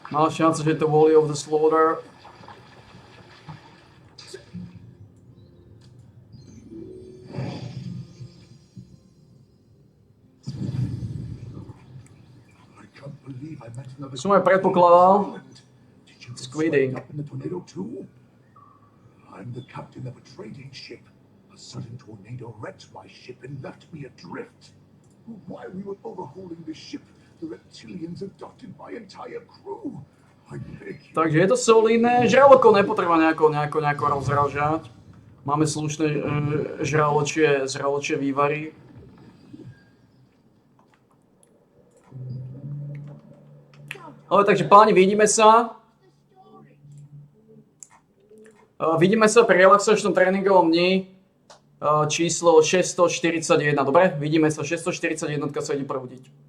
Má šanca, že je to Wally of the Slaughter. Som aj predpokladal. Squiding. I'm the captain of a trading ship. A sudden tornado wrecked my ship and left me adrift. While we were overhauling the ship, the reptilians abducted my entire crew. I beg you. Takže je to solidné. Žraloko nepotreba nejako rozražať. Máme slušné žraločie vývary. Ale takže páni, vidíme sa. Vidíme sa pri relaxačnom tréningovom dni číslo 641, dobre? Vidíme sa, 641 sa ide prebudiť.